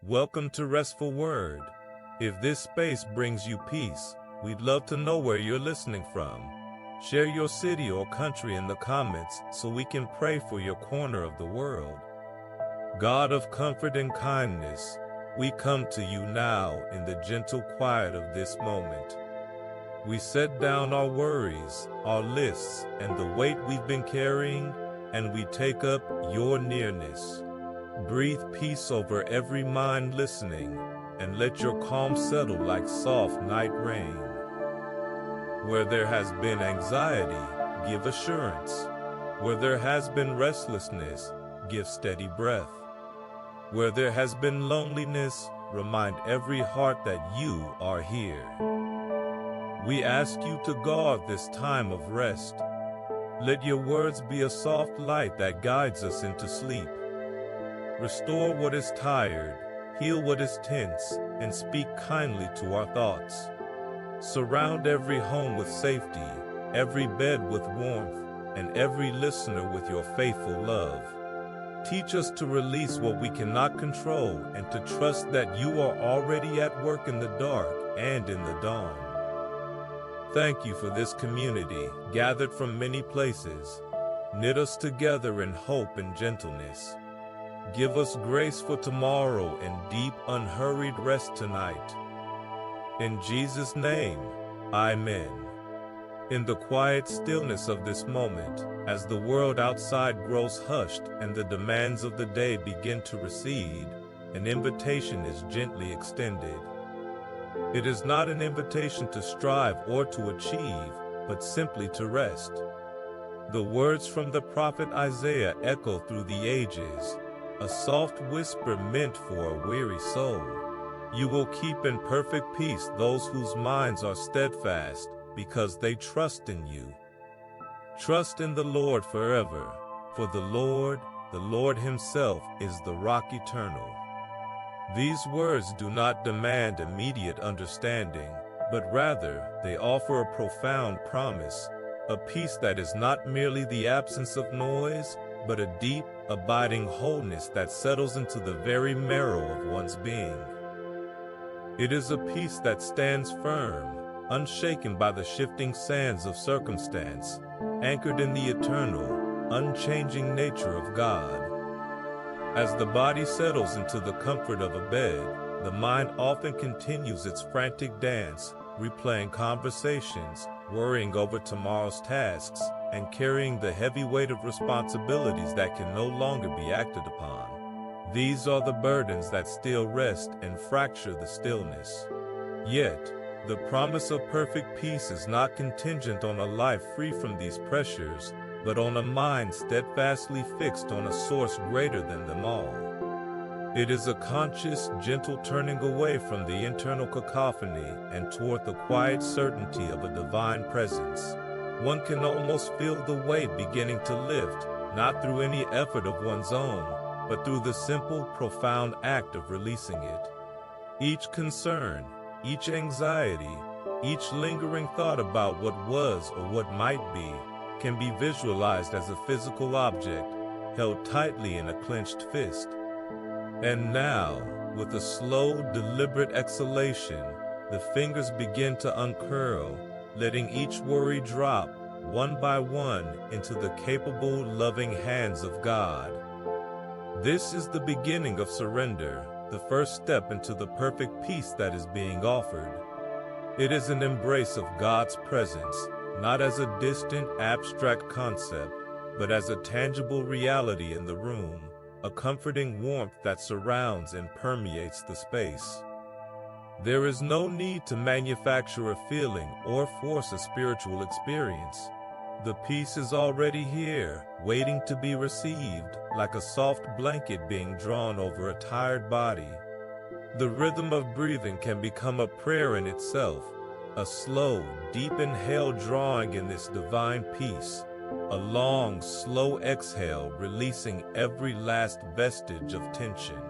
Welcome to Restful Word. If this space brings you peace, we'd love to know where you're listening from. Share your city or country in the comments so we can pray for your corner of the world. God of comfort and kindness, we come to you now in the gentle quiet of this moment. We set down our worries, our lists, and the weight we've been carrying, and we take up your nearness. Breathe peace over every mind listening, and let your calm settle like soft night rain. Where there has been anxiety, give assurance. Where there has been restlessness, give steady breath. Where there has been loneliness, remind every heart that you are here. We ask you to guard this time of rest. Let your words be a soft light that guides us into sleep. Restore what is tired, heal what is tense, and speak kindly to our thoughts. Surround every home with safety, every bed with warmth, and every listener with your faithful love. Teach us to release what we cannot control and to trust that you are already at work in the dark and in the dawn. Thank you for this community, gathered from many places. Knit us together in hope and gentleness. Give us grace for tomorrow and deep, unhurried rest tonight. In Jesus' name, Amen. In the quiet stillness of this moment, as the world outside grows hushed and the demands of the day begin to recede, an invitation is gently extended. It is not an invitation to strive or to achieve, but simply to rest. The words from the prophet Isaiah echo through the ages, a soft whisper meant for a weary soul. You will keep in perfect peace those whose minds are steadfast, because they trust in you. Trust in the Lord forever, for the Lord Himself is the rock eternal. These words do not demand immediate understanding, but rather they offer a profound promise, a peace that is not merely the absence of noise, but a deep, abiding wholeness that settles into the very marrow of one's being. It is a peace that stands firm, unshaken by the shifting sands of circumstance, anchored in the eternal, unchanging nature of God. As the body settles into the comfort of a bed, the mind often continues its frantic dance, replaying conversations, worrying over tomorrow's tasks, and carrying the heavy weight of responsibilities that can no longer be acted upon. These are the burdens that steal rest and fracture the stillness. Yet, the promise of perfect peace is not contingent on a life free from these pressures, but on a mind steadfastly fixed on a source greater than them all. It is a conscious, gentle turning away from the internal cacophony and toward the quiet certainty of a divine presence. One can almost feel the weight beginning to lift, not through any effort of one's own, but through the simple, profound act of releasing it. Each concern, each anxiety, each lingering thought about what was or what might be, can be visualized as a physical object, held tightly in a clenched fist. And now, with a slow, deliberate exhalation, the fingers begin to uncurl, letting each worry drop, one by one, into the capable, loving hands of God. This is the beginning of surrender, the first step into the perfect peace that is being offered. It is an embrace of God's presence, not as a distant, abstract concept, but as a tangible reality in the room, a comforting warmth that surrounds and permeates the space. There is no need to manufacture a feeling or force a spiritual experience. The peace is already here, waiting to be received, like a soft blanket being drawn over a tired body. The rhythm of breathing can become a prayer in itself, a slow, deep inhale drawing in this divine peace, a long, slow exhale releasing every last vestige of tension.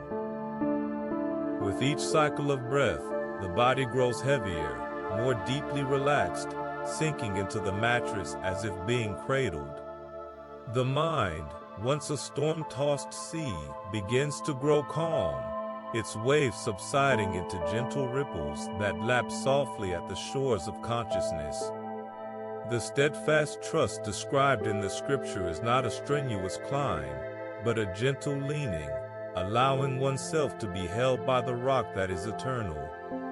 With each cycle of breath, the body grows heavier, more deeply relaxed, sinking into the mattress as if being cradled. The mind, once a storm-tossed sea, begins to grow calm, its waves subsiding into gentle ripples that lap softly at the shores of consciousness. The steadfast trust described in the scripture is not a strenuous climb, but a gentle leaning, allowing oneself to be held by the rock that is eternal,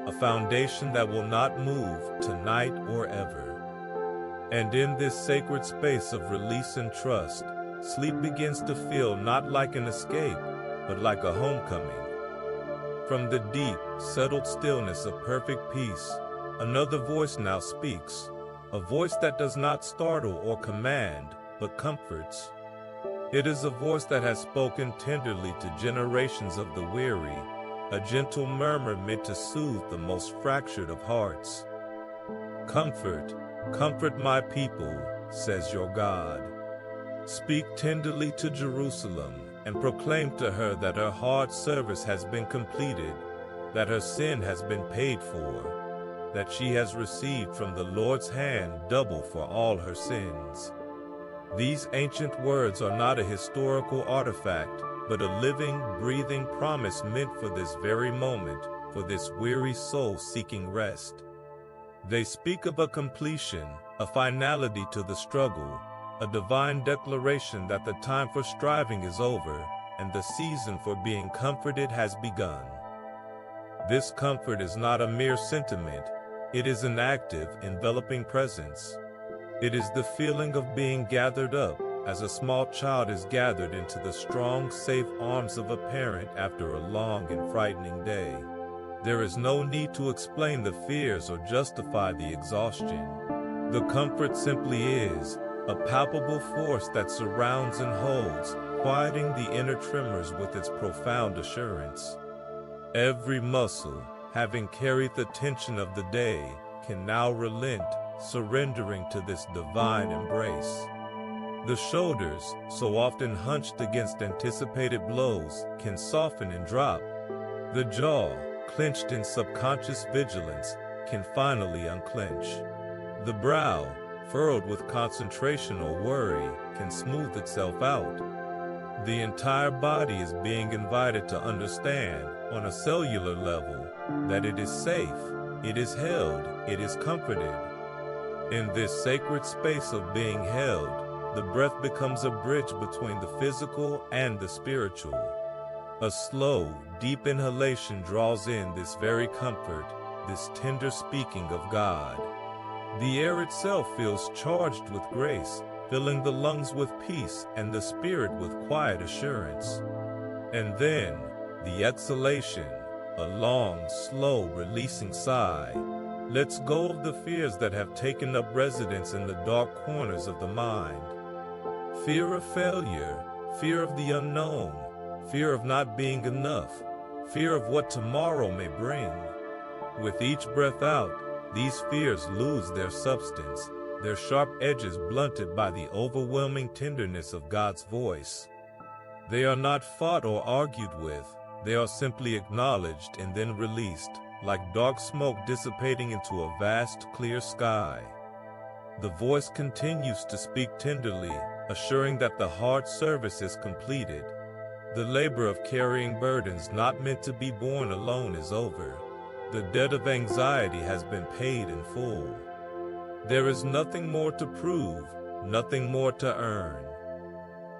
a foundation that will not move tonight or ever. And in this sacred space of release and trust, sleep begins to feel not like an escape, but like a homecoming. From the deep, settled stillness of perfect peace, another voice now speaks, a voice that does not startle or command, but comforts. It is a voice that has spoken tenderly to generations of the weary, a gentle murmur meant to soothe the most fractured of hearts. Comfort, comfort my people, says your God. Speak tenderly to Jerusalem, and proclaim to her that her hard service has been completed, that her sin has been paid for, that she has received from the Lord's hand double for all her sins. These ancient words are not a historical artifact, but a living, breathing promise meant for this very moment, for this weary soul seeking rest. They speak of a completion, a finality to the struggle, a divine declaration that the time for striving is over, and the season for being comforted has begun. This comfort is not a mere sentiment, it is an active, enveloping presence. It is the feeling of being gathered up, as a small child is gathered into the strong, safe arms of a parent after a long and frightening day. There is no need to explain the fears or justify the exhaustion. The comfort simply is, a palpable force that surrounds and holds, quieting the inner tremors with its profound assurance. Every muscle, having carried the tension of the day, can now relent, surrendering to this divine embrace. The shoulders, so often hunched against anticipated blows, can soften and drop. The jaw, clenched in subconscious vigilance, can finally unclench. The brow, furrowed with concentration or worry, can smooth itself out. The entire body is being invited to understand, on a cellular level, that it is safe, it is held, it is comforted. In this sacred space of being held, the breath becomes a bridge between the physical and the spiritual. A slow, deep inhalation draws in this very comfort, this tender speaking of God. The air itself feels charged with grace, filling the lungs with peace and the spirit with quiet assurance. And then, the exhalation, a long, slow, releasing sigh, lets go of the fears that have taken up residence in the dark corners of the mind. Fear of failure, fear of the unknown, fear of not being enough, fear of what tomorrow may bring. With each breath out, these fears lose their substance, their sharp edges blunted by the overwhelming tenderness of God's voice. They are not fought or argued with, they are simply acknowledged and then released, like dark smoke dissipating into a vast, clear sky. The voice continues to speak tenderly, assuring that the hard service is completed. The labor of carrying burdens not meant to be borne alone is over. The debt of anxiety has been paid in full. There is nothing more to prove, nothing more to earn.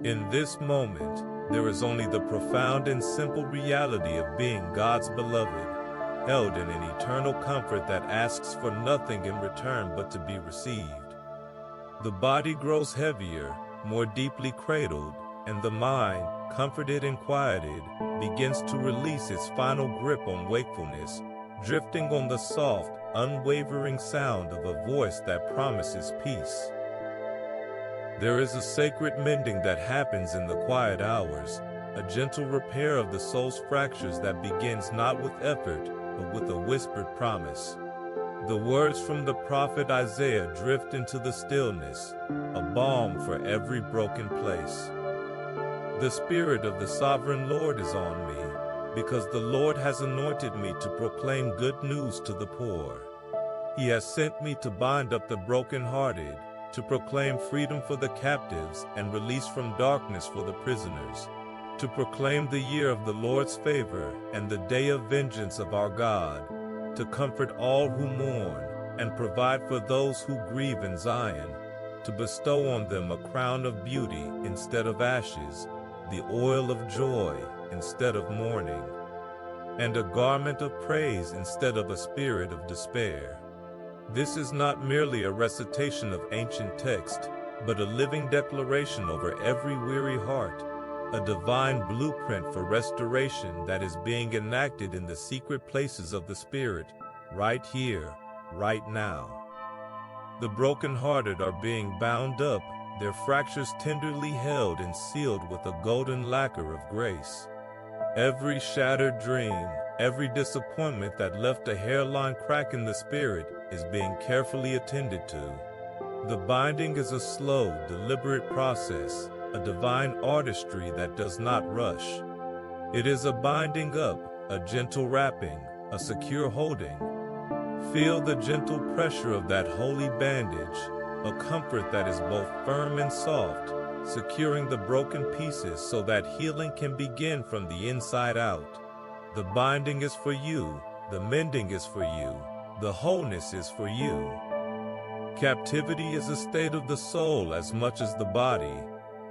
In this moment, there is only the profound and simple reality of being God's beloved, held in an eternal comfort that asks for nothing in return but to be received. The body grows heavier, more deeply cradled, and the mind, comforted and quieted, begins to release its final grip on wakefulness, drifting on the soft, unwavering sound of a voice that promises peace. There is a sacred mending that happens in the quiet hours, a gentle repair of the soul's fractures that begins not with effort, but with a whispered promise. The words from the prophet Isaiah drift into the stillness, a balm for every broken place. The Spirit of the Sovereign Lord is on me, because the Lord has anointed me to proclaim good news to the poor. He has sent me to bind up the brokenhearted, to proclaim freedom for the captives and release from darkness for the prisoners, to proclaim the year of the Lord's favor and the day of vengeance of our God, to comfort all who mourn and provide for those who grieve in Zion, to bestow on them a crown of beauty instead of ashes, the oil of joy instead of mourning, and a garment of praise instead of a spirit of despair. This is not merely a recitation of ancient text, but a living declaration over every weary heart, a divine blueprint for restoration that is being enacted in the secret places of the Spirit, right here, right now. The brokenhearted are being bound up, their fractures tenderly held and sealed with a golden lacquer of grace. Every shattered dream, every disappointment that left a hairline crack in the spirit is being carefully attended to. The binding is a slow, deliberate process, a divine artistry that does not rush. It is a binding up, a gentle wrapping, a secure holding. Feel the gentle pressure of that holy bandage, a comfort that is both firm and soft, securing the broken pieces so that healing can begin from the inside out. The binding is for you, the mending is for you, the wholeness is for you. Captivity is a state of the soul as much as the body,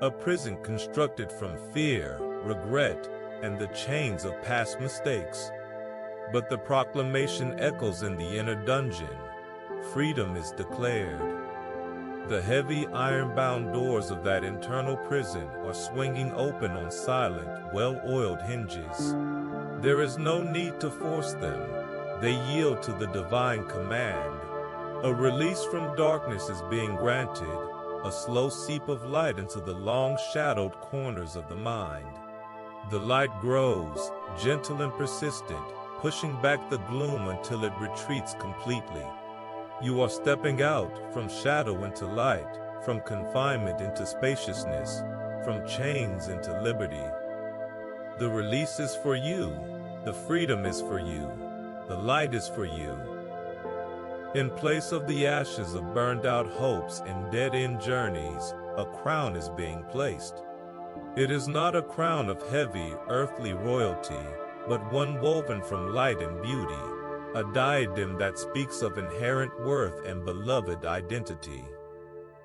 a prison constructed from fear, regret, and the chains of past mistakes. But the proclamation echoes in the inner dungeon. Freedom is declared. The heavy iron-bound doors of that internal prison are swinging open on silent, well-oiled hinges. There is no need to force them. They yield to the divine command. A release from darkness is being granted, a slow seep of light into the long-shadowed corners of the mind. The light grows, gentle and persistent, pushing back the gloom until it retreats completely. You are stepping out from shadow into light, from confinement into spaciousness, from chains into liberty. The release is for you, the freedom is for you, the light is for you. In place of the ashes of burned-out hopes and dead-end journeys, a crown is being placed. It is not a crown of heavy, earthly royalty, but one woven from light and beauty, a diadem that speaks of inherent worth and beloved identity.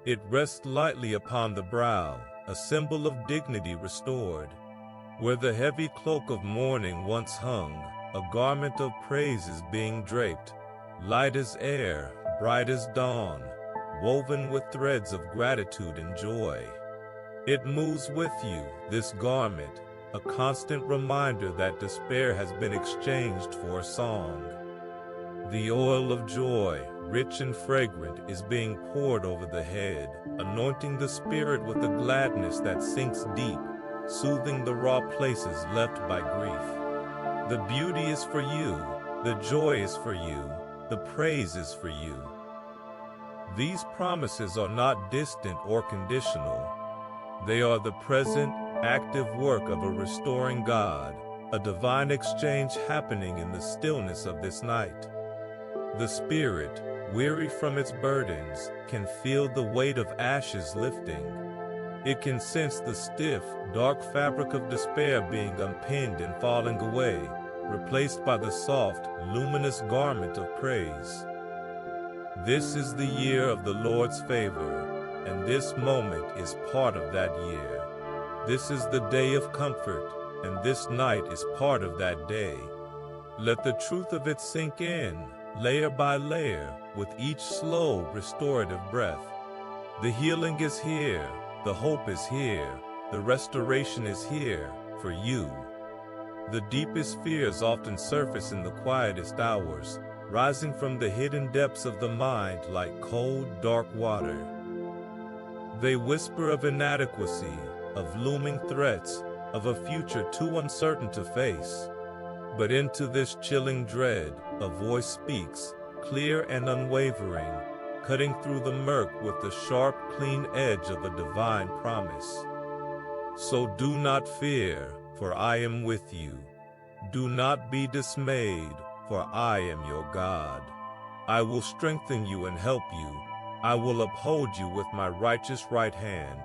It rests lightly upon the brow, a symbol of dignity restored. Where the heavy cloak of mourning once hung, a garment of praise is being draped, light as air, bright as dawn, woven with threads of gratitude and joy. It moves with you, this garment, a constant reminder that despair has been exchanged for a song. The oil of joy, rich and fragrant, is being poured over the head, anointing the spirit with a gladness that sinks deep, soothing the raw places left by grief. The beauty is for you, the joy is for you, the praise is for you. These promises are not distant or conditional. They are the present, active work of a restoring God, a divine exchange happening in the stillness of this night. The spirit, weary from its burdens, can feel the weight of ashes lifting. It can sense the stiff, dark fabric of despair being unpinned and falling away, replaced by the soft, luminous garment of praise. This is the year of the Lord's favor, and this moment is part of that year. This is the day of comfort, and this night is part of that day. Let the truth of it sink in, layer by layer, with each slow, restorative breath. The healing is here, the hope is here, the restoration is here, for you. The deepest fears often surface in the quietest hours, rising from the hidden depths of the mind like cold, dark water. They whisper of inadequacy, of looming threats, of a future too uncertain to face. But into this chilling dread, a voice speaks, clear and unwavering, cutting through the murk with the sharp, clean edge of a divine promise. So do not fear, for I am with you. Do not be dismayed, for I am your God. I will strengthen you and help you. I will uphold you with my righteous right hand.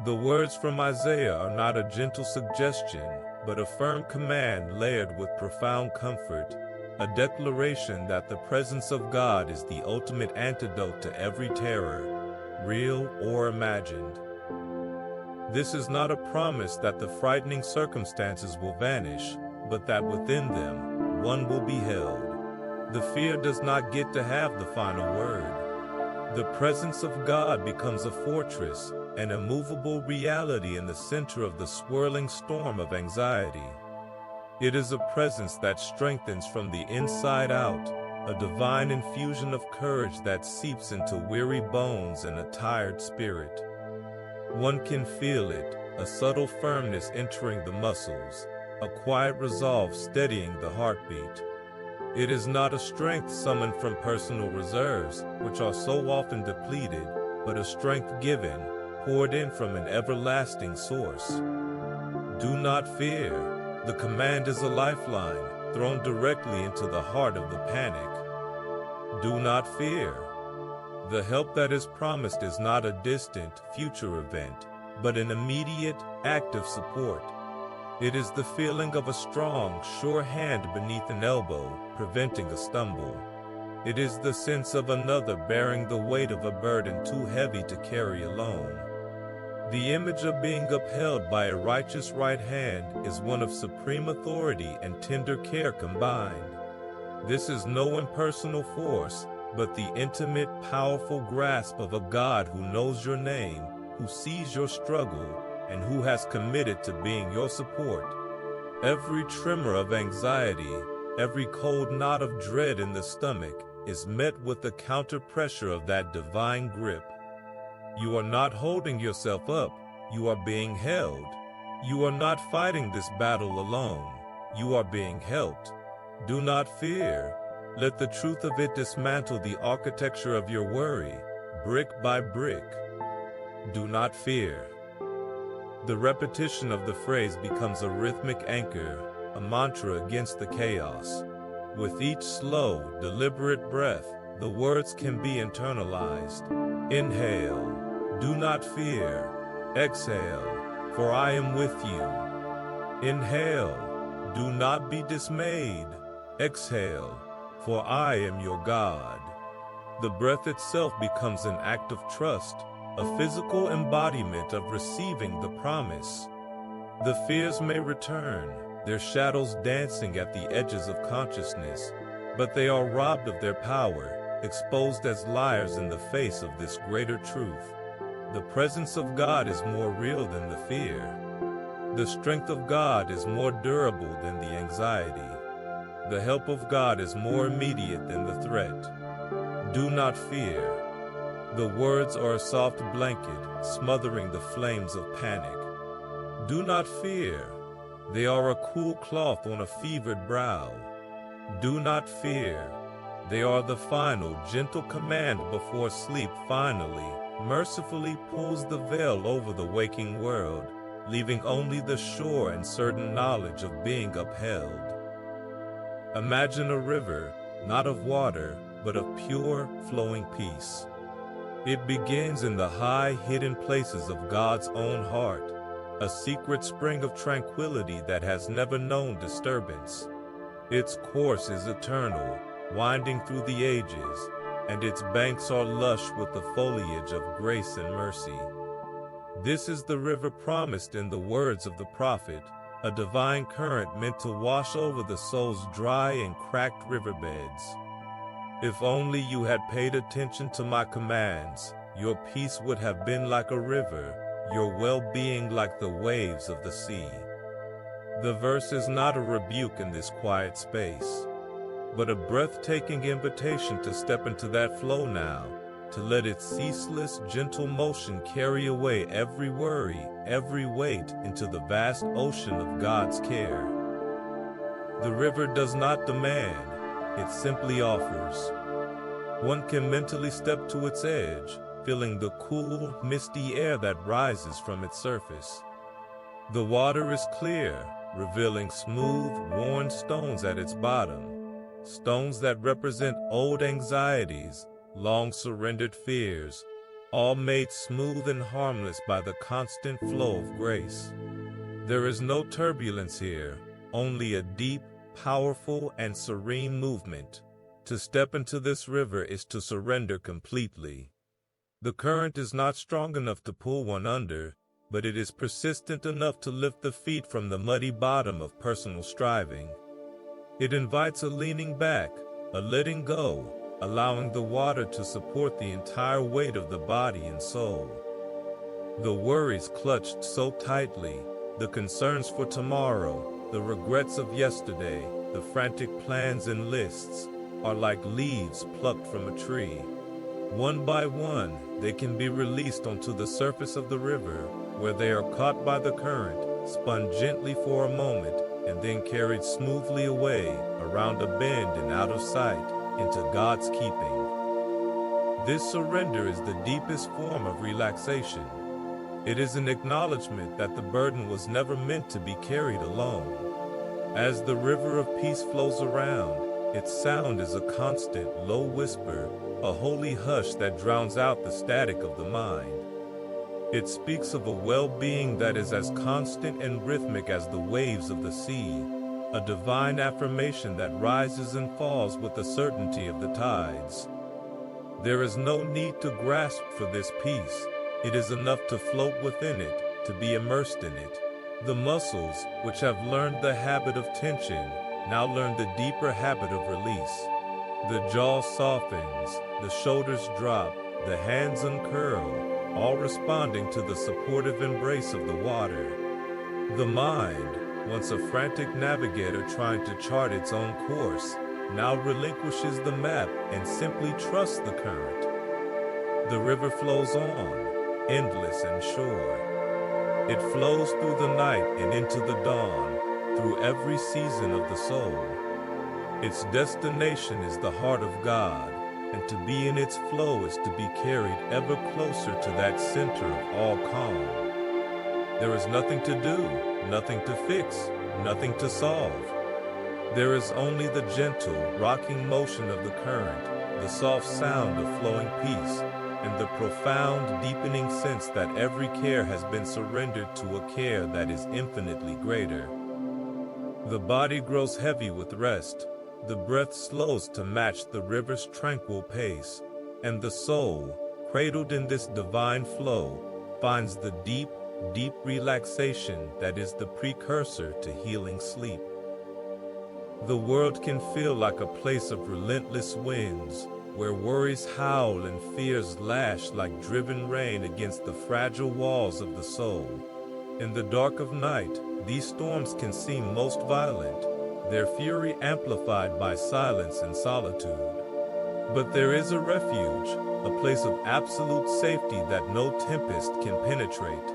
The words from Isaiah are not a gentle suggestion, but a firm command layered with profound comfort, a declaration that the presence of God is the ultimate antidote to every terror, real or imagined. This is not a promise that the frightening circumstances will vanish, but that within them, one will be held. The fear does not get to have the final word. The presence of God becomes a fortress, an immovable reality in the center of the swirling storm of anxiety. It is a presence that strengthens from the inside out, a divine infusion of courage that seeps into weary bones and a tired spirit. One can feel it, a subtle firmness entering the muscles, a quiet resolve steadying the heartbeat. It is not a strength summoned from personal reserves, which are so often depleted, but a strength given, poured in from an everlasting source. Do not fear. The command is a lifeline, thrown directly into the heart of the panic. Do not fear. The help that is promised is not a distant, future event, but an immediate, active support. It is the feeling of a strong, sure hand beneath an elbow, preventing a stumble. It is the sense of another bearing the weight of a burden too heavy to carry alone. The image of being upheld by a righteous right hand is one of supreme authority and tender care combined. This is no impersonal force, but the intimate, powerful grasp of a God who knows your name, who sees your struggle, and who has committed to being your support. Every tremor of anxiety, every cold knot of dread in the stomach, is met with the counter-pressure of that divine grip. You are not holding yourself up, you are being held. You are not fighting this battle alone, you are being helped. Do not fear. Let the truth of it dismantle the architecture of your worry, brick by brick. Do not fear. The repetition of the phrase becomes a rhythmic anchor, a mantra against the chaos. With each slow, deliberate breath, the words can be internalized. Inhale. Do not fear. Exhale, for I am with you. Inhale. Do not be dismayed. Exhale, for I am your God. The breath itself becomes an act of trust, a physical embodiment of receiving the promise. The fears may return, their shadows dancing at the edges of consciousness, but they are robbed of their power, exposed as liars in the face of this greater truth. The presence of God is more real than the fear. The strength of God is more durable than the anxiety. The help of God is more immediate than the threat. Do not fear. The words are a soft blanket, smothering the flames of panic. Do not fear. They are a cool cloth on a fevered brow. Do not fear. They are the final, gentle command before sleep finally, mercifully pulls the veil over the waking world, leaving only the sure and certain knowledge of being upheld. Imagine a river, not of water, but of pure, flowing peace. It begins in the high, hidden places of God's own heart, a secret spring of tranquility that has never known disturbance. Its course is eternal, winding through the ages, and its banks are lush with the foliage of grace and mercy. This is the river promised in the words of the prophet, a divine current meant to wash over the soul's dry and cracked riverbeds. If only you had paid attention to my commands, your peace would have been like a river, your well-being like the waves of the sea. The verse is not a rebuke in this quiet space, but a breathtaking invitation to step into that flow now, to let its ceaseless, gentle motion carry away every worry, every weight into the vast ocean of God's care. The river does not demand, it simply offers. One can mentally step to its edge, feeling the cool, misty air that rises from its surface. The water is clear, revealing smooth, worn stones at its bottom, stones that represent old anxieties, long surrendered fears, all made smooth and harmless by the constant flow of grace. There is no turbulence here, only a deep, powerful, and serene movement. To step into this river is to surrender completely. The current is not strong enough to pull one under, but it is persistent enough to lift the feet from the muddy bottom of personal striving. It invites a leaning back, a letting go, allowing the water to support the entire weight of the body and soul. The worries clutched so tightly, the concerns for tomorrow, the regrets of yesterday, the frantic plans and lists, are like leaves plucked from a tree. One by one, they can be released onto the surface of the river, where they are caught by the current, spun gently for a moment, and then carried smoothly away, around a bend and out of sight, into God's keeping. This surrender is the deepest form of relaxation. It is an acknowledgement that the burden was never meant to be carried alone. As the river of peace flows around, its sound is a constant, low whisper, a holy hush that drowns out the static of the mind. It speaks of a well-being that is as constant and rhythmic as the waves of the sea, a divine affirmation that rises and falls with the certainty of the tides. There is no need to grasp for this peace. It is enough to float within it, to be immersed in it. The muscles, which have learned the habit of tension, now learn the deeper habit of release. The jaw softens, the shoulders drop, the hands uncurl, all responding to the supportive embrace of the water. The mind, once a frantic navigator trying to chart its own course, now relinquishes the map and simply trusts the current. The river flows on, endless and sure. It flows through the night and into the dawn, through every season of the soul. Its destination is the heart of God, and to be in its flow is to be carried ever closer to that center of all calm. There is nothing to do, nothing to fix, nothing to solve. There is only the gentle, rocking motion of the current, the soft sound of flowing peace, and the profound, deepening sense that every care has been surrendered to a care that is infinitely greater. The body grows heavy with rest, the breath slows to match the river's tranquil pace, and the soul, cradled in this divine flow, finds the deep, deep relaxation that is the precursor to healing sleep. The world can feel like a place of relentless winds, where worries howl and fears lash like driven rain against the fragile walls of the soul. In the dark of night, these storms can seem most violent, their fury amplified by silence and solitude. But there is a refuge, a place of absolute safety that no tempest can penetrate.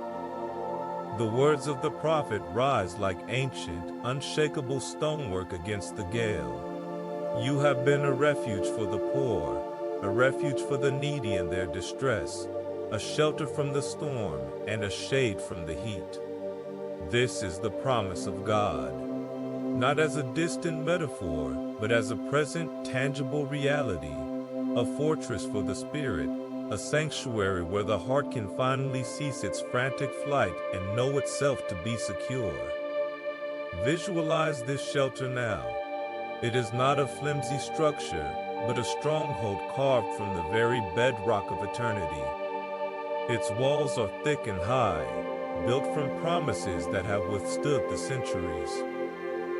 The words of the prophet rise like ancient, unshakable stonework against the gale. You have been a refuge for the poor, a refuge for the needy in their distress, a shelter from the storm and a shade from the heat. This is the promise of God, not as a distant metaphor, but as a present, tangible reality, a fortress for the spirit, a sanctuary where the heart can finally cease its frantic flight and know itself to be secure. Visualize this shelter now. It is not a flimsy structure, but a stronghold carved from the very bedrock of eternity. Its walls are thick and high, built from promises that have withstood the centuries.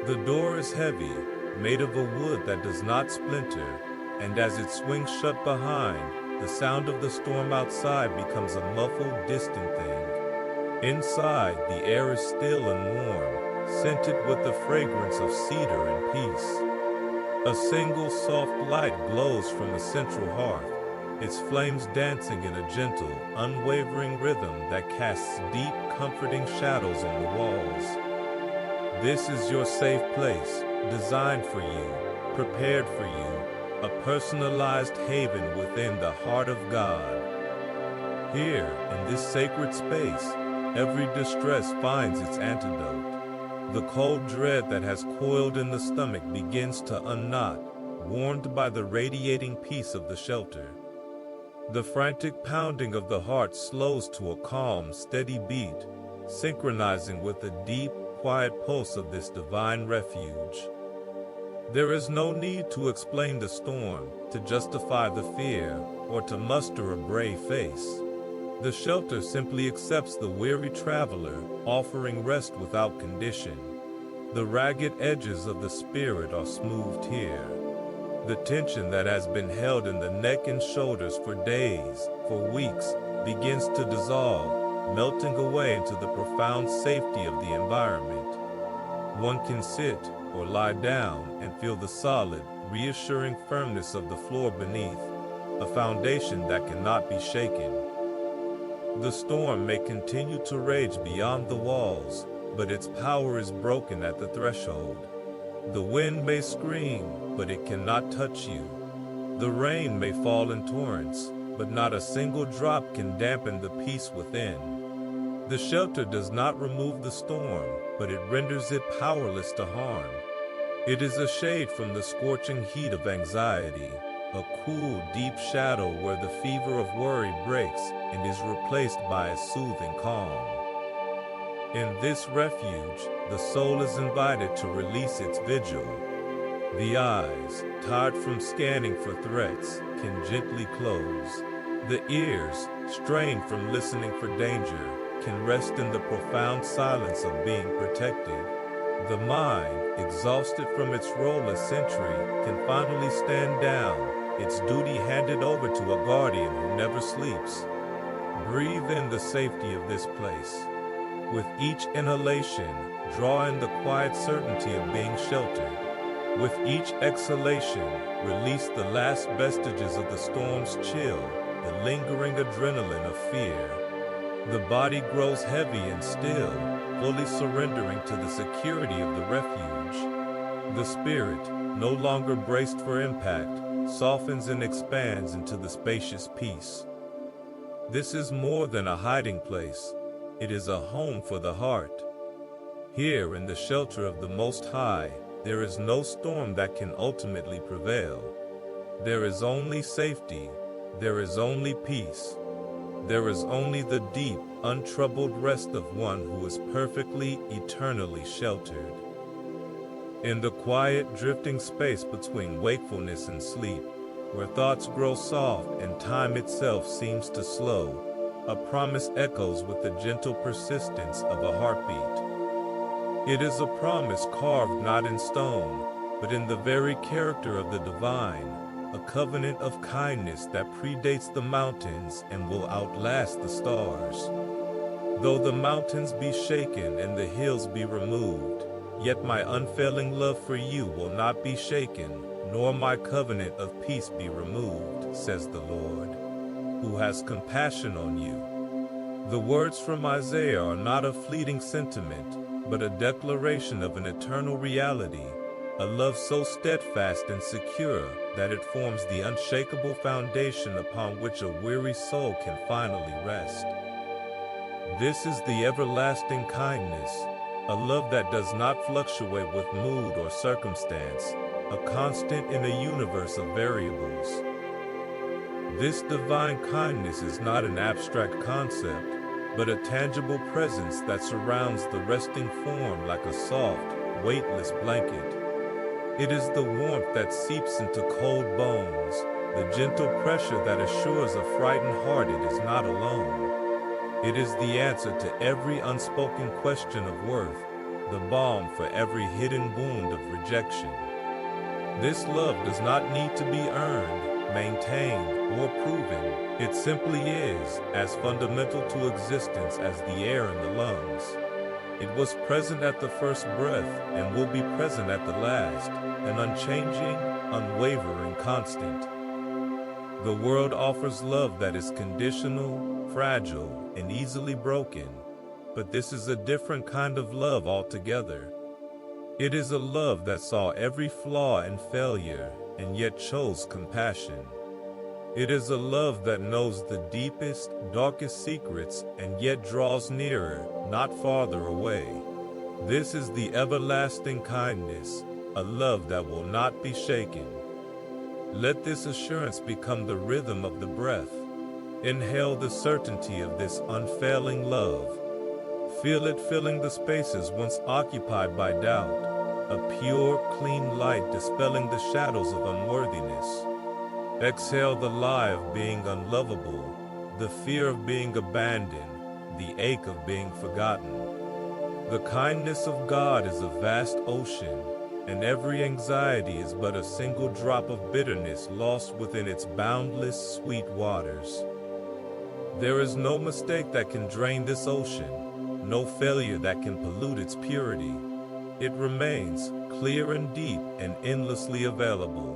The door is heavy, made of a wood that does not splinter, and as it swings shut behind, the sound of the storm outside becomes a muffled, distant thing. Inside, the air is still and warm, scented with the fragrance of cedar and peace. A single soft light glows from a central hearth, its flames dancing in a gentle, unwavering rhythm that casts deep, comforting shadows on the walls. This is your safe place, designed for you, prepared for you, a personalized haven within the heart of God. Here, in this sacred space, every distress finds its antidote. The cold dread that has coiled in the stomach begins to unknot, warmed by the radiating peace of the shelter. The frantic pounding of the heart slows to a calm, steady beat, synchronizing with the deep, quiet pulse of this divine refuge. There is no need to explain the storm, to justify the fear, or to muster a brave face. The shelter simply accepts the weary traveler, offering rest without condition. The ragged edges of the spirit are smoothed here. The tension that has been held in the neck and shoulders for days, for weeks, begins to dissolve, melting away into the profound safety of the environment. One can sit or lie down and feel the solid, reassuring firmness of the floor beneath, a foundation that cannot be shaken. The storm may continue to rage beyond the walls, but its power is broken at the threshold. The wind may scream, but it cannot touch you. The rain may fall in torrents, but not a single drop can dampen the peace within. The shelter does not remove the storm, but it renders it powerless to harm. It is a shade from the scorching heat of anxiety, a cool, deep shadow where the fever of worry breaks and is replaced by a soothing calm. In this refuge, the soul is invited to release its vigil. The eyes, tired from scanning for threats, can gently close. The ears, strained from listening for danger, can rest in the profound silence of being protected. The mind, exhausted from its role as sentry, can finally stand down, its duty handed over to a guardian who never sleeps. Breathe in the safety of this place. With each inhalation, draw in the quiet certainty of being sheltered. With each exhalation, release the last vestiges of the storm's chill, the lingering adrenaline of fear. The body grows heavy and still, fully surrendering to the security of the refuge. The spirit, no longer braced for impact, softens and expands into the spacious peace. This is more than a hiding place. It is a home for the heart. Here, in the shelter of the Most High, there is no storm that can ultimately prevail. There is only safety. There is only peace. There is only the deep, untroubled rest of one who is perfectly, eternally sheltered. In the quiet, drifting space between wakefulness and sleep, where thoughts grow soft and time itself seems to slow, a promise echoes with the gentle persistence of a heartbeat. It is a promise carved not in stone, but in the very character of the divine, a covenant of kindness that predates the mountains and will outlast the stars. Though the mountains be shaken and the hills be removed, yet my unfailing love for you will not be shaken, nor my covenant of peace be removed, says the Lord, who has compassion on you. The words from Isaiah are not a fleeting sentiment, but a declaration of an eternal reality, a love so steadfast and secure that it forms the unshakable foundation upon which a weary soul can finally rest. This is the everlasting kindness, a love that does not fluctuate with mood or circumstance, a constant in a universe of variables. This divine kindness is not an abstract concept, but a tangible presence that surrounds the resting form like a soft, weightless blanket. It is the warmth that seeps into cold bones, the gentle pressure that assures a frightened heart it is not alone. It is the answer to every unspoken question of worth, the balm for every hidden wound of rejection. This love does not need to be earned, maintained, or proven. It simply is, as fundamental to existence as the air in the lungs. It was present at the first breath and will be present at the last, an unchanging, unwavering constant. The world offers love that is conditional, fragile, and easily broken, but this is a different kind of love altogether. It is a love that saw every flaw and failure and yet chose compassion. It is a love that knows the deepest, darkest secrets and yet draws nearer, not farther away. This is the everlasting kindness, a love that will not be shaken. Let this assurance become the rhythm of the breath, Inhale the certainty of this unfailing love. Feel it filling the spaces once occupied by doubt, a pure, clean light dispelling the shadows of unworthiness. Exhale the lie of being unlovable, the fear of being abandoned, the ache of being forgotten. The kindness of God is a vast ocean, and every anxiety is but a single drop of bitterness lost within its boundless, sweet waters. There is no mistake that can drain this ocean, no failure that can pollute its purity. It remains clear and deep and endlessly available.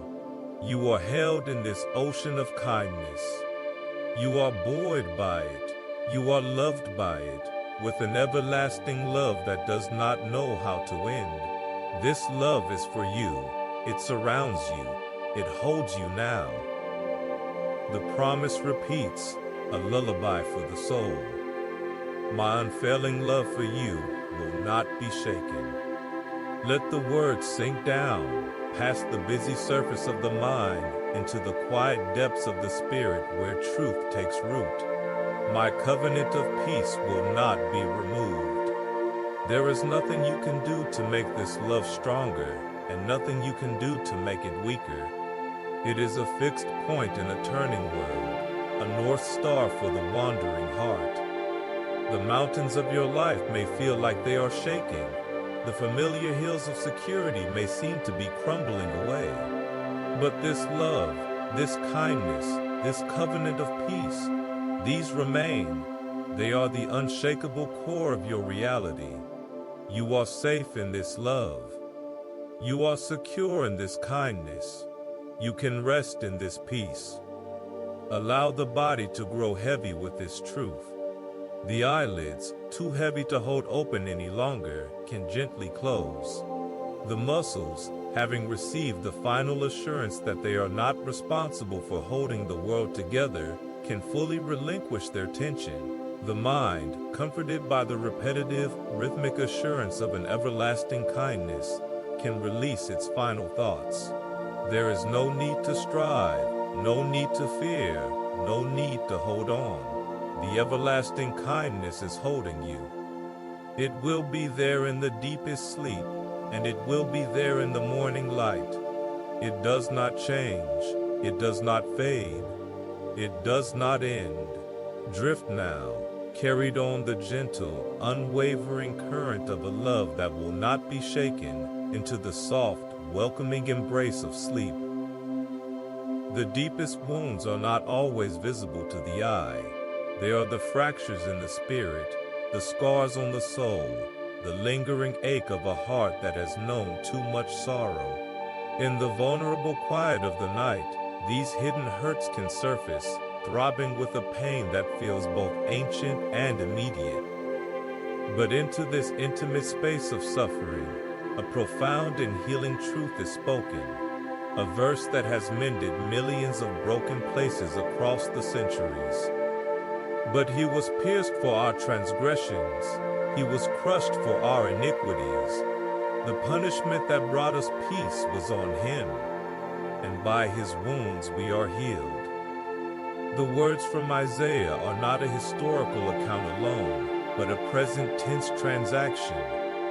You are held in this ocean of kindness. You are buoyed by it. You are loved by it, with an everlasting love that does not know how to end. This love is for you. It surrounds you. It holds you now. The promise repeats, a lullaby for the soul. My unfailing love for you will not be shaken. Let the words sink down, past the busy surface of the mind, into the quiet depths of the spirit where truth takes root. My covenant of peace will not be removed. There is nothing you can do to make this love stronger, and nothing you can do to make it weaker. It is a fixed point in a turning world, a north star for the wandering heart. The mountains of your life may feel like they are shaking. The familiar hills of security may seem to be crumbling away. But this love, this kindness, this covenant of peace, these remain. They are the unshakable core of your reality. You are safe in this love. You are secure in this kindness. You can rest in this peace. Allow the body to grow heavy with this truth. The eyelids, too heavy to hold open any longer, can gently close. The muscles, having received the final assurance that they are not responsible for holding the world together, can fully relinquish their tension. The mind, comforted by the repetitive, rhythmic assurance of an everlasting kindness, can release its final thoughts. There is no need to strive, no need to fear, no need to hold on. The everlasting kindness is holding you. It will be there in the deepest sleep, and it will be there in the morning light. It does not change. It does not fade. It does not end. Drift now, carried on the gentle, unwavering current of a love that will not be shaken, into the soft, welcoming embrace of sleep. The deepest wounds are not always visible to the eye. They are the fractures in the spirit, the scars on the soul, the lingering ache of a heart that has known too much sorrow. In the vulnerable quiet of the night, these hidden hurts can surface, throbbing with a pain that feels both ancient and immediate. But into this intimate space of suffering, a profound and healing truth is spoken, a verse that has mended millions of broken places across the centuries. But he was pierced for our transgressions, he was crushed for our iniquities. The punishment that brought us peace was on him, and by his wounds we are healed. The words from Isaiah are not a historical account alone, but a present tense transaction,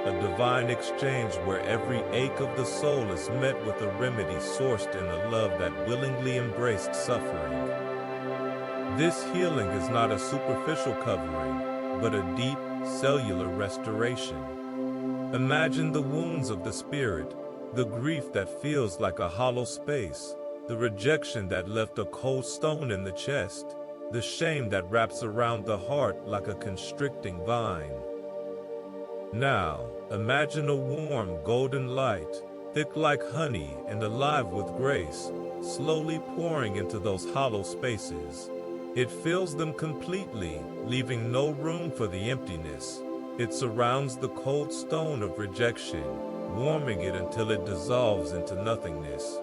a divine exchange where every ache of the soul is met with a remedy sourced in a love that willingly embraced suffering. This healing is not a superficial covering, but a deep, cellular restoration. Imagine the wounds of the spirit, the grief that feels like a hollow space, the rejection that left a cold stone in the chest, the shame that wraps around the heart like a constricting vine. Now, imagine a warm, golden light, thick like honey and alive with grace, slowly pouring into those hollow spaces. It fills them completely, leaving no room for the emptiness. It surrounds the cold stone of rejection, warming it until it dissolves into nothingness.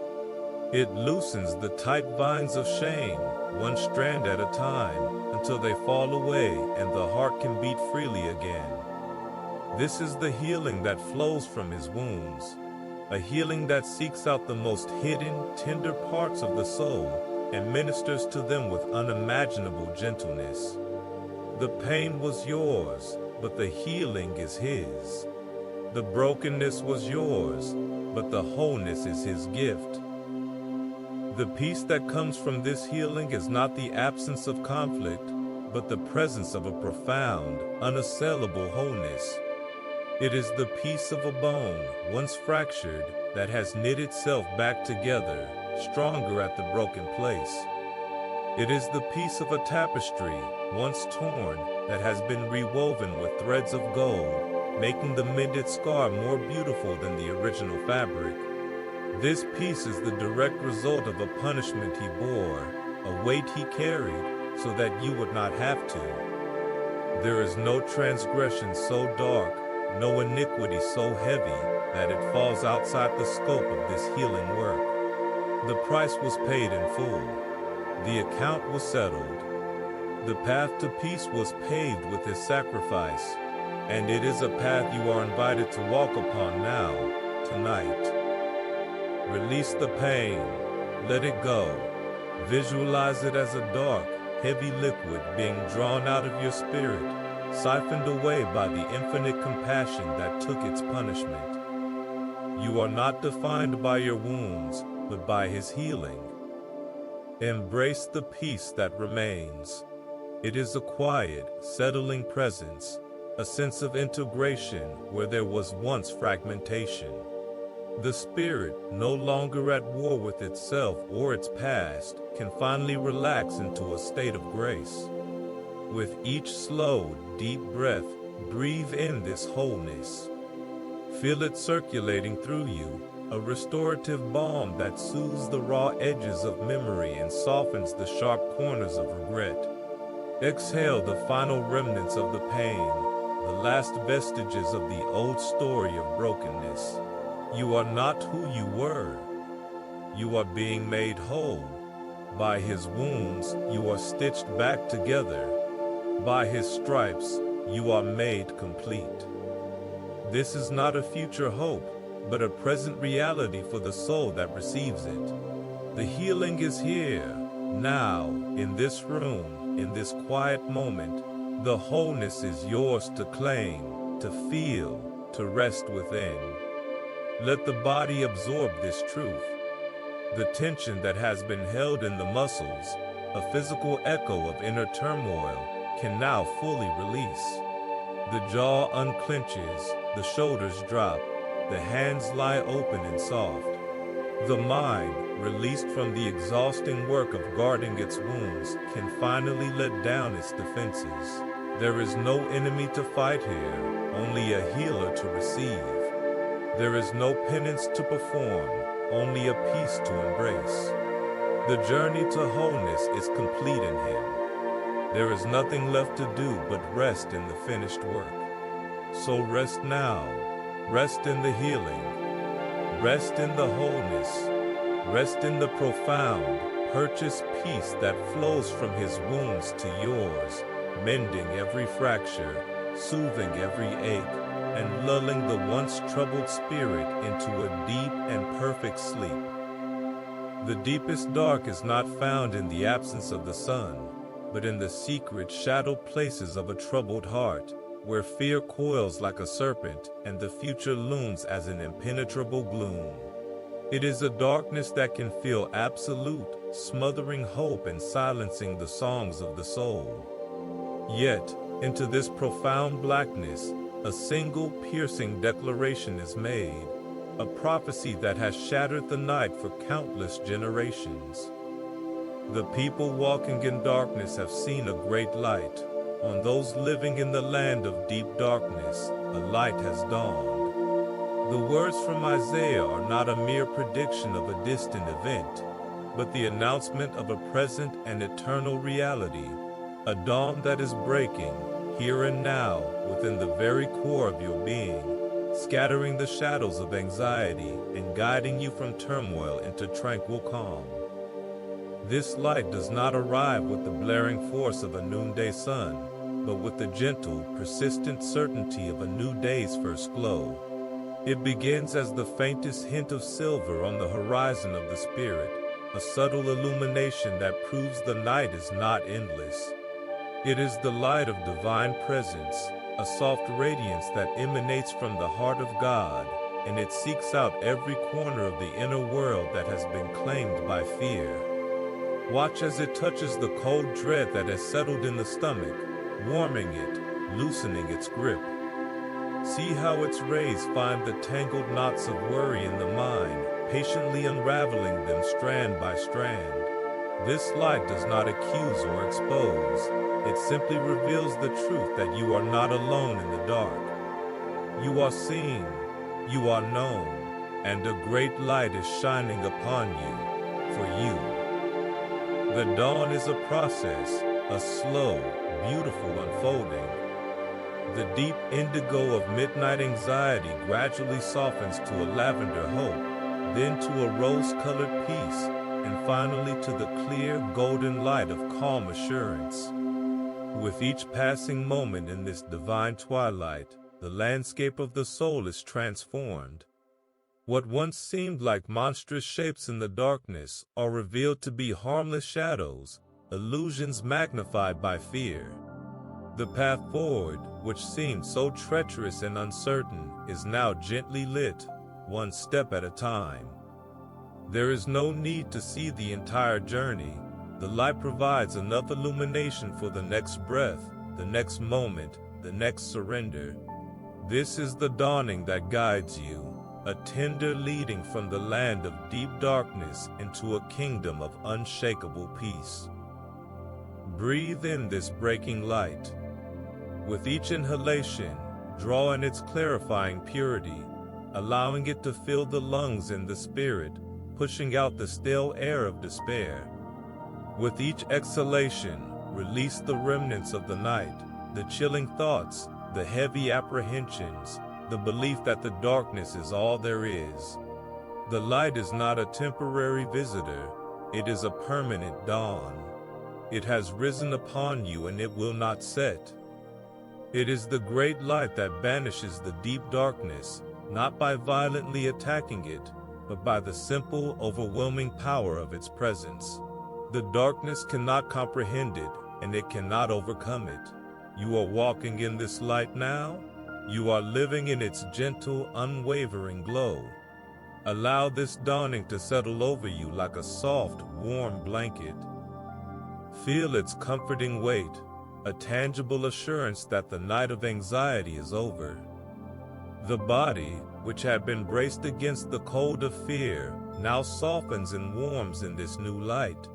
It loosens the tight vines of shame, one strand at a time, until they fall away and the heart can beat freely again. This is the healing that flows from his wounds, a healing that seeks out the most hidden, tender parts of the soul, and ministers to them with unimaginable gentleness. The pain was yours, but the healing is His. The brokenness was yours, but the wholeness is His gift. The peace that comes from this healing is not the absence of conflict, but the presence of a profound, unassailable wholeness. It is the peace of a bone, once fractured, that has knit itself back together, stronger at the broken place. It is the peace of a tapestry, once torn, that has been rewoven with threads of gold, making the mended scar more beautiful than the original fabric. This peace is the direct result of a punishment He bore, a weight He carried, so that you would not have to. There is no transgression so dark, no iniquity so heavy, that it falls outside the scope of this healing work. The price was paid in full. The account was settled. The path to peace was paved with His sacrifice, and it is a path you are invited to walk upon now, tonight. Release the pain. Let it go. Visualize it as a dark, heavy liquid being drawn out of your spirit, siphoned away by the infinite compassion that took its punishment. You are not defined by your wounds, but by His healing. Embrace the peace that remains. It is a quiet, settling presence, a sense of integration where there was once fragmentation. The spirit, no longer at war with itself or its past, can finally relax into a state of grace. With each slow, deep breath, breathe in this wholeness. Feel it circulating through you, a restorative balm that soothes the raw edges of memory and softens the sharp corners of regret. Exhale the final remnants of the pain, the last vestiges of the old story of brokenness. You are not who you were. You are being made whole. By His wounds, you are stitched back together. By His stripes, you are made complete. This is not a future hope, but a present reality for the soul that receives it. The healing is here, now, in this room, in this quiet moment. The wholeness is yours to claim, to feel, to rest within. Let the body absorb this truth. The tension that has been held in the muscles, a physical echo of inner turmoil, can now fully release. The jaw unclenches, the shoulders drop, the hands lie open and soft. The mind, released from the exhausting work of guarding its wounds, can finally let down its defenses. There is no enemy to fight here, only a healer to receive. There is no penance to perform, only a peace to embrace. The journey to wholeness is complete in Him. There is nothing left to do but rest in the finished work. So rest now. Rest in the healing. Rest in the wholeness. Rest in the profound, purchased peace that flows from His wounds to yours, mending every fracture, soothing every ache, and lulling the once troubled spirit into a deep and perfect sleep. The deepest dark is not found in the absence of the sun, but in the secret shadowed places of a troubled heart, where fear coils like a serpent and the future looms as an impenetrable gloom. It is a darkness that can feel absolute, smothering hope and silencing the songs of the soul. Yet, into this profound blackness, a single piercing declaration is made, a prophecy that has shattered the night for countless generations. The people walking in darkness have seen a great light. On those living in the land of deep darkness, a light has dawned. The words from Isaiah are not a mere prediction of a distant event, but the announcement of a present and eternal reality, a dawn that is breaking, here and now, within the very core of your being, scattering the shadows of anxiety and guiding you from turmoil into tranquil calm. This light does not arrive with the blaring force of a noonday sun, but with the gentle, persistent certainty of a new day's first glow. It begins as the faintest hint of silver on the horizon of the spirit, a subtle illumination that proves the night is not endless. It is the light of divine presence, a soft radiance that emanates from the heart of God, and it seeks out every corner of the inner world that has been claimed by fear. Watch as it touches the cold dread that has settled in the stomach, warming it, loosening its grip. See how its rays find the tangled knots of worry in the mind, patiently unraveling them strand by strand. This light does not accuse or expose. It simply reveals the truth that you are not alone in the dark. You are seen, you are known, and a great light is shining upon you, for you. The dawn is a process, a slow, beautiful unfolding. The deep indigo of midnight anxiety gradually softens to a lavender hope, then to a rose-colored peace, and finally to the clear, golden light of calm assurance. With each passing moment in this divine twilight, the landscape of the soul is transformed. What once seemed like monstrous shapes in the darkness are revealed to be harmless shadows, illusions magnified by fear. The path forward, which seemed so treacherous and uncertain, is now gently lit, one step at a time. There is no need to see the entire journey. The light provides enough illumination for the next breath, the next moment, the next surrender. This is the dawning that guides you, a tender leading from the land of deep darkness into a kingdom of unshakable peace. Breathe in this breaking light. With each inhalation, draw in its clarifying purity, allowing it to fill the lungs and the spirit, pushing out the stale air of despair. With each exhalation, release the remnants of the night, the chilling thoughts, the heavy apprehensions, the belief that the darkness is all there is. The light is not a temporary visitor, it is a permanent dawn. It has risen upon you and it will not set. It is the great light that banishes the deep darkness, not by violently attacking it, but by the simple, overwhelming power of its presence. The darkness cannot comprehend it, and it cannot overcome it. You are walking in this light now. You are living in its gentle, unwavering glow. Allow this dawning to settle over you like a soft, warm blanket. Feel its comforting weight, a tangible assurance that the night of anxiety is over. The body, which had been braced against the cold of fear, now softens and warms in this new light.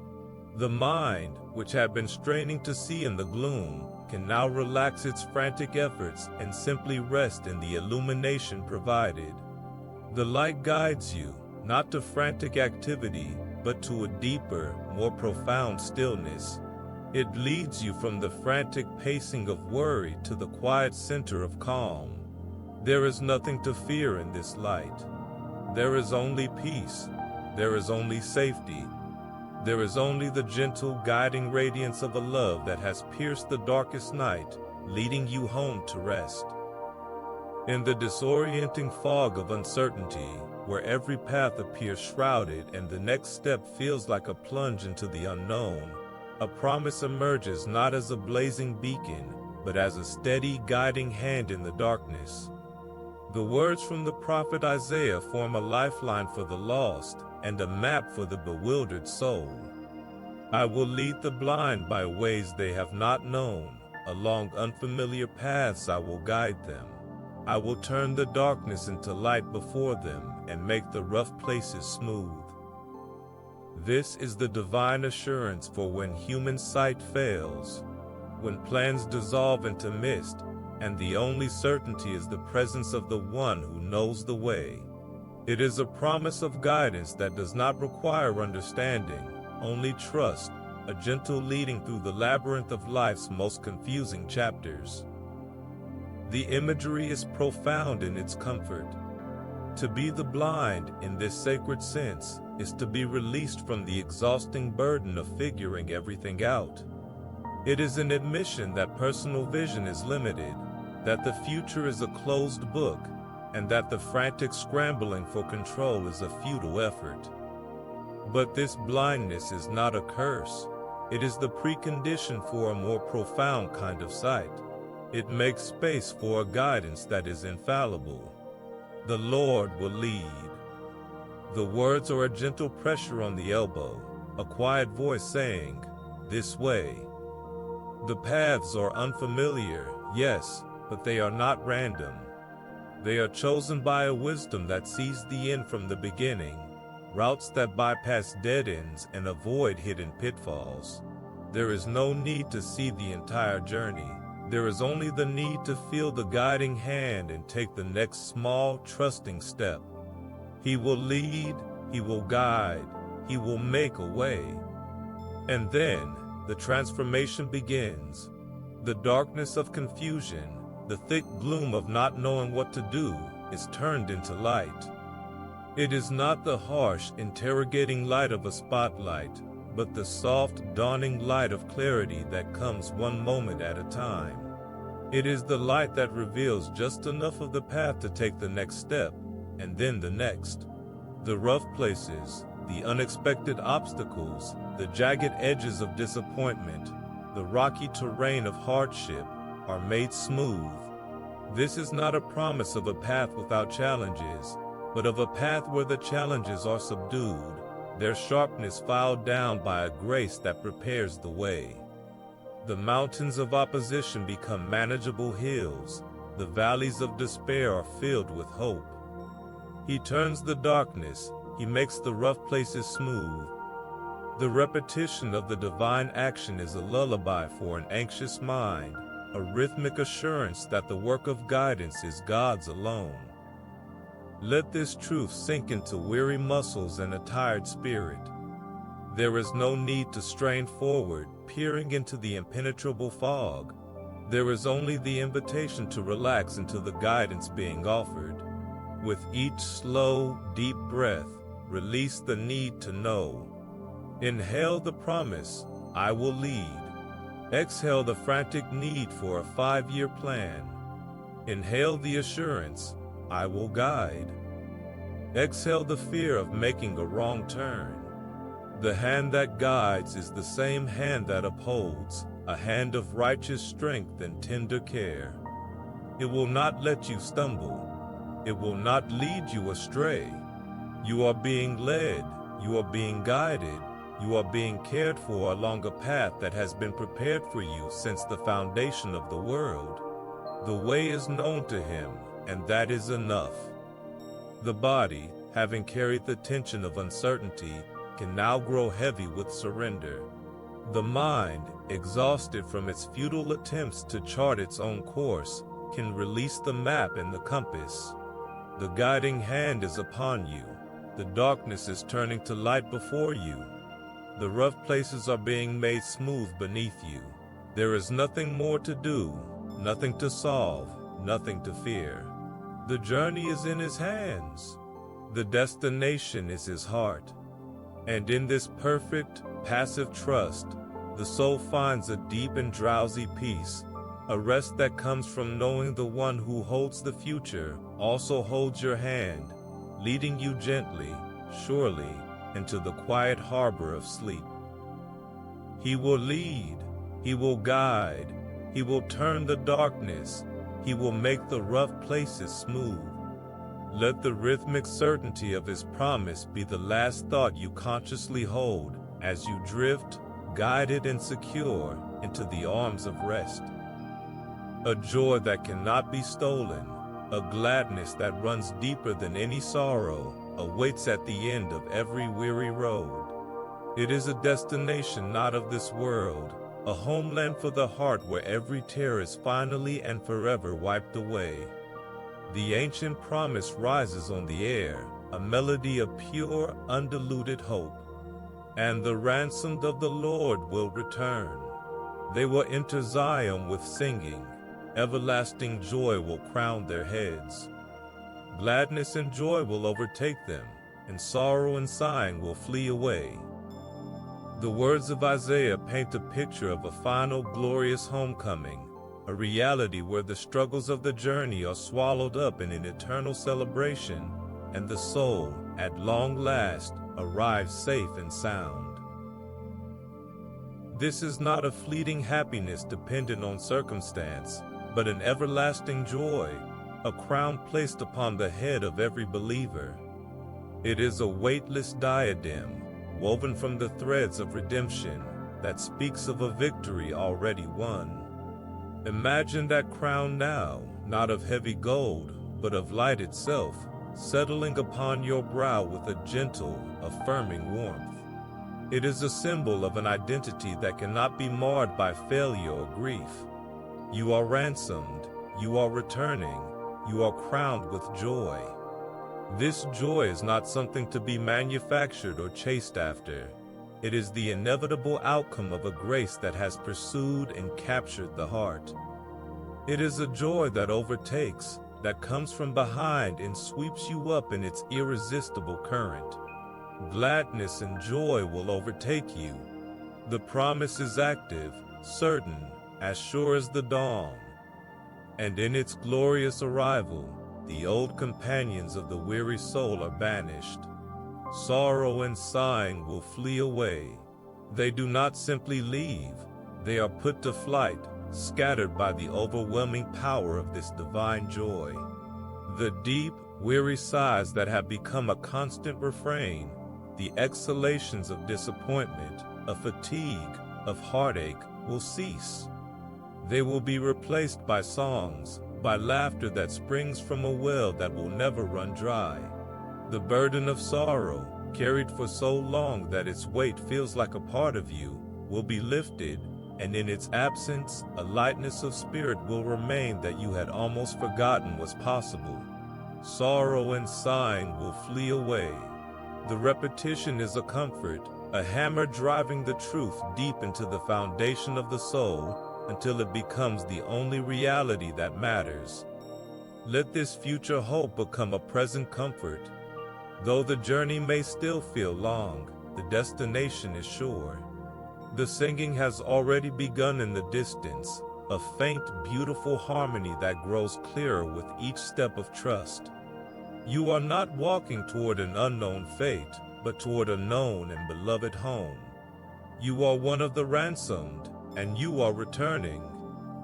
The mind, which had been straining to see in the gloom, can now relax its frantic efforts and simply rest in the illumination provided. The light guides you, not to frantic activity, but to a deeper, more profound stillness. It leads you from the frantic pacing of worry to the quiet center of calm. There is nothing to fear in this light. There is only peace. There is only safety. There is only the gentle, guiding radiance of a love that has pierced the darkest night, leading you home to rest. In the disorienting fog of uncertainty, where every path appears shrouded and the next step feels like a plunge into the unknown, a promise emerges not as a blazing beacon, but as a steady, guiding hand in the darkness. The words from the prophet Isaiah form a lifeline for the lost and a map for the bewildered soul. I will lead the blind by ways they have not known. Along unfamiliar paths I will guide them. I will turn the darkness into light before them and make the rough places smooth. This is the divine assurance for when human sight fails, when plans dissolve into mist, and the only certainty is the presence of the one who knows the way. It is a promise of guidance that does not require understanding, only trust, a gentle leading through the labyrinth of life's most confusing chapters. The imagery is profound in its comfort. To be the blind, in this sacred sense, is to be released from the exhausting burden of figuring everything out. It is an admission that personal vision is limited, that the future is a closed book, and that the frantic scrambling for control is a futile effort. But this blindness is not a curse. It is the precondition for a more profound kind of sight. It makes space for a guidance that is infallible. The Lord will lead. The words are a gentle pressure on the elbow, a quiet voice saying, "This way." The paths are unfamiliar, yes, but they are not random. They are chosen by a wisdom that sees the end from the beginning, routes that bypass dead ends and avoid hidden pitfalls. There is no need to see the entire journey. There is only the need to feel the guiding hand and take the next small, trusting step. He will lead, He will guide, He will make a way. And then, the transformation begins. The darkness of confusion, the thick gloom of not knowing what to do, is turned into light. It is not the harsh, interrogating light of a spotlight, but the soft, dawning light of clarity that comes one moment at a time. It is the light that reveals just enough of the path to take the next step, and then the next. The rough places, the unexpected obstacles, the jagged edges of disappointment, the rocky terrain of hardship, are made smooth. This is not a promise of a path without challenges, but of a path where the challenges are subdued, their sharpness filed down by a grace that prepares the way. The mountains of opposition become manageable hills, the valleys of despair are filled with hope. He turns the darkness, He makes the rough places smooth. The repetition of the divine action is a lullaby for an anxious mind, a rhythmic assurance that the work of guidance is God's alone. Let this truth sink into weary muscles and a tired spirit. There is no need to strain forward, peering into the impenetrable fog. There is only the invitation to relax into the guidance being offered. With each slow, deep breath, release the need to know. Inhale the promise, "I will lead." Exhale the frantic need for a 5-year plan. Inhale the assurance, "I will guide." Exhale the fear of making a wrong turn. The hand that guides is the same hand that upholds, a hand of righteous strength and tender care. It will not let you stumble. It will not lead you astray. You are being led, you are being guided, you are being cared for along a path that has been prepared for you since the foundation of the world. The way is known to Him, and that is enough. The body, having carried the tension of uncertainty, can now grow heavy with surrender. The mind, exhausted from its futile attempts to chart its own course, can release the map and the compass. The guiding hand is upon you. The darkness is turning to light before you. The rough places are being made smooth beneath you. There is nothing more to do, nothing to solve, nothing to fear. The journey is in His hands. The destination is His heart. And in this perfect, passive trust, the soul finds a deep and drowsy peace, a rest that comes from knowing the one who holds the future also holds your hand, leading you gently, surely, into the quiet harbor of sleep. He will lead, He will guide, He will turn the darkness, He will make the rough places smooth. Let the rhythmic certainty of His promise be the last thought you consciously hold as you drift, guided and secure, into the arms of rest. A joy that cannot be stolen, a gladness that runs deeper than any sorrow, awaits at the end of every weary road. It is a destination not of this world, a homeland for the heart where every tear is finally and forever wiped away. The ancient promise rises on the air, a melody of pure, undiluted hope. And the ransomed of the Lord will return. They will enter Zion with singing. Everlasting joy will crown their heads. Gladness and joy will overtake them, and sorrow and sighing will flee away. The words of Isaiah paint a picture of a final glorious homecoming, a reality where the struggles of the journey are swallowed up in an eternal celebration, and the soul, at long last, arrives safe and sound. This is not a fleeting happiness dependent on circumstance, but an everlasting joy, a crown placed upon the head of every believer. It is a weightless diadem, woven from the threads of redemption, that speaks of a victory already won. Imagine that crown now, not of heavy gold, but of light itself, settling upon your brow with a gentle, affirming warmth. It is a symbol of an identity that cannot be marred by failure or grief. You are ransomed, you are returning, you are crowned with joy. This joy is not something to be manufactured or chased after. It is the inevitable outcome of a grace that has pursued and captured the heart. It is a joy that overtakes, that comes from behind and sweeps you up in its irresistible current. Gladness and joy will overtake you. The promise is active, certain, as sure as the dawn. And in its glorious arrival, the old companions of the weary soul are banished. Sorrow and sighing will flee away. They do not simply leave, they are put to flight, scattered by the overwhelming power of this divine joy. The deep, weary sighs that have become a constant refrain, the exhalations of disappointment, of fatigue, of heartache, will cease. They will be replaced by songs, by laughter that springs from a well that will never run dry. The burden of sorrow, carried for so long that its weight feels like a part of you, will be lifted, and in its absence, a lightness of spirit will remain that you had almost forgotten was possible. Sorrow and sighing will flee away. The repetition is a comfort, a hammer driving the truth deep into the foundation of the soul, until it becomes the only reality that matters. Let this future hope become a present comfort. Though the journey may still feel long, the destination is sure. The singing has already begun in the distance, a faint, beautiful harmony that grows clearer with each step of trust. You are not walking toward an unknown fate, but toward a known and beloved home. You are one of the ransomed, and you are returning.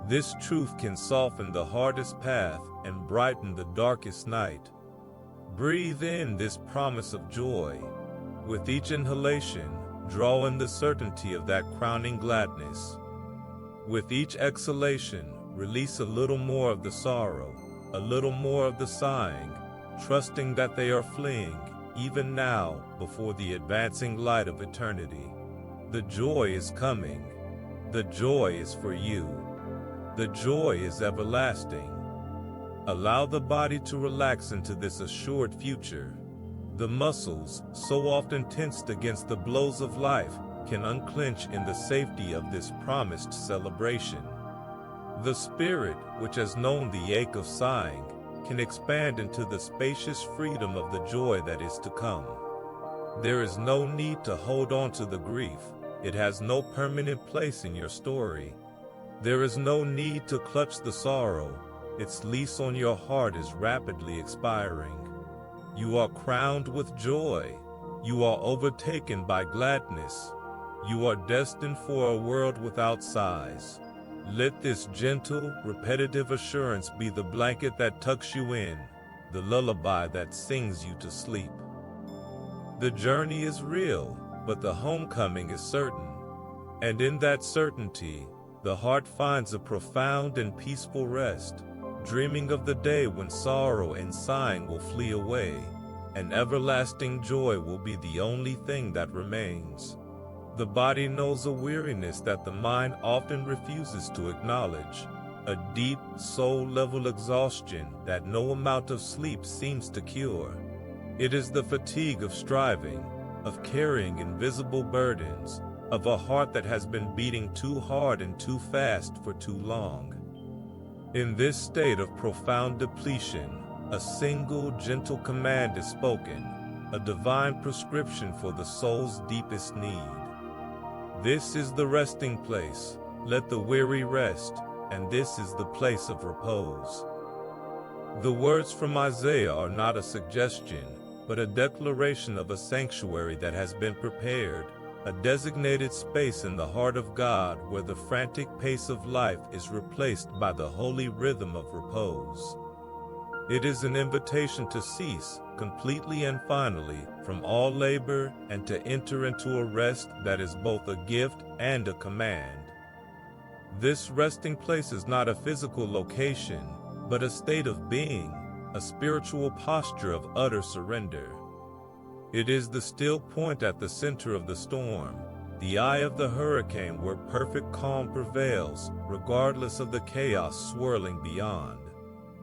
This truth can soften the hardest path and brighten the darkest night. Breathe in this promise of joy. With each inhalation, draw in the certainty of that crowning gladness. With each exhalation, release a little more of the sorrow, a little more of the sighing, trusting that they are fleeing, even now, before the advancing light of eternity. The joy is coming. The joy is for you. The joy is everlasting. Allow the body to relax into this assured future. The muscles, so often tensed against the blows of life, can unclench in the safety of this promised celebration. The spirit, which has known the ache of sighing, can expand into the spacious freedom of the joy that is to come. There is no need to hold on to the grief. It has no permanent place in your story. There is no need to clutch the sorrow. Its lease on your heart is rapidly expiring. You are crowned with joy. You are overtaken by gladness. You are destined for a world without sighs. Let this gentle, repetitive assurance be the blanket that tucks you in, the lullaby that sings you to sleep. The journey is real, but the homecoming is certain. And in that certainty, the heart finds a profound and peaceful rest, dreaming of the day when sorrow and sighing will flee away, and everlasting joy will be the only thing that remains. The body knows a weariness that the mind often refuses to acknowledge, a deep, soul-level exhaustion that no amount of sleep seems to cure. It is the fatigue of striving, of carrying invisible burdens, of a heart that has been beating too hard and too fast for too long. In this state of profound depletion, a single gentle command is spoken, a divine prescription for the soul's deepest need. This is the resting place, let the weary rest, and this is the place of repose. The words from Isaiah are not a suggestion, but a declaration of a sanctuary that has been prepared, a designated space in the heart of God where the frantic pace of life is replaced by the holy rhythm of repose. It is an invitation to cease, completely and finally, from all labor and to enter into a rest that is both a gift and a command. This resting place is not a physical location, but a state of being, a spiritual posture of utter surrender. It is the still point at the center of the storm, the eye of the hurricane where perfect calm prevails, regardless of the chaos swirling beyond.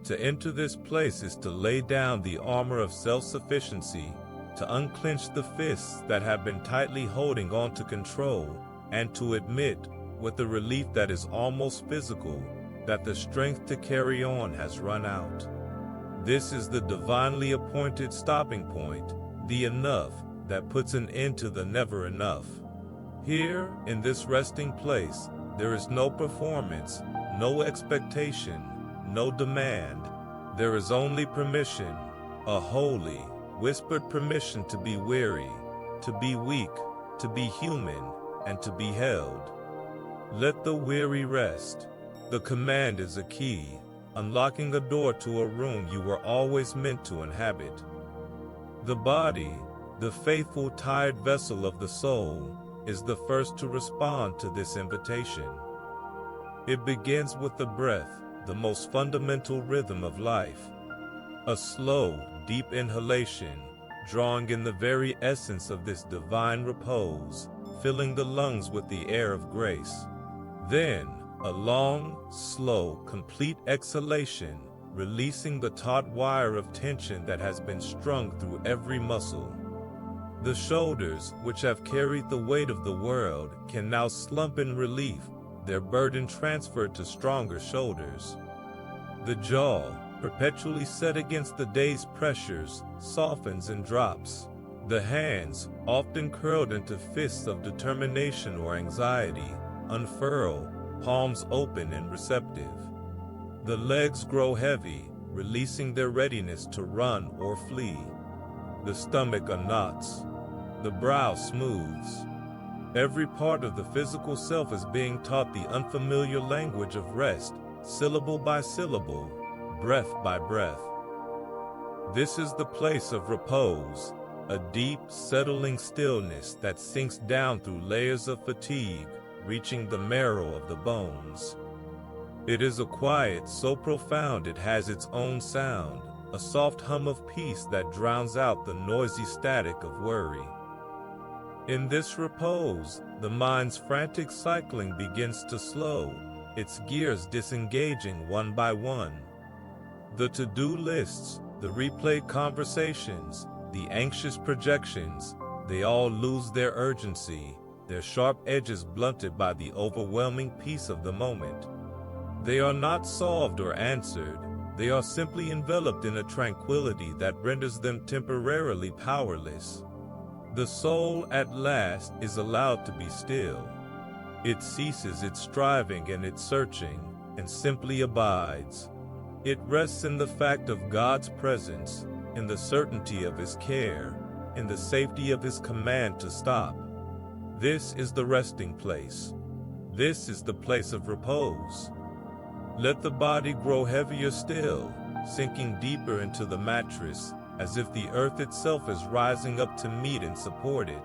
To enter this place is to lay down the armor of self-sufficiency, to unclench the fists that have been tightly holding on to control, and to admit, with a relief that is almost physical, that the strength to carry on has run out. This is the divinely appointed stopping point, the enough that puts an end to the never enough. Here, in this resting place, there is no performance, no expectation, no demand. There is only permission, a holy, whispered permission to be weary, to be weak, to be human, and to be held. Let the weary rest. The command is a key, unlocking a door to a room you were always meant to inhabit. The body, the faithful tired vessel of the soul, is the first to respond to this invitation. It begins with the breath, the most fundamental rhythm of life. A slow, deep inhalation, drawing in the very essence of this divine repose, filling the lungs with the air of grace. Then, a long, slow, complete exhalation, releasing the taut wire of tension that has been strung through every muscle. The shoulders, which have carried the weight of the world, can now slump in relief, their burden transferred to stronger shoulders. The jaw, perpetually set against the day's pressures, softens and drops. The hands, often curled into fists of determination or anxiety, unfurl, palms open and receptive. The legs grow heavy, releasing their readiness to run or flee. The stomach unknots. The brow smooths. Every part of the physical self is being taught the unfamiliar language of rest, syllable by syllable, breath by breath. This is the place of repose, a deep, settling stillness that sinks down through layers of fatigue, reaching the marrow of the bones. It is a quiet so profound it has its own sound, a soft hum of peace that drowns out the noisy static of worry. In this repose, the mind's frantic cycling begins to slow, its gears disengaging one by one. The to-do lists, the replayed conversations, the anxious projections, they all lose their urgency, their sharp edges blunted by the overwhelming peace of the moment. They are not solved or answered, they are simply enveloped in a tranquility that renders them temporarily powerless. The soul at last is allowed to be still. It ceases its striving and its searching, and simply abides. It rests in the fact of God's presence, in the certainty of His care, in the safety of His command to stop. This is the resting place. This is the place of repose. Let the body grow heavier still, sinking deeper into the mattress, as if the earth itself is rising up to meet and support it.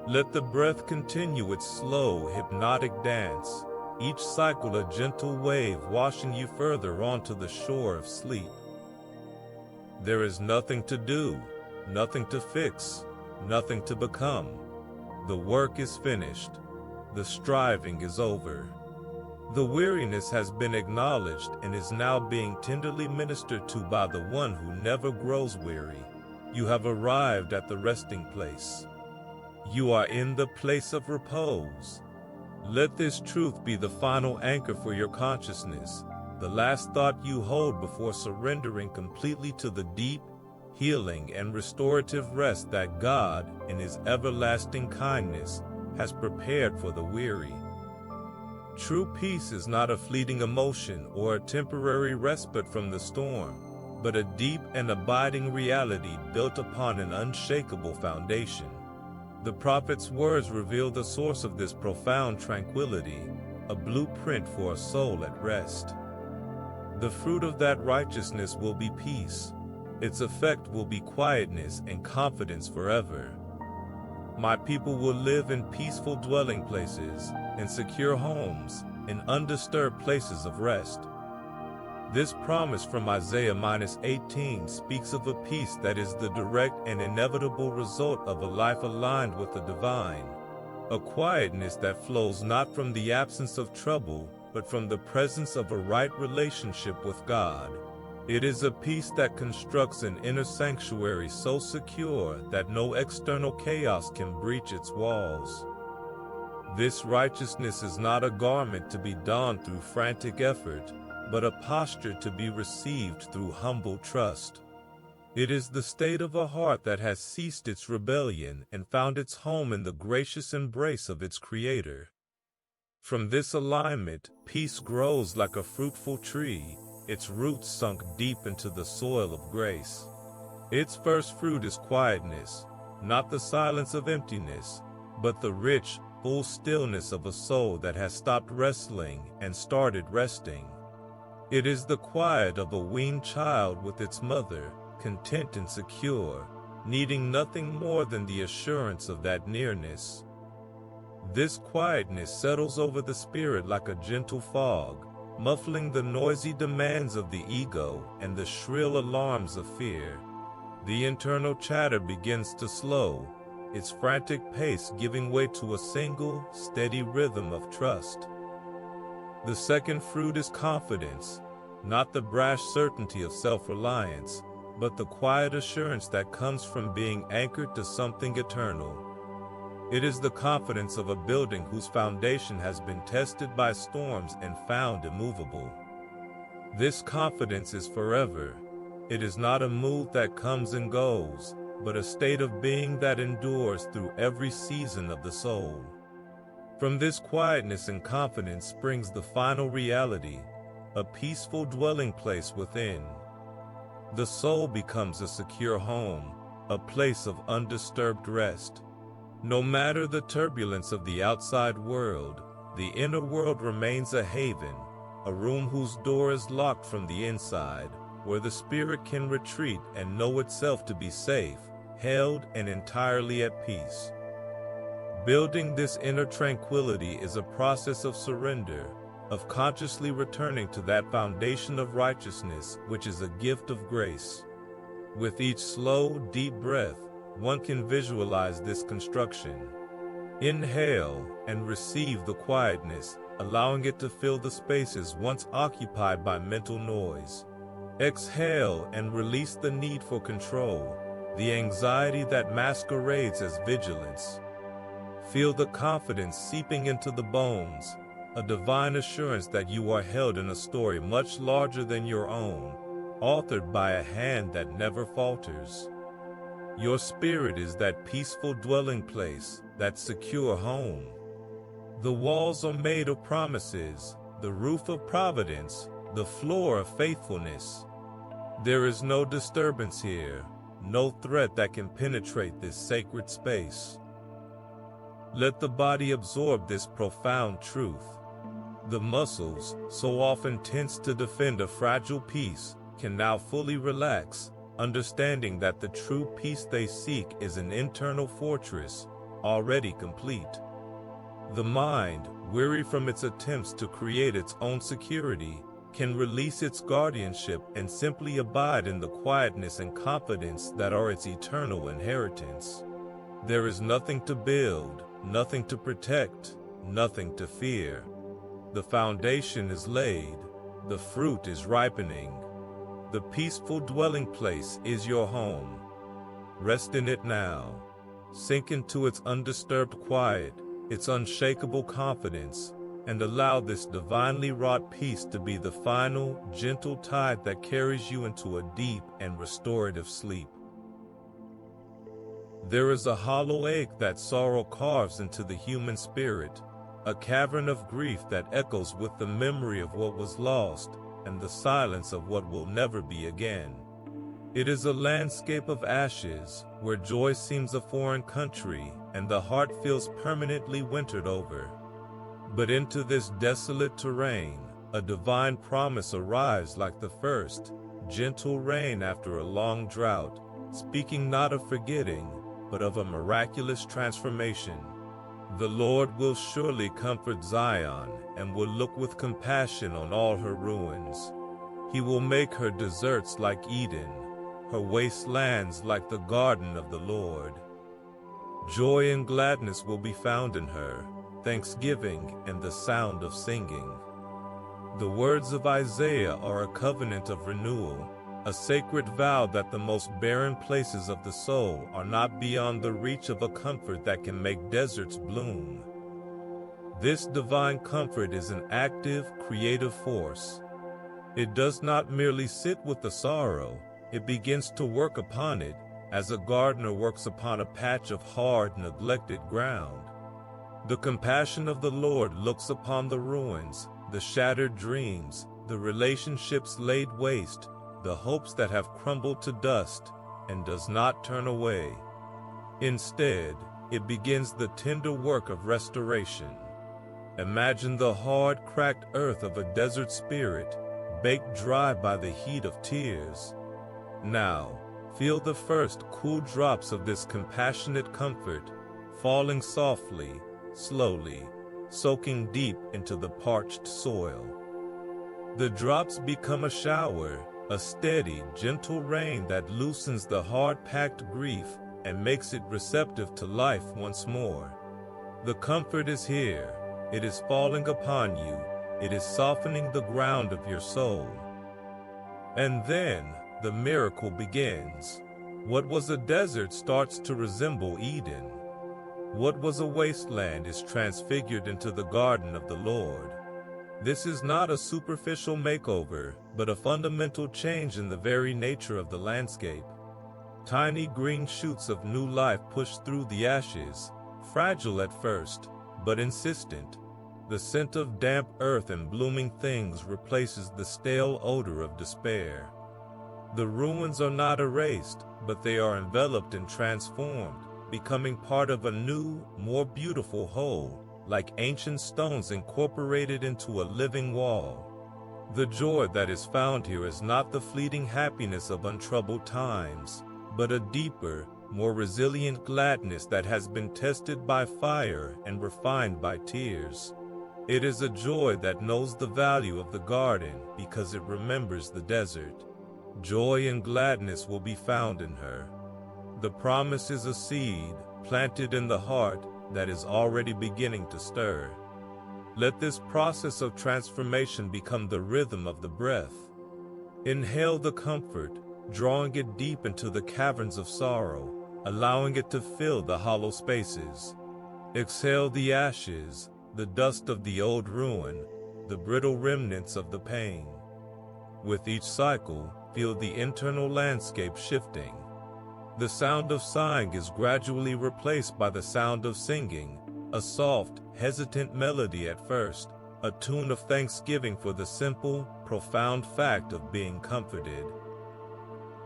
Let the breath continue its slow, hypnotic dance, each cycle a gentle wave washing you further onto the shore of sleep. There is nothing to do, nothing to fix, nothing to become. The work is finished. The striving is over. The weariness has been acknowledged and is now being tenderly ministered to by the one who never grows weary. You have arrived at the resting place. You are in the place of repose. Let this truth be the final anchor for your consciousness, the last thought you hold before surrendering completely to the deep, healing, and restorative rest that God, in His everlasting kindness, has prepared for the weary. True peace is not a fleeting emotion or a temporary respite from the storm. but a deep and abiding reality built upon an unshakable foundation. The prophet's words reveal the source of this profound tranquility, a blueprint for a soul at rest. The fruit of that righteousness will be peace. Its effect will be quietness and confidence forever. My people will live in peaceful dwelling places, in secure homes, in undisturbed places of rest. This promise from Isaiah-18 speaks of a peace that is the direct and inevitable result of a life aligned with the divine, a quietness that flows not from the absence of trouble, but from the presence of a right relationship with God. It is a peace that constructs an inner sanctuary so secure that no external chaos can breach its walls. This righteousness is not a garment to be donned through frantic effort, but a posture to be received through humble trust. It is the state of a heart that has ceased its rebellion and found its home in the gracious embrace of its Creator. From this alignment, peace grows like a fruitful tree, its roots sunk deep into the soil of grace. Its first fruit is quietness, not the silence of emptiness, but the rich, full stillness of a soul that has stopped wrestling and started resting. It is the quiet of a weaned child with its mother, content and secure, needing nothing more than the assurance of that nearness. This quietness settles over the spirit like a gentle fog, muffling the noisy demands of the ego and the shrill alarms of fear. The internal chatter begins to slow, its frantic pace giving way to a single, steady rhythm of trust. The second fruit is confidence, not the brash certainty of self-reliance, but the quiet assurance that comes from being anchored to something eternal. It is the confidence of a building whose foundation has been tested by storms and found immovable. This confidence is forever. It is not a mood that comes and goes, but a state of being that endures through every season of the soul. From this quietness and confidence springs the final reality, a peaceful dwelling place within. The soul becomes a secure home, a place of undisturbed rest. No matter the turbulence of the outside world, the inner world remains a haven, a room whose door is locked from the inside, where the spirit can retreat and know itself to be safe, held, and entirely at peace. Building this inner tranquility is a process of surrender, of consciously returning to that foundation of righteousness which is a gift of grace. With each slow, deep breath, one can visualize this construction. Inhale and receive the quietness, allowing it to fill the spaces once occupied by mental noise. Exhale and release the need for control, the anxiety that masquerades as vigilance. Feel the confidence seeping into the bones, a divine assurance that you are held in a story much larger than your own, authored by a hand that never falters. Your spirit is that peaceful dwelling place, that secure home. The walls are made of promises, the roof of providence, the floor of faithfulness. There is no disturbance here, no threat that can penetrate this sacred space. Let the body absorb this profound truth. The muscles, so often tense to defend a fragile peace, can now fully relax, understanding that the true peace they seek is an internal fortress, already complete. The mind, weary from its attempts to create its own security, can release its guardianship and simply abide in the quietness and confidence that are its eternal inheritance. There is nothing to build, nothing to protect, nothing to fear. The foundation is laid, the fruit is ripening. The peaceful dwelling place is your home. Rest in it now. Sink into its undisturbed quiet, its unshakable confidence, and allow this divinely wrought peace to be the final, gentle tide that carries you into a deep and restorative sleep. There is a hollow ache that sorrow carves into the human spirit, a cavern of grief that echoes with the memory of what was lost, and the silence of what will never be again. It is a landscape of ashes, where joy seems a foreign country, and the heart feels permanently wintered over. But into this desolate terrain, a divine promise arrives like the first, gentle rain after a long drought, speaking not of forgetting, but of a miraculous transformation. The Lord will surely comfort Zion, and will look with compassion on all her ruins. He will make her deserts like Eden, her wastelands like the garden of the Lord. Joy and gladness will be found in her, thanksgiving and the sound of singing. The words of Isaiah are a covenant of renewal, a sacred vow that the most barren places of the soul are not beyond the reach of a comfort that can make deserts bloom. This divine comfort is an active, creative force. It does not merely sit with the sorrow, it begins to work upon it, as a gardener works upon a patch of hard, neglected ground. The compassion of the Lord looks upon the ruins, the shattered dreams, the relationships laid waste, the hopes that have crumbled to dust, and does not turn away. Instead, it begins the tender work of restoration. Imagine the hard, cracked earth of a desert spirit, baked dry by the heat of tears. Now, feel the first cool drops of this compassionate comfort, falling softly, slowly, soaking deep into the parched soil. The drops become a shower, a steady, gentle rain that loosens the hard-packed grief and makes it receptive to life once more. The comfort is here. It is falling upon you. It is softening the ground of your soul. And then, the miracle begins. What was a desert starts to resemble Eden. What was a wasteland is transfigured into the garden of the Lord. This is not a superficial makeover, but a fundamental change in the very nature of the landscape. Tiny green shoots of new life push through the ashes, fragile at first, but insistent. The scent of damp earth and blooming things replaces the stale odor of despair. The ruins are not erased, but they are enveloped and transformed, becoming part of a new, more beautiful whole, like ancient stones incorporated into a living wall. The joy that is found here is not the fleeting happiness of untroubled times, but a deeper, more resilient gladness that has been tested by fire and refined by tears. It is a joy that knows the value of the garden because it remembers the desert. Joy and gladness will be found in her. The promise is a seed, planted in the heart, that is already beginning to stir. Let this process of transformation become the rhythm of the breath. Inhale the comfort, drawing it deep into the caverns of sorrow, allowing it to fill the hollow spaces. Exhale the ashes, the dust of the old ruin, the brittle remnants of the pain. With each cycle, feel the internal landscape shifting. The sound of sighing is gradually replaced by the sound of singing, a soft, hesitant melody at first, a tune of thanksgiving for the simple, profound fact of being comforted.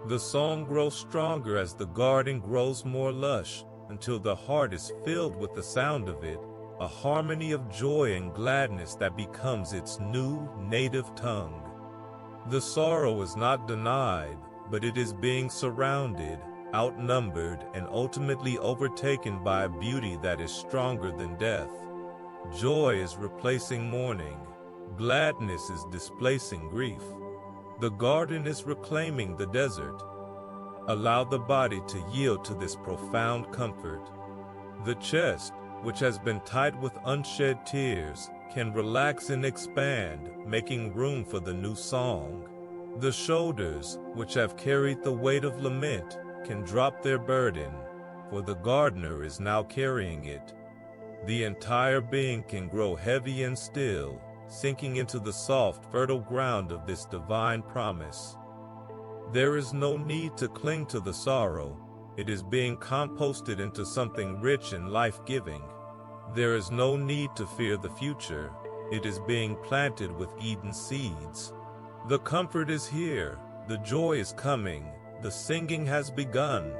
The song grows stronger as the garden grows more lush, until the heart is filled with the sound of it, a harmony of joy and gladness that becomes its new, native tongue. The sorrow is not denied, but it is being surrounded, outnumbered, and ultimately overtaken by a beauty that is stronger than death. Joy is replacing mourning. Gladness is displacing grief. The garden is reclaiming the desert. Allow the body to yield to this profound comfort. The chest, which has been tight with unshed tears, can relax and expand, making room for the new song. The shoulders, which have carried the weight of lament, can drop their burden, for the gardener is now carrying it. The entire being can grow heavy and still, sinking into the soft, fertile ground of this divine promise. There is no need to cling to the sorrow. It is being composted into something rich and life-giving. There is no need to fear the future. It is being planted with Eden seeds. The comfort is here. The joy is coming. The singing has begun.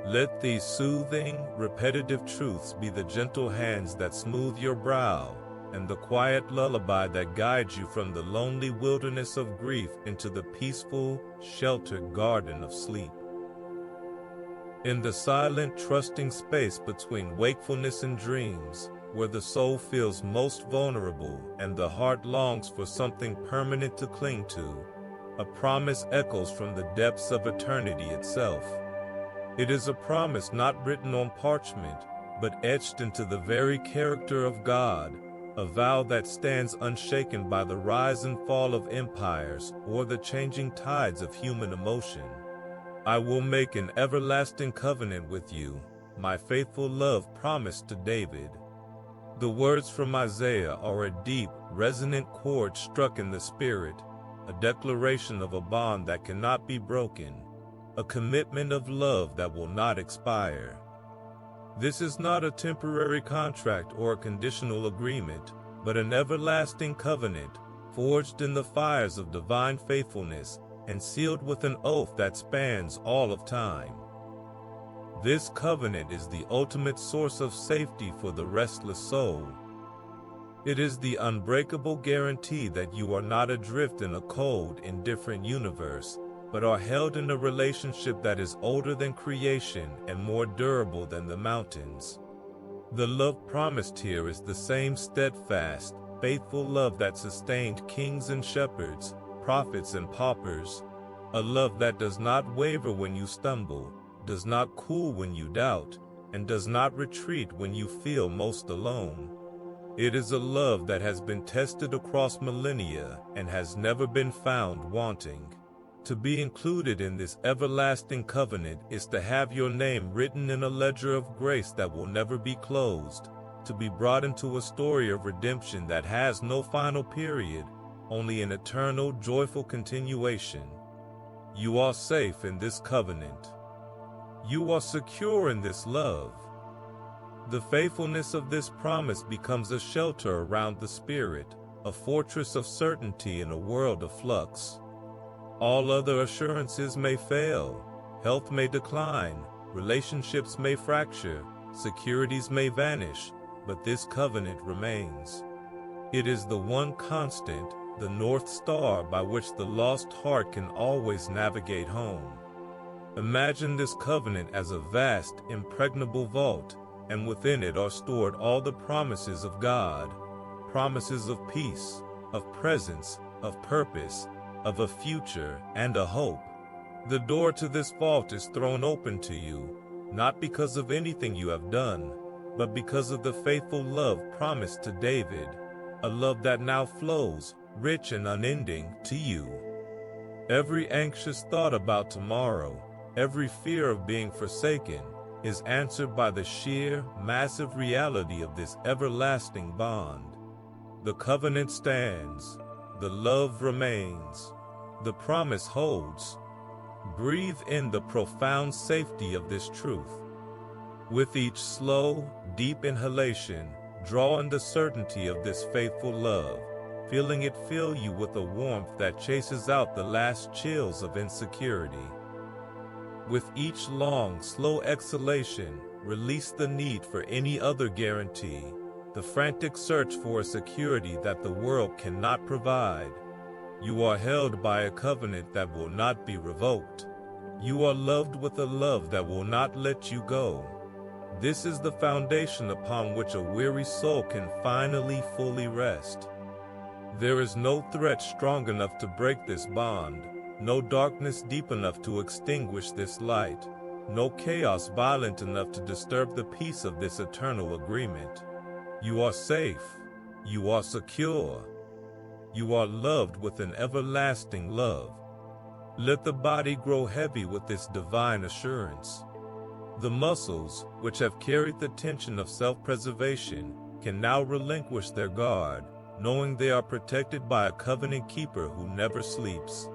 Let these soothing, repetitive truths be the gentle hands that smooth your brow, and the quiet lullaby that guides you from the lonely wilderness of grief into the peaceful, sheltered garden of sleep. In the silent, trusting space between wakefulness and dreams, where the soul feels most vulnerable and the heart longs for something permanent to cling to, a promise echoes from the depths of eternity itself. It is a promise not written on parchment, but etched into the very character of God, a vow that stands unshaken by the rise and fall of empires or the changing tides of human emotion. I will make an everlasting covenant with you, my faithful love promised to David. The words from Isaiah are a deep, resonant chord struck in the spirit, a declaration of a bond that cannot be broken, a commitment of love that will not expire. This is not a temporary contract or a conditional agreement, but an everlasting covenant, forged in the fires of divine faithfulness and sealed with an oath that spans all of time. This covenant is the ultimate source of safety for the restless soul. It is the unbreakable guarantee that you are not adrift in a cold, indifferent universe, but are held in a relationship that is older than creation and more durable than the mountains. The love promised here is the same steadfast, faithful love that sustained kings and shepherds, prophets and paupers, a love that does not waver when you stumble, does not cool when you doubt, and does not retreat when you feel most alone. It is a love that has been tested across millennia and has never been found wanting. To be included in this everlasting covenant is to have your name written in a ledger of grace that will never be closed, to be brought into a story of redemption that has no final period, only an eternal, joyful continuation. You are safe in this covenant. You are secure in this love. The faithfulness of this promise becomes a shelter around the spirit, a fortress of certainty in a world of flux. All other assurances may fail, health may decline, relationships may fracture, securities may vanish, but this covenant remains. It is the one constant, the North Star by which the lost heart can always navigate home. Imagine this covenant as a vast, impregnable vault, and within it are stored all the promises of God, promises of peace, of presence, of purpose, of a future and a hope. The door to this vault is thrown open to you, not because of anything you have done, but because of the faithful love promised to David, a love that now flows, rich and unending, to you. Every anxious thought about tomorrow, every fear of being forsaken, is answered by the sheer, massive reality of this everlasting bond. The covenant stands, the love remains, the promise holds. Breathe in the profound safety of this truth. With each slow, deep inhalation, draw in the certainty of this faithful love, feeling it fill you with a warmth that chases out the last chills of insecurity. With each long, slow exhalation, release the need for any other guarantee, the frantic search for a security that the world cannot provide. You are held by a covenant that will not be revoked. You are loved with a love that will not let you go. This is the foundation upon which a weary soul can finally fully rest. There is no threat strong enough to break this bond, no darkness deep enough to extinguish this light, no chaos violent enough to disturb the peace of this eternal agreement. You are safe. You are secure. You are loved with an everlasting love. Let the body grow heavy with this divine assurance. The muscles, which have carried the tension of self-preservation, can now relinquish their guard, knowing they are protected by a covenant keeper who never sleeps.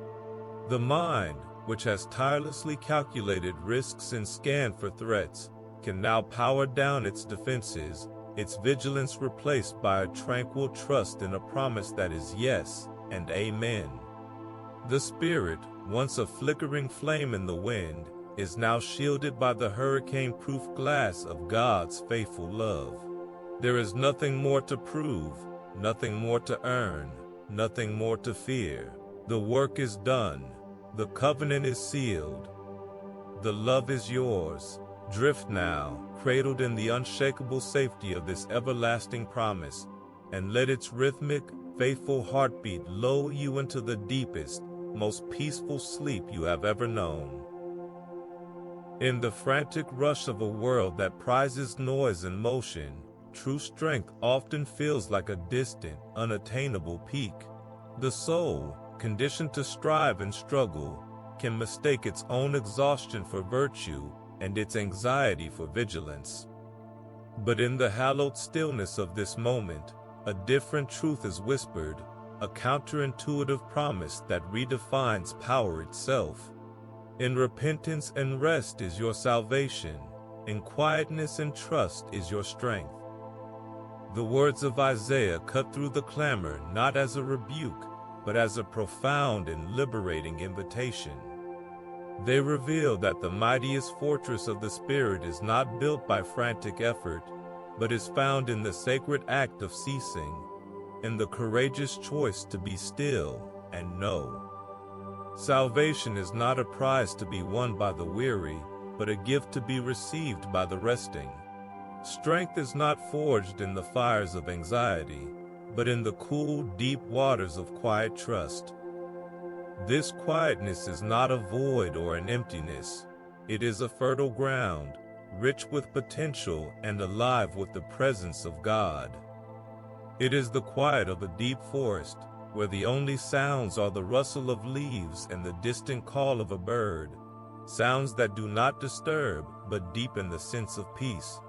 The mind, which has tirelessly calculated risks and scanned for threats, can now power down its defenses, its vigilance replaced by a tranquil trust in a promise that is yes and amen. The spirit, once a flickering flame in the wind, is now shielded by the hurricane-proof glass of God's faithful love. There is nothing more to prove, nothing more to earn, nothing more to fear. The work is done. The covenant is sealed. The love is yours. Drift now, cradled in the unshakable safety of this everlasting promise, and let its rhythmic, faithful heartbeat lull you into the deepest, most peaceful sleep you have ever known. In the frantic rush of a world that prizes noise and motion, true strength often feels like a distant, unattainable peak. The soul, conditioned to strive and struggle, can mistake its own exhaustion for virtue and its anxiety for vigilance. But in the hallowed stillness of this moment, a different truth is whispered, a counterintuitive promise that redefines power itself. In repentance and rest is your salvation. In quietness and trust is your strength. The words of Isaiah cut through the clamor not as a rebuke, but as a profound and liberating invitation. They reveal that the mightiest fortress of the Spirit is not built by frantic effort, but is found in the sacred act of ceasing, in the courageous choice to be still and know. Salvation is not a prize to be won by the weary, but a gift to be received by the resting. Strength is not forged in the fires of anxiety, but in the cool, deep waters of quiet trust. This quietness is not a void or an emptiness. It is a fertile ground, rich with potential and alive with the presence of God. It is the quiet of a deep forest, where the only sounds are the rustle of leaves and the distant call of a bird, sounds that do not disturb but deepen the sense of peace.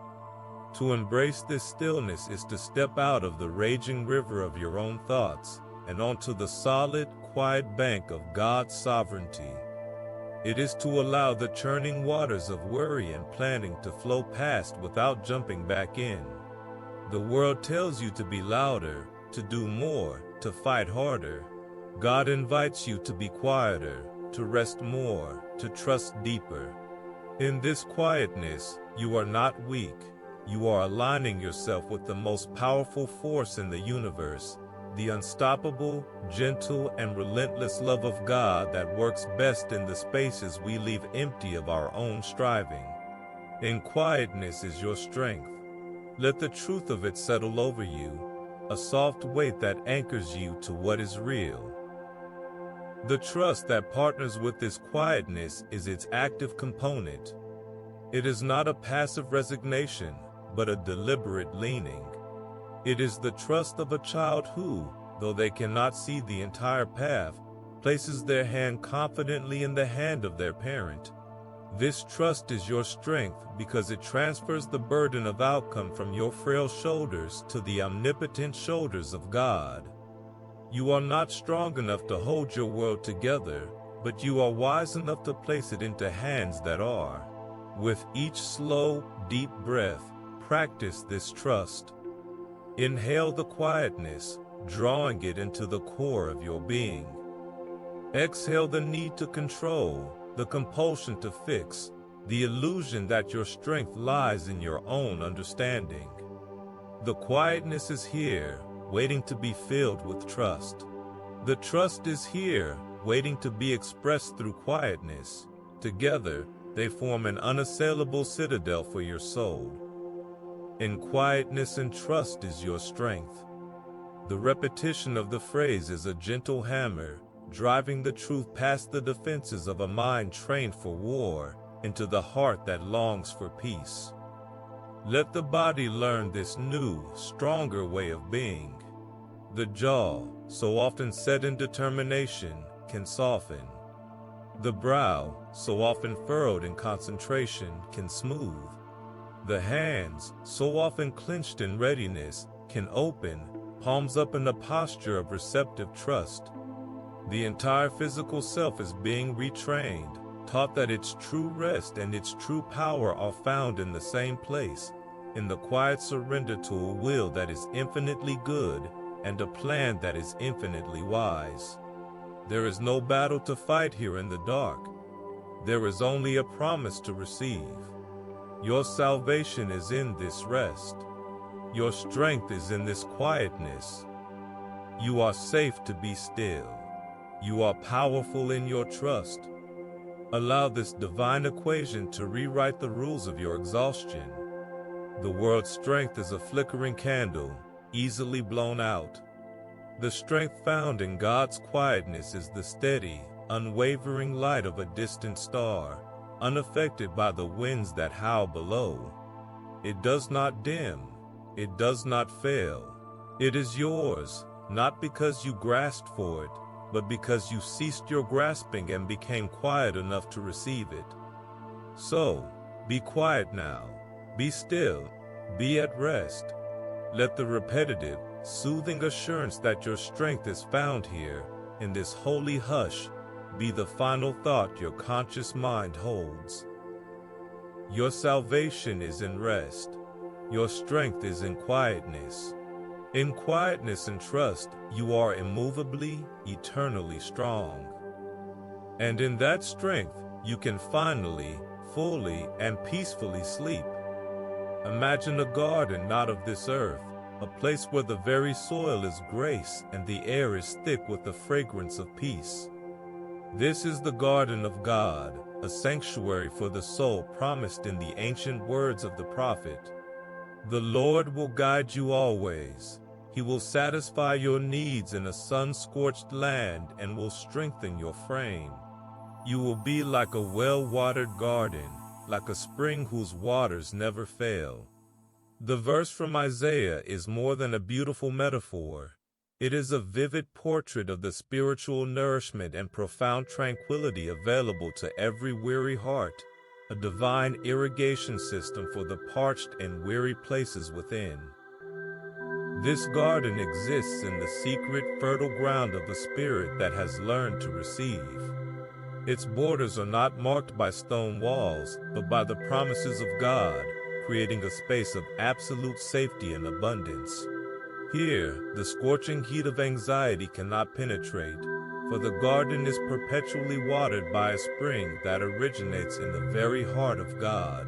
To embrace this stillness is to step out of the raging river of your own thoughts and onto the solid, quiet bank of God's sovereignty. It is to allow the churning waters of worry and planning to flow past without jumping back in. The world tells you to be louder, to do more, to fight harder. God invites you to be quieter, to rest more, to trust deeper. In this quietness, you are not weak. You are aligning yourself with the most powerful force in the universe, the unstoppable, gentle, and relentless love of God that works best in the spaces we leave empty of our own striving. In quietness is your strength. Let the truth of it settle over you, a soft weight that anchors you to what is real. The trust that partners with this quietness is its active component. It is not a passive resignation, but a deliberate leaning. It is the trust of a child who, though they cannot see the entire path, places their hand confidently in the hand of their parent. This trust is your strength because it transfers the burden of outcome from your frail shoulders to the omnipotent shoulders of God. You are not strong enough to hold your world together, but you are wise enough to place it into hands that are. With each slow, deep breath, practice this trust. Inhale the quietness, drawing it into the core of your being. Exhale the need to control, the compulsion to fix, the illusion that your strength lies in your own understanding. The quietness is here, waiting to be filled with trust. The trust is here, waiting to be expressed through quietness. Together, they form an unassailable citadel for your soul. In quietness and trust is your strength. The repetition of the phrase is a gentle hammer, driving the truth past the defenses of a mind trained for war into the heart that longs for peace. Let the body learn this new, stronger way of being. The jaw, so often set in determination, can soften. The brow, so often furrowed in concentration, can smooth. The hands, so often clenched in readiness, can open, palms up in a posture of receptive trust. The entire physical self is being retrained, taught that its true rest and its true power are found in the same place, in the quiet surrender to a will that is infinitely good and a plan that is infinitely wise. There is no battle to fight here in the dark. There is only a promise to receive. Your salvation is in this rest. Your strength is in this quietness. You are safe to be still. You are powerful in your trust. Allow this divine equation to rewrite the rules of your exhaustion. The world's strength is a flickering candle, easily blown out. The strength found in God's quietness is the steady, unwavering light of a distant star, unaffected by the winds that howl below. It does not dim. It does not fail. It is yours, not because you grasped for it, but because you ceased your grasping and became quiet enough to receive it. So, be quiet now. Be still. Be at rest. Let the repetitive, soothing assurance that your strength is found here, in this holy hush, be the final thought your conscious mind holds. Your salvation is in rest. Your strength is in quietness. In quietness and trust, you are immovably, eternally strong. And in that strength, you can finally, fully, and peacefully sleep. Imagine a garden not of this earth, a place where the very soil is grace and the air is thick with the fragrance of peace. This is the garden of God, a sanctuary for the soul promised in the ancient words of the prophet. The Lord will guide you always. He will satisfy your needs in a sun-scorched land and will strengthen your frame. You will be like a well-watered garden, like a spring whose waters never fail. The verse from Isaiah is more than a beautiful metaphor. It is a vivid portrait of the spiritual nourishment and profound tranquility available to every weary heart, a divine irrigation system for the parched and weary places within. This garden exists in the secret, fertile ground of the spirit that has learned to receive. Its borders are not marked by stone walls, but by the promises of God, creating a space of absolute safety and abundance. Here, the scorching heat of anxiety cannot penetrate, for the garden is perpetually watered by a spring that originates in the very heart of God.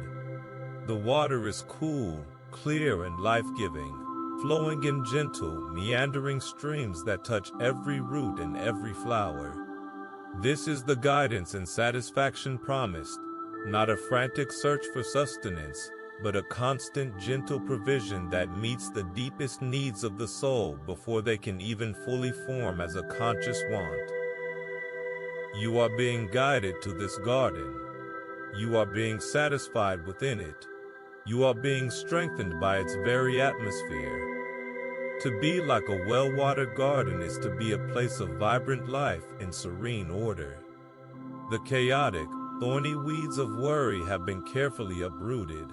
The water is cool, clear, and life-giving, flowing in gentle, meandering streams that touch every root and every flower. This is the guidance and satisfaction promised, not a frantic search for sustenance, but a constant, gentle provision that meets the deepest needs of the soul before they can even fully form as a conscious want. You are being guided to this garden. You are being satisfied within it. You are being strengthened by its very atmosphere. To be like a well-watered garden is to be a place of vibrant life and serene order. The chaotic, thorny weeds of worry have been carefully uprooted.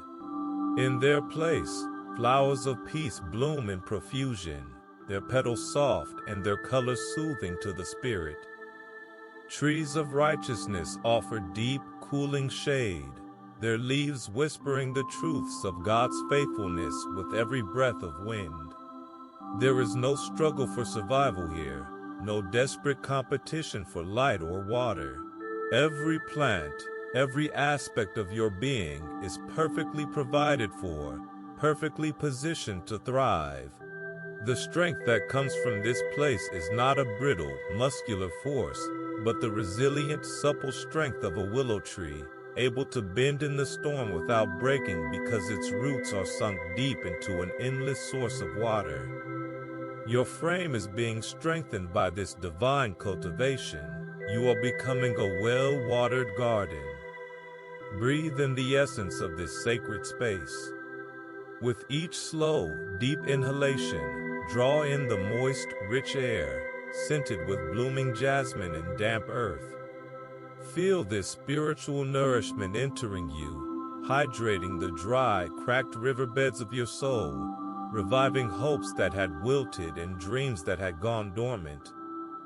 In their place, flowers of peace bloom in profusion, their petals soft and their colors soothing to the spirit. Trees of righteousness offer deep, cooling shade, their leaves whispering the truths of God's faithfulness with every breath of wind. There is no struggle for survival here, no desperate competition for light or water. Every plant, every aspect of your being is perfectly provided for, perfectly positioned to thrive. The strength that comes from this place is not a brittle, muscular force, but the resilient, supple strength of a willow tree, able to bend in the storm without breaking because its roots are sunk deep into an endless source of water. Your frame is being strengthened by this divine cultivation. You are becoming a well-watered garden. Breathe in the essence of this sacred space. With each slow, deep inhalation, draw in the moist, rich air, scented with blooming jasmine and damp earth. Feel this spiritual nourishment entering you, hydrating the dry, cracked riverbeds of your soul, reviving hopes that had wilted and dreams that had gone dormant.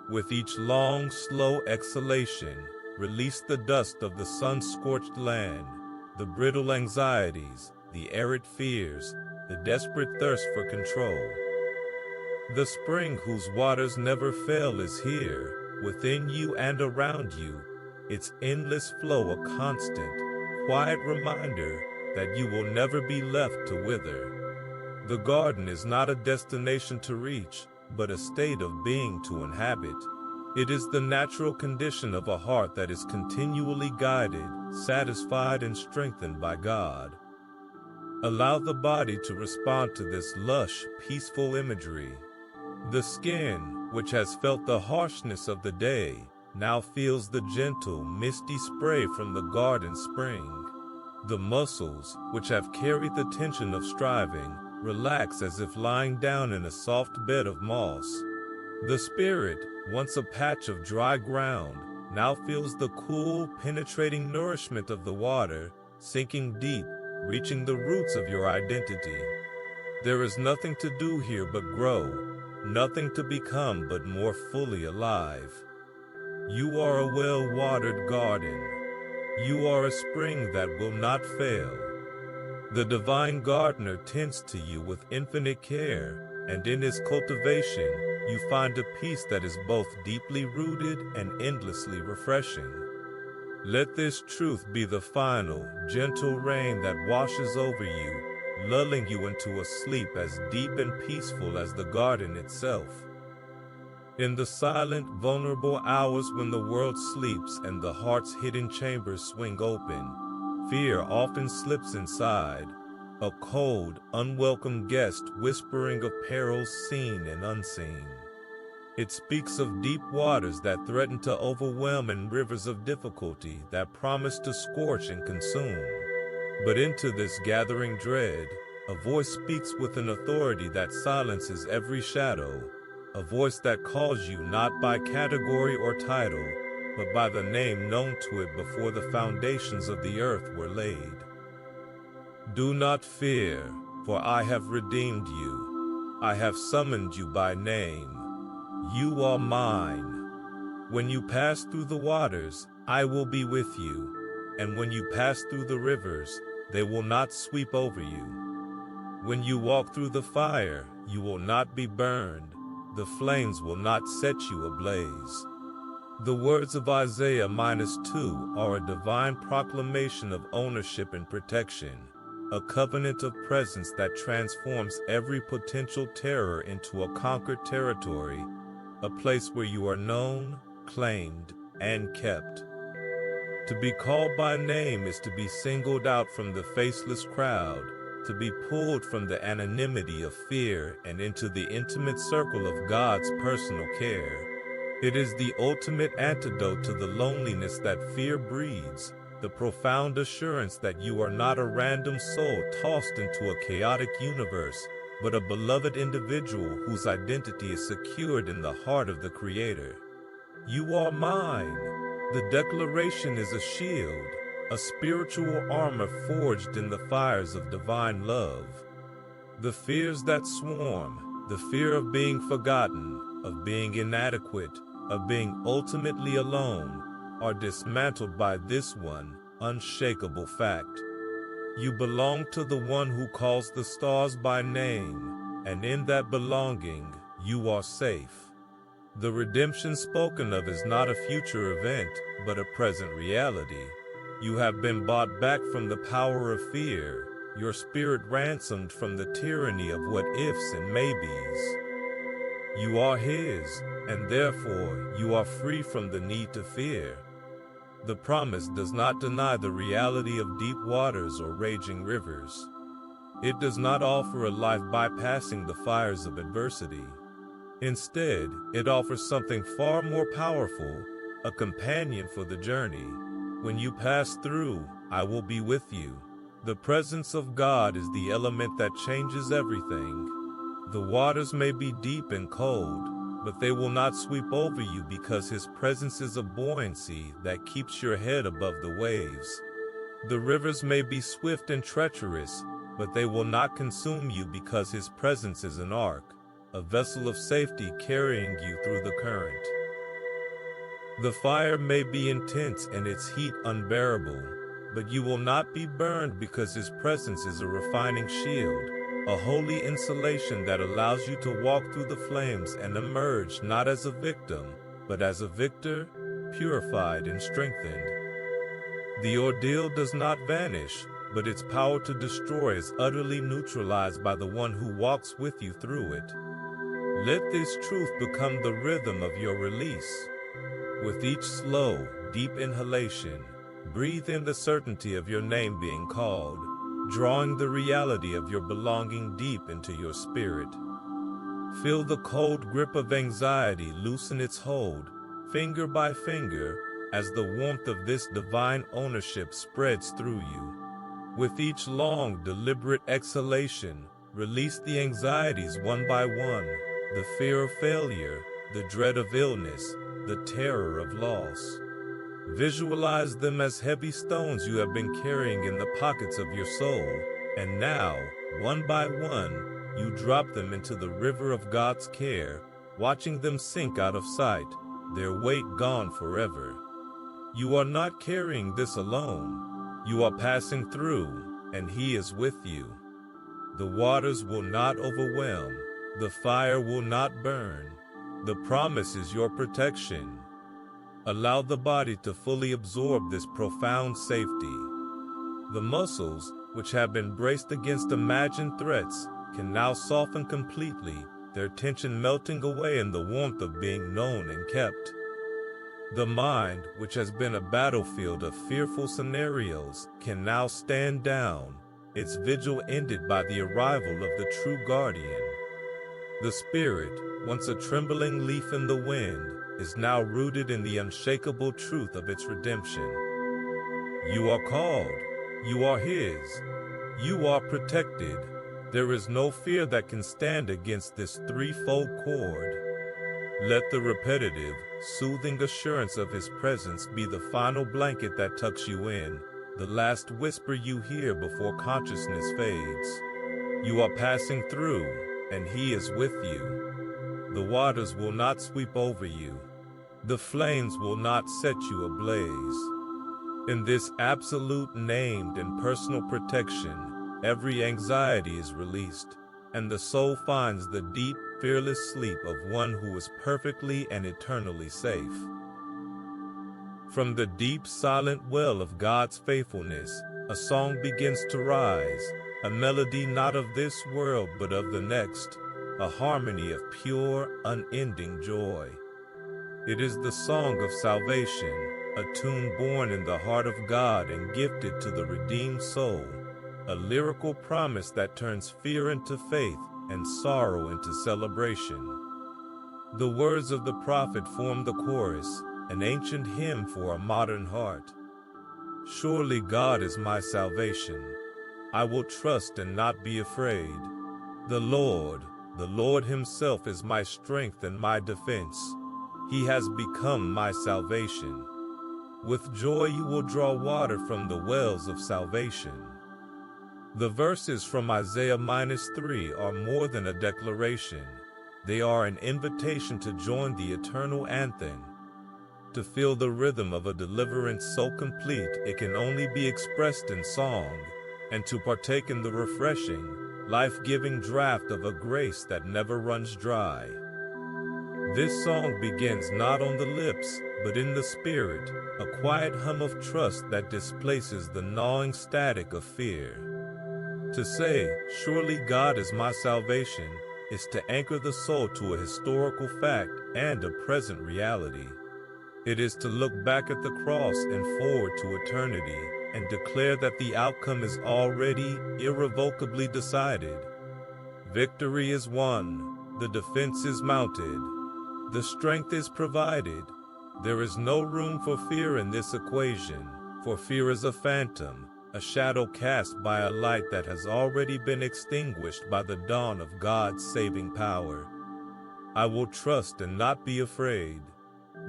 With each long, slow exhalation, release the dust of the sun-scorched land, the brittle anxieties, the arid fears, the desperate thirst for control. The spring whose waters never fail is here, within you and around you, its endless flow a constant, quiet reminder that you will never be left to wither. The garden is not a destination to reach, but a state of being to inhabit. It is the natural condition of a heart that is continually guided, satisfied, and strengthened by God. Allow the body to respond to this lush, peaceful imagery. The skin, which has felt the harshness of the day, now feels the gentle, misty spray from the garden spring. The muscles, which have carried the tension of striving, relax as if lying down in a soft bed of moss. The spirit, once a patch of dry ground, now feels the cool, penetrating nourishment of the water, sinking deep, reaching the roots of your identity. There is nothing to do here but grow, nothing to become but more fully alive. You are a well-watered garden. You are a spring that will not fail. The divine gardener tends to you with infinite care, and in his cultivation, you find a peace that is both deeply rooted and endlessly refreshing. Let this truth be the final, gentle rain that washes over you, lulling you into a sleep as deep and peaceful as the garden itself. In the silent, vulnerable hours when the world sleeps and the heart's hidden chambers swing open, fear often slips inside, a cold, unwelcome guest whispering of perils seen and unseen. It speaks of deep waters that threaten to overwhelm and rivers of difficulty that promise to scorch and consume. But into this gathering dread, a voice speaks with an authority that silences every shadow, a voice that calls you not by category or title, but by the name known to it before the foundations of the earth were laid. Do not fear, for I have redeemed you. I have summoned you by name. You are mine. When you pass through the waters, I will be with you, and when you pass through the rivers, they will not sweep over you. When you walk through the fire, you will not be burned. The flames will not set you ablaze. The words of Isaiah -2 are a divine proclamation of ownership and protection, a covenant of presence that transforms every potential terror into a conquered territory, a place where you are known, claimed, and kept. To be called by name is to be singled out from the faceless crowd, to be pulled from the anonymity of fear and into the intimate circle of God's personal care. It is the ultimate antidote to the loneliness that fear breeds, the profound assurance that you are not a random soul tossed into a chaotic universe, but a beloved individual whose identity is secured in the heart of the Creator. You are mine. The declaration is a shield, a spiritual armor forged in the fires of divine love. The fears that swarm, the fear of being forgotten, of being inadequate, of being ultimately alone, are dismantled by this one unshakable fact. You belong to the one who calls the stars by name, and in that belonging, you are safe. The redemption spoken of is not a future event, but a present reality. You have been bought back from the power of fear, your spirit ransomed from the tyranny of what-ifs and maybes. You are His, and therefore you are free from the need to fear. The promise does not deny the reality of deep waters or raging rivers. It does not offer a life bypassing the fires of adversity. Instead, it offers something far more powerful, a companion for the journey. When you pass through, I will be with you. The presence of God is the element that changes everything. The waters may be deep and cold, but they will not sweep over you because His presence is a buoyancy that keeps your head above the waves. The rivers may be swift and treacherous, but they will not consume you because His presence is an ark, a vessel of safety carrying you through the current. The fire may be intense and its heat unbearable, but you will not be burned because His presence is a refining shield, a holy insulation that allows you to walk through the flames and emerge not as a victim, but as a victor, purified and strengthened. The ordeal does not vanish, but its power to destroy is utterly neutralized by the one who walks with you through it. Let this truth become the rhythm of your release. With each slow, deep inhalation, breathe in the certainty of your name being called, drawing the reality of your belonging deep into your spirit. Feel the cold grip of anxiety loosen its hold, finger by finger, as the warmth of this divine ownership spreads through you. With each long, deliberate exhalation, release the anxieties one by one, the fear of failure, the dread of illness, the terror of loss. Visualize them as heavy stones you have been carrying in the pockets of your soul, and now, one by one, you drop them into the river of God's care, watching them sink out of sight, their weight gone forever. You are not carrying this alone. You are passing through, and He is with you. The waters will not overwhelm. The fire will not burn. The promise is your protection. Allow the body to fully absorb this profound safety. The muscles, which have been braced against imagined threats, can now soften completely, their tension melting away in the warmth of being known and kept. The mind, which has been a battlefield of fearful scenarios, can now stand down, its vigil ended by the arrival of the true guardian. The spirit, once a trembling leaf in the wind, is now rooted in the unshakable truth of its redemption. You are called. You are His. You are protected. There is no fear that can stand against this threefold cord. Let the repetitive, soothing assurance of His presence be the final blanket that tucks you in, the last whisper you hear before consciousness fades. You are passing through, and He is with you. The waters will not sweep over you. The flames will not set you ablaze. In this absolute named and personal protection, every anxiety is released, and the soul finds the deep, fearless sleep of one who is perfectly and eternally safe. From the deep, silent well of God's faithfulness, a song begins to rise, a melody not of this world but of the next, a harmony of pure, unending joy. It is the song of salvation, a tune born in the heart of God and gifted to the redeemed soul, a lyrical promise that turns fear into faith and sorrow into celebration. The words of the prophet form the chorus, an ancient hymn for a modern heart. Surely God is my salvation. I will trust and not be afraid. The Lord Himself is my strength and my defense. He has become my salvation. With joy you will draw water from the wells of salvation. The verses from Isaiah -3 are more than a declaration. They are an invitation to join the eternal anthem, to feel the rhythm of a deliverance so complete it can only be expressed in song, and to partake in the refreshing, life-giving draught of a grace that never runs dry. This song begins not on the lips, but in the spirit, a quiet hum of trust that displaces the gnawing static of fear. To say, surely God is my salvation, is to anchor the soul to a historical fact and a present reality. It is to look back at the cross and forward to eternity, and declare that the outcome is already irrevocably decided. Victory is won, the defense is mounted, the strength is provided. There is no room for fear in this equation, for fear is a phantom, a shadow cast by a light that has already been extinguished by the dawn of God's saving power. I will trust and not be afraid.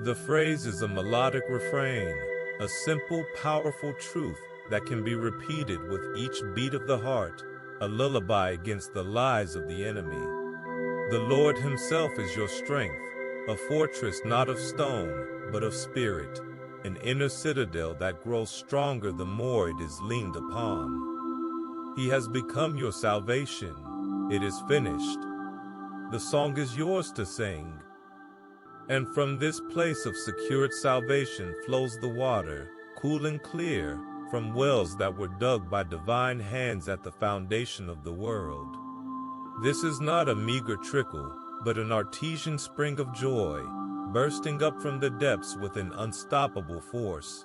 The phrase is a melodic refrain, a simple, powerful truth that can be repeated with each beat of the heart, a lullaby against the lies of the enemy. The Lord Himself is your strength, a fortress not of stone, but of spirit, an inner citadel that grows stronger the more it is leaned upon. He has become your salvation. It is finished. The song is yours to sing. And from this place of secured salvation flows the water, cool and clear, from wells that were dug by divine hands at the foundation of the world. This is not a meager trickle, but an artesian spring of joy, bursting up from the depths with an unstoppable force.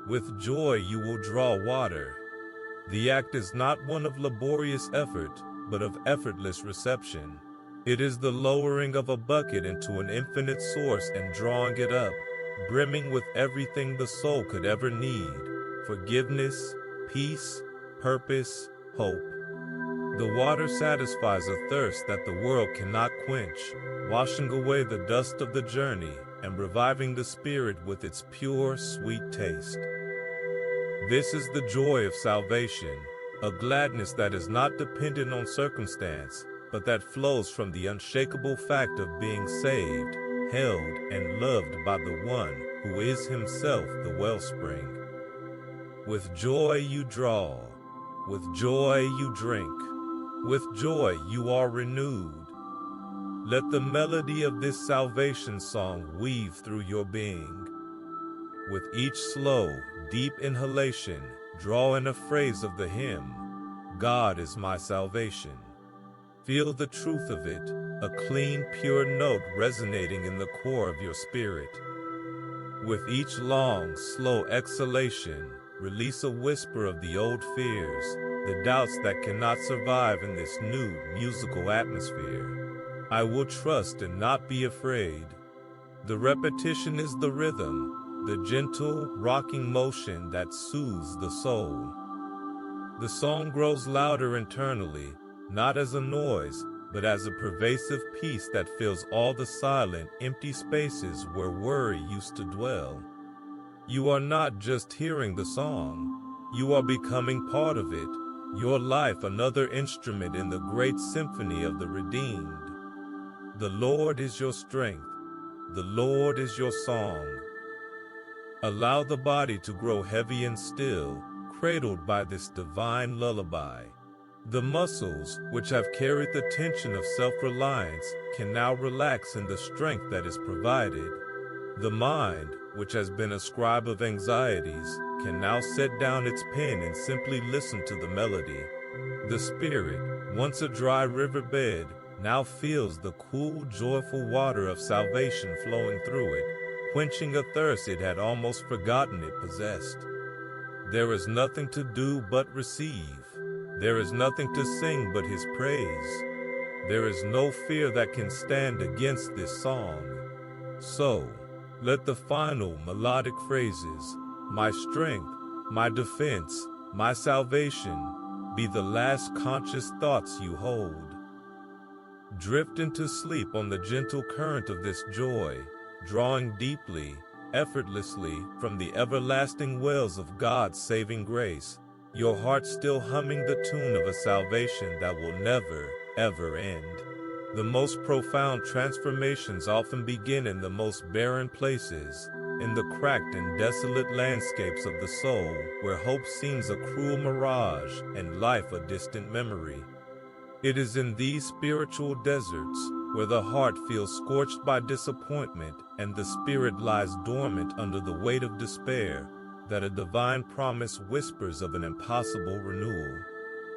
With joy you will draw water. The act is not one of laborious effort, but of effortless reception. It is the lowering of a bucket into an infinite source and drawing it up, brimming with everything the soul could ever need: forgiveness, peace, purpose, hope. The water satisfies a thirst that the world cannot quench, washing away the dust of the journey and reviving the spirit with its pure, sweet taste. This is the joy of salvation, a gladness that is not dependent on circumstance, but that flows from the unshakable fact of being saved, held, and loved by the one who is himself the wellspring. With joy you draw, with joy you drink, with joy you are renewed. Let the melody of this salvation song weave through your being. With each slow, deep inhalation, draw in a phrase of the hymn, God is my salvation. Feel the truth of it, a clean, pure note resonating in the core of your spirit. With each long, slow exhalation, release a whisper of the old fears, the doubts that cannot survive in this new, musical atmosphere. I will trust and not be afraid. The repetition is the rhythm, the gentle, rocking motion that soothes the soul. The song grows louder internally, not as a noise, but as a pervasive peace that fills all the silent, empty spaces where worry used to dwell. You are not just hearing the song, you are becoming part of it, your life another instrument in the great symphony of the redeemed. The Lord is your strength, the Lord is your song. Allow the body to grow heavy and still, cradled by this divine lullaby. The muscles, which have carried the tension of self-reliance, can now relax in the strength that is provided. The mind, which has been a scribe of anxieties, can now set down its pen and simply listen to the melody. The spirit, once a dry riverbed, now feels the cool, joyful water of salvation flowing through it, quenching a thirst it had almost forgotten it possessed. There is nothing to do but receive. There is nothing to sing but his praise. There is no fear that can stand against this song. So, let the final melodic phrases, my strength, my defense, my salvation, be the last conscious thoughts you hold. Drift into sleep on the gentle current of this joy, drawing deeply, effortlessly from the everlasting wells of God's saving grace, your heart still humming the tune of a salvation that will never, ever end. The most profound transformations often begin in the most barren places, in the cracked and desolate landscapes of the soul, where hope seems a cruel mirage and life a distant memory. It is in these spiritual deserts, where the heart feels scorched by disappointment and the spirit lies dormant under the weight of despair, that a divine promise whispers of an impossible renewal.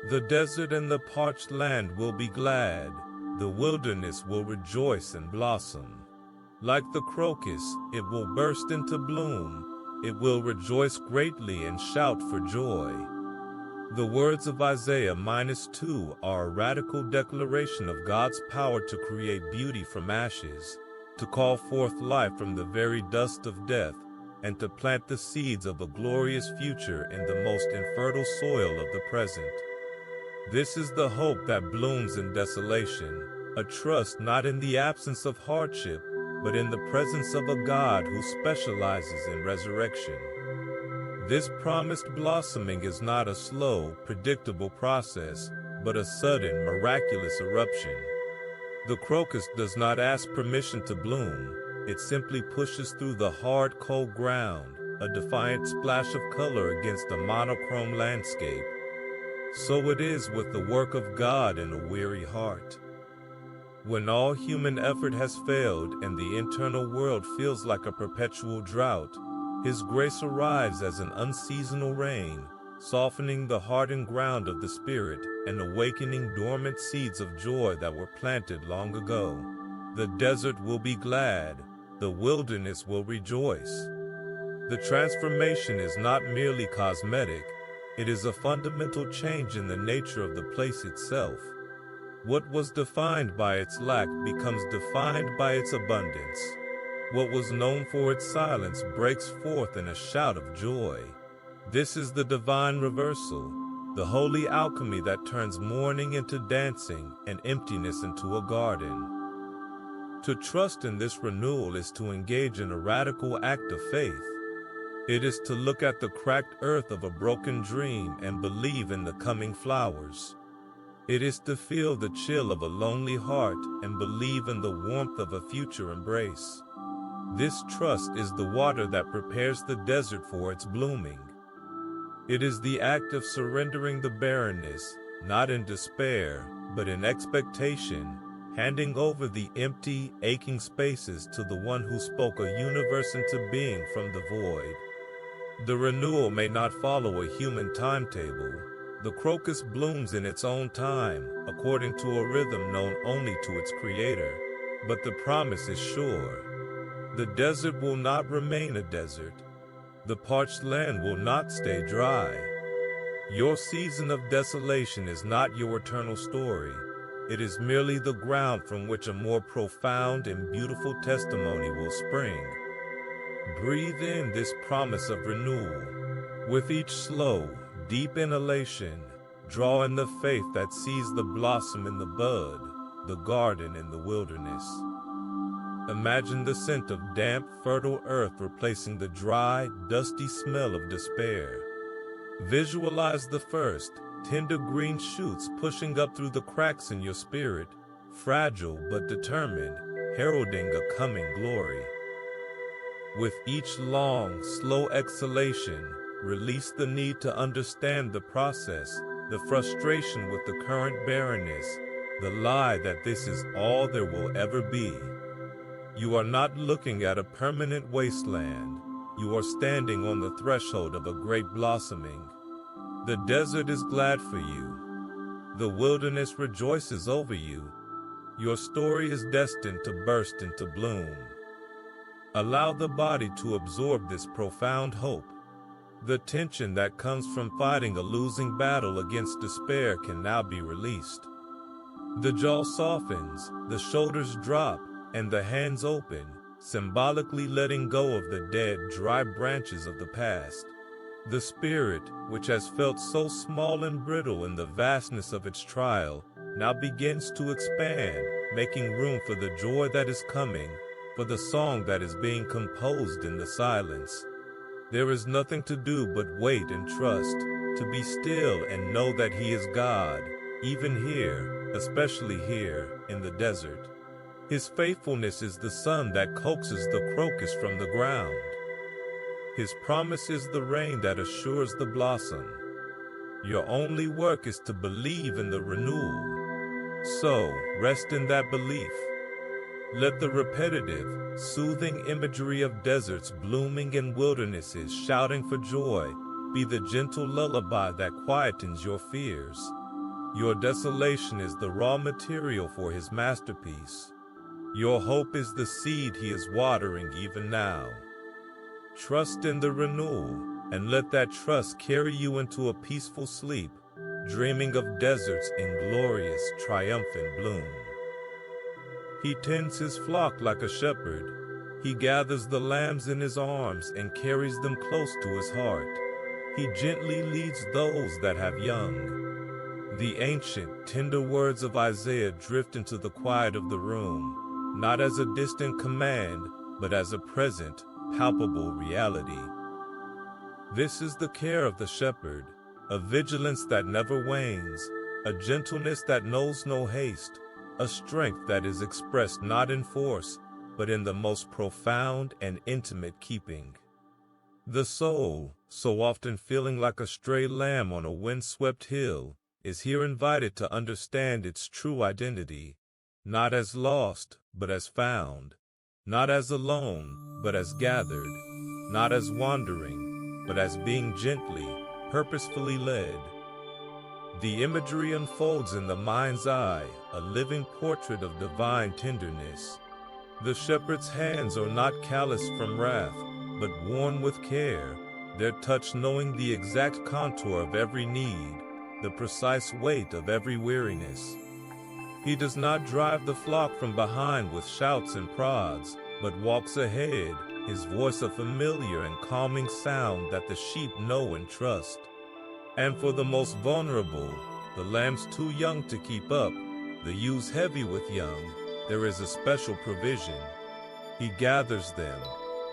The desert and the parched land will be glad, the wilderness will rejoice and blossom. Like the crocus, it will burst into bloom, it will rejoice greatly and shout for joy. The words of Isaiah -2 are a radical declaration of God's power to create beauty from ashes, to call forth life from the very dust of death, and to plant the seeds of a glorious future in the most infertile soil of the present. This is the hope that blooms in desolation, a trust not in the absence of hardship, but in the presence of a God who specializes in resurrection. This promised blossoming is not a slow, predictable process, but a sudden, miraculous eruption. The crocus does not ask permission to bloom. It simply pushes through the hard, cold ground, a defiant splash of color against a monochrome landscape. So it is with the work of God in a weary heart. When all human effort has failed and the internal world feels like a perpetual drought, His grace arrives as an unseasonal rain, softening the hardened ground of the spirit and awakening dormant seeds of joy that were planted long ago. The desert will be glad, the wilderness will rejoice. The transformation is not merely cosmetic, it is a fundamental change in the nature of the place itself. What was defined by its lack becomes defined by its abundance. What was known for its silence breaks forth in a shout of joy. This is the divine reversal, the holy alchemy that turns mourning into dancing and emptiness into a garden. To trust in this renewal is to engage in a radical act of faith. It is to look at the cracked earth of a broken dream and believe in the coming flowers. It is to feel the chill of a lonely heart and believe in the warmth of a future embrace. This trust is the water that prepares the desert for its blooming. It is the act of surrendering the barrenness, not in despair, but in expectation, handing over the empty, aching spaces to the one who spoke a universe into being from the void. The renewal may not follow a human timetable. The crocus blooms in its own time, according to a rhythm known only to its creator. But the promise is sure. The desert will not remain a desert. The parched land will not stay dry. Your season of desolation is not your eternal story. It is merely the ground from which a more profound and beautiful testimony will spring. Breathe in this promise of renewal. With each slow, deep inhalation, draw in the faith that sees the blossom in the bud, the garden in the wilderness. Imagine the scent of damp, fertile earth replacing the dry, dusty smell of despair. Visualize the first, tender green shoots pushing up through the cracks in your spirit, fragile but determined, heralding a coming glory. With each long, slow exhalation, release the need to understand the process, the frustration with the current barrenness, the lie that this is all there will ever be. You are not looking at a permanent wasteland. You are standing on the threshold of a great blossoming. The desert is glad for you. The wilderness rejoices over you. Your story is destined to burst into bloom. Allow the body to absorb this profound hope. The tension that comes from fighting a losing battle against despair can now be released. The jaw softens, the shoulders drop, and the hands open, symbolically letting go of the dead, dry branches of the past. The spirit, which has felt so small and brittle in the vastness of its trial, now begins to expand, making room for the joy that is coming, for the song that is being composed in the silence. There is nothing to do but wait and trust, to be still and know that He is God, even here, especially here, in the desert. His faithfulness is the sun that coaxes the crocus from the ground. His promise is the rain that assures the blossom. Your only work is to believe in the renewal. So, rest in that belief. Let the repetitive, soothing imagery of deserts blooming and wildernesses shouting for joy be the gentle lullaby that quietens your fears. Your desolation is the raw material for His masterpiece. Your hope is the seed He is watering even now. Trust in the renewal, and let that trust carry you into a peaceful sleep, dreaming of deserts in glorious, triumphant bloom. He tends His flock like a shepherd. He gathers the lambs in His arms and carries them close to His heart. He gently leads those that have young. The ancient, tender words of Isaiah drift into the quiet of the room, not as a distant command, but as a present, palpable reality. This is the care of the shepherd, a vigilance that never wanes, a gentleness that knows no haste, a strength that is expressed not in force, but in the most profound and intimate keeping. The soul, so often feeling like a stray lamb on a windswept hill, is here invited to understand its true identity. not as lost, but as found, not as alone, but as gathered, not as wandering, but as being gently, purposefully led. The imagery unfolds in the mind's eye, a living portrait of divine tenderness. The shepherd's hands are not calloused from wrath, but worn with care, their touch knowing the exact contour of every need, the precise weight of every weariness. He does not drive the flock from behind with shouts and prods, but walks ahead, his voice a familiar and calming sound that the sheep know and trust. And for the most vulnerable, the lambs too young to keep up, the ewes heavy with young, there is a special provision. He gathers them.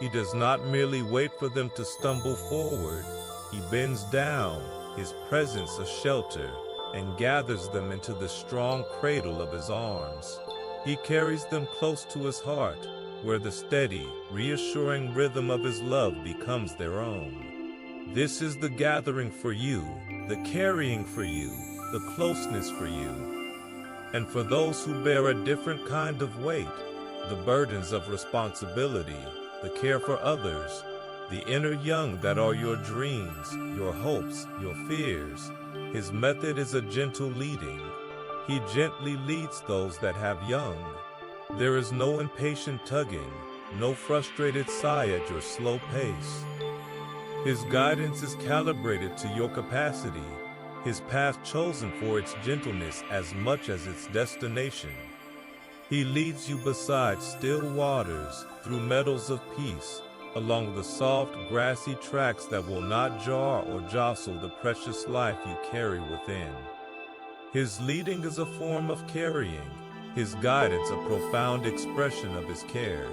He does not merely wait for them to stumble forward. He bends down, his presence a shelter, and gathers them into the strong cradle of his arms. He carries them close to his heart, where the steady, reassuring rhythm of his love becomes their own. This is the gathering for you, the carrying for you, the closeness for you. And for those who bear a different kind of weight, the burdens of responsibility, the care for others, the inner young that are your dreams, your hopes, your fears, his method is a gentle leading. He gently leads those that have young. There is no impatient tugging, no frustrated sigh at your slow pace. His guidance is calibrated to your capacity, his path chosen for its gentleness as much as its destination. He leads you beside still waters, through meadows of peace, along the soft, grassy tracks that will not jar or jostle the precious life you carry within. His leading is a form of carrying, his guidance a profound expression of his care.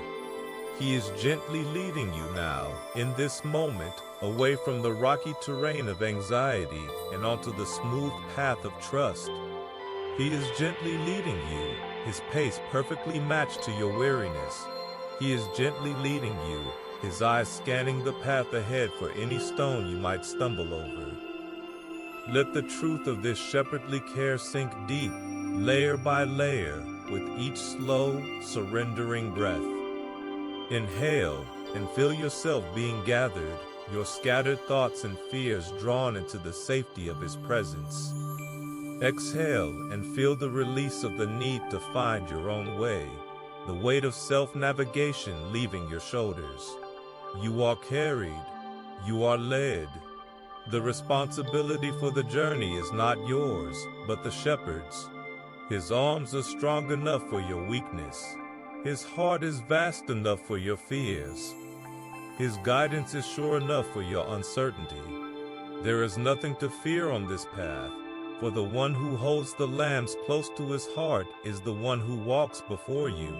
He is gently leading you now, in this moment, away from the rocky terrain of anxiety and onto the smooth path of trust. He is gently leading you, his pace perfectly matched to your weariness. He is gently leading you, his eyes scanning the path ahead for any stone you might stumble over. Let the truth of this shepherdly care sink deep, layer by layer, with each slow, surrendering breath. Inhale and feel yourself being gathered, your scattered thoughts and fears drawn into the safety of his presence. Exhale and feel the release of the need to find your own way, the weight of self-navigation leaving your shoulders. You are carried, you are led. The responsibility for the journey is not yours, but the shepherd's. His arms are strong enough for your weakness. His heart is vast enough for your fears. His guidance is sure enough for your uncertainty. There is nothing to fear on this path, for the one who holds the lambs close to his heart is the one who walks before you.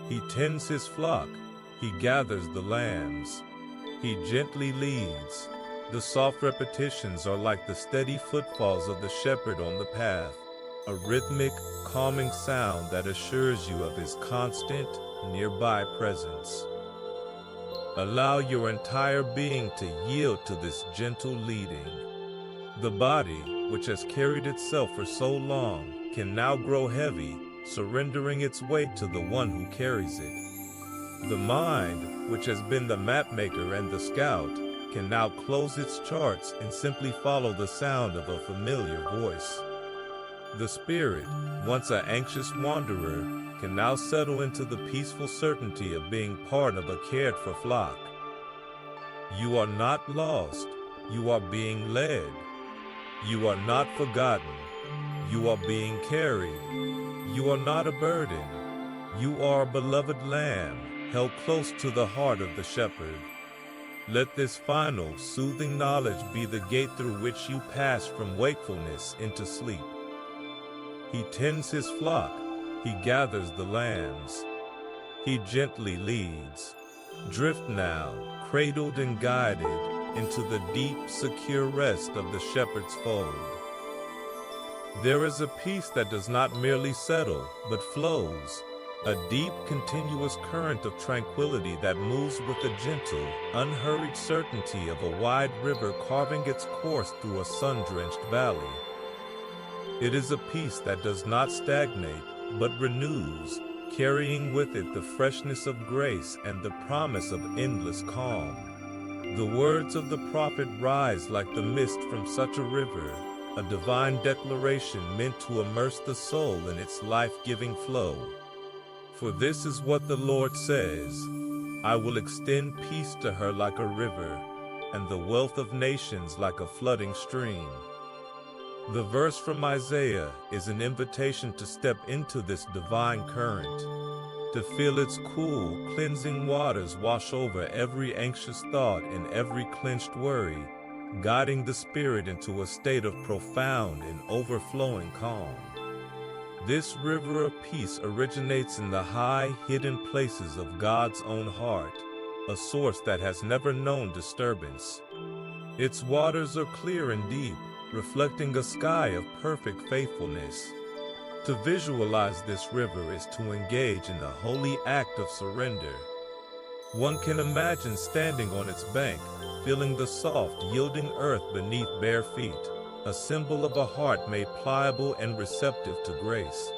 He tends his flock. He gathers the lambs. He gently leads. The soft repetitions are like the steady footfalls of the shepherd on the path, a rhythmic, calming sound that assures you of his constant, nearby presence. Allow your entire being to yield to this gentle leading. The body, which has carried itself for so long, can now grow heavy, surrendering its weight to the one who carries it. The mind, which has been the mapmaker and the scout, can now close its charts and simply follow the sound of a familiar voice. The spirit, once an anxious wanderer, can now settle into the peaceful certainty of being part of a cared-for flock. You are not lost. You are being led. You are not forgotten. You are being carried. You are not a burden. You are a beloved lamb, held close to the heart of the shepherd. Let this final, soothing knowledge be the gate through which you pass from wakefulness into sleep. He tends his flock. He gathers the lambs. He gently leads. Drift now, cradled and guided, into the deep, secure rest of the shepherd's fold. There is a peace that does not merely settle, but flows, a deep, continuous current of tranquility that moves with the gentle, unhurried certainty of a wide river carving its course through a sun-drenched valley. It is a peace that does not stagnate, but renews, carrying with it the freshness of grace and the promise of endless calm. The words of the prophet rise like the mist from such a river, a divine declaration meant to immerse the soul in its life-giving flow. For this is what the Lord says, I will extend peace to her like a river, and the wealth of nations like a flooding stream. The verse from Isaiah is an invitation to step into this divine current, to feel its cool, cleansing waters wash over every anxious thought and every clenched worry, guiding the spirit into a state of profound and overflowing calm. This river of peace originates in the high, hidden places of God's own heart, a source that has never known disturbance. Its waters are clear and deep, reflecting a sky of perfect faithfulness. To visualize this river is to engage in a holy act of surrender. One can imagine standing on its bank, feeling the soft, yielding earth beneath bare feet, a symbol of a heart made pliable and receptive to grace.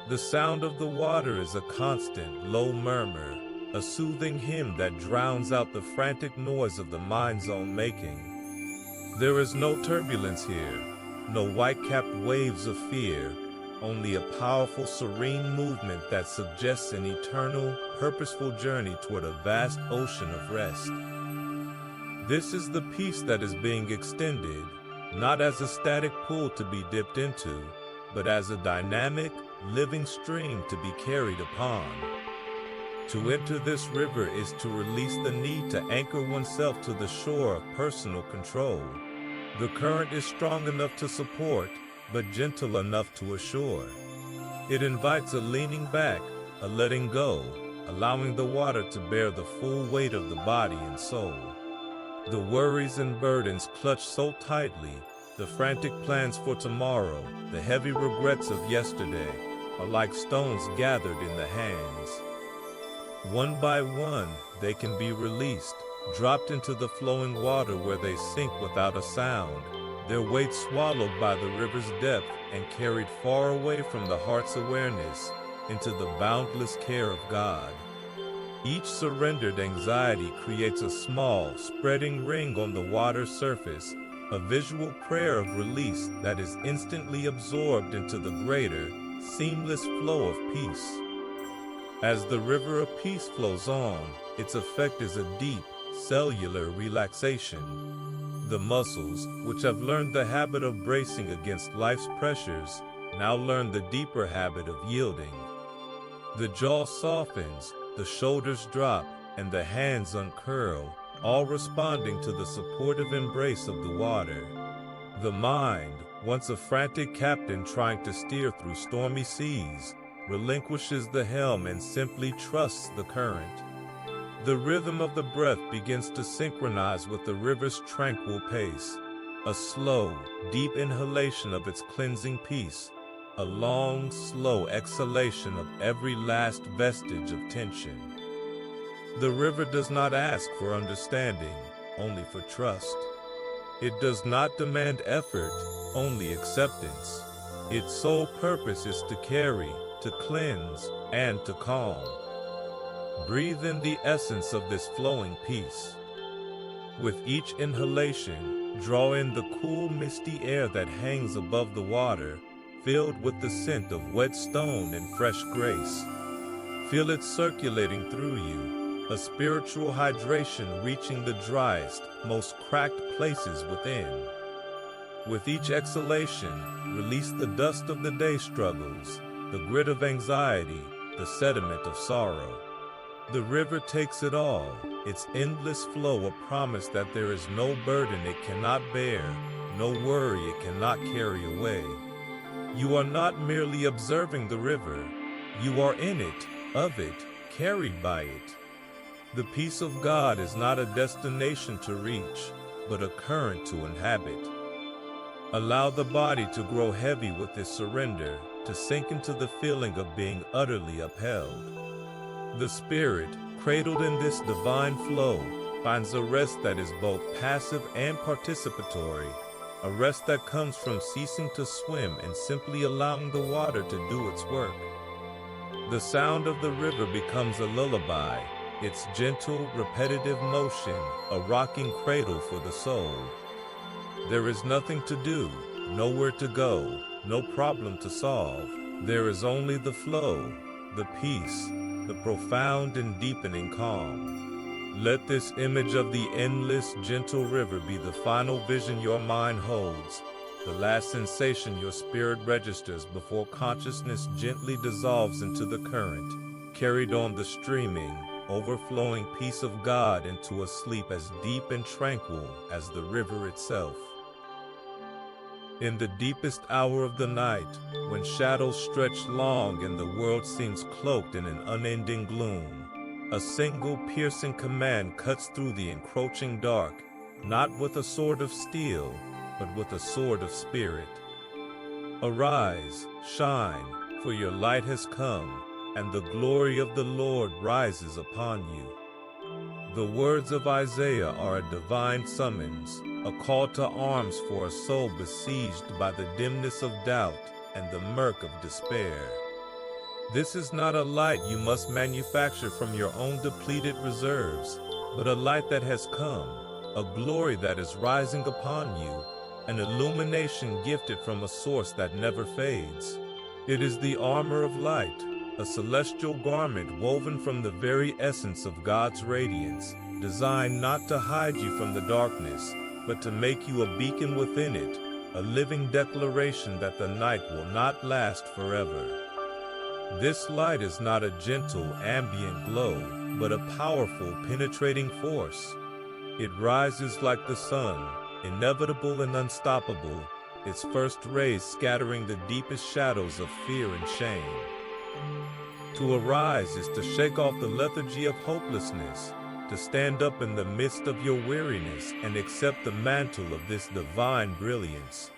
The sound of the water is a constant, low murmur, a soothing hymn that drowns out the frantic noise of the mind's own making. There is no turbulence here, no white-capped waves of fear, only a powerful, serene movement that suggests an eternal, purposeful journey toward a vast ocean of rest. This is the peace that is being extended, not as a static pool to be dipped into, but as a dynamic, living stream to be carried upon. To enter this river is to release the need to anchor oneself to the shore of personal control. The current is strong enough to support, but gentle enough to assure. It invites a leaning back, a letting go, allowing the water to bear the full weight of the body and soul. The worries and burdens clutch so tightly, the frantic plans for tomorrow, the heavy regrets of yesterday, are like stones gathered in the hands. One by one, they can be released, dropped into the flowing water where they sink without a sound, their weight swallowed by the river's depth and carried far away from the heart's awareness into the boundless care of God. Each surrendered anxiety creates a small, spreading ring on the water's surface, a visual prayer of release that is instantly absorbed into the greater, seamless flow of peace. As the river of peace flows on, its effect is a deep, cellular relaxation. The muscles, which have learned the habit of bracing against life's pressures, now learn the deeper habit of yielding. The jaw softens, the shoulders drop, and the hands uncurl, all responding to the supportive embrace of the water. The mind, once a frantic captain trying to steer through stormy seas, relinquishes the helm and simply trusts the current. The rhythm of the breath begins to synchronize with the river's tranquil pace, a slow, deep inhalation of its cleansing peace, a long, slow exhalation of every last vestige of tension. The river does not ask for understanding, only for trust. It does not demand effort, only acceptance. Its sole purpose is to carry, to cleanse, and to calm. Breathe in the essence of this flowing peace. With each inhalation, draw in the cool, misty air that hangs above the water, filled with the scent of wet stone and fresh grace. Feel it circulating through you, a spiritual hydration reaching the driest, most cracked places within. With each exhalation, release the dust of the day struggles, the grit of anxiety, the sediment of sorrow. The river takes it all, its endless flow a promise that there is no burden it cannot bear, no worry it cannot carry away. You are not merely observing the river, you are in it, of it, carried by it. The peace of God is not a destination to reach, but a current to inhabit. Allow the body to grow heavy with this surrender, to sink into the feeling of being utterly upheld. The spirit, cradled in this divine flow, finds a rest that is both passive and participatory, a rest that comes from ceasing to swim and simply allowing the water to do its work. The sound of the river becomes a lullaby, its gentle, repetitive motion, a rocking cradle for the soul. There is nothing to do, nowhere to go, no problem to solve. There is only the flow, the peace, the profound and deepening calm. Let this image of the endless, gentle river be the final vision your mind holds, the last sensation your spirit registers before consciousness gently dissolves into the current, carried on the streaming, overflowing peace of God into a sleep as deep and tranquil as the river itself. In the deepest hour of the night, when shadows stretch long and the world seems cloaked in an unending gloom, a single piercing command cuts through the encroaching dark, not with a sword of steel, but with a sword of spirit. Arise, shine, for your light has come, and the glory of the Lord rises upon you. The words of Isaiah are a divine summons, a call to arms for a soul besieged by the dimness of doubt and the murk of despair. This is not a light you must manufacture from your own depleted reserves, but a light that has come, a glory that is rising upon you, an illumination gifted from a source that never fades. It is the armor of light, a celestial garment woven from the very essence of God's radiance, designed not to hide you from the darkness, but to make you a beacon within it, a living declaration that the night will not last forever. This light is not a gentle, ambient glow, but a powerful, penetrating force. It rises like the sun, inevitable and unstoppable, its first rays scattering the deepest shadows of fear and shame. To arise is to shake off the lethargy of hopelessness, to stand up in the midst of your weariness and accept the mantle of this divine brilliance.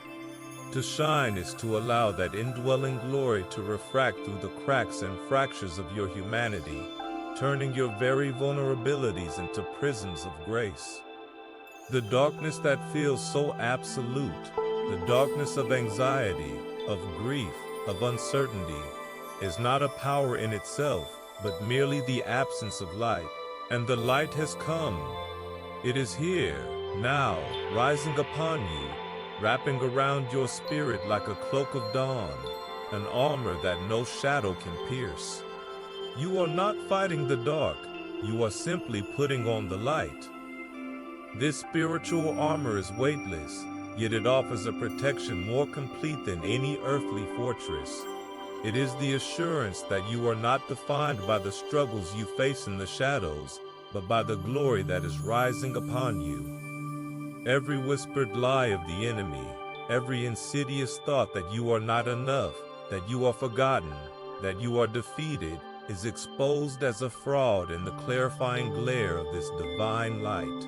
To shine is to allow that indwelling glory to refract through the cracks and fractures of your humanity, turning your very vulnerabilities into prisons of grace. The darkness that feels so absolute, the darkness of anxiety, of grief, of uncertainty, is not a power in itself, but merely the absence of light. And the light has come. It is here, now, rising upon you, wrapping around your spirit like a cloak of dawn, an armor that no shadow can pierce. You are not fighting the dark, you are simply putting on the light. This spiritual armor is weightless, yet it offers a protection more complete than any earthly fortress. It is the assurance that you are not defined by the struggles you face in the shadows, but by the glory that is rising upon you. Every whispered lie of the enemy, every insidious thought that you are not enough, that you are forgotten, that you are defeated, is exposed as a fraud in the clarifying glare of this divine light.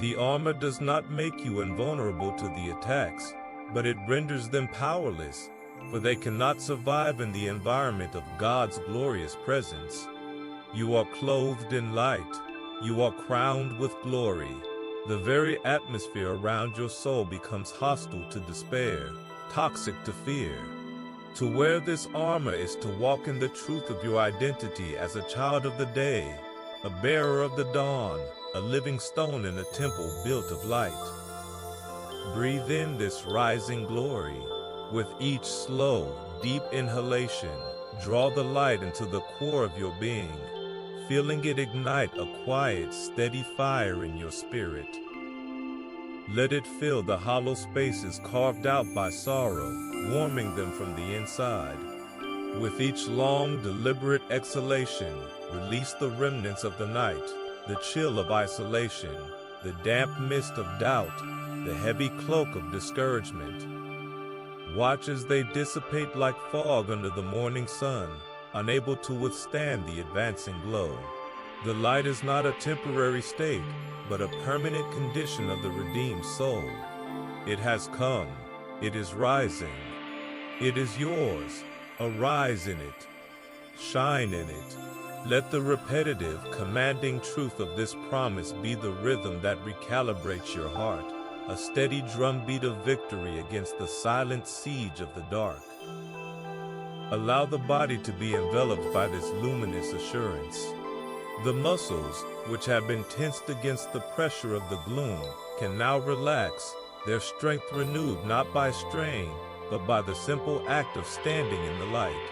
The armor does not make you invulnerable to the attacks, but it renders them powerless, for they cannot survive in the environment of God's glorious presence. You are clothed in light. You are crowned with glory. The very atmosphere around your soul becomes hostile to despair, toxic to fear. To wear this armor is to walk in the truth of your identity as a child of the day, a bearer of the dawn, a living stone in a temple built of light. Breathe in this rising glory. With each slow, deep inhalation, draw the light into the core of your being, feeling it ignite a quiet, steady fire in your spirit. Let it fill the hollow spaces carved out by sorrow, warming them from the inside. With each long, deliberate exhalation, release the remnants of the night, the chill of isolation, the damp mist of doubt, the heavy cloak of discouragement. Watch as they dissipate like fog under the morning sun, unable to withstand the advancing glow. The light is not a temporary state, but a permanent condition of the redeemed soul. It has come. It is rising. It is yours. Arise in it. Shine in it. Let the repetitive, commanding truth of this promise be the rhythm that recalibrates your heart. a steady drumbeat of victory against the silent siege of the dark. Allow the body to be enveloped by this luminous assurance. The muscles, which have been tensed against the pressure of the gloom, can now relax, their strength renewed not by strain, but by the simple act of standing in the light.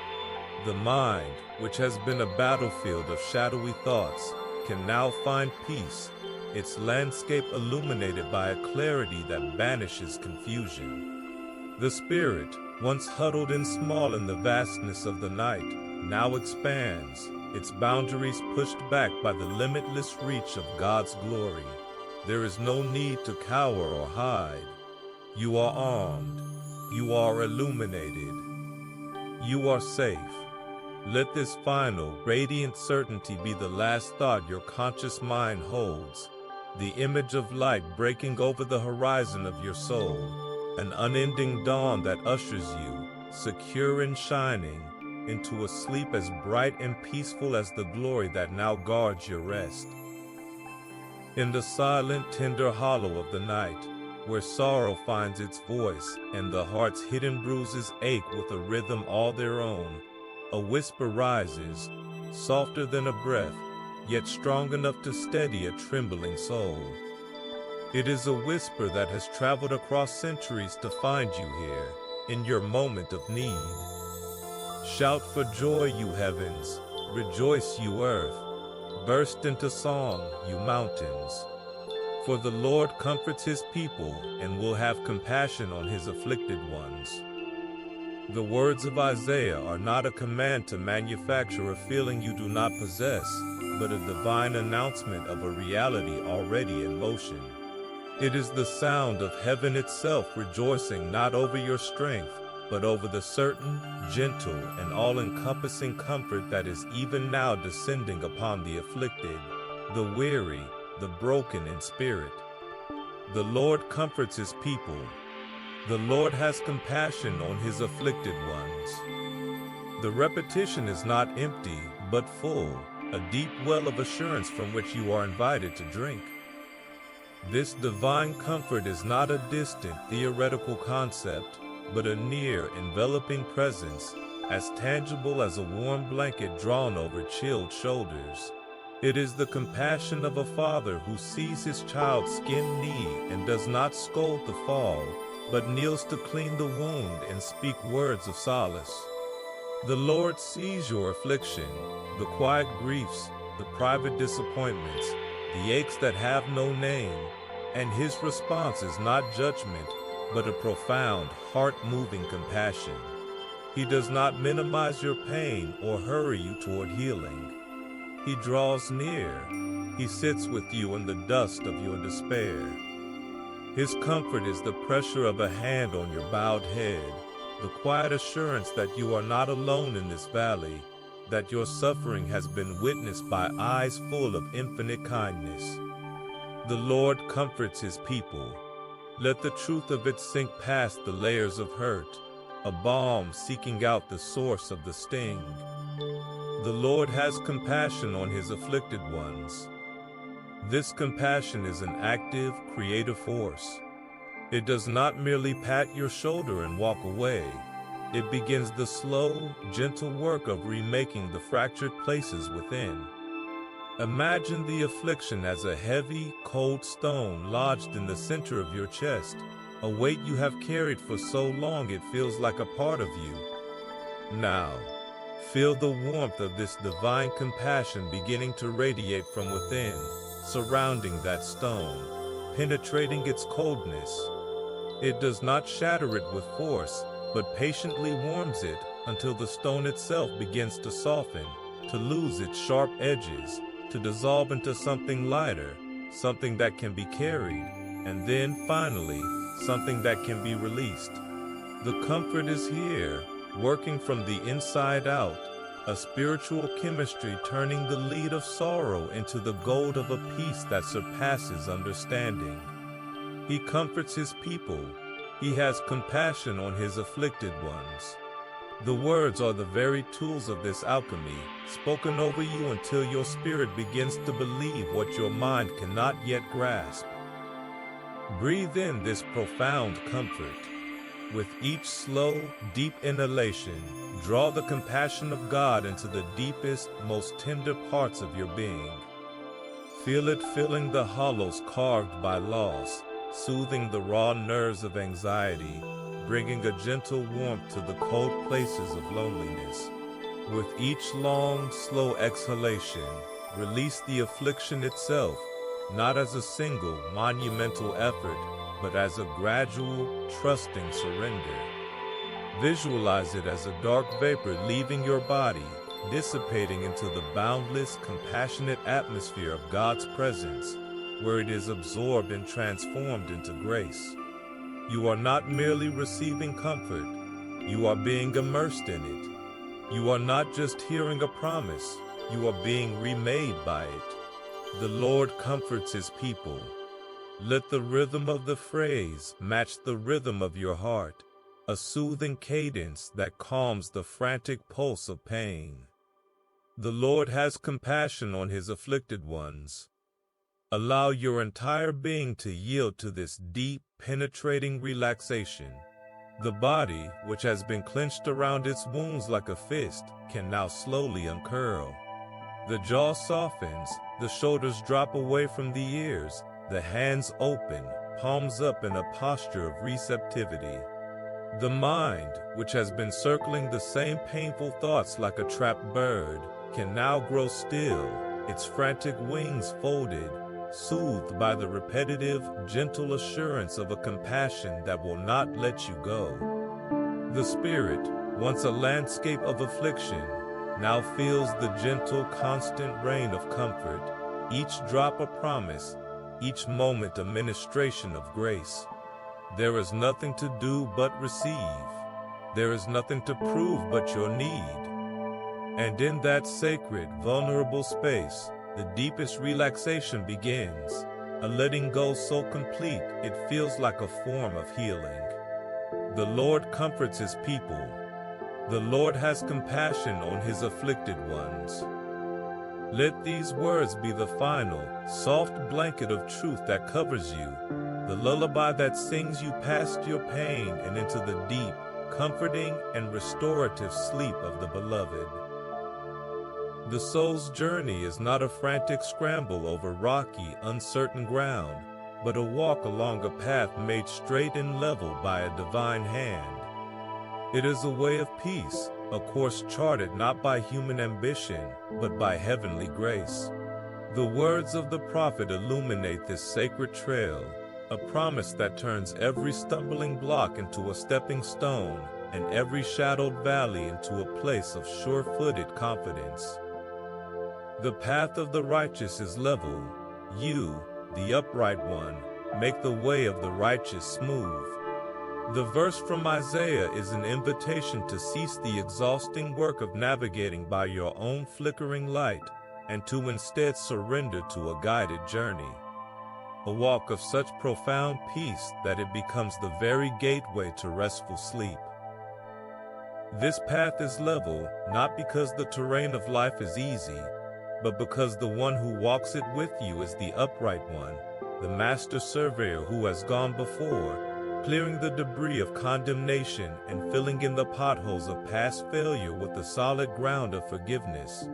The mind, which has been a battlefield of shadowy thoughts, can now find peace, its landscape illuminated by a clarity that banishes confusion. The spirit, once huddled and small in the vastness of the night, now expands, its boundaries pushed back by the limitless reach of God's glory. There is no need to cower or hide. You are armed. You are illuminated. You are safe. Let this final, radiant certainty be the last thought your conscious mind holds, the image of light breaking over the horizon of your soul, an unending dawn that ushers you, secure and shining, into a sleep as bright and peaceful as the glory that now guards your rest. In the silent, tender hollow of the night, where sorrow finds its voice and the heart's hidden bruises ache with a rhythm all their own, a whisper rises, softer than a breath, yet strong enough to steady a trembling soul. It is a whisper that has traveled across centuries to find you here, in your moment of need. Shout for joy, you heavens, rejoice, you earth, burst into song, you mountains. For the Lord comforts his people and will have compassion on his afflicted ones. The words of Isaiah are not a command to manufacture a feeling you do not possess, but a divine announcement of a reality already in motion. It is the sound of heaven itself rejoicing not over your strength, but over the certain, gentle, and all-encompassing comfort that is even now descending upon the afflicted, the weary, the broken in spirit. The Lord comforts his people. The Lord has compassion on his afflicted ones. The repetition is not empty, but full, a deep well of assurance from which you are invited to drink. This divine comfort is not a distant, theoretical concept, but a near, enveloping presence, as tangible as a warm blanket drawn over chilled shoulders. It is the compassion of a father who sees his child's skinned knee and does not scold the fall, but kneels to clean the wound and speak words of solace. The Lord sees your affliction, the quiet griefs, the private disappointments, the aches that have no name, and his response is not judgment, but a profound, heart-moving compassion. He does not minimize your pain or hurry you toward healing. He draws near. He sits with you in the dust of your despair. His comfort is the pressure of a hand on your bowed head, the quiet assurance that you are not alone in this valley, that your suffering has been witnessed by eyes full of infinite kindness. The Lord comforts his people. Let the truth of it sink past the layers of hurt, a balm seeking out the source of the sting. The Lord has compassion on his afflicted ones. This compassion is an active, creative force. It does not merely pat your shoulder and walk away. It begins the slow, gentle work of remaking the fractured places within. Imagine the affliction as a heavy, cold stone lodged in the center of your chest, a weight you have carried for so long it feels like a part of you. Now, feel the warmth of this divine compassion beginning to radiate from within, surrounding that stone, penetrating its coldness. It does not shatter it with force, but patiently warms it until the stone itself begins to soften, to lose its sharp edges, to dissolve into something lighter, something that can be carried, and then, finally, something that can be released. The comfort is here, working from the inside out, a spiritual chemistry turning the lead of sorrow into the gold of a peace that surpasses understanding. He comforts his people. He has compassion on his afflicted ones. The words are the very tools of this alchemy, spoken over you until your spirit begins to believe what your mind cannot yet grasp. Breathe in this profound comfort. With each slow, deep inhalation, draw the compassion of God into the deepest, most tender parts of your being. Feel it filling the hollows carved by loss, soothing the raw nerves of anxiety, bringing a gentle warmth to the cold places of loneliness. With each long, slow exhalation, release the affliction itself, not as a single, monumental effort, but as a gradual, trusting surrender. Visualize it as a dark vapor leaving your body, dissipating into the boundless, compassionate atmosphere of God's presence, where it is absorbed and transformed into grace. You are not merely receiving comfort, you are being immersed in it. You are not just hearing a promise, you are being remade by it. The Lord comforts His people. Let the rhythm of the phrase match the rhythm of your heart, a soothing cadence that calms the frantic pulse of pain. The Lord has compassion on His afflicted ones. Allow your entire being to yield to this deep, penetrating relaxation. The body, which has been clenched around its wounds like a fist, can now slowly uncurl. The jaw softens, the shoulders drop away from the ears, the hands open, palms up in a posture of receptivity. The mind, which has been circling the same painful thoughts like a trapped bird, can now grow still, its frantic wings folded, soothed by the repetitive, gentle assurance of a compassion that will not let you go. The spirit, once a landscape of affliction, now feels the gentle, constant rain of comfort, each drop a promise, each moment a ministration of grace. There is nothing to do but receive. There is nothing to prove but your need. And in that sacred, vulnerable space, the deepest relaxation begins, a letting go so complete it feels like a form of healing. The Lord comforts His people. The Lord has compassion on His afflicted ones. Let these words be the final, soft blanket of truth that covers you, the lullaby that sings you past your pain and into the deep, comforting and restorative sleep of the beloved. The soul's journey is not a frantic scramble over rocky, uncertain ground, but a walk along a path made straight and level by a divine hand. It is a way of peace, a course charted not by human ambition, but by heavenly grace. The words of the prophet illuminate this sacred trail, a promise that turns every stumbling block into a stepping stone, and every shadowed valley into a place of sure-footed confidence. The path of the righteous is level. You, the upright one, make the way of the righteous smooth. The verse from Isaiah is an invitation to cease the exhausting work of navigating by your own flickering light, and to instead surrender to a guided journey. A walk of such profound peace that it becomes the very gateway to restful sleep. This path is level, not because the terrain of life is easy, but because the one who walks it with you is the upright one, the master surveyor who has gone before, clearing the debris of condemnation and filling in the potholes of past failure with the solid ground of forgiveness.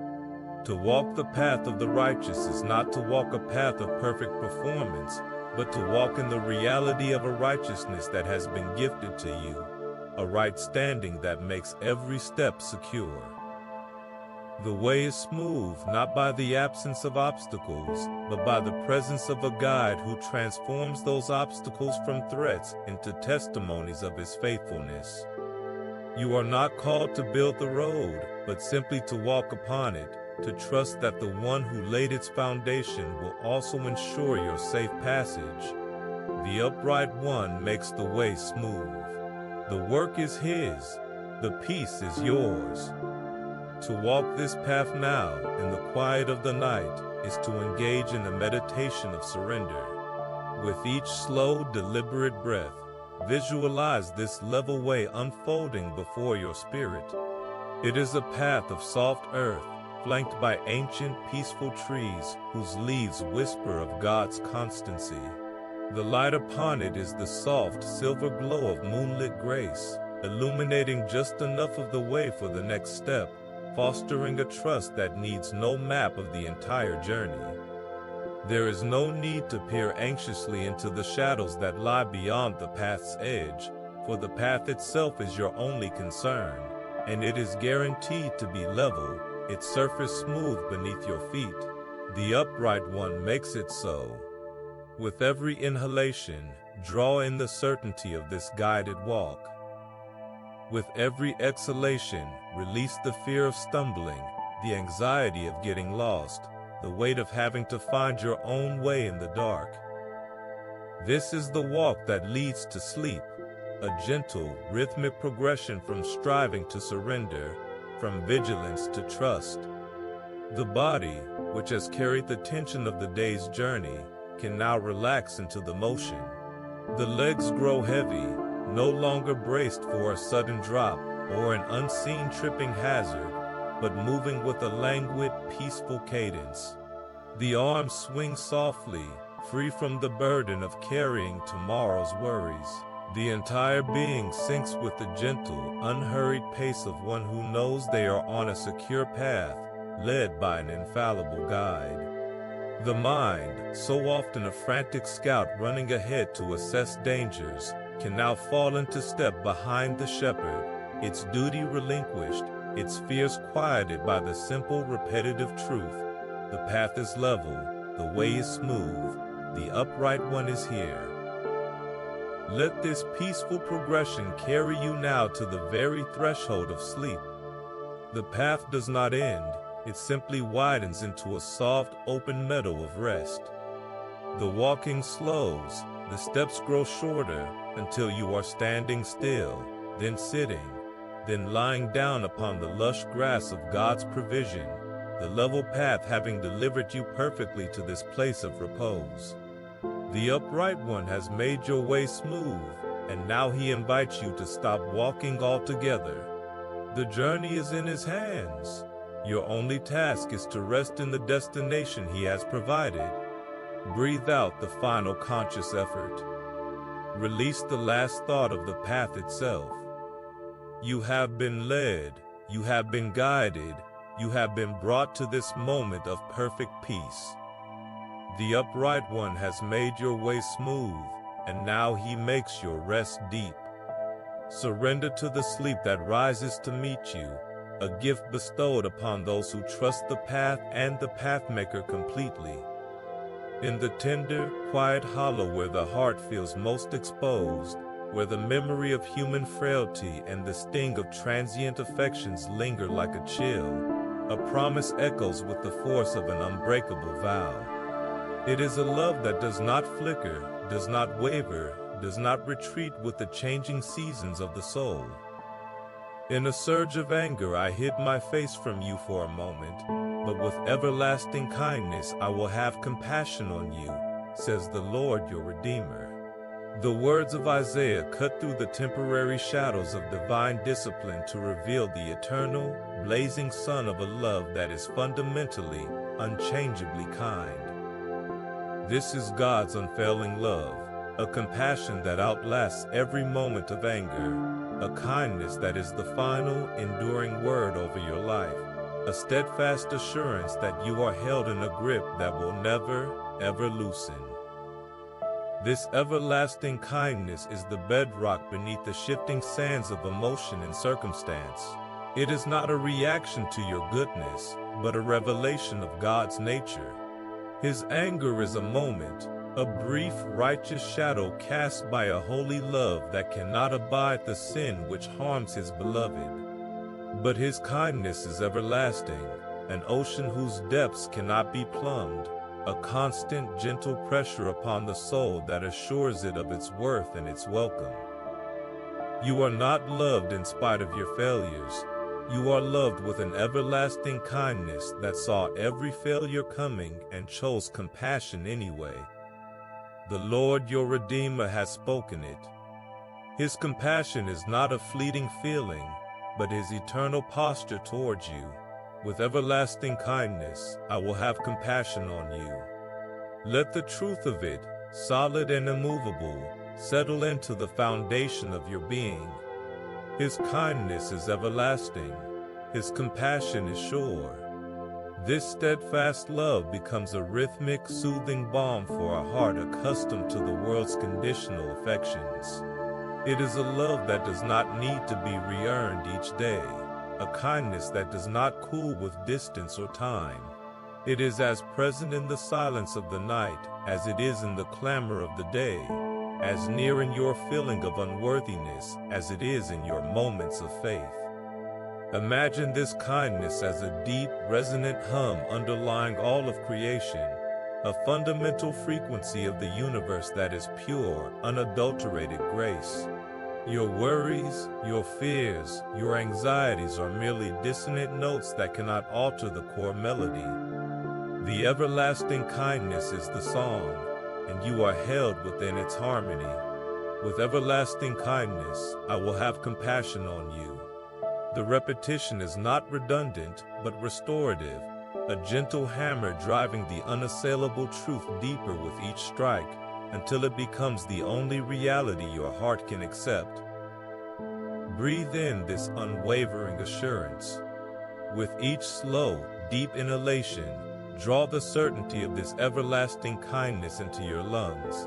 To walk the path of the righteous is not to walk a path of perfect performance, but to walk in the reality of a righteousness that has been gifted to you, a right standing that makes every step secure. The way is smooth not by the absence of obstacles, but by the presence of a guide who transforms those obstacles from threats into testimonies of His faithfulness. You are not called to build the road, but simply to walk upon it, to trust that the one who laid its foundation will also ensure your safe passage. The upright one makes the way smooth. The work is His, the peace is yours. To walk this path now, in the quiet of the night, is to engage in a meditation of surrender. With each slow, deliberate breath, visualize this level way unfolding before your spirit. It is a path of soft earth, flanked by ancient, peaceful trees whose leaves whisper of God's constancy. The light upon it is the soft silver glow of moonlit grace, illuminating just enough of the way for the next step, fostering a trust that needs no map of the entire journey. There is no need to peer anxiously into the shadows that lie beyond the path's edge, for the path itself is your only concern, and it is guaranteed to be level, its surface smooth beneath your feet. The upright one makes it so. With every inhalation, draw in the certainty of this guided walk. With every exhalation, release the fear of stumbling, the anxiety of getting lost, the weight of having to find your own way in the dark. This is the walk that leads to sleep, a gentle, rhythmic progression from striving to surrender, from vigilance to trust. The body, which has carried the tension of the day's journey, can now relax into the motion. The legs grow heavy, no longer braced for a sudden drop or an unseen tripping hazard, but moving with a languid, peaceful cadence. The arms swing softly, free from the burden of carrying tomorrow's worries. The entire being syncs with the gentle, unhurried pace of one who knows they are on a secure path, led by an infallible guide. The mind, so often a frantic scout running ahead to assess dangers, can now fall into step behind the shepherd, its duty relinquished, its fears quieted by the simple, repetitive truth. The path is level, the way is smooth, the upright one is here. Let this peaceful progression carry you now to the very threshold of sleep. The path does not end, it simply widens into a soft, open meadow of rest. The walking slows, the steps grow shorter, until you are standing still, then sitting, then lying down upon the lush grass of God's provision, the level path having delivered you perfectly to this place of repose. The upright one has made your way smooth, and now he invites you to stop walking altogether. The journey is in his hands. Your only task is to rest in the destination he has provided. Breathe out the final conscious effort. Release the last thought of the path itself. You have been led, you have been guided, you have been brought to this moment of perfect peace. The upright one has made your way smooth, and now he makes your rest deep. Surrender to the sleep that rises to meet you, a gift bestowed upon those who trust the path and the pathmaker completely. In the tender, quiet hollow where the heart feels most exposed, where the memory of human frailty and the sting of transient affections linger like a chill, a promise echoes with the force of an unbreakable vow. It is a love that does not flicker, does not waver, does not retreat with the changing seasons of the soul. In a surge of anger I hid my face from you for a moment, but with everlasting kindness I will have compassion on you, says the Lord your Redeemer. The words of Isaiah cut through the temporary shadows of divine discipline to reveal the eternal, blazing sun of a love that is fundamentally, unchangeably kind. This is God's unfailing love, a compassion that outlasts every moment of anger, a kindness that is the final, enduring word over your life, a steadfast assurance that you are held in a grip that will never, ever loosen. This everlasting kindness is the bedrock beneath the shifting sands of emotion and circumstance. It is not a reaction to your goodness, but a revelation of God's nature. His anger is a moment, a brief, righteous shadow cast by a holy love that cannot abide the sin which harms his beloved. But his kindness is everlasting, an ocean whose depths cannot be plumbed, a constant, gentle pressure upon the soul that assures it of its worth and its welcome. You are not loved in spite of your failures. You are loved with an everlasting kindness that saw every failure coming and chose compassion anyway. The Lord your Redeemer has spoken it. His compassion is not a fleeting feeling, but his eternal posture towards you. With everlasting kindness, I will have compassion on you. Let the truth of it, solid and immovable, settle into the foundation of your being. His kindness is everlasting. His compassion is sure. This steadfast love becomes a rhythmic, soothing balm for a heart accustomed to the world's conditional affections. It is a love that does not need to be re-earned each day, a kindness that does not cool with distance or time. It is as present in the silence of the night as it is in the clamor of the day, as near in your feeling of unworthiness as it is in your moments of faith. Imagine this kindness as a deep, resonant hum underlying all of creation, a fundamental frequency of the universe that is pure, unadulterated grace. Your worries, your fears, your anxieties are merely dissonant notes that cannot alter the core melody. The everlasting kindness is the song, and you are held within its harmony. With everlasting kindness, I will have compassion on you. The repetition is not redundant, but restorative, a gentle hammer driving the unassailable truth deeper with each strike, until it becomes the only reality your heart can accept. Breathe in this unwavering assurance. With each slow, deep inhalation, draw the certainty of this everlasting kindness into your lungs,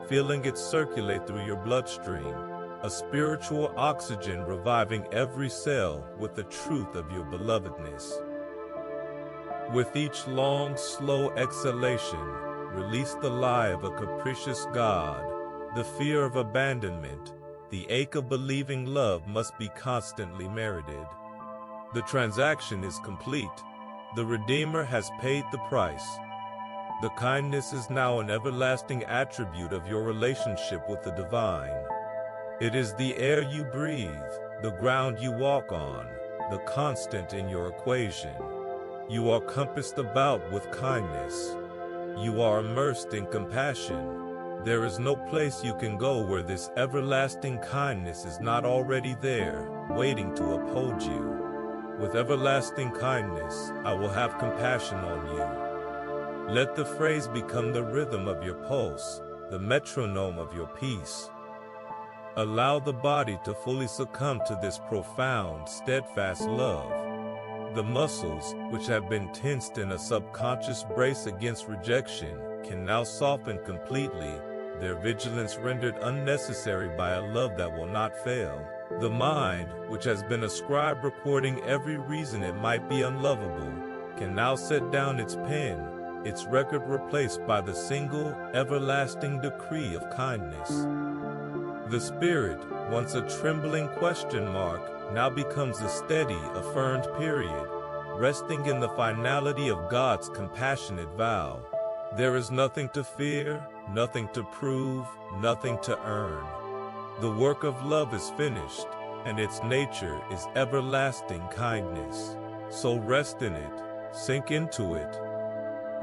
feeling it circulate through your bloodstream, a spiritual oxygen reviving every cell with the truth of your belovedness. With each long, slow exhalation, release the lie of a capricious God, the fear of abandonment, the ache of believing love must be constantly merited. The transaction is complete. The Redeemer has paid the price. The kindness is now an everlasting attribute of your relationship with the divine. It is the air you breathe, the ground you walk on, the constant in your equation. You are compassed about with kindness. You are immersed in compassion. There is no place you can go where this everlasting kindness is not already there, waiting to uphold you. With everlasting kindness, I will have compassion on you. Let the phrase become the rhythm of your pulse, the metronome of your peace. Allow the body to fully succumb to this profound, steadfast love. The muscles, which have been tensed in a subconscious brace against rejection, can now soften completely, their vigilance rendered unnecessary by a love that will not fail. The mind, which has been a scribe recording every reason it might be unlovable, can now set down its pen, its record replaced by the single, everlasting decree of kindness. The spirit, once a trembling question mark, now becomes a steady, affirmed period, resting in the finality of God's compassionate vow. There is nothing to fear, nothing to prove, nothing to earn. The work of love is finished, and its nature is everlasting kindness. So rest in it, sink into it.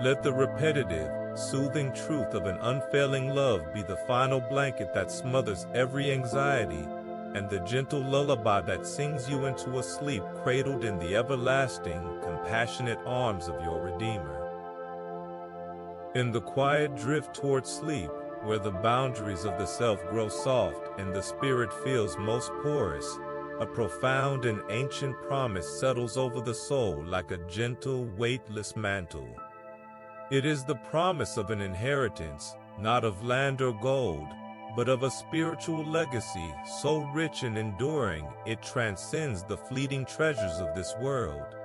Let the repetitive, soothing truth of an unfailing love be the final blanket that smothers every anxiety, and the gentle lullaby that sings you into a sleep cradled in the everlasting, compassionate arms of your Redeemer. In the quiet drift toward sleep, where the boundaries of the self grow soft and the spirit feels most porous, a profound and ancient promise settles over the soul like a gentle, weightless mantle. It is the promise of an inheritance, not of land or gold, but of a spiritual legacy so rich and enduring it transcends the fleeting treasures of this world.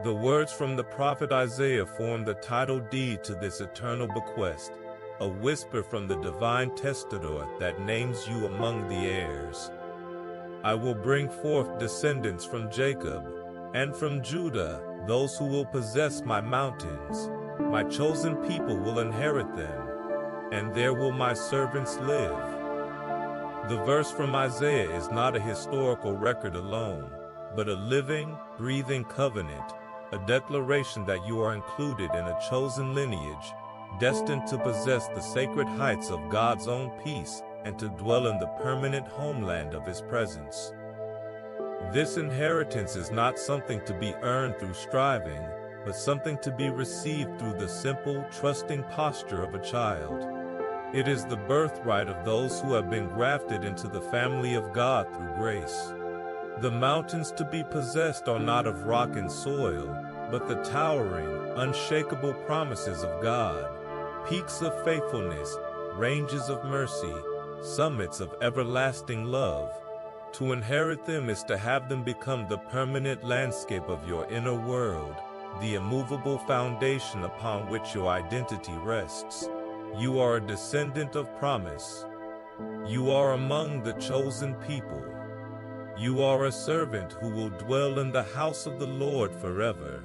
The words from the prophet Isaiah form the title deed to this eternal bequest, a whisper from the divine testator that names you among the heirs. I will bring forth descendants from Jacob, and from Judah, those who will possess my mountains. My chosen people will inherit them, and there will my servants live. The verse from Isaiah is not a historical record alone, but a living, breathing covenant, a declaration that you are included in a chosen lineage, destined to possess the sacred heights of God's own peace and to dwell in the permanent homeland of His presence. This inheritance is not something to be earned through striving, but something to be received through the simple, trusting posture of a child. It is the birthright of those who have been grafted into the family of God through grace. The mountains to be possessed are not of rock and soil, but the towering, unshakable promises of God, peaks of faithfulness, ranges of mercy, summits of everlasting love. To inherit them is to have them become the permanent landscape of your inner world, the immovable foundation upon which your identity rests. You are a descendant of promise. You are among the chosen people. You are a servant who will dwell in the house of the Lord forever.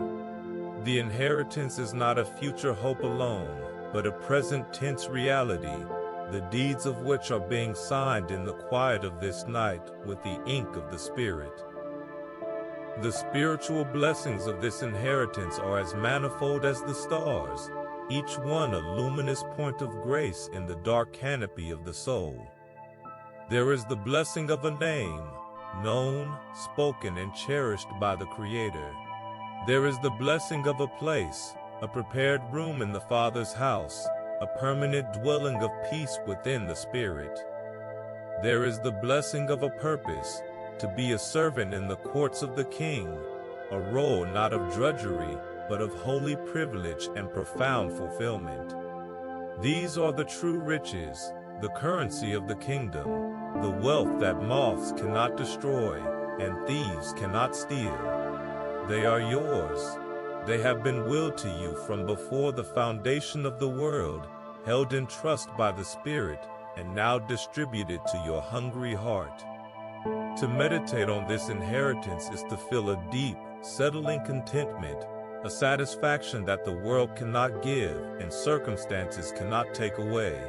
The inheritance is not a future hope alone, but a present tense reality, the deeds of which are being signed in the quiet of this night with the ink of the Spirit. The spiritual blessings of this inheritance are as manifold as the stars, each one a luminous point of grace in the dark canopy of the soul. There is the blessing of a name, known, spoken, and cherished by the Creator. There is the blessing of a place, a prepared room in the Father's house, a permanent dwelling of peace within the Spirit. There is the blessing of a purpose, to be a servant in the courts of the King, a role not of drudgery, but of holy privilege and profound fulfillment. These are the true riches, the currency of the kingdom, the wealth that moths cannot destroy and thieves cannot steal. They are yours. They have been willed to you from before the foundation of the world, held in trust by the Spirit, and now distributed to your hungry heart. To meditate on this inheritance is to feel a deep, settling contentment, a satisfaction that the world cannot give and circumstances cannot take away.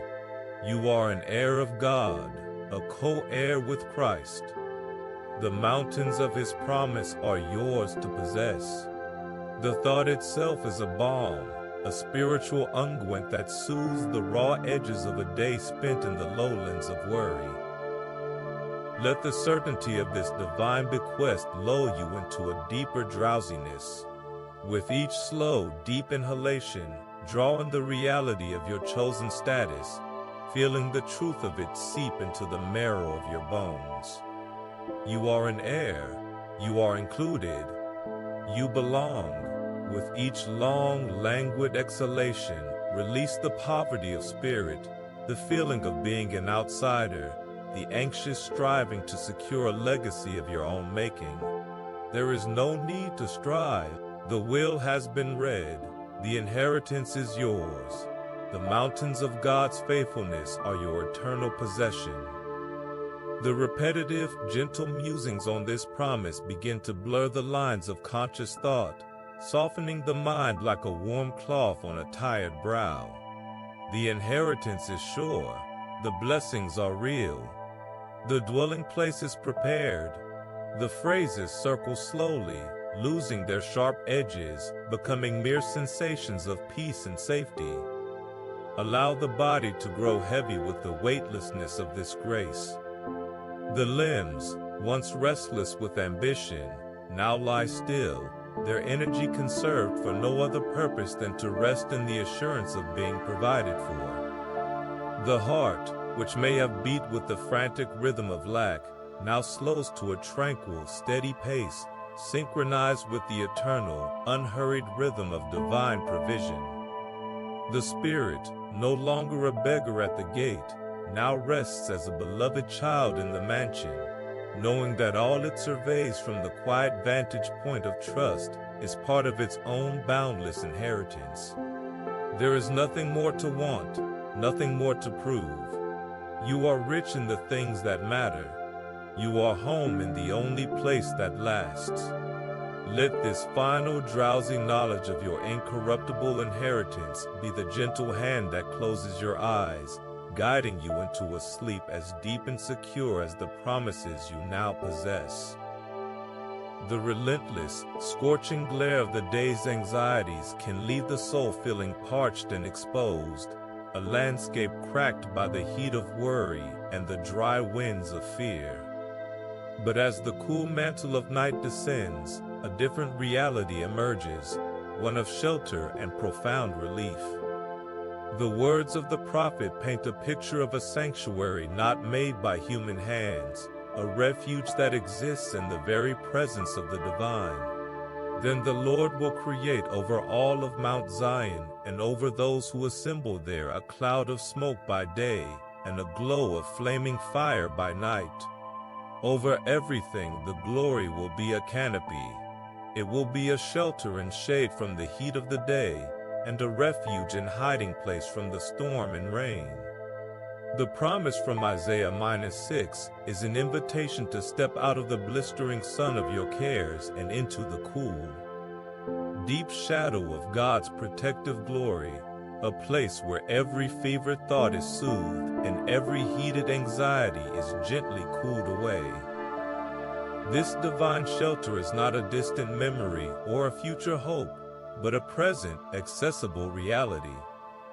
You are an heir of God, a co-heir with Christ. The mountains of His promise are yours to possess. The thought itself is a balm, a spiritual unguent that soothes the raw edges of a day spent in the lowlands of worry. Let the certainty of this divine bequest lull you into a deeper drowsiness. With each slow, deep inhalation, draw in the reality of your chosen status, feeling the truth of it seep into the marrow of your bones. You are an heir. You are included. You belong. With each long, languid exhalation, release the poverty of spirit, the feeling of being an outsider, the anxious striving to secure a legacy of your own making. There is no need to strive. The will has been read. The inheritance is yours. The mountains of God's faithfulness are your eternal possession. The repetitive, gentle musings on this promise begin to blur the lines of conscious thought, softening the mind like a warm cloth on a tired brow. The inheritance is sure. The blessings are real. The dwelling place is prepared. The phrases circle slowly, losing their sharp edges, becoming mere sensations of peace and safety. Allow the body to grow heavy with the weightlessness of this grace. The limbs, once restless with ambition, now lie still, their energy conserved for no other purpose than to rest in the assurance of being provided for. The heart, which may have beat with the frantic rhythm of lack, now slows to a tranquil, steady pace, synchronized with the eternal, unhurried rhythm of divine provision. The spirit, no longer a beggar at the gate, now rests as a beloved child in the mansion, knowing that all it surveys from the quiet vantage point of trust is part of its own boundless inheritance. There is nothing more to want, nothing more to prove. You are rich in the things that matter. You are home in the only place that lasts. Let this final drowsy knowledge of your incorruptible inheritance be the gentle hand that closes your eyes, guiding you into a sleep as deep and secure as the promises you now possess. The relentless, scorching glare of the day's anxieties can leave the soul feeling parched and exposed, a landscape cracked by the heat of worry and the dry winds of fear. But as the cool mantle of night descends, a different reality emerges, one of shelter and profound relief. The words of the prophet paint a picture of a sanctuary not made by human hands, a refuge that exists in the very presence of the divine. Then the Lord will create over all of Mount Zion and over those who assemble there a cloud of smoke by day and a glow of flaming fire by night. Over everything the glory will be a canopy. It will be a shelter and shade from the heat of the day, and a refuge and hiding place from the storm and rain. The promise from Isaiah -6 is an invitation to step out of the blistering sun of your cares and into the cool, deep shadow of God's protective glory, a place where every fevered thought is soothed and every heated anxiety is gently cooled away. This divine shelter is not a distant memory or a future hope, but a present, accessible reality.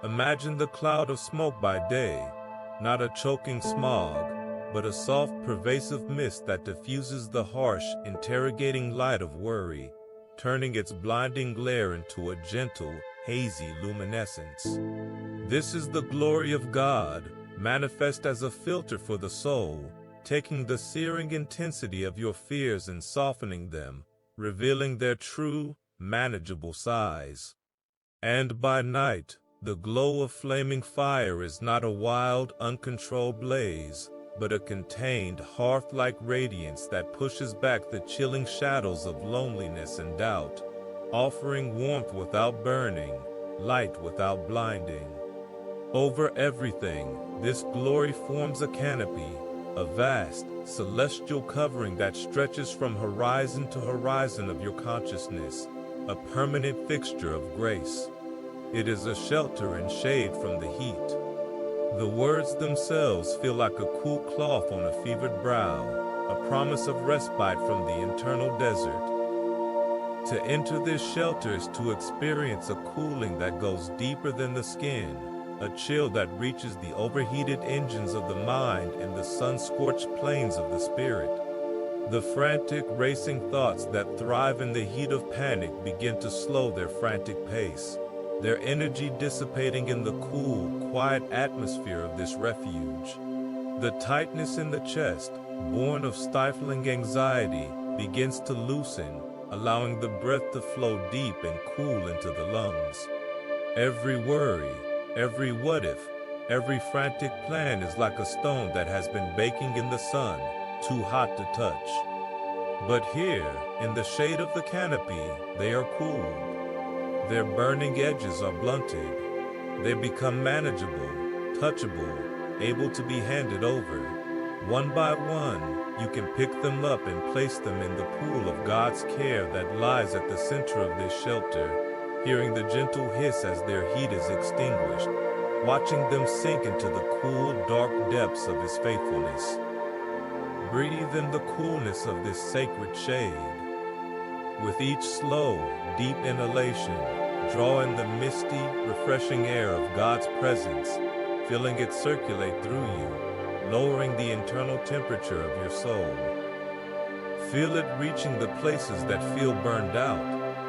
Imagine the cloud of smoke by day, not a choking smog, but a soft, pervasive mist that diffuses the harsh, interrogating light of worry, turning its blinding glare into a gentle, hazy luminescence. This is the glory of God, manifest as a filter for the soul, taking the searing intensity of your fears and softening them, revealing their true, manageable size. And by night, the glow of flaming fire is not a wild, uncontrolled blaze, but a contained, hearth-like radiance that pushes back the chilling shadows of loneliness and doubt, offering warmth without burning, light without blinding. Over everything, this glory forms a canopy, a vast, celestial covering that stretches from horizon to horizon of your consciousness, a permanent fixture of grace. It is a shelter and shade from the heat. The words themselves feel like a cool cloth on a fevered brow, a promise of respite from the internal desert. To enter this shelter is to experience a cooling that goes deeper than the skin, a chill that reaches the overheated engines of the mind and the sun-scorched plains of the spirit. The frantic, racing thoughts that thrive in the heat of panic begin to slow their frantic pace, their energy dissipating in the cool, quiet atmosphere of this refuge. The tightness in the chest, born of stifling anxiety, begins to loosen, allowing the breath to flow deep and cool into the lungs. Every worry, every what-if, every frantic plan is like a stone that has been baking in the sun, too hot to touch. But here, in the shade of the canopy, they are cooled. Their burning edges are blunted. They become manageable, touchable, able to be handed over. One by one, you can pick them up and place them in the pool of God's care that lies at the center of this shelter, hearing the gentle hiss as their heat is extinguished, watching them sink into the cool, dark depths of His faithfulness. Breathe in the coolness of this sacred shade. With each slow, deep inhalation, draw in the misty, refreshing air of God's presence, feeling it circulate through you, lowering the internal temperature of your soul. Feel it reaching the places that feel burned out,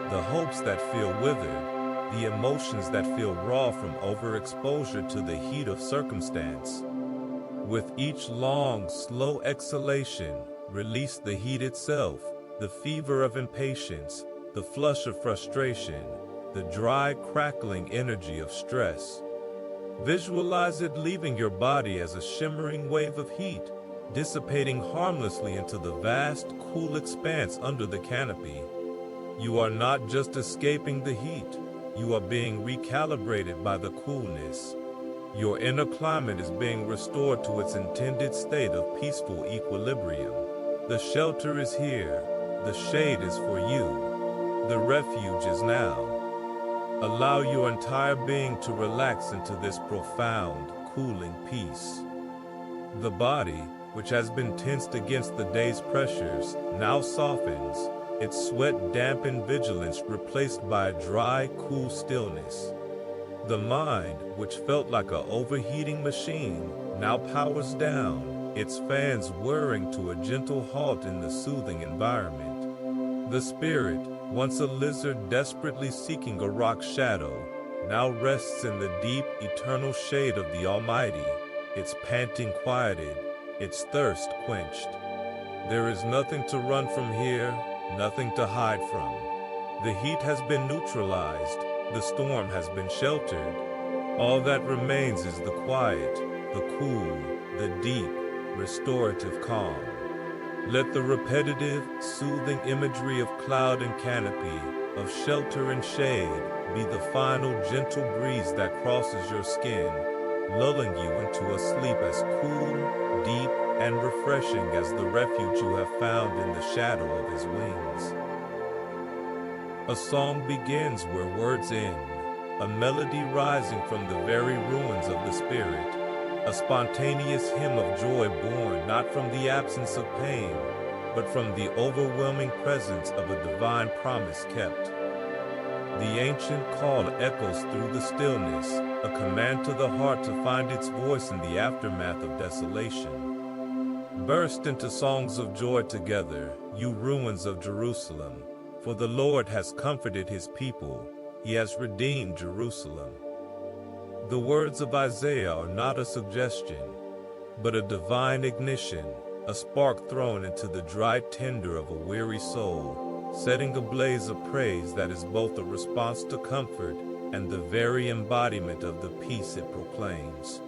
the hopes that feel withered, the emotions that feel raw from overexposure to the heat of circumstance. With each long, slow exhalation, release the heat itself, the fever of impatience, the flush of frustration, the dry, crackling energy of stress. Visualize it leaving your body as a shimmering wave of heat, dissipating harmlessly into the vast, cool expanse under the canopy. You are not just escaping the heat, you are being recalibrated by the coolness. Your inner climate is being restored to its intended state of peaceful equilibrium. The shelter is here, the shade is for you, the refuge is now. Allow your entire being to relax into this profound, cooling peace. The body, which has been tensed against the day's pressures, now softens, its sweat-dampened vigilance replaced by a dry, cool stillness. The mind, which felt like an overheating machine, now powers down, its fans whirring to a gentle halt in the soothing environment. The spirit, once a lizard desperately seeking a rock shadow, now rests in the deep, eternal shade of the Almighty, its panting quieted, its thirst quenched. There is nothing to run from here, nothing to hide from. The heat has been neutralized, the storm has been sheltered. All that remains is the quiet, the cool, the deep, restorative calm. Let the repetitive, soothing imagery of cloud and canopy, of shelter and shade, be the final gentle breeze that crosses your skin, lulling you into a sleep as cool, deep, and refreshing as the refuge you have found in the shadow of his wings. A song begins where words end, a melody rising from the very ruins of the spirit, a spontaneous hymn of joy born not from the absence of pain, but from the overwhelming presence of a divine promise kept. The ancient call echoes through the stillness, a command to the heart to find its voice in the aftermath of desolation. Burst into songs of joy together, you ruins of Jerusalem, for the Lord has comforted his people, he has redeemed Jerusalem. The words of Isaiah are not a suggestion, but a divine ignition, a spark thrown into the dry tinder of a weary soul, setting ablaze a praise that is both a response to comfort and the very embodiment of the peace it proclaims.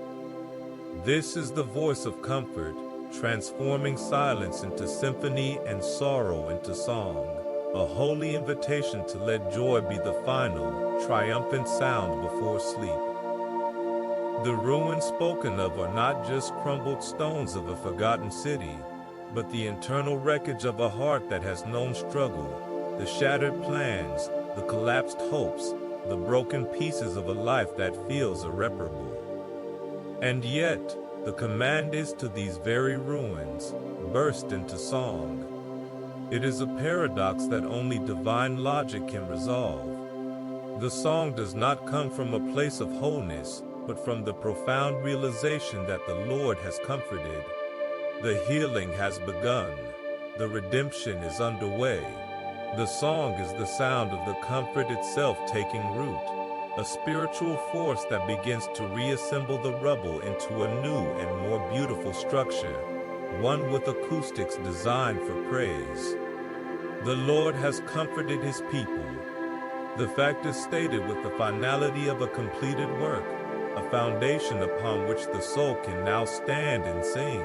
This is the voice of comfort, transforming silence into symphony and sorrow into song, a holy invitation to let joy be the final, triumphant sound before sleep. The ruins spoken of are not just crumbled stones of a forgotten city, but the internal wreckage of a heart that has known struggle, the shattered plans, the collapsed hopes, the broken pieces of a life that feels irreparable. And yet, the command is to these very ruins, burst into song. It is a paradox that only divine logic can resolve. The song does not come from a place of wholeness, but from the profound realization that the Lord has comforted. The healing has begun. The redemption is underway. The song is the sound of the comfort itself taking root, a spiritual force that begins to reassemble the rubble into a new and more beautiful structure, one with acoustics designed for praise. The Lord has comforted his people. The fact is stated with the finality of a completed work, a foundation upon which the soul can now stand and sing.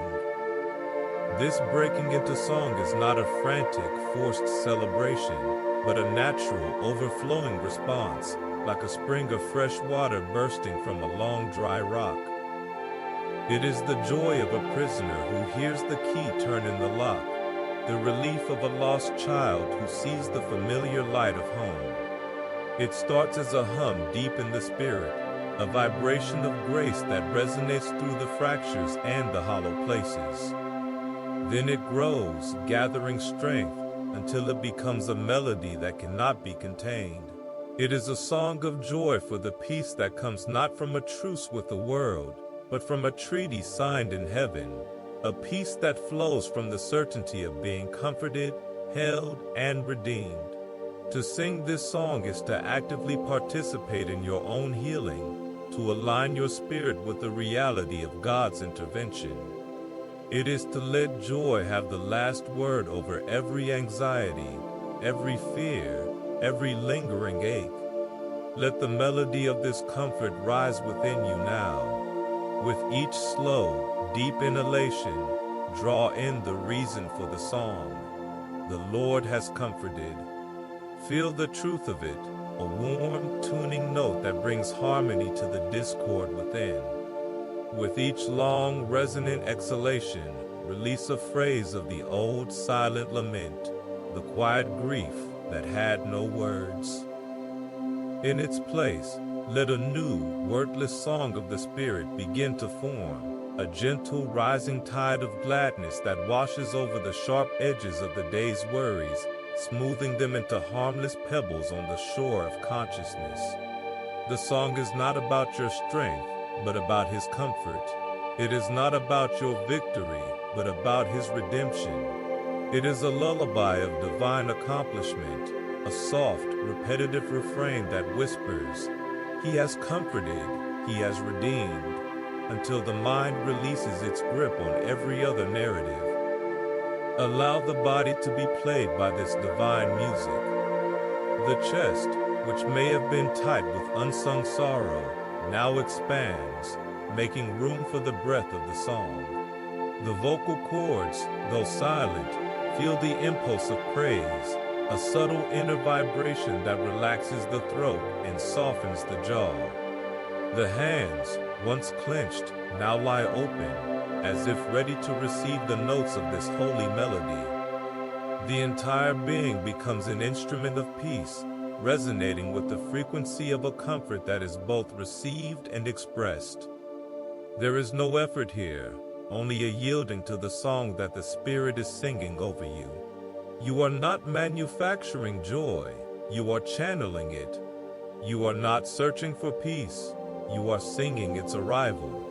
This breaking into song is not a frantic, forced celebration, but a natural, overflowing response, like a spring of fresh water bursting from a long, dry rock. It is the joy of a prisoner who hears the key turn in the lock, the relief of a lost child who sees the familiar light of home. It starts as a hum deep in the spirit, a vibration of grace that resonates through the fractures and the hollow places. Then it grows, gathering strength, until it becomes a melody that cannot be contained. It is a song of joy for the peace that comes not from a truce with the world, but from a treaty signed in heaven, a peace that flows from the certainty of being comforted, held, and redeemed. To sing this song is to actively participate in your own healing, to align your spirit with the reality of God's intervention. It is to let joy have the last word over every anxiety, every fear, every lingering ache. Let the melody of this comfort rise within you now. With each slow, deep inhalation, draw in the reason for the song. The Lord has comforted. Feel the truth of it, a warm, tuning note that brings harmony to the discord within. With each long, resonant exhalation, release a phrase of the old, silent lament, the quiet grief that had no words. In its place, let a new, wordless song of the Spirit begin to form, a gentle, rising tide of gladness that washes over the sharp edges of the day's worries, smoothing them into harmless pebbles on the shore of consciousness. The song is not about your strength, but about his comfort. It is not about your victory, but about his redemption. It is a lullaby of divine accomplishment, a soft, repetitive refrain that whispers, He has comforted, He has redeemed, until the mind releases its grip on every other narrative. Allow the body to be played by this divine music. The chest, which may have been tight with unsung sorrow, now expands, making room for the breath of the song. The vocal cords, though silent, feel the impulse of praise, a subtle inner vibration that relaxes the throat and softens the jaw. The hands, once clenched, now lie open, as if ready to receive the notes of this holy melody. The entire being becomes an instrument of peace, resonating with the frequency of a comfort that is both received and expressed. There is no effort here, only a yielding to the song that the Spirit is singing over you. You are not manufacturing joy, you are channeling it. You are not searching for peace, you are singing its arrival.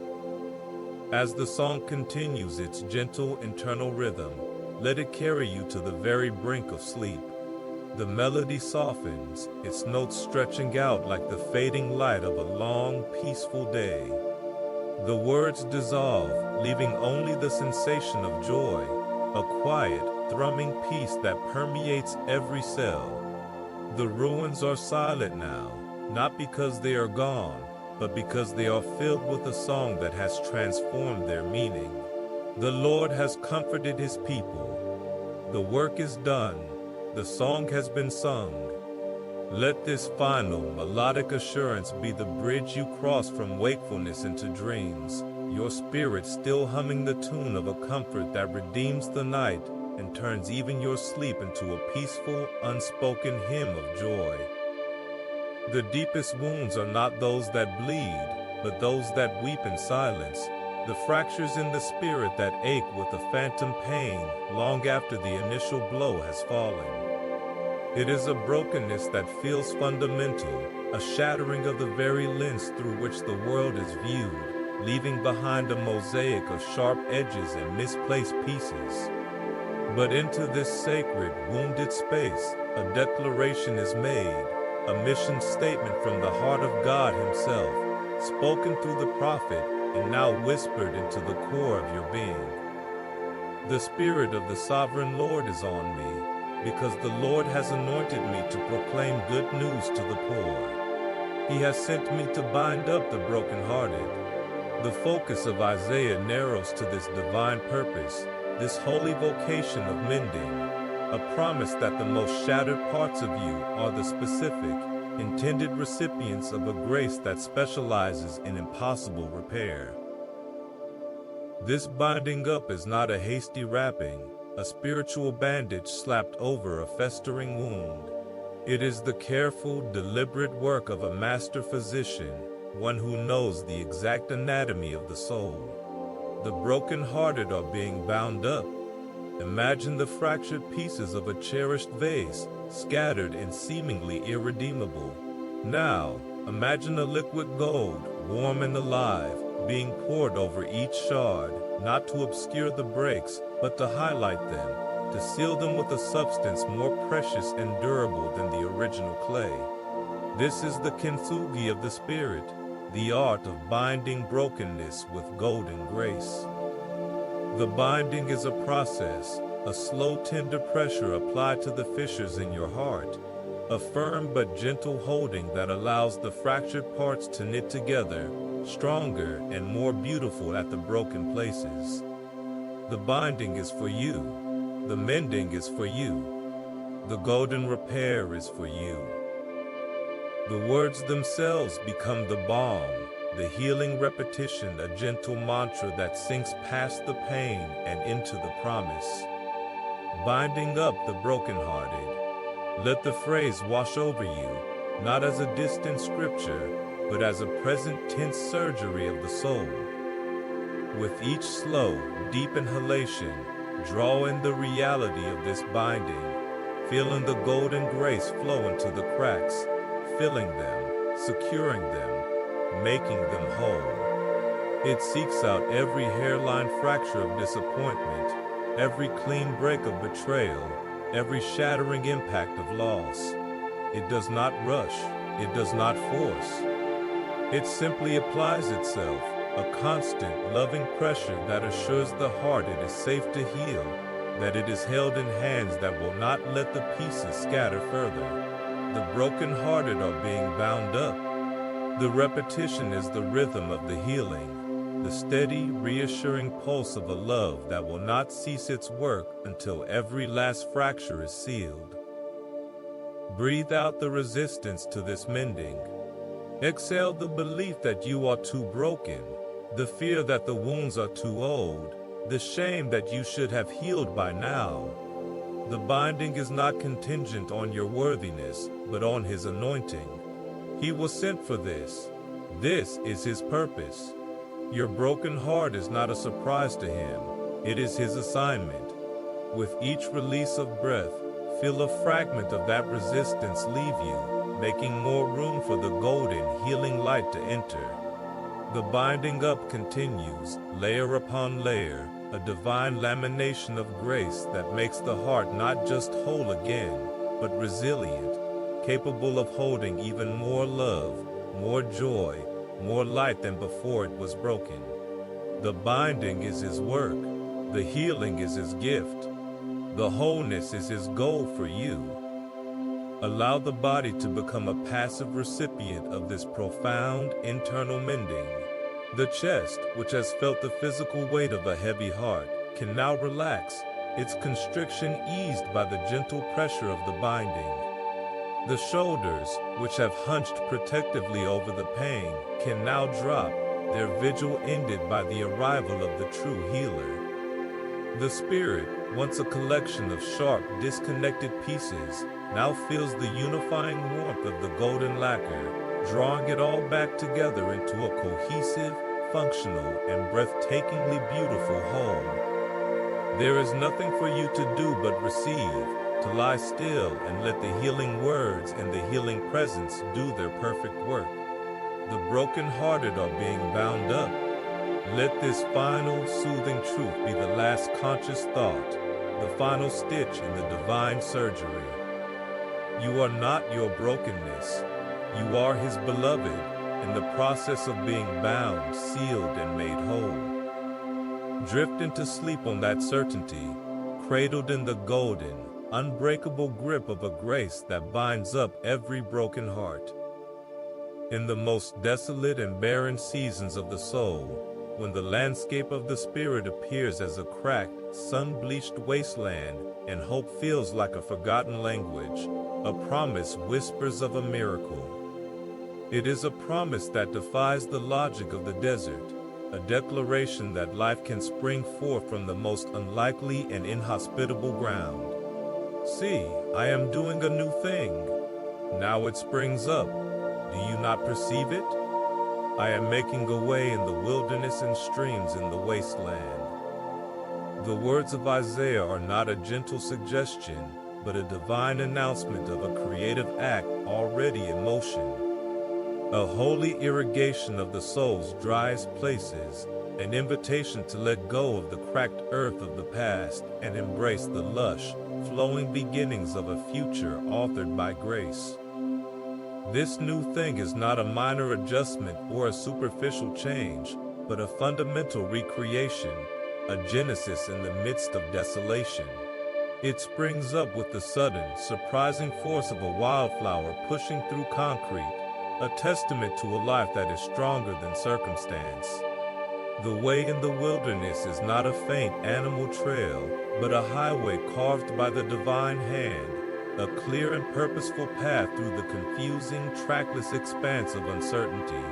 As the song continues its gentle internal rhythm, let it carry you to the very brink of sleep. The melody softens, its notes stretching out like the fading light of a long, peaceful day. The words dissolve, leaving only the sensation of joy, a quiet, thrumming peace that permeates every cell. The ruins are silent now, not because they are gone, but because they are filled with a song that has transformed their meaning. The Lord has comforted His people. The work is done. The song has been sung. Let this final, melodic assurance be the bridge you cross from wakefulness into dreams, your spirit still humming the tune of a comfort that redeems the night and turns even your sleep into a peaceful, unspoken hymn of joy. The deepest wounds are not those that bleed, but those that weep in silence, the fractures in the spirit that ache with a phantom pain long after the initial blow has fallen. It is a brokenness that feels fundamental, a shattering of the very lens through which the world is viewed, leaving behind a mosaic of sharp edges and misplaced pieces. But into this sacred, wounded space, a declaration is made, a mission statement from the heart of God Himself, spoken through the prophet and now whispered into the core of your being. The Spirit of the Sovereign Lord is on me, because the Lord has anointed me to proclaim good news to the poor. He has sent me to bind up the brokenhearted. The focus of Isaiah narrows to this divine purpose, this holy vocation of mending, a promise that the most shattered parts of you are the specific, intended recipients of a grace that specializes in impossible repair. This binding up is not a hasty wrapping, a spiritual bandage slapped over a festering wound. It is the careful, deliberate work of a master physician, one who knows the exact anatomy of the soul. The broken-hearted are being bound up. Imagine the fractured pieces of a cherished vase, scattered and seemingly irredeemable. Now, imagine a liquid gold, warm and alive, being poured over each shard, not to obscure the breaks, but to highlight them, to seal them with a substance more precious and durable than the original clay. This is the kintsugi of the Spirit, the art of binding brokenness with golden grace. The binding is a process, a slow, tender pressure applied to the fissures in your heart, a firm but gentle holding that allows the fractured parts to knit together, stronger and more beautiful at the broken places. The binding is for you. The mending is for you. The golden repair is for you. The words themselves become the balm, the healing repetition, a gentle mantra that sinks past the pain and into the promise. Binding up the brokenhearted. Let the phrase wash over you, not as a distant scripture, but as a present tense surgery of the soul. With each slow, deep inhalation, draw in the reality of this binding, feeling the golden grace flow into the cracks, filling them, securing them, making them whole. It seeks out every hairline fracture of disappointment, every clean break of betrayal, every shattering impact of loss. It does not rush, it does not force. It simply applies itself, a constant, loving pressure that assures the heart it is safe to heal, that it is held in hands that will not let the pieces scatter further. The broken-hearted are being bound up. The repetition is the rhythm of the healing, the steady, reassuring pulse of a love that will not cease its work until every last fracture is sealed. Breathe out the resistance to this mending. Exhale the belief that you are too broken, the fear that the wounds are too old, the shame that you should have healed by now. The binding is not contingent on your worthiness, but on His anointing. He was sent for this. This is His purpose. Your broken heart is not a surprise to Him. It is His assignment. With each release of breath, feel a fragment of that resistance leave you, making more room for the golden, healing light to enter. The binding up continues, layer upon layer, a divine lamination of grace that makes the heart not just whole again, but resilient, capable of holding even more love, more joy, more light than before it was broken. The binding is His work, the healing is His gift, the wholeness is His goal for you. Allow the body to become a passive recipient of this profound internal mending. The chest, which has felt the physical weight of a heavy heart, can now relax, its constriction eased by the gentle pressure of the binding. The shoulders, which have hunched protectively over the pain, can now drop, their vigil ended by the arrival of the true healer. The spirit, once a collection of sharp, disconnected pieces, now feels the unifying warmth of the golden lacquer, drawing it all back together into a cohesive, functional, and breathtakingly beautiful whole. There is nothing for you to do but receive, to lie still and let the healing words and the healing presence do their perfect work. The broken-hearted are being bound up. Let this final, soothing truth be the last conscious thought, the final stitch in the divine surgery. You are not your brokenness. You are His beloved, in the process of being bound, sealed, and made whole. Drift into sleep on that certainty, cradled in the golden, unbreakable grip of a grace that binds up every broken heart. In the most desolate and barren seasons of the soul, when the landscape of the spirit appears as a cracked, sun-bleached wasteland, and hope feels like a forgotten language, a promise whispers of a miracle. It is a promise that defies the logic of the desert, a declaration that life can spring forth from the most unlikely and inhospitable ground. See, I am doing a new thing. Now it springs up. Do you not perceive it? I am making a way in the wilderness and streams in the wasteland. The words of Isaiah are not a gentle suggestion, but a divine announcement of a creative act already in motion. A holy irrigation of the soul's driest places, an invitation to let go of the cracked earth of the past and embrace the lush, flowing beginnings of a future authored by grace. This new thing is not a minor adjustment or a superficial change, but a fundamental recreation, a genesis in the midst of desolation. It springs up with the sudden, surprising force of a wildflower pushing through concrete, a testament to a life that is stronger than circumstance. The way in the wilderness is not a faint animal trail, but a highway carved by the divine hand, a clear and purposeful path through the confusing, trackless expanse of uncertainty.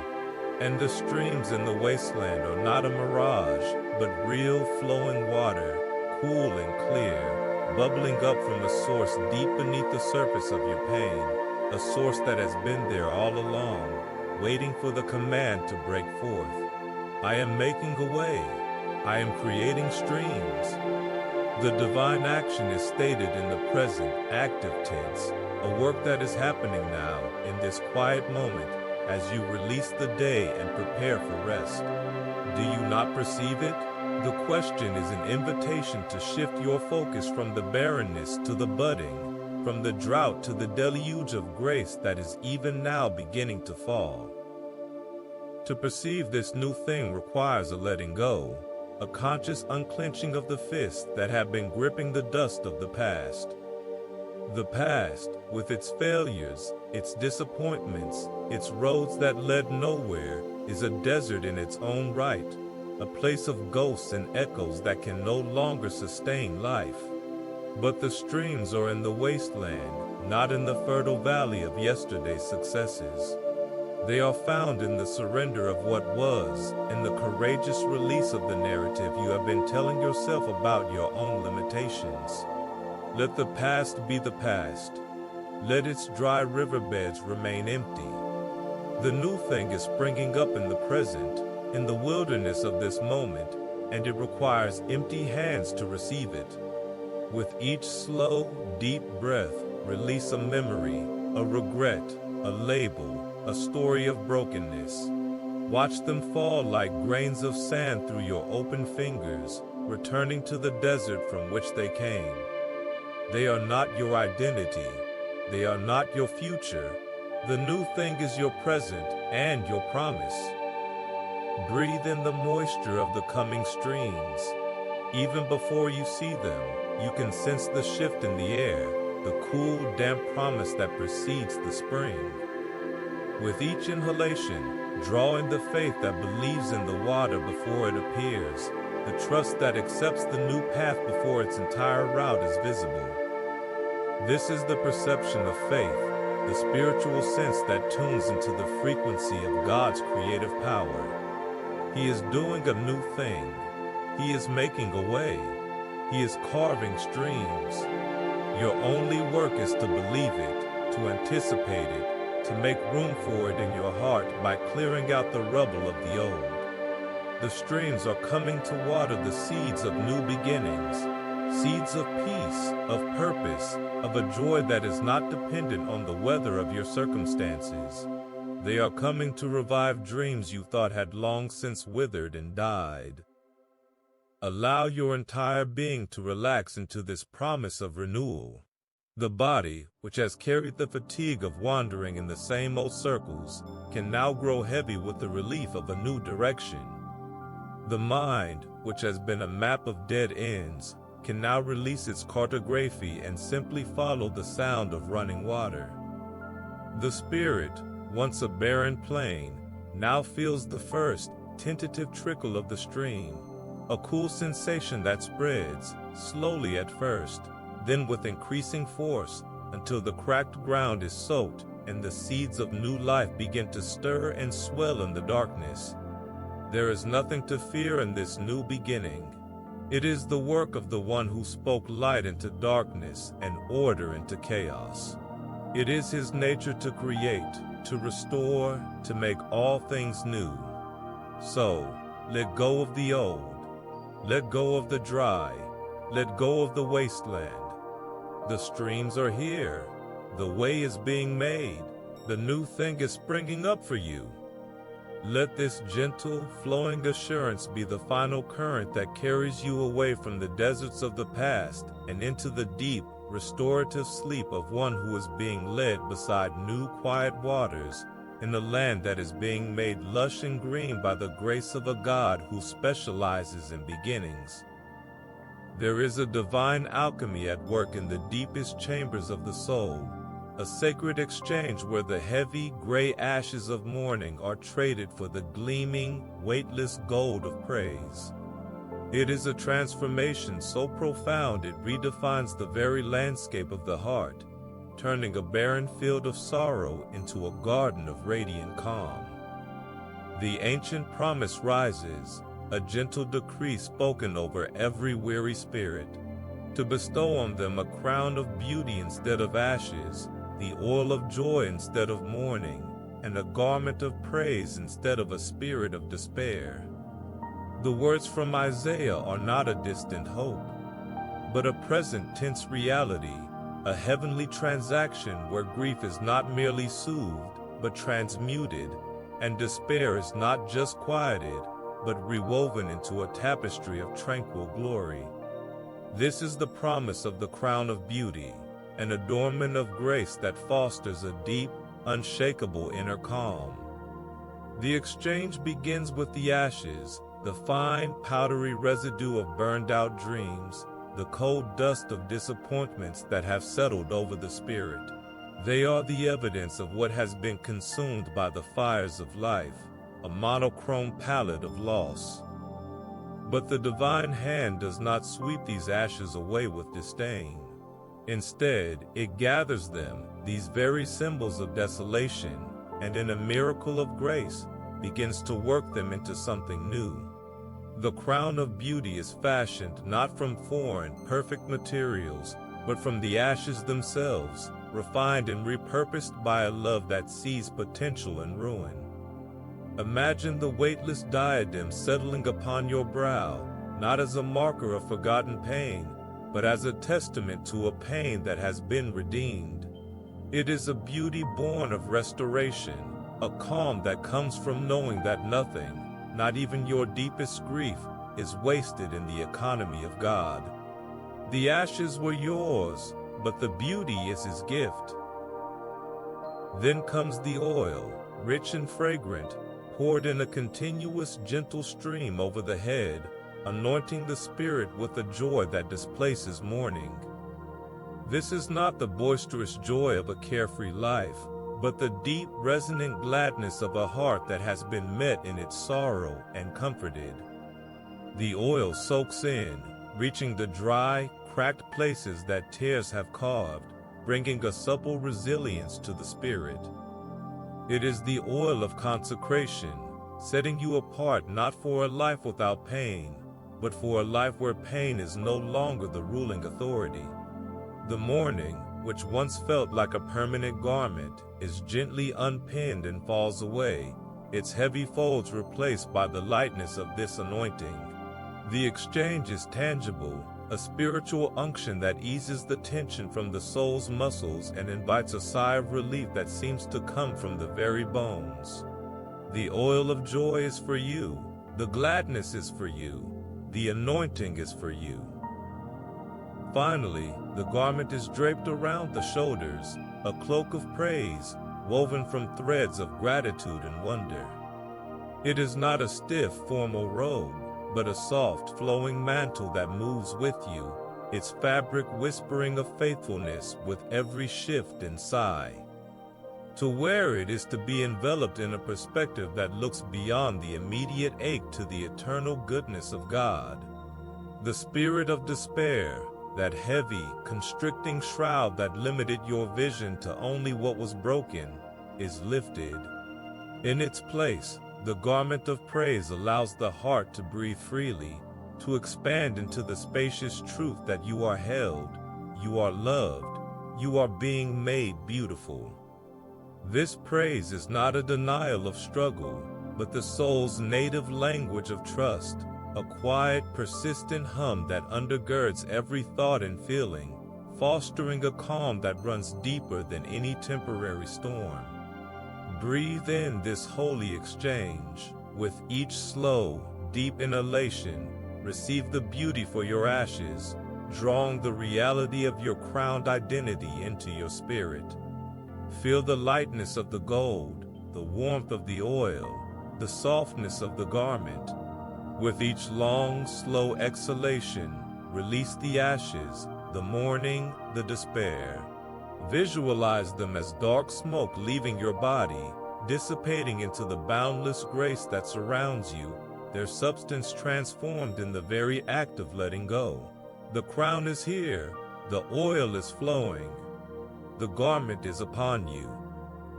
And the streams in the wasteland are not a mirage, but real flowing water, cool and clear, bubbling up from a source deep beneath the surface of your pain. A source that has been there all along, waiting for the command to break forth. I am making a way. I am creating streams. The divine action is stated in the present, active tense, a work that is happening now, in this quiet moment, as you release the day and prepare for rest. Do you not perceive it? The question is an invitation to shift your focus from the barrenness to the budding, from the drought to the deluge of grace that is even now beginning to fall. To perceive this new thing requires a letting go, a conscious unclenching of the fists that have been gripping the dust of the past. The past, with its failures, its disappointments, its roads that led nowhere, is a desert in its own right, a place of ghosts and echoes that can no longer sustain life. But the streams are in the wasteland, not in the fertile valley of yesterday's successes. They are found in the surrender of what was, in the courageous release of the narrative you have been telling yourself about your own limitations. Let the past be the past. Let its dry riverbeds remain empty. The new thing is springing up in the present, in the wilderness of this moment, and it requires empty hands to receive it. With each slow, deep breath, release a memory, a regret, a label, a story of brokenness. Watch them fall like grains of sand through your open fingers, returning to the desert from which they came. They are not your identity. They are not your future. The new thing is your present and your promise. Breathe in the moisture of the coming streams. Even before you see them, you can sense the shift in the air, the cool, damp promise that precedes the spring. With each inhalation, draw in the faith that believes in the water before it appears, the trust that accepts the new path before its entire route is visible. This is the perception of faith, the spiritual sense that tunes into the frequency of God's creative power. He is doing a new thing. He is making a way. He is carving streams. Your only work is to believe it, to anticipate it, to make room for it in your heart by clearing out the rubble of the old. The streams are coming to water the seeds of new beginnings, seeds of peace, of purpose, of a joy that is not dependent on the weather of your circumstances. They are coming to revive dreams you thought had long since withered and died. Allow your entire being to relax into this promise of renewal. The body, which has carried the fatigue of wandering in the same old circles, can now grow heavy with the relief of a new direction. The mind, which has been a map of dead ends, can now release its cartography and simply follow the sound of running water. The spirit, once a barren plain, now feels the first, tentative trickle of the stream, a cool sensation that spreads, slowly at first, then with increasing force, until the cracked ground is soaked and the seeds of new life begin to stir and swell in the darkness. There is nothing to fear in this new beginning. It is the work of the one who spoke light into darkness and order into chaos. It is his nature to create, to restore, to make all things new. So, let go of the old. Let go of the dry. Let go of the wasteland. The streams are here. The way is being made. The new thing is springing up for you. Let this gentle, flowing assurance be the final current that carries you away from the deserts of the past and into the deep, restorative sleep of one who is being led beside new, quiet waters in a land that is being made lush and green by the grace of a God who specializes in beginnings. There is a divine alchemy at work in the deepest chambers of the soul, a sacred exchange where the heavy, gray ashes of mourning are traded for the gleaming, weightless gold of praise. It is a transformation so profound it redefines the very landscape of the heart, turning a barren field of sorrow into a garden of radiant calm. The ancient promise rises, a gentle decree spoken over every weary spirit, to bestow on them a crown of beauty instead of ashes, the oil of joy instead of mourning, and a garment of praise instead of a spirit of despair. The words from Isaiah are not a distant hope, but a present tense reality, a heavenly transaction where grief is not merely soothed, but transmuted, and despair is not just quieted, but rewoven into a tapestry of tranquil glory. This is the promise of the crown of beauty, an adornment of grace that fosters a deep, unshakable inner calm. The exchange begins with the ashes, the fine, powdery residue of burned-out dreams, the cold dust of disappointments that have settled over the spirit. They are the evidence of what has been consumed by the fires of life, a monochrome palette of loss. But the divine hand does not sweep these ashes away with disdain. Instead, it gathers them, these very symbols of desolation, and in a miracle of grace, begins to work them into something new. The crown of beauty is fashioned not from foreign, perfect materials, but from the ashes themselves, refined and repurposed by a love that sees potential in ruin. Imagine the weightless diadem settling upon your brow, not as a marker of forgotten pain, but as a testament to a pain that has been redeemed. It is a beauty born of restoration, a calm that comes from knowing that nothing, not even your deepest grief, is wasted in the economy of God. The ashes were yours, but the beauty is His gift. Then comes the oil, rich and fragrant, poured in a continuous gentle stream over the head, anointing the spirit with a joy that displaces mourning. This is not the boisterous joy of a carefree life, but the deep, resonant gladness of a heart that has been met in its sorrow and comforted. The oil soaks in, reaching the dry, cracked places that tears have carved, bringing a supple resilience to the spirit. It is the oil of consecration, setting you apart not for a life without pain, but for a life where pain is no longer the ruling authority. The mourning, which once felt like a permanent garment, is gently unpinned and falls away, its heavy folds replaced by the lightness of this anointing. The exchange is tangible, a spiritual unction that eases the tension from the soul's muscles and invites a sigh of relief that seems to come from the very bones. The oil of joy is for you, the gladness is for you, the anointing is for you. Finally, the garment is draped around the shoulders, a cloak of praise, woven from threads of gratitude and wonder. It is not a stiff, formal robe, but a soft, flowing mantle that moves with you, its fabric whispering of faithfulness with every shift and sigh. To wear it is to be enveloped in a perspective that looks beyond the immediate ache to the eternal goodness of God. The spirit of despair, that heavy, constricting shroud that limited your vision to only what was broken, is lifted. In its place, the garment of praise allows the heart to breathe freely, to expand into the spacious truth that you are held, you are loved, you are being made beautiful. This praise is not a denial of struggle, but the soul's native language of trust, a quiet, persistent hum that undergirds every thought and feeling, fostering a calm that runs deeper than any temporary storm. Breathe in this holy exchange. With each slow, deep inhalation, receive the beauty for your ashes, drawing the reality of your crowned identity into your spirit. Feel the lightness of the gold, the warmth of the oil, the softness of the garment. With each long, slow exhalation, release the ashes, the mourning, the despair. Visualize them as dark smoke leaving your body, dissipating into the boundless grace that surrounds you, their substance transformed in the very act of letting go. The crown is here, the oil is flowing, the garment is upon you.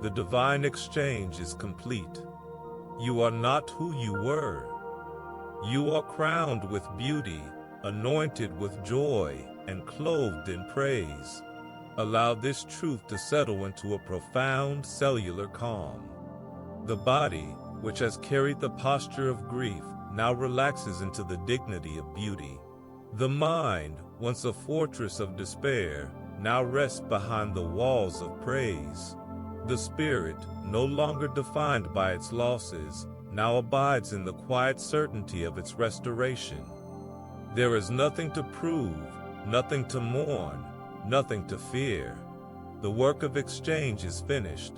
The divine exchange is complete. You are not who you were. You are crowned with beauty, anointed with joy, and clothed in praise. Allow this truth to settle into a profound cellular calm. The body, which has carried the posture of grief, now relaxes into the dignity of beauty. The mind, once a fortress of despair, now rests behind the walls of praise. The spirit, no longer defined by its losses, now abides in the quiet certainty of its restoration. There is nothing to prove, nothing to mourn, nothing to fear. The work of exchange is finished.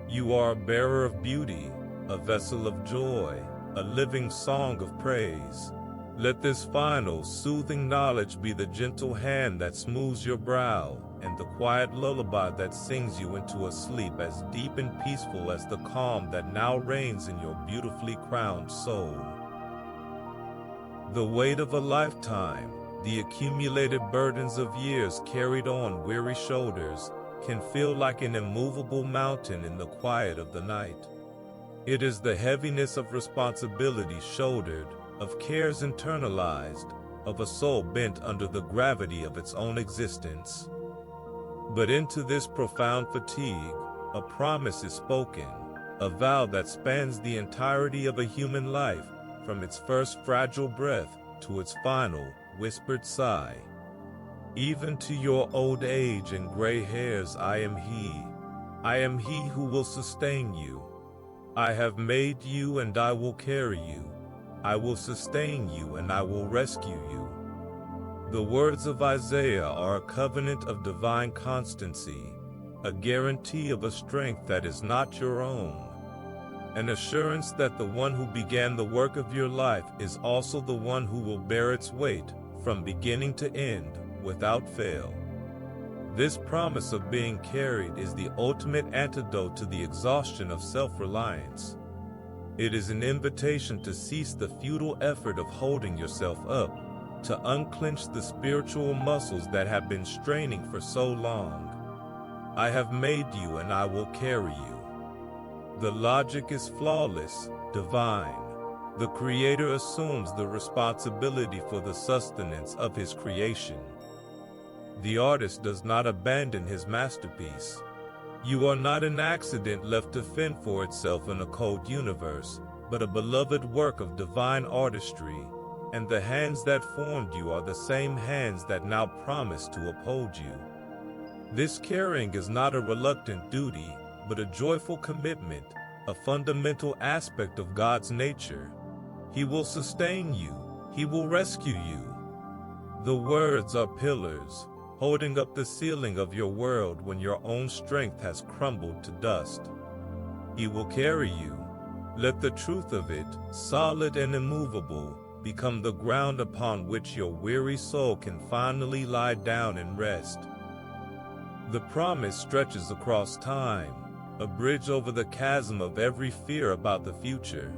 You are a bearer of beauty, a vessel of joy, a living song of praise. Let this final, soothing knowledge be the gentle hand that smooths your brow, and the quiet lullaby that sings you into a sleep as deep and peaceful as the calm that now reigns in your beautifully crowned soul. The weight of a lifetime, the accumulated burdens of years carried on weary shoulders, can feel like an immovable mountain in the quiet of the night. It is the heaviness of responsibility shouldered, of cares internalized, of a soul bent under the gravity of its own existence. But into this profound fatigue, a promise is spoken, a vow that spans the entirety of a human life, from its first fragile breath to its final, whispered sigh. Even to your old age and gray hairs I am he who will sustain you. I have made you and I will carry you. I will sustain you and I will rescue you. The words of Isaiah are a covenant of divine constancy, a guarantee of a strength that is not your own, an assurance that the one who began the work of your life is also the one who will bear its weight, from beginning to end, without fail. This promise of being carried is the ultimate antidote to the exhaustion of self-reliance. It is an invitation to cease the futile effort of holding yourself up, to unclench the spiritual muscles that have been straining for so long. I have made you and I will carry you. The logic is flawless, divine. The Creator assumes the responsibility for the sustenance of His creation. The artist does not abandon his masterpiece. You are not an accident left to fend for itself in a cold universe, but a beloved work of divine artistry, and the hands that formed you are the same hands that now promise to uphold you. This carrying is not a reluctant duty, but a joyful commitment, a fundamental aspect of God's nature. He will sustain you. He will rescue you. The words are pillars, holding up the ceiling of your world when your own strength has crumbled to dust. He will carry you. Let the truth of it, solid and immovable, become the ground upon which your weary soul can finally lie down and rest. The promise stretches across time, a bridge over the chasm of every fear about the future.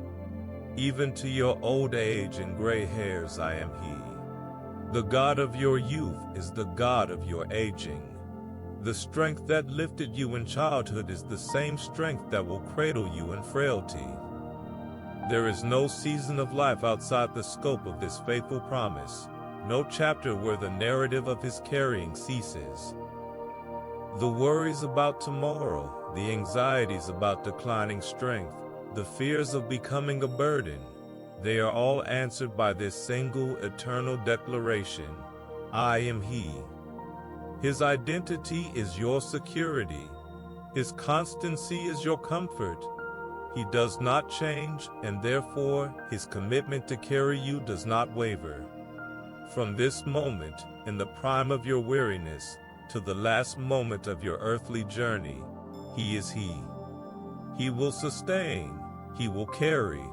Even to your old age and gray hairs I am He. The God of your youth is the God of your aging. The strength that lifted you in childhood is the same strength that will cradle you in frailty. There is no season of life outside the scope of this faithful promise, no chapter where the narrative of His carrying ceases. The worries about tomorrow, the anxieties about declining strength, the fears of becoming a burden, they are all answered by this single eternal declaration: I am He. His identity is your security. His constancy is your comfort. He does not change, and therefore His commitment to carry you does not waver. From this moment, in the prime of your weariness, to the last moment of your earthly journey, He is He. He will sustain. He will carry.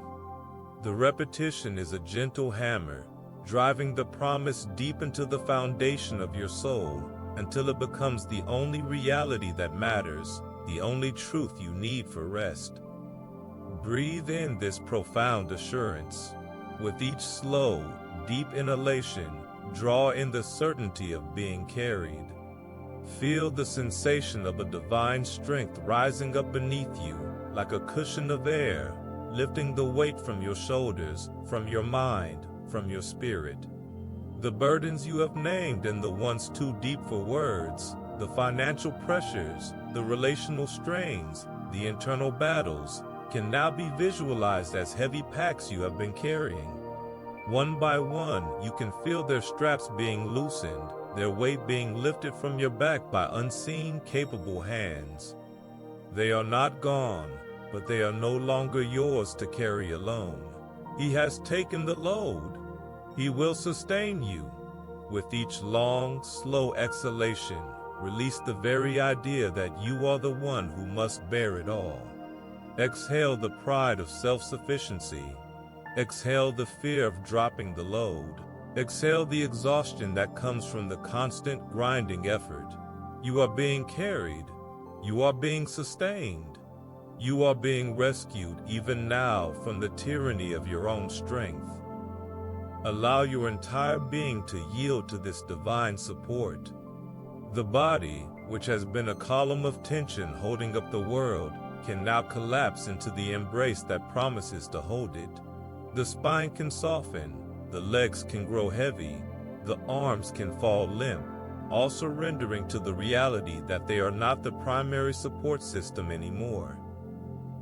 The repetition is a gentle hammer, driving the promise deep into the foundation of your soul, until it becomes the only reality that matters, the only truth you need for rest. Breathe in this profound assurance. With each slow, deep inhalation, draw in the certainty of being carried. Feel the sensation of a divine strength rising up beneath you, like a cushion of air, lifting the weight from your shoulders, from your mind, from your spirit. The burdens you have named and the ones too deep for words, the financial pressures, the relational strains, the internal battles, can now be visualized as heavy packs you have been carrying. One by one, you can feel their straps being loosened, their weight being lifted from your back by unseen, capable hands. They are not gone, but they are no longer yours to carry alone. He has taken the load. He will sustain you. With each long, slow exhalation, release the very idea that you are the one who must bear it all. Exhale the pride of self-sufficiency. Exhale the fear of dropping the load. Exhale the exhaustion that comes from the constant grinding effort. You are being carried. You are being sustained. You are being rescued even now from the tyranny of your own strength. Allow your entire being to yield to this divine support. The body, which has been a column of tension holding up the world, can now collapse into the embrace that promises to hold it. The spine can soften, the legs can grow heavy, the arms can fall limp, all surrendering to the reality that they are not the primary support system anymore.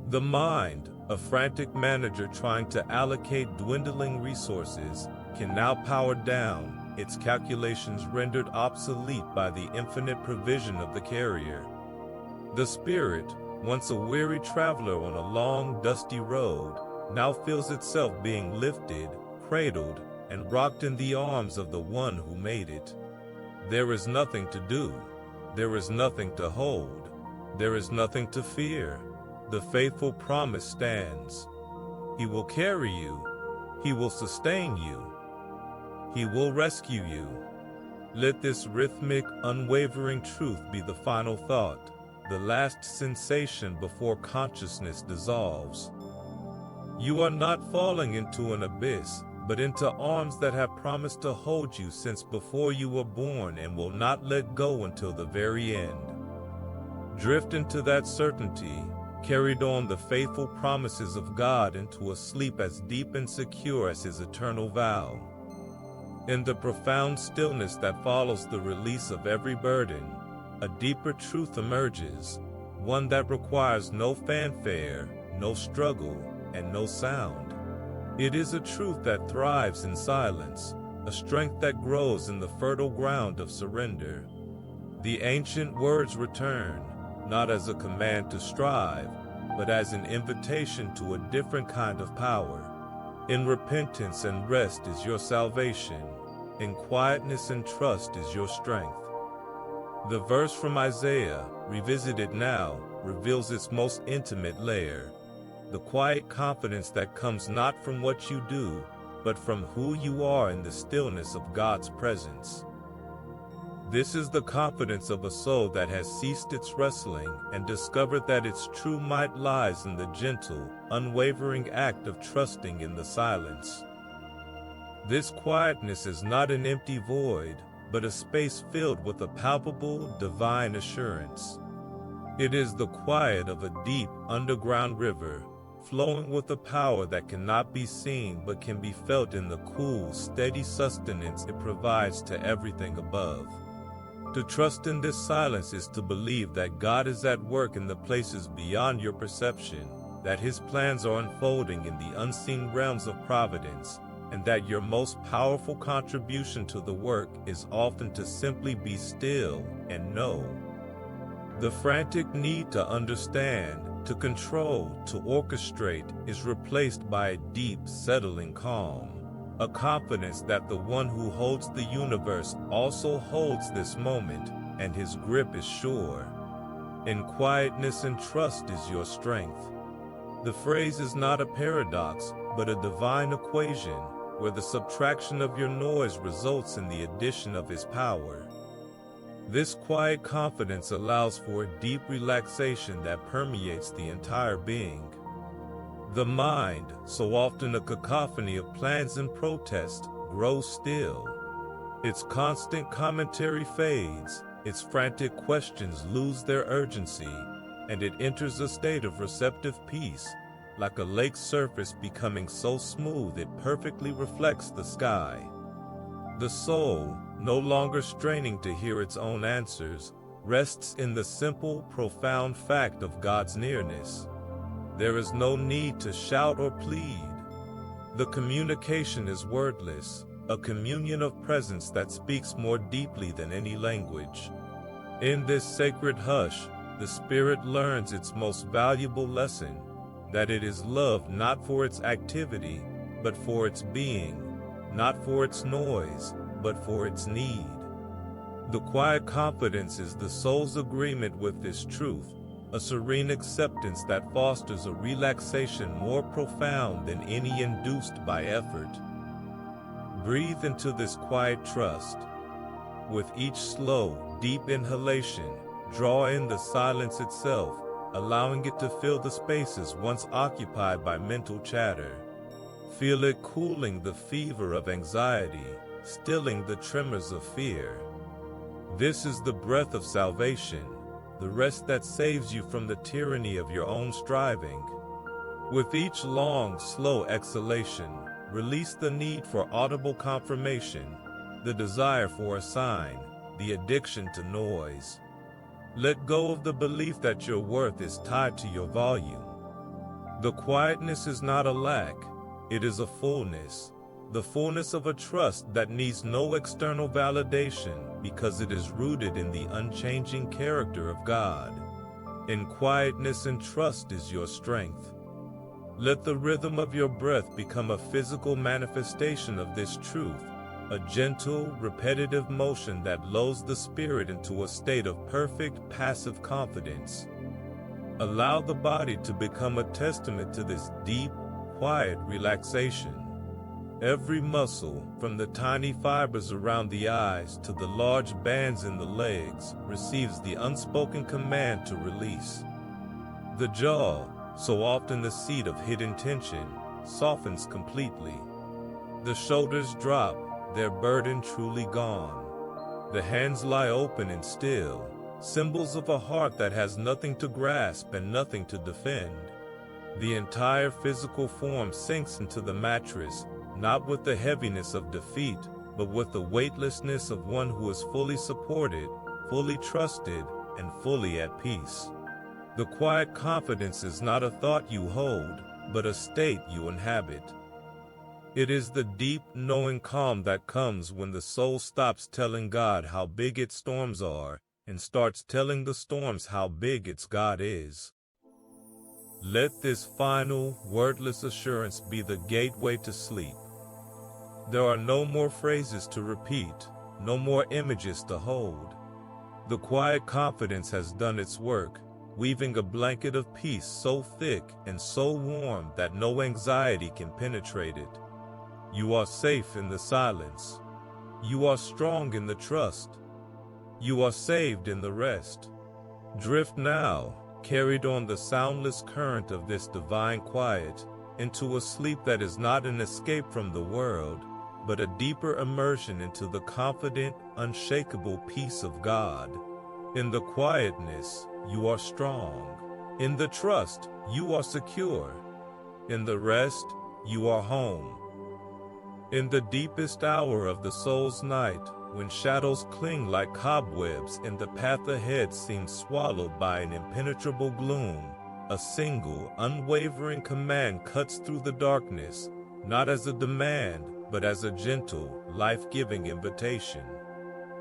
The mind, a frantic manager trying to allocate dwindling resources, can now power down, its calculations rendered obsolete by the infinite provision of the carrier. The spirit, once a weary traveler on a long, dusty road, now feels itself being lifted, cradled, and rocked in the arms of the one who made it. There is nothing to do. There is nothing to hold. There is nothing to fear. The faithful promise stands. He will carry you. He will sustain you. He will rescue you. Let this rhythmic, unwavering truth be the final thought, the last sensation before consciousness dissolves. You are not falling into an abyss, but into arms that have promised to hold you since before you were born and will not let go until the very end. Drift into that certainty, carried on the faithful promises of God into a sleep as deep and secure as His eternal vow. In the profound stillness that follows the release of every burden, a deeper truth emerges, one that requires no fanfare, no struggle, and no sound. It is a truth that thrives in silence, a strength that grows in the fertile ground of surrender. The ancient words return, not as a command to strive, but as an invitation to a different kind of power. In repentance and rest is your salvation. In quietness and trust is your strength. The verse from Isaiah, revisited now, reveals its most intimate layer. The quiet confidence that comes not from what you do, but from who you are in the stillness of God's presence. This is the confidence of a soul that has ceased its wrestling and discovered that its true might lies in the gentle, unwavering act of trusting in the silence. This quietness is not an empty void, but a space filled with a palpable, divine assurance. It is the quiet of a deep, underground river, flowing with a power that cannot be seen but can be felt in the cool, steady sustenance it provides to everything above. To trust in this silence is to believe that God is at work in the places beyond your perception, that His plans are unfolding in the unseen realms of providence, and that your most powerful contribution to the work is often to simply be still and know. The frantic need to understand, to control, to orchestrate is replaced by a deep, settling calm, a confidence that the one who holds the universe also holds this moment, and His grip is sure. In quietness and trust is your strength. The phrase is not a paradox, but a divine equation, where the subtraction of your noise results in the addition of His power. This quiet confidence allows for a deep relaxation that permeates the entire being. The mind, so often a cacophony of plans and protests, grows still. Its constant commentary fades, its frantic questions lose their urgency, and it enters a state of receptive peace, like a lake's surface becoming so smooth it perfectly reflects the sky. The soul, no longer straining to hear its own answers, rests in the simple, profound fact of God's nearness. There is no need to shout or plead. The communication is wordless, a communion of presence that speaks more deeply than any language. In this sacred hush, the spirit learns its most valuable lesson, that it is loved not for its activity, but for its being, not for its noise, but for its need. The quiet confidence is the soul's agreement with this truth, a serene acceptance that fosters a relaxation more profound than any induced by effort. Breathe into this quiet trust. With each slow, deep inhalation, draw in the silence itself, allowing it to fill the spaces once occupied by mental chatter. Feel it cooling the fever of anxiety, stilling the tremors of fear. This is the breath of salvation, the rest that saves you from the tyranny of your own striving. With each long, slow exhalation, release the need for audible confirmation, the desire for a sign, the addiction to noise. Let go of the belief that your worth is tied to your volume. The quietness is not a lack, it is a fullness, the fullness of a trust that needs no external validation because it is rooted in the unchanging character of God. In quietness and trust is your strength. Let the rhythm of your breath become a physical manifestation of this truth, a gentle, repetitive motion that lulls the spirit into a state of perfect, passive confidence. Allow the body to become a testament to this deep, quiet relaxation. Every muscle, from the tiny fibers around the eyes to the large bands in the legs, receives the unspoken command to release. The jaw, so often the seat of hidden tension, softens completely. The shoulders drop, their burden truly gone. The hands lie open and still, symbols of a heart that has nothing to grasp and nothing to defend. The entire physical form sinks into the mattress, not with the heaviness of defeat, but with the weightlessness of one who is fully supported, fully trusted, and fully at peace. The quiet confidence is not a thought you hold, but a state you inhabit. It is the deep, knowing calm that comes when the soul stops telling God how big its storms are and starts telling the storms how big its God is. Let this final, wordless assurance be the gateway to sleep. There are no more phrases to repeat, no more images to hold. The quiet confidence has done its work, weaving a blanket of peace so thick and so warm that no anxiety can penetrate it. You are safe in the silence. You are strong in the trust. You are saved in the rest. Drift now, carried on the soundless current of this divine quiet, into a sleep that is not an escape from the world, but a deeper immersion into the confident, unshakable peace of God. In the quietness, you are strong. In the trust, you are secure. In the rest, you are home. In the deepest hour of the soul's night, when shadows cling like cobwebs and the path ahead seems swallowed by an impenetrable gloom, a single, unwavering command cuts through the darkness, not as a demand, but as a gentle, life-giving invitation.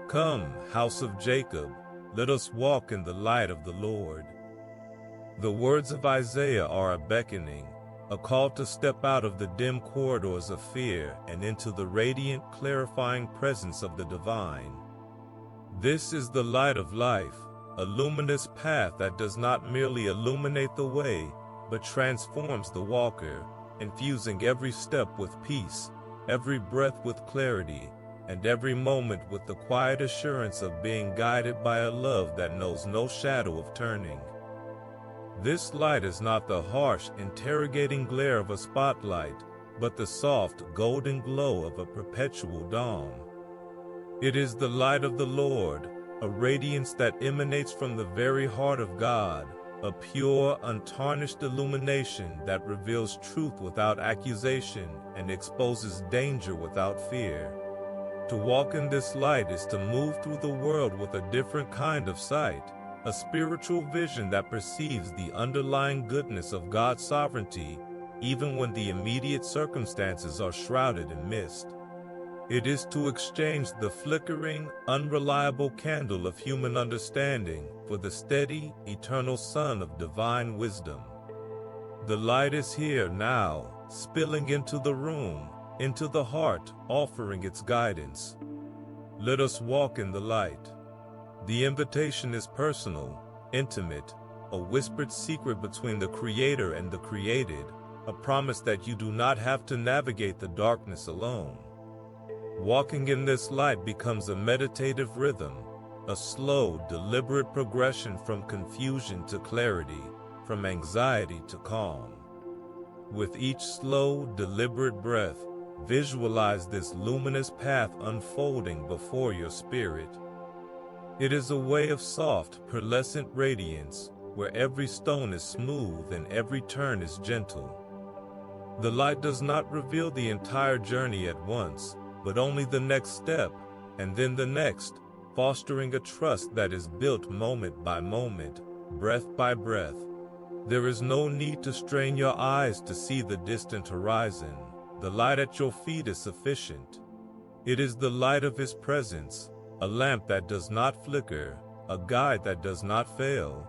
Come, house of Jacob, let us walk in the light of the Lord. The words of Isaiah are a beckoning, a call to step out of the dim corridors of fear and into the radiant, clarifying presence of the divine. This is the light of life, a luminous path that does not merely illuminate the way, but transforms the walker, infusing every step with peace, every breath with clarity, and every moment with the quiet assurance of being guided by a love that knows no shadow of turning. This light is not the harsh, interrogating glare of a spotlight, but the soft, golden glow of a perpetual dawn. It is the light of the Lord, a radiance that emanates from the very heart of God, a pure, untarnished illumination that reveals truth without accusation and exposes danger without fear. To walk in this light is to move through the world with a different kind of sight, a spiritual vision that perceives the underlying goodness of God's sovereignty, even when the immediate circumstances are shrouded in mist. It is to exchange the flickering, unreliable candle of human understanding for the steady, eternal sun of divine wisdom. The light is here now, spilling into the room, into the heart, offering its guidance. Let us walk in the light. The invitation is personal, intimate, a whispered secret between the Creator and the created, a promise that you do not have to navigate the darkness alone. Walking in this light becomes a meditative rhythm, a slow, deliberate progression from confusion to clarity, from anxiety to calm. With each slow, deliberate breath, visualize this luminous path unfolding before your spirit. It is a way of soft, pearlescent radiance, where every stone is smooth and every turn is gentle. The light does not reveal the entire journey at once, but only the next step, and then the next, fostering a trust that is built moment by moment, breath by breath. There is no need to strain your eyes to see the distant horizon. The light at your feet is sufficient. It is the light of His presence, a lamp that does not flicker, a guide that does not fail.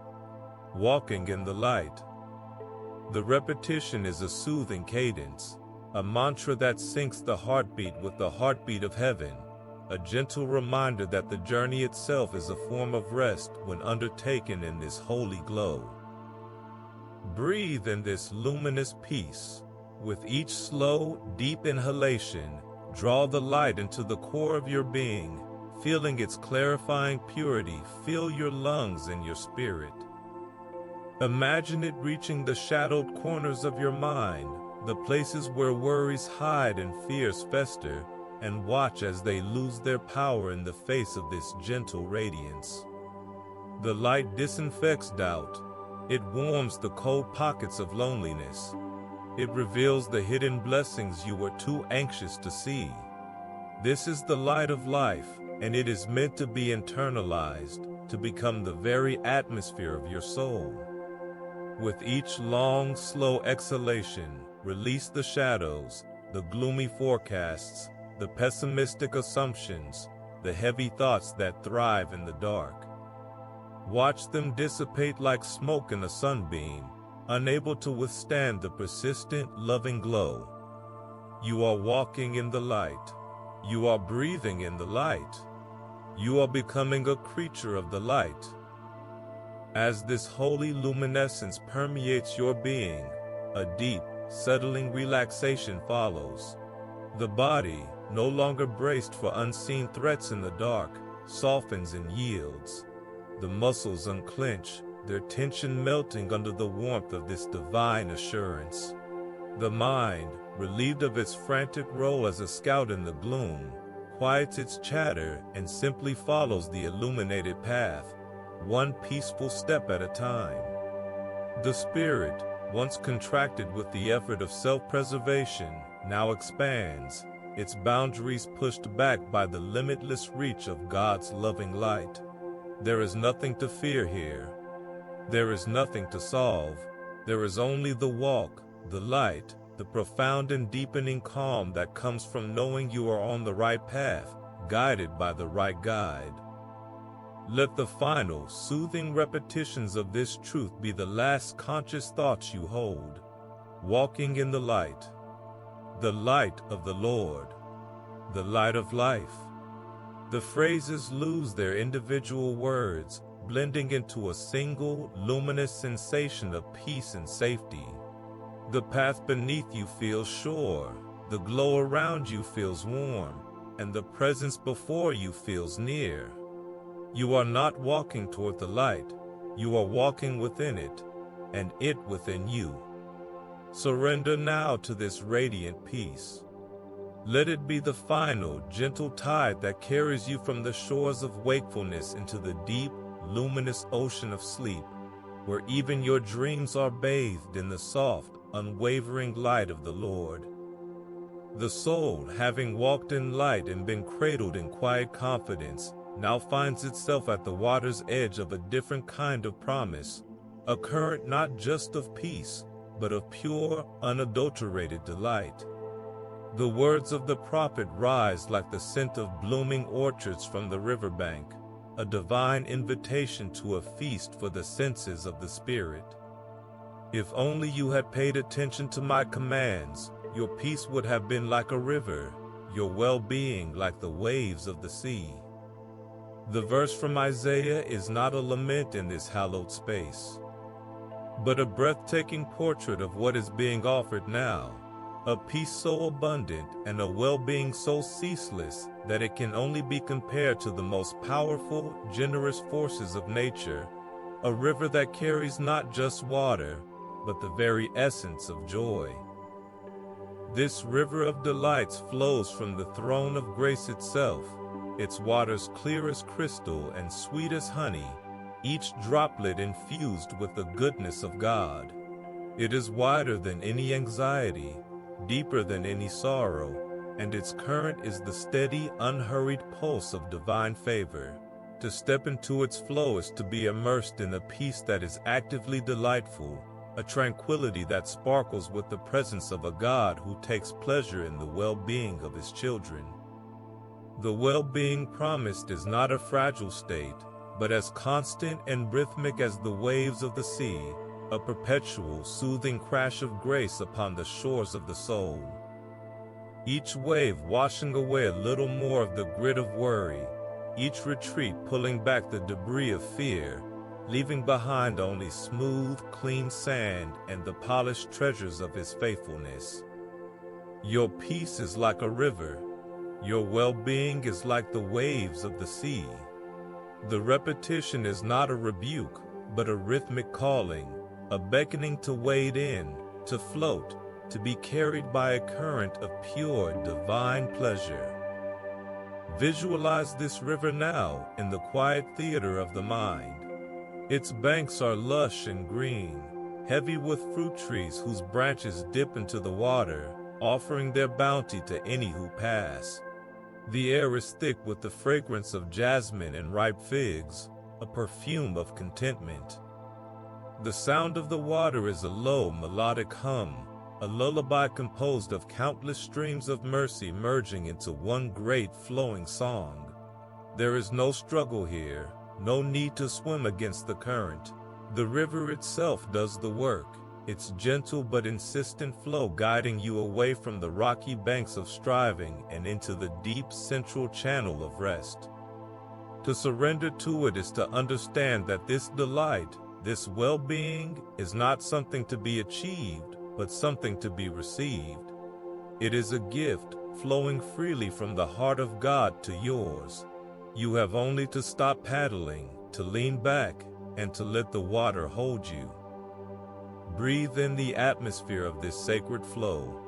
Walking in the light. The repetition is a soothing cadence, a mantra that syncs the heartbeat with the heartbeat of heaven, a gentle reminder that the journey itself is a form of rest when undertaken in this holy glow. Breathe in this luminous peace. With each slow, deep inhalation, draw the light into the core of your being, feeling its clarifying purity fill your lungs and your spirit. Imagine it reaching the shadowed corners of your mind, the places where worries hide and fears fester, and watch as they lose their power in the face of this gentle radiance. The light disinfects doubt. It warms the cold pockets of loneliness. It reveals the hidden blessings you were too anxious to see. This is the light of life, and it is meant to be internalized, to become the very atmosphere of your soul. With each long, slow exhalation, release the shadows, the gloomy forecasts, the pessimistic assumptions, the heavy thoughts that thrive in the dark. Watch them dissipate like smoke in a sunbeam, unable to withstand the persistent, loving glow. You are walking in the light. You are breathing in the light. You are becoming a creature of the light. As this holy luminescence permeates your being, a deep, settling relaxation follows. The body, no longer braced for unseen threats in the dark, softens and yields. The muscles unclench, their tension melting under the warmth of this divine assurance. The mind, relieved of its frantic role as a scout in the gloom, quiets its chatter and simply follows the illuminated path, one peaceful step at a time. The spirit, once contracted with the effort of self-preservation, now expands, its boundaries pushed back by the limitless reach of God's loving light. There is nothing to fear here. There is nothing to solve. There is only the walk, the light, the profound and deepening calm that comes from knowing you are on the right path, guided by the right guide. Let the final, soothing repetitions of this truth be the last conscious thoughts you hold. Walking in the light of the Lord, the light of life. The phrases lose their individual words, blending into a single, luminous sensation of peace and safety. The path beneath you feels sure, the glow around you feels warm, and the presence before you feels near. You are not walking toward the light, you are walking within it, and it within you. Surrender now to this radiant peace. Let it be the final, gentle tide that carries you from the shores of wakefulness into the deep, luminous ocean of sleep, where even your dreams are bathed in the soft, unwavering light of the Lord. The soul, having walked in light and been cradled in quiet confidence, now finds itself at the water's edge of a different kind of promise, a current not just of peace, but of pure, unadulterated delight. The words of the prophet rise like the scent of blooming orchards from the riverbank, a divine invitation to a feast for the senses of the spirit. If only you had paid attention to my commands, your peace would have been like a river, your well-being like the waves of the sea. The verse from Isaiah is not a lament in this hallowed space. but a breathtaking portrait of what is being offered now. A peace so abundant and a well-being so ceaseless that it can only be compared to the most powerful, generous forces of nature. A river that carries not just water, but the very essence of joy. This river of delights flows from the throne of grace itself, its waters clear as crystal and sweet as honey, each droplet infused with the goodness of God. It is wider than any anxiety, deeper than any sorrow, and its current is the steady, unhurried pulse of divine favor. To step into its flow is to be immersed in a peace that is actively delightful, a tranquility that sparkles with the presence of a God who takes pleasure in the well-being of his children. The well-being promised is not a fragile state, but as constant and rhythmic as the waves of the sea, a perpetual, soothing crash of grace upon the shores of the soul. Each wave washing away a little more of the grit of worry, each retreat pulling back the debris of fear, leaving behind only smooth, clean sand and the polished treasures of his faithfulness. Your peace is like a river. Your well-being is like the waves of the sea. The repetition is not a rebuke, but a rhythmic calling, a beckoning to wade in, to float, to be carried by a current of pure, divine pleasure. Visualize this river now in the quiet theater of the mind. Its banks are lush and green, heavy with fruit trees whose branches dip into the water, offering their bounty to any who pass. The air is thick with the fragrance of jasmine and ripe figs, a perfume of contentment. The sound of the water is a low, melodic hum, a lullaby composed of countless streams of mercy merging into one great flowing song. There is no struggle here, no need to swim against the current. The river itself does the work, its gentle but insistent flow guiding you away from the rocky banks of striving and into the deep central channel of rest. To surrender to it is to understand that this delight, this well-being, is not something to be achieved, but something to be received. It is a gift, flowing freely from the heart of God to yours. You have only to stop paddling, to lean back, and to let the water hold you. Breathe in the atmosphere of this sacred flow.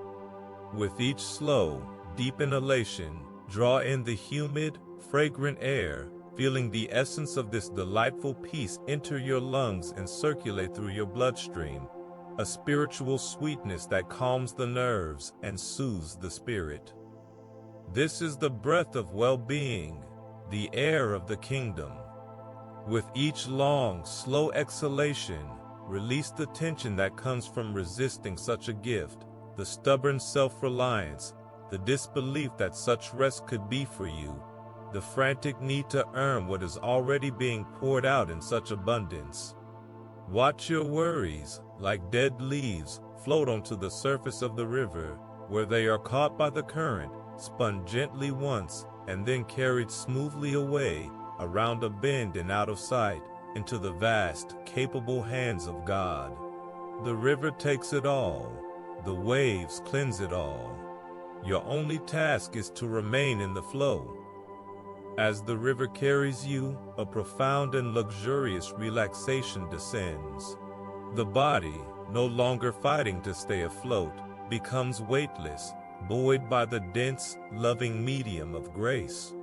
With each slow, deep inhalation, draw in the humid, fragrant air, feeling the essence of this delightful peace enter your lungs and circulate through your bloodstream, a spiritual sweetness that calms the nerves and soothes the spirit. This is the breath of well-being, the air of the kingdom. With each long, slow exhalation, release the tension that comes from resisting such a gift, the stubborn self-reliance, the disbelief that such rest could be for you, the frantic need to earn what is already being poured out in such abundance. Watch your worries, like dead leaves, float onto the surface of the river, where they are caught by the current, spun gently once, and then carried smoothly away, around a bend and out of sight, into the vast, capable hands of God. The river takes it all. The waves cleanse it all. Your only task is to remain in the flow. As the river carries you, a profound and luxurious relaxation descends. The body, no longer fighting to stay afloat, becomes weightless, buoyed by the dense, loving medium of grace.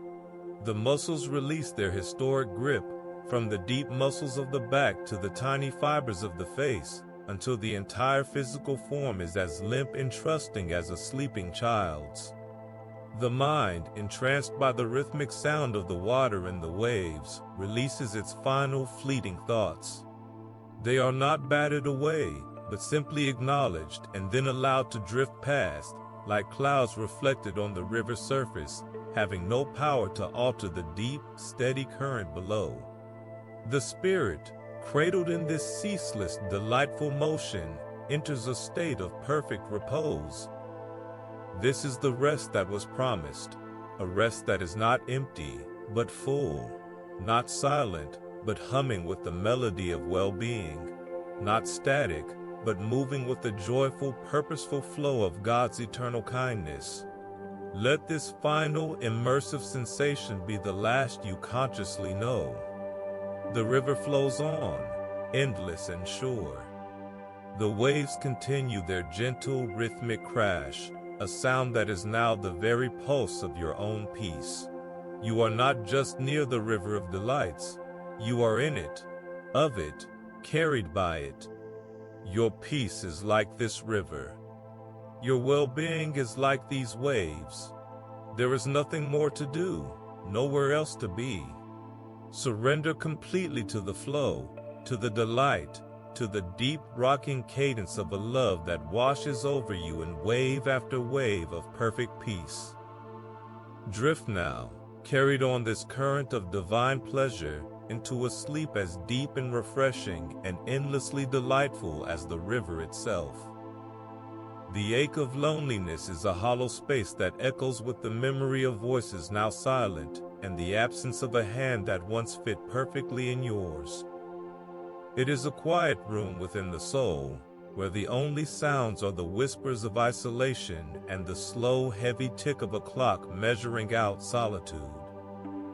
The muscles release their historic grip, from the deep muscles of the back to the tiny fibers of the face, until the entire physical form is as limp and trusting as a sleeping child's. The mind, entranced by the rhythmic sound of the water and the waves, releases its final fleeting thoughts. They are not batted away, but simply acknowledged and then allowed to drift past, like clouds reflected on the river's surface, having no power to alter the deep, steady current below. The spirit, cradled in this ceaseless, delightful motion, enters a state of perfect repose. This is the rest that was promised, a rest that is not empty, but full, not silent, but humming with the melody of well-being. not static, but moving with the joyful, purposeful flow of God's eternal kindness. Let this final, immersive sensation be the last you consciously know. The river flows on, endless and sure. The waves continue their gentle, rhythmic crash, a sound that is now the very pulse of your own peace. You are not just near the river of delights, you are in it, of it, carried by it. Your peace is like this river. Your well-being is like these waves. There is nothing more to do, nowhere else to be. Surrender completely to the flow, to the delight, to the deep rocking cadence of a love that washes over you in wave after wave of perfect peace. Drift now, carried on this current of divine pleasure, into a sleep as deep and refreshing and endlessly delightful as the river itself. The ache of loneliness is a hollow space that echoes with the memory of voices now silent and the absence of a hand that once fit perfectly in yours. It is a quiet room within the soul, where the only sounds are the whispers of isolation and the slow, heavy tick of a clock measuring out solitude.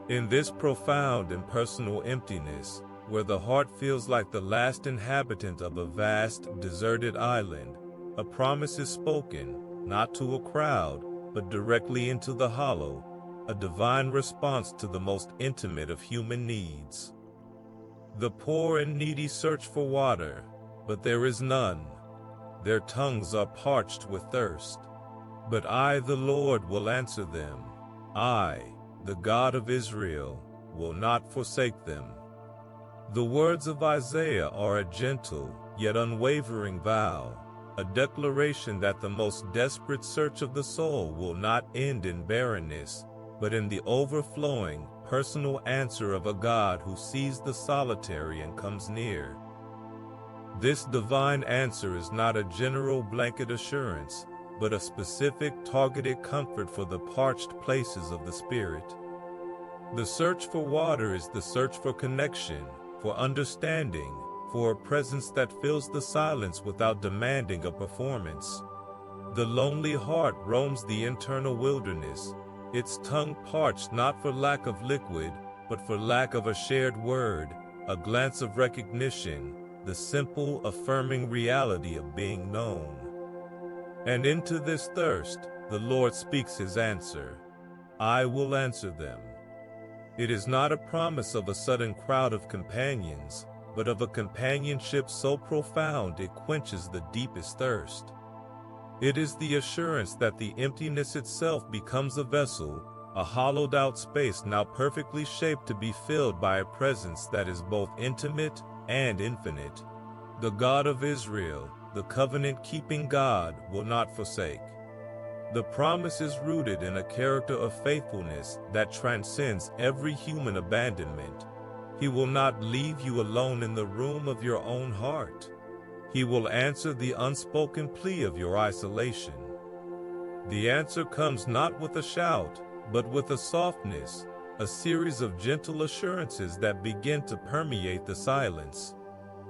In this profound and personal emptiness, where the heart feels like the last inhabitant of a vast, deserted island, a promise is spoken, not to a crowd, but directly into the hollow, a divine response to the most intimate of human needs. The poor and needy search for water, but there is none. Their tongues are parched with thirst. But I, the Lord, will answer them. I, the God of Israel, will not forsake them. The words of Isaiah are a gentle, yet unwavering vow, a declaration that the most desperate search of the soul will not end in barrenness, but in the overflowing, personal answer of a God who sees the solitary and comes near. This divine answer is not a general blanket assurance, but a specific, targeted comfort for the parched places of the spirit. The search for water is the search for connection, for understanding, for a presence that fills the silence without demanding a performance. The lonely heart roams the internal wilderness, its tongue parched not for lack of liquid, but for lack of a shared word, a glance of recognition, the simple, affirming reality of being known. And into this thirst, the Lord speaks his answer. I will answer them. It is not a promise of a sudden crowd of companions, but of a companionship so profound it quenches the deepest thirst. It is the assurance that the emptiness itself becomes a vessel, a hollowed-out space now perfectly shaped to be filled by a presence that is both intimate and infinite. The God of Israel, the covenant-keeping God, will not forsake. The promise is rooted in a character of faithfulness that transcends every human abandonment. He will not leave you alone in the room of your own heart. He will answer the unspoken plea of your isolation. The answer comes not with a shout, but with a softness, a series of gentle assurances that begin to permeate the silence.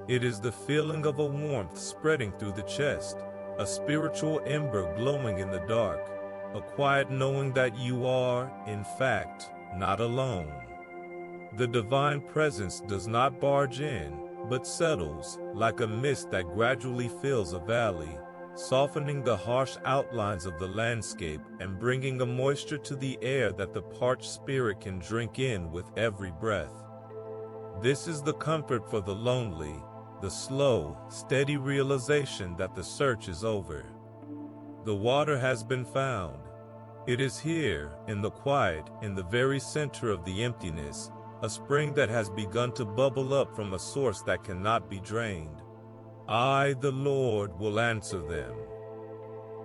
It is the feeling of a warmth spreading through the chest, a spiritual ember glowing in the dark, a quiet knowing that you are, in fact, not alone. The divine presence does not barge in, but settles, like a mist that gradually fills a valley, softening the harsh outlines of the landscape and bringing a moisture to the air that the parched spirit can drink in with every breath. This is the comfort for the lonely, the slow, steady realization that the search is over. The water has been found. It is here, in the quiet, in the very center of the emptiness, a spring that has begun to bubble up from a source that cannot be drained. I, the Lord, will answer them.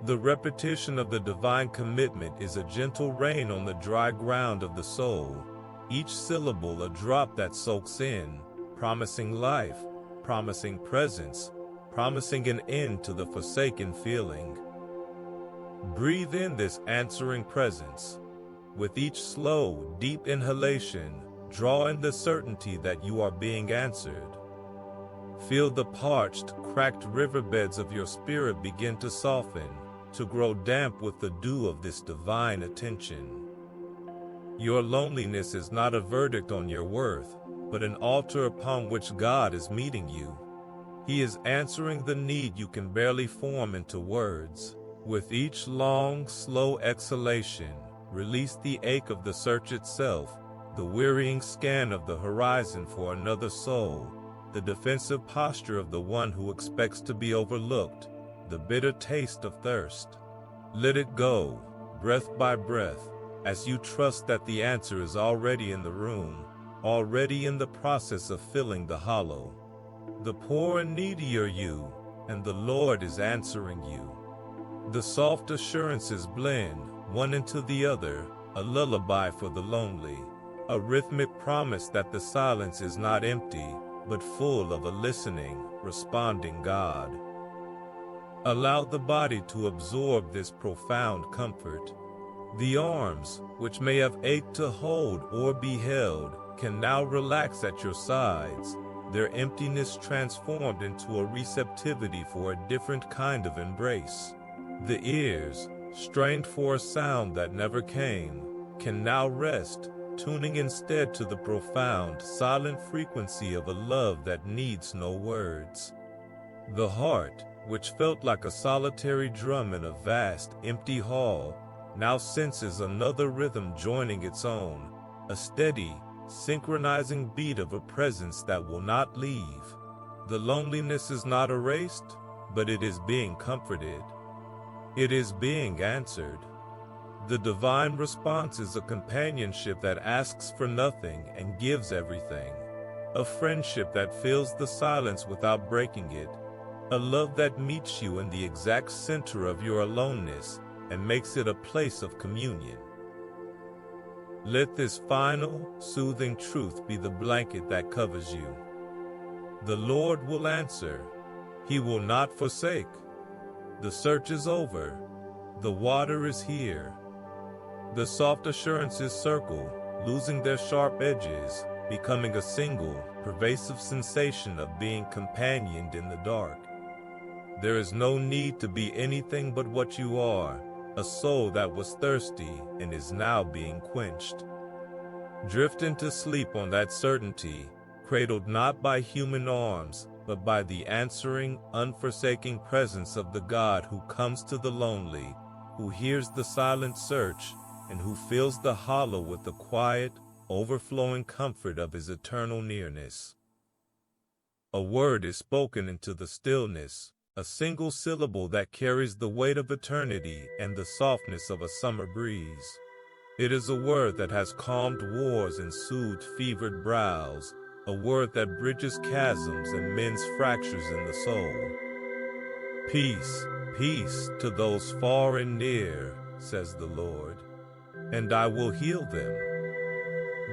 The repetition of the divine commitment is a gentle rain on the dry ground of the soul, each syllable a drop that soaks in, promising life, promising presence, promising an end to the forsaken feeling. Breathe in this answering presence. With each slow, deep inhalation, draw in the certainty that you are being answered. Feel the parched, cracked riverbeds of your spirit begin to soften, to grow damp with the dew of this divine attention. Your loneliness is not a verdict on your worth, but an altar upon which God is meeting you. He is answering the need you can barely form into words. With each long, slow exhalation, release the ache of the search itself, the wearying scan of the horizon for another soul, the defensive posture of the one who expects to be overlooked, the bitter taste of thirst. Let it go, breath by breath, as you trust that the answer is already in the room, already in the process of filling the hollow. The poor and needy are you, and the Lord is answering you. The soft assurances blend, one into the other, a lullaby for the lonely, a rhythmic promise that the silence is not empty, but full of a listening, responding God. Allow the body to absorb this profound comfort. The arms, which may have ached to hold or be held, can now relax at your sides, their emptiness transformed into a receptivity for a different kind of embrace. The ears, strained for a sound that never came, can now rest, tuning instead to the profound, silent frequency of a love that needs no words. The heart, which felt like a solitary drum in a vast, empty hall, now senses another rhythm joining its own, a steady, synchronizing beat of a presence that will not leave. The loneliness is not erased, but it is being comforted. It is being answered. The divine response is a companionship that asks for nothing and gives everything. A friendship that fills the silence without breaking it. A love that meets you in the exact center of your aloneness and makes it a place of communion. Let this final, soothing truth be the blanket that covers you. The Lord will answer. He will not forsake. The search is over. The water is here. The soft assurances circle, losing their sharp edges, becoming a single, pervasive sensation of being companioned in the dark. There is no need to be anything but what you are, a soul that was thirsty and is now being quenched. Drift into sleep on that certainty, cradled not by human arms, but by the answering, unforsaking presence of the God who comes to the lonely, who hears the silent search, and who fills the hollow with the quiet, overflowing comfort of his eternal nearness. A word is spoken into the stillness, a single syllable that carries the weight of eternity and the softness of a summer breeze. It is a word that has calmed wars and soothed fevered brows, a word that bridges chasms and mends fractures in the soul. Peace, peace to those far and near, says the Lord, and I will heal them.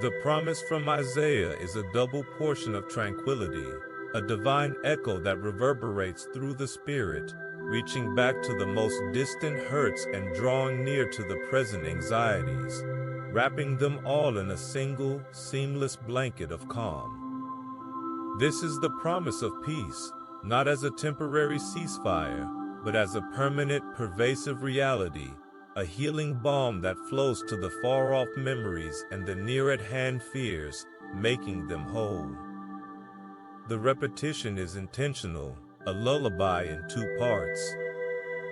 The promise from Isaiah is a double portion of tranquility, a divine echo that reverberates through the spirit, reaching back to the most distant hurts and drawing near to the present anxieties, wrapping them all in a single, seamless blanket of calm. This is the promise of peace, not as a temporary ceasefire, but as a permanent, pervasive reality, a healing balm that flows to the far-off memories and the near-at-hand fears, making them whole. The repetition is intentional, a lullaby in two parts.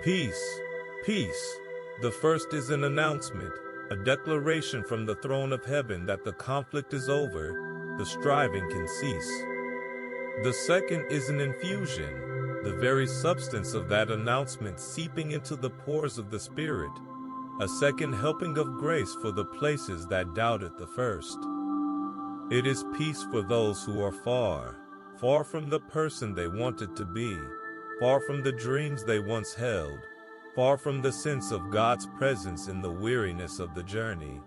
Peace, peace. The first is an announcement, a declaration from the throne of heaven that the conflict is over, the striving can cease. The second is an infusion, the very substance of that announcement seeping into the pores of the Spirit, a second helping of grace for the places that doubted the first. It is peace for those who are far, far from the person they wanted to be, far from the dreams they once held, far from the sense of God's presence in the weariness of the journey.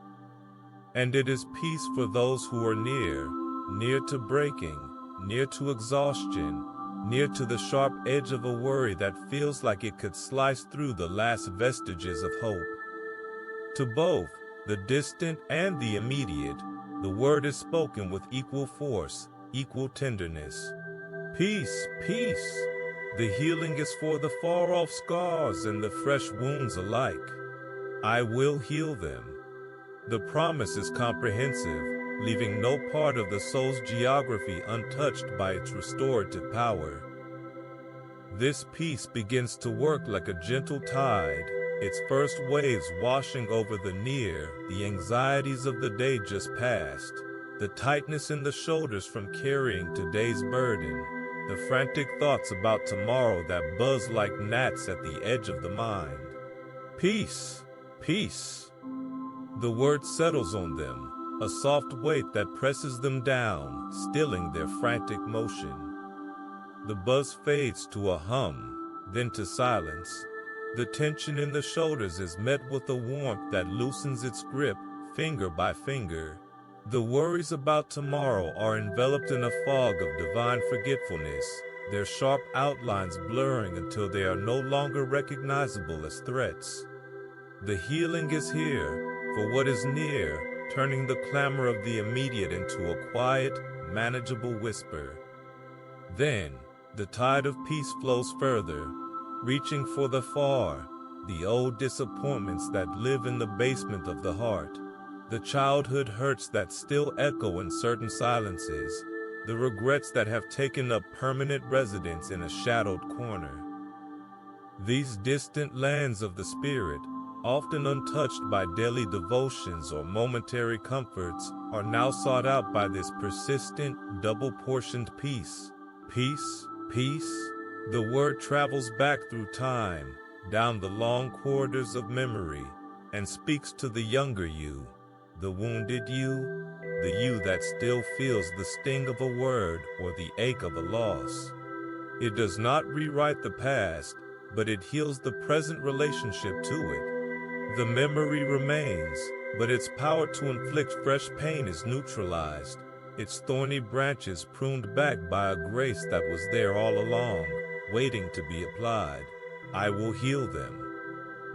And it is peace for those who are near, near to breaking, near to exhaustion, near to the sharp edge of a worry that feels like it could slice through the last vestiges of hope. To both, the distant and the immediate, the word is spoken with equal force, equal tenderness. Peace, peace. The healing is for the far-off scars and the fresh wounds alike. I will heal them. The promise is comprehensive, leaving no part of the soul's geography untouched by its restorative power. This peace begins to work like a gentle tide, its first waves washing over the anxieties of the day just past, the tightness in the shoulders from carrying today's burden, the frantic thoughts about tomorrow that buzz like gnats at the edge of the mind. Peace, peace. The word settles on them, a soft weight that presses them down, stilling their frantic motion. The buzz fades to a hum, then to silence. The tension in the shoulders is met with a warmth that loosens its grip, finger by finger. The worries about tomorrow are enveloped in a fog of divine forgetfulness, their sharp outlines blurring until they are no longer recognizable as threats. The healing is here, for what is near, turning the clamor of the immediate into a quiet, manageable whisper. Then, the tide of peace flows further, reaching for the far, the old disappointments that live in the basement of the heart, the childhood hurts that still echo in certain silences, the regrets that have taken up permanent residence in a shadowed corner. These distant lands of the spirit, often untouched by daily devotions or momentary comforts, are now sought out by this persistent, double-portioned peace. Peace, peace. The word travels back through time, down the long corridors of memory, and speaks to the younger you, the wounded you, the you that still feels the sting of a word or the ache of a loss. It does not rewrite the past, but it heals the present relationship to it. The memory remains, but its power to inflict fresh pain is neutralized, its thorny branches pruned back by a grace that was there all along, waiting to be applied. I will heal them.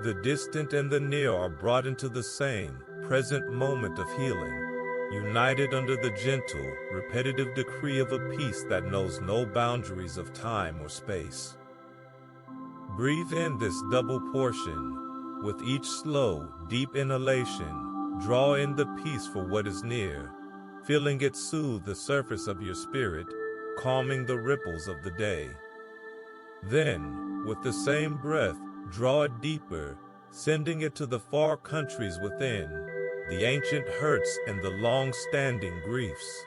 The distant and the near are brought into the same, present moment of healing, united under the gentle, repetitive decree of a peace that knows no boundaries of time or space. Breathe in this double portion. With each slow, deep inhalation, draw in the peace for what is near, feeling it soothe the surface of your spirit, calming the ripples of the day. Then, with the same breath, draw it deeper, sending it to the far countries within, the ancient hurts and the long-standing griefs.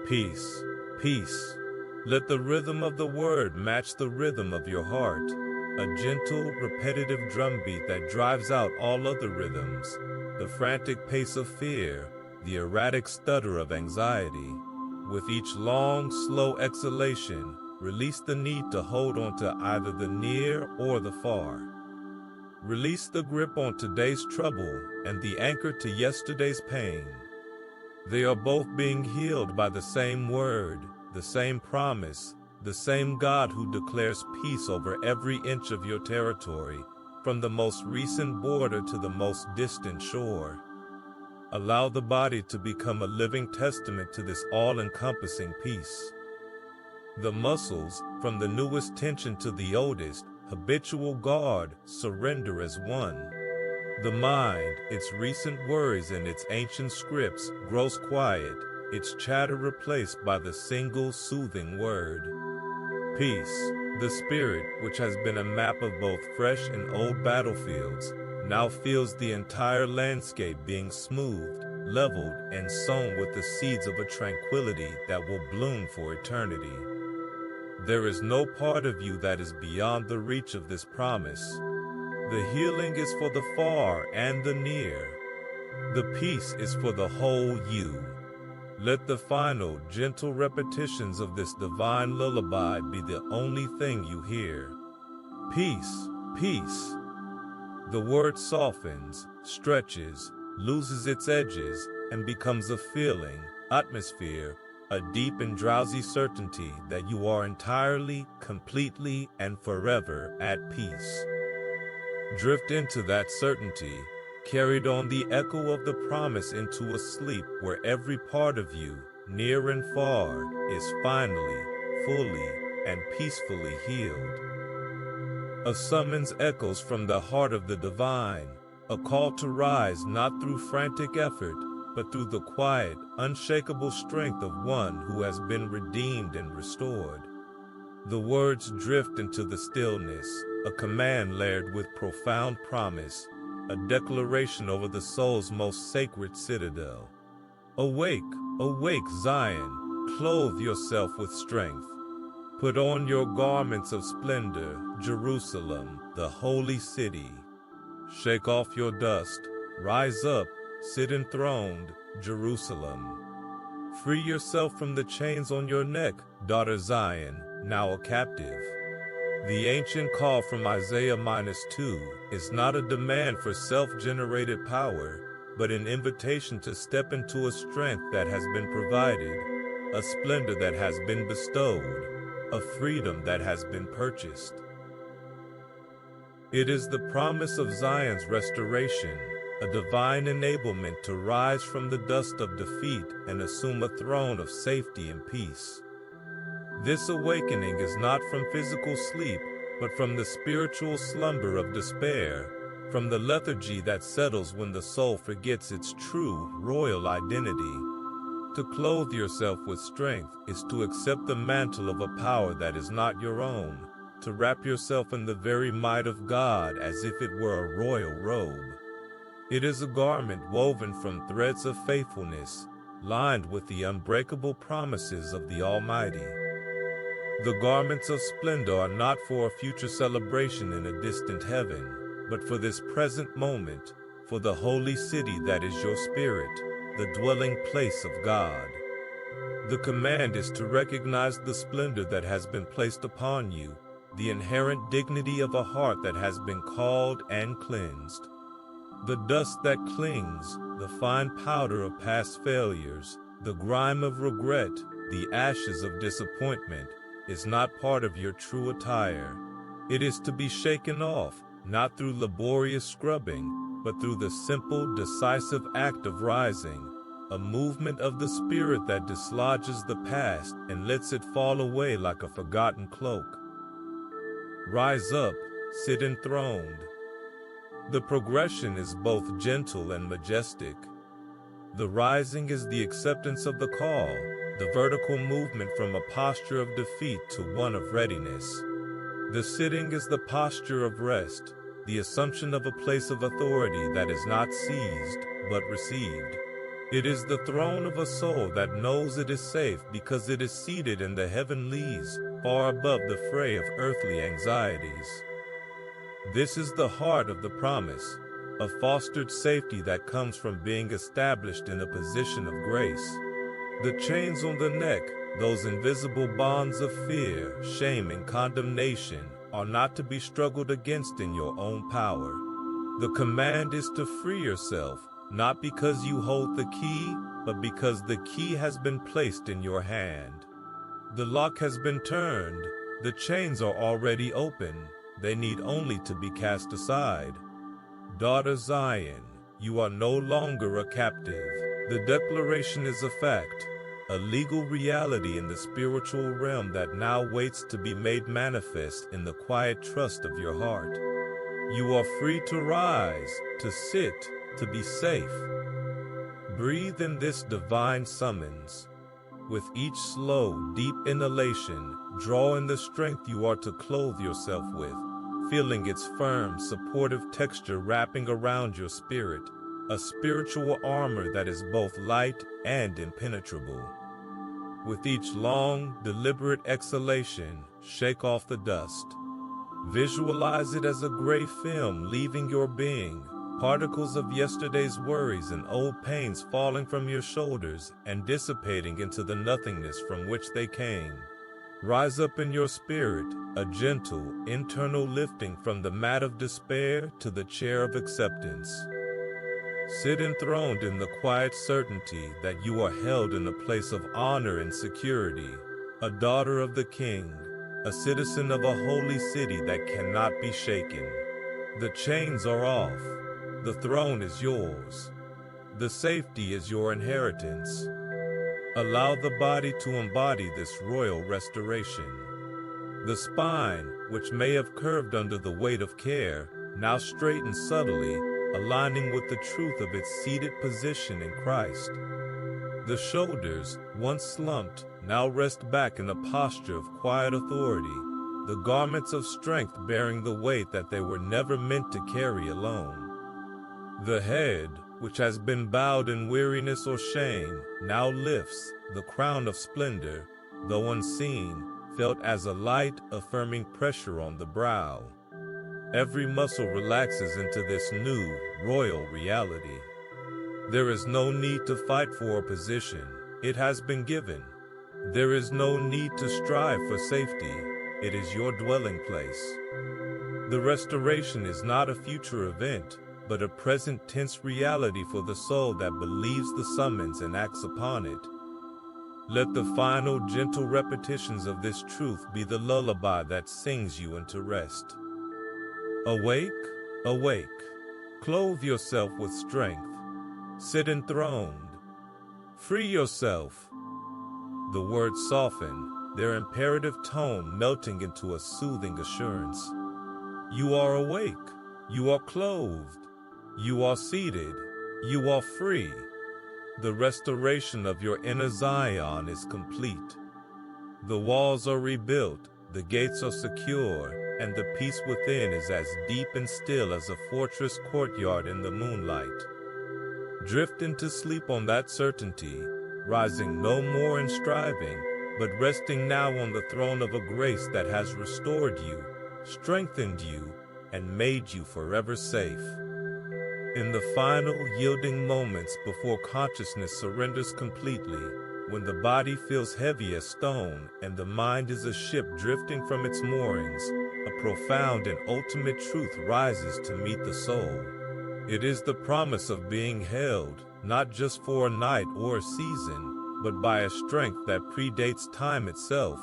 Peace, peace. Let the rhythm of the word match the rhythm of your heart, a gentle, repetitive drumbeat that drives out all other rhythms, the frantic pace of fear, the erratic stutter of anxiety. With each long, slow exhalation, release the need to hold on to either the near or the far. Release the grip on today's trouble and the anchor to yesterday's pain. They are both being healed by the same word, the same promise, the same God who declares peace over every inch of your territory, from the most recent border to the most distant shore. Allow the body to become a living testament to this all-encompassing peace. The muscles, from the newest tension to the oldest, habitual guard, surrender as one. The mind, its recent worries and its ancient scripts, grows quiet, its chatter replaced by the single soothing word. Peace, the spirit, which has been a map of both fresh and old battlefields, now feels the entire landscape being smoothed, leveled, and sown with the seeds of a tranquility that will bloom for eternity. There is no part of you that is beyond the reach of this promise. The healing is for the far and the near. The peace is for the whole you. Let the final, gentle repetitions of this divine lullaby be the only thing you hear. Peace, peace. The word softens, stretches, loses its edges, and becomes a feeling, atmosphere, a deep and drowsy certainty that you are entirely, completely, and forever at peace. Drift into that certainty, carried on the echo of the promise into a sleep where every part of you, near and far, is finally, fully and peacefully healed. A summons echoes from the heart of the divine, a call to rise not through frantic effort, but through the quiet, unshakable strength of one who has been redeemed and restored. The words drift into the stillness, a command layered with profound promise, a declaration over the soul's most sacred citadel. Awake, awake, Zion, clothe yourself with strength. Put on your garments of splendor, Jerusalem, the holy city. Shake off your dust, rise up, sit enthroned, Jerusalem. Free yourself from the chains on your neck, daughter Zion, now a captive. The ancient call from Isaiah -2 is not a demand for self-generated power, but an invitation to step into a strength that has been provided, a splendor that has been bestowed, a freedom that has been purchased. It is the promise of Zion's restoration, a divine enablement to rise from the dust of defeat and assume a throne of safety and peace. This awakening is not from physical sleep, but from the spiritual slumber of despair, from the lethargy that settles when the soul forgets its true, royal identity. To clothe yourself with strength is to accept the mantle of a power that is not your own, to wrap yourself in the very might of God as if it were a royal robe. It is a garment woven from threads of faithfulness, lined with the unbreakable promises of the Almighty. The garments of splendor are not for a future celebration in a distant heaven, but for this present moment, for the holy city that is your spirit, the dwelling place of God. The command is to recognize the splendor that has been placed upon you, the inherent dignity of a heart that has been called and cleansed. The dust that clings, the fine powder of past failures, the grime of regret, the ashes of disappointment, is not part of your true attire. It is to be shaken off, not through laborious scrubbing, but through the simple, decisive act of rising, a movement of the spirit that dislodges the past and lets it fall away like a forgotten cloak. Rise up, sit enthroned. The progression is both gentle and majestic. The rising is the acceptance of the call, the vertical movement from a posture of defeat to one of readiness. The sitting is the posture of rest, the assumption of a place of authority that is not seized, but received. It is the throne of a soul that knows it is safe because it is seated in the heavenlies, far above the fray of earthly anxieties. This is the heart of the promise, a fostered safety that comes from being established in a position of grace. The chains on the neck, those invisible bonds of fear, shame, and condemnation, are not to be struggled against in your own power. The command is to free yourself, not because you hold the key, but because the key has been placed in your hand. The lock has been turned, the chains are already open, they need only to be cast aside. Daughter Zion, you are no longer a captive. The declaration is a fact, a legal reality in the spiritual realm that now waits to be made manifest in the quiet trust of your heart. You are free to rise, to sit, to be safe. Breathe in this divine summons. With each slow, deep inhalation, draw in the strength you are to clothe yourself with, feeling its firm, supportive texture wrapping around your spirit, a spiritual armor that is both light and impenetrable. With each long, deliberate exhalation, shake off the dust. Visualize it as a gray film leaving your being, particles of yesterday's worries and old pains falling from your shoulders and dissipating into the nothingness from which they came. Rise up in your spirit, a gentle, internal lifting from the mat of despair to the chair of acceptance. Sit enthroned in the quiet certainty that you are held in a place of honor and security, a daughter of the King, a citizen of a holy city that cannot be shaken. The chains are off. The throne is yours. The safety is your inheritance. Allow the body to embody this royal restoration. The spine, which may have curved under the weight of care, now straightens subtly, aligning with the truth of its seated position in Christ. The shoulders, once slumped, now rest back in a posture of quiet authority, the garments of strength bearing the weight that they were never meant to carry alone. The head, which has been bowed in weariness or shame, now lifts, the crown of splendor, though unseen, felt as a light, affirming pressure on the brow. Every muscle relaxes into this new, royal reality. There is no need to fight for a position, it has been given. There is no need to strive for safety, it is your dwelling place. The restoration is not a future event, but a present tense reality for the soul that believes the summons and acts upon it. Let the final gentle repetitions of this truth be the lullaby that sings you into rest. Awake, awake, clothe yourself with strength, sit enthroned, free yourself. The words soften, their imperative tone melting into a soothing assurance. You are awake, you are clothed, you are seated, you are free. The restoration of your inner Zion is complete. The walls are rebuilt, the gates are secure, and the peace within is as deep and still as a fortress courtyard in the moonlight. Drift into sleep on that certainty, rising no more in striving, but resting now on the throne of a grace that has restored you, strengthened you, and made you forever safe. In the final yielding moments before consciousness surrenders completely, when the body feels heavy as stone and the mind is a ship drifting from its moorings, a profound and ultimate truth rises to meet the soul. It is the promise of being held, not just for a night or a season, but by a strength that predates time itself,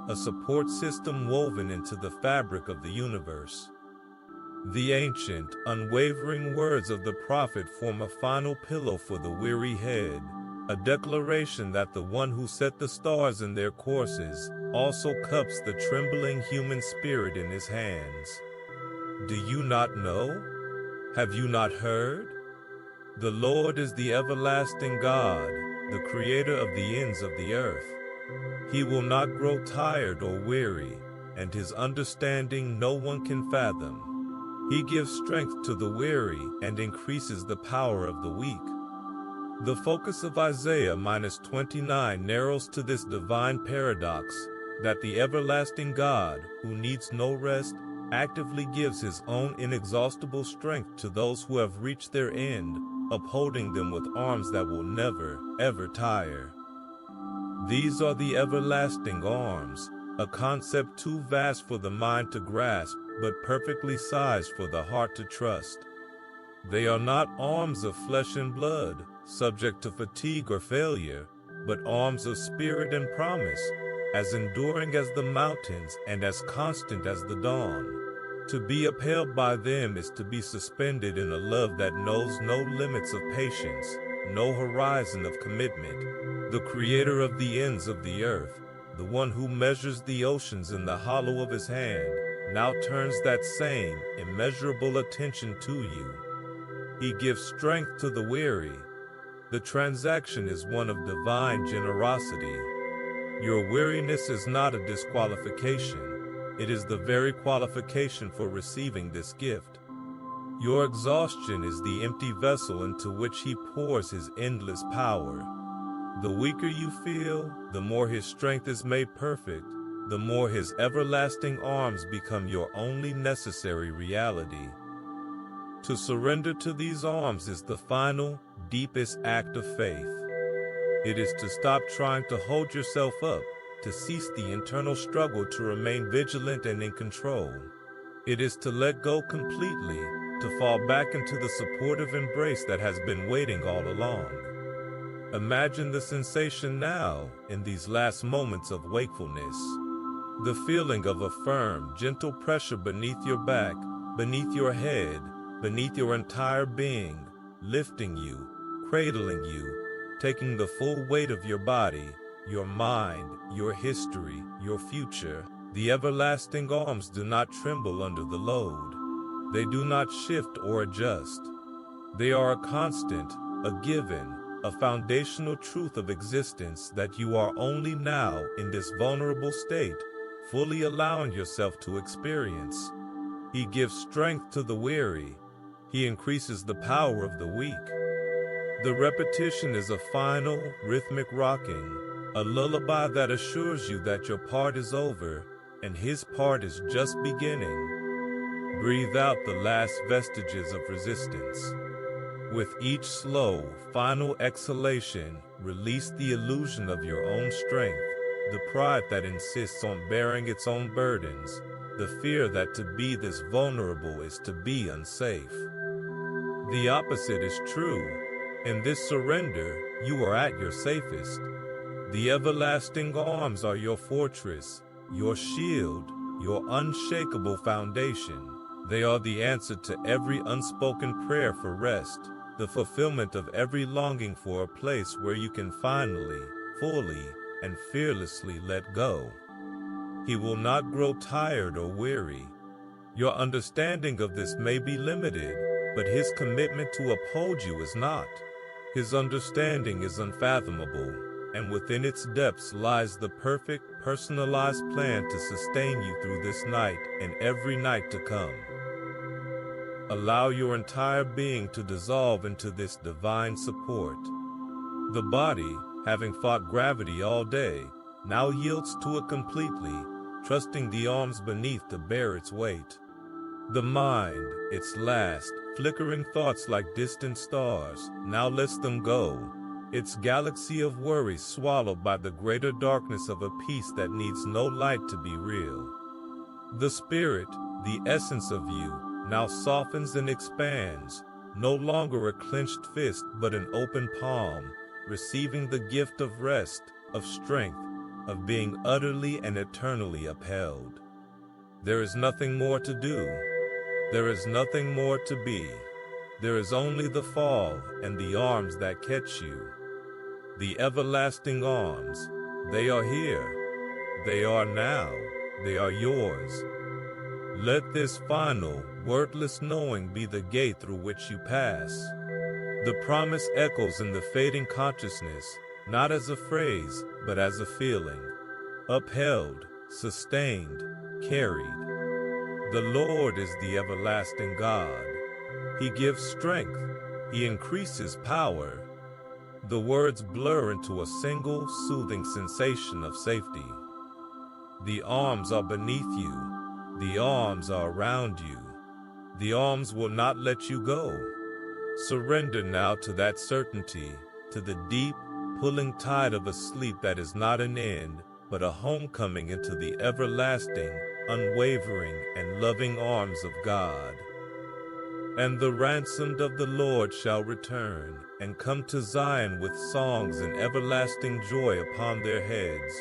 a support system woven into the fabric of the universe. The ancient, unwavering words of the prophet form a final pillow for the weary head, a declaration that the one who set the stars in their courses also cups the trembling human spirit in his hands. Do you not know? Have you not heard? The Lord is the everlasting God, the creator of the ends of the earth. He will not grow tired or weary, and his understanding no one can fathom. He gives strength to the weary and increases the power of the weak. The focus of Isaiah -29 narrows to this divine paradox, that the everlasting God, who needs no rest, actively gives his own inexhaustible strength to those who have reached their end, upholding them with arms that will never, ever tire. These are the everlasting arms, a concept too vast for the mind to grasp, but perfectly sized for the heart to trust. They are not arms of flesh and blood, subject to fatigue or failure, but arms of spirit and promise, as enduring as the mountains and as constant as the dawn. To be upheld by them is to be suspended in a love that knows no limits of patience, no horizon of commitment. The creator of the ends of the earth, the one who measures the oceans in the hollow of his hand, now turns that same immeasurable attention to you. He gives strength to the weary. The transaction is one of divine generosity. Your weariness is not a disqualification. It is the very qualification for receiving this gift. Your exhaustion is the empty vessel into which he pours his endless power. The weaker you feel, the more his strength is made perfect, the more his everlasting arms become your only necessary reality. To surrender to these arms is the final, deepest act of faith. It is to stop trying to hold yourself up, to cease the internal struggle to remain vigilant and in control. It is to let go completely, to fall back into the supportive embrace that has been waiting all along. Imagine the sensation now, in these last moments of wakefulness. The feeling of a firm, gentle pressure beneath your back, beneath your head, beneath your entire being, lifting you, cradling you, taking the full weight of your body, your mind, your history, your future. The everlasting arms do not tremble under the load. They do not shift or adjust. They are a constant, a given, a foundational truth of existence that you are only now in this vulnerable state, fully allowing yourself to experience. He gives strength to the weary. He increases the power of the weak. The repetition is a final, rhythmic rocking, a lullaby that assures you that your part is over and his part is just beginning. Breathe out the last vestiges of resistance. With each slow, final exhalation, release the illusion of your own strength, the pride that insists on bearing its own burdens, the fear that to be this vulnerable is to be unsafe. The opposite is true. In this surrender, you are at your safest. The everlasting arms are your fortress, your shield, your unshakable foundation. They are the answer to every unspoken prayer for rest, the fulfillment of every longing for a place where you can finally, fully, and fearlessly let go. He will not grow tired or weary. Your understanding of this may be limited, but his commitment to uphold you is not. His understanding is unfathomable, and within its depths lies the perfect, personalized plan to sustain you through this night and every night to come. Allow your entire being to dissolve into this divine support. The body, having fought gravity all day, now yields to it completely, trusting the arms beneath to bear its weight. The mind, its last, flickering thoughts like distant stars, now lets them go, its galaxy of worries swallowed by the greater darkness of a peace that needs no light to be real. The spirit, the essence of you, now softens and expands, no longer a clenched fist but an open palm, receiving the gift of rest, of strength, of being utterly and eternally upheld. There is nothing more to do. There is nothing more to be. There is only the fall and the arms that catch you. The everlasting arms, they are here. They are now. They are yours. Let this final, wordless knowing be the gate through which you pass. The promise echoes in the fading consciousness, not as a phrase, but as a feeling. Upheld, sustained, carried. The Lord is the everlasting God. He gives strength. He increases power. The words blur into a single, soothing sensation of safety. The arms are beneath you. The arms are around you. The arms will not let you go. Surrender now to that certainty, to the deep, pulling tide of a sleep that is not an end, but a homecoming into the everlasting, unwavering, and loving arms of God. And the ransomed of the Lord shall return, and come to Zion with songs and everlasting joy upon their heads.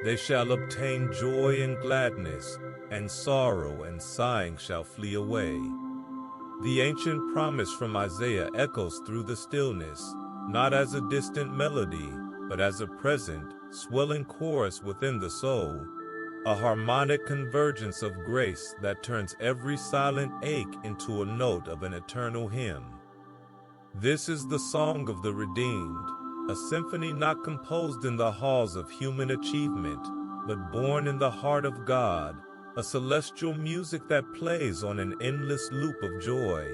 They shall obtain joy and gladness, and sorrow and sighing shall flee away. The ancient promise from Isaiah echoes through the stillness, not as a distant melody, but as a present, swelling chorus within the soul, a harmonic convergence of grace that turns every silent ache into a note of an eternal hymn. This is the song of the redeemed, a symphony not composed in the halls of human achievement, but born in the heart of God, a celestial music that plays on an endless loop of joy,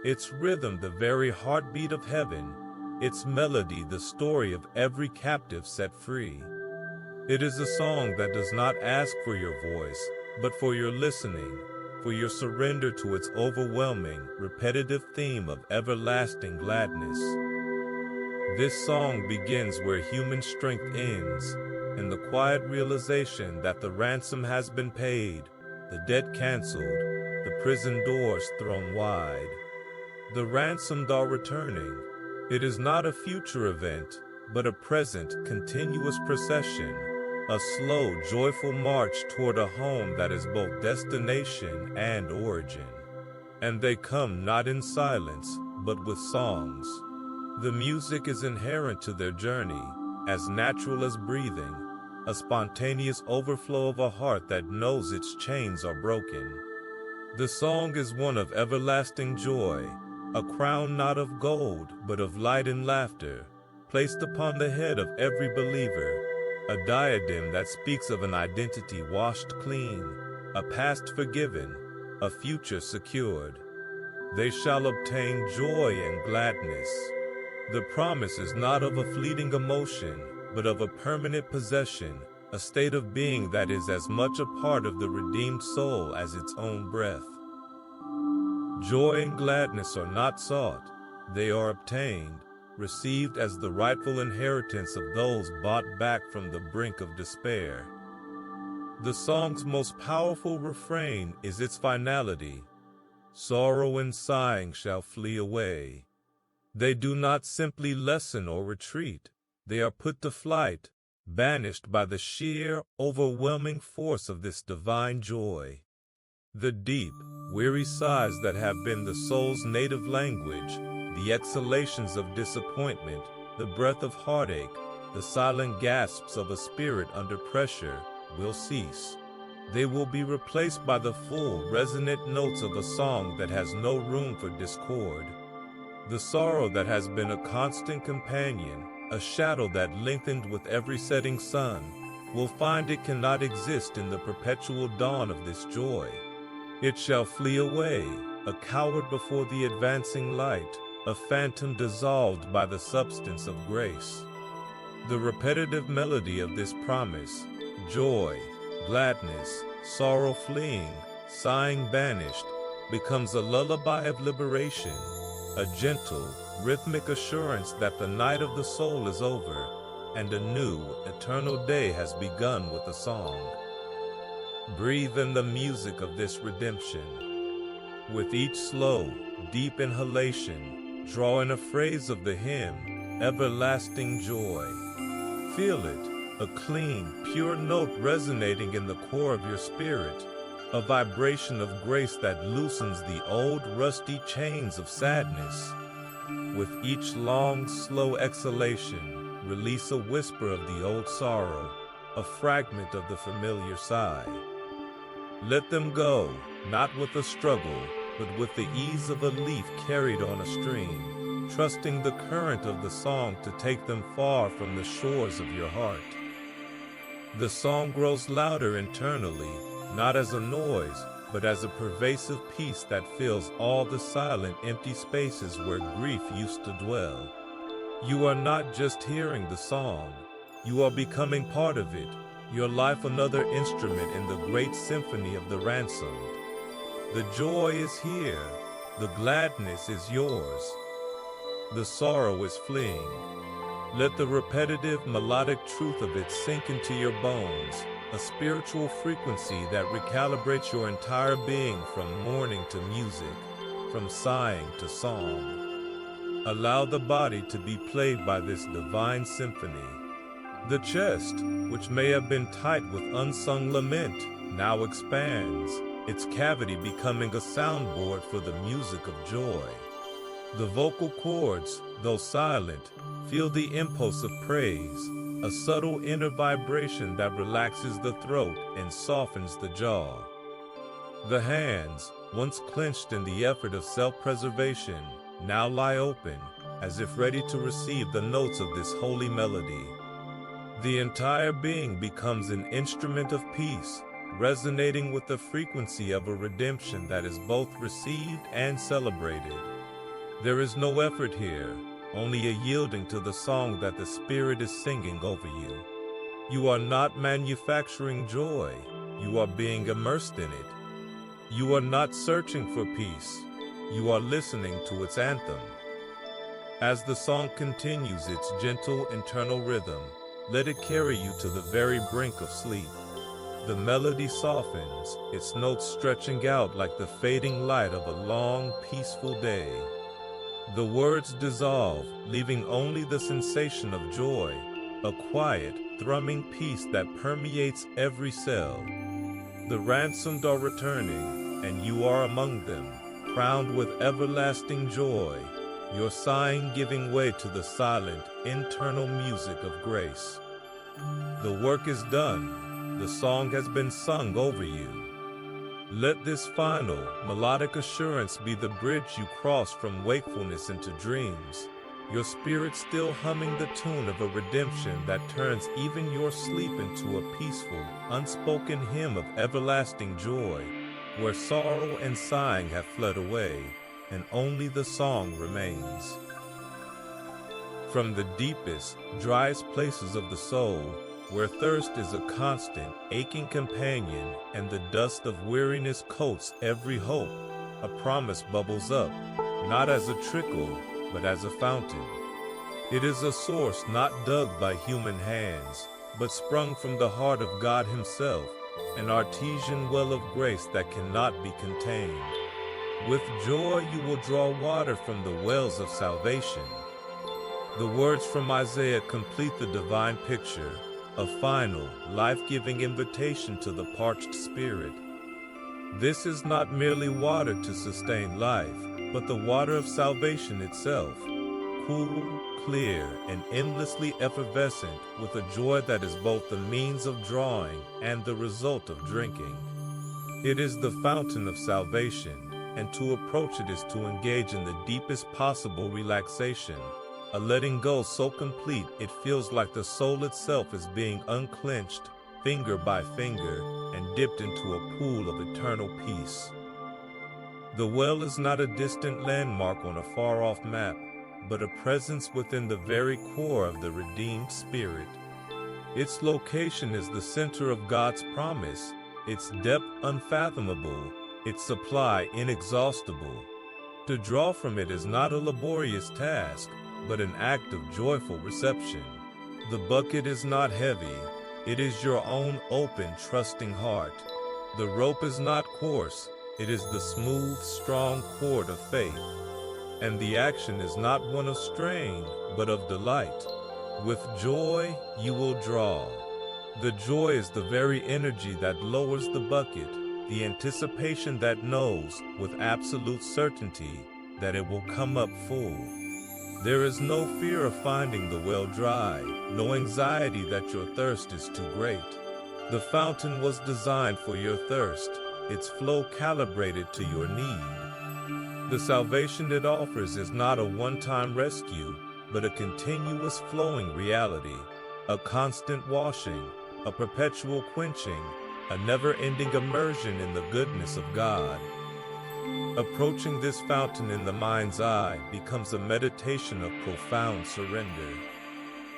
its rhythm the very heartbeat of heaven, its melody the story of every captive set free. It is a song that does not ask for your voice, but for your listening, for your surrender to its overwhelming, repetitive theme of everlasting gladness. This song begins where human strength ends, in the quiet realization that the ransom has been paid, the debt canceled, the prison doors thrown wide. The ransomed are returning. It is not a future event, but a present, continuous procession, a slow, joyful march toward a home that is both destination and origin. And they come not in silence, but with songs. The music is inherent to their journey, as natural as breathing, a spontaneous overflow of a heart that knows its chains are broken. The song is one of everlasting joy, a crown not of gold but of light and laughter, placed upon the head of every believer, a diadem that speaks of an identity washed clean, a past forgiven, a future secured. They shall obtain joy and gladness. The promise is not of a fleeting emotion, but of a permanent possession, a state of being that is as much a part of the redeemed soul as its own breath. Joy and gladness are not sought, they are obtained, received as the rightful inheritance of those bought back from the brink of despair. The song's most powerful refrain is its finality. Sorrow and sighing shall flee away. They do not simply lessen or retreat, they are put to flight, banished by the sheer, overwhelming force of this divine joy. The deep, weary sighs that have been the soul's native language, the exhalations of disappointment, the breath of heartache, the silent gasps of a spirit under pressure, will cease. They will be replaced by the full, resonant notes of a song that has no room for discord. The sorrow that has been a constant companion, a shadow that lengthened with every setting sun, will find it cannot exist in the perpetual dawn of this joy. It shall flee away, a coward before the advancing light, a phantom dissolved by the substance of grace. The repetitive melody of this promise, joy, gladness, sorrow fleeing, sighing banished, becomes a lullaby of liberation, a gentle, rhythmic assurance that the night of the soul is over, and a new, eternal day has begun with a song. Breathe in the music of this redemption. With each slow, deep inhalation, draw in a phrase of the hymn, everlasting joy. Feel it, a clean, pure note resonating in the core of your spirit, a vibration of grace that loosens the old, rusty chains of sadness. With each long, slow exhalation, release a whisper of the old sorrow, a fragment of the familiar sigh. Let them go, not with a struggle, but with the ease of a leaf carried on a stream, trusting the current of the song to take them far from the shores of your heart. The song grows louder internally, not as a noise, but as a pervasive peace that fills all the silent, empty spaces where grief used to dwell. You are not just hearing the song, you are becoming part of it, your life another instrument in the great symphony of the ransomed. The joy is here, the gladness is yours. The sorrow is fleeing. Let the repetitive, melodic truth of it sink into your bones, a spiritual frequency that recalibrates your entire being from mourning to music, from sighing to song. Allow the body to be played by this divine symphony. The chest, which may have been tight with unsung lament, now expands, its cavity becoming a soundboard for the music of joy. The vocal cords, though silent, feel the impulse of praise, a subtle inner vibration that relaxes the throat and softens the jaw. The hands, once clenched in the effort of self-preservation, now lie open, as if ready to receive the notes of this holy melody. The entire being becomes an instrument of peace, resonating with the frequency of a redemption that is both received and celebrated. There is no effort here, only a yielding to the song that the Spirit is singing over you. You are not manufacturing joy, you are being immersed in it. You are not searching for peace, you are listening to its anthem. As the song continues its gentle internal rhythm, let it carry you to the very brink of sleep. The melody softens, its notes stretching out like the fading light of a long, peaceful day. The words dissolve, leaving only the sensation of joy, a quiet, thrumming peace that permeates every cell. The ransomed are returning, and you are among them, crowned with everlasting joy, your sighing giving way to the silent, internal music of grace. The work is done. The song has been sung over you. Let this final, melodic assurance be the bridge you cross from wakefulness into dreams, your spirit still humming the tune of a redemption that turns even your sleep into a peaceful, unspoken hymn of everlasting joy, where sorrow and sighing have fled away, and only the song remains. From the deepest, driest places of the soul, where thirst is a constant, aching companion, and the dust of weariness coats every hope, a promise bubbles up, not as a trickle, but as a fountain. It is a source not dug by human hands, but sprung from the heart of God Himself, an artesian well of grace that cannot be contained. With joy you will draw water from the wells of salvation. The words from Isaiah complete the divine picture, a final, life-giving invitation to the parched spirit. This is not merely water to sustain life, but the water of salvation itself, cool, clear, and endlessly effervescent, with a joy that is both the means of drawing and the result of drinking. It is the fountain of salvation, and to approach it is to engage in the deepest possible relaxation, a letting go so complete it feels like the soul itself is being unclenched, finger by finger, and dipped into a pool of eternal peace. The well is not a distant landmark on a far-off map, but a presence within the very core of the redeemed spirit. Its location is the center of God's promise, its depth unfathomable, its supply inexhaustible. To draw from it is not a laborious task, but an act of joyful reception. The bucket is not heavy, it is your own open, trusting heart. The rope is not coarse, it is the smooth, strong cord of faith. And the action is not one of strain, but of delight. With joy, you will draw. The joy is the very energy that lowers the bucket, the anticipation that knows, with absolute certainty, that it will come up full. There is no fear of finding the well dry, no anxiety that your thirst is too great. The fountain was designed for your thirst, its flow calibrated to your need. The salvation it offers is not a one-time rescue, but a continuous flowing reality, a constant washing, a perpetual quenching, a never-ending immersion in the goodness of God. Approaching this fountain in the mind's eye becomes a meditation of profound surrender.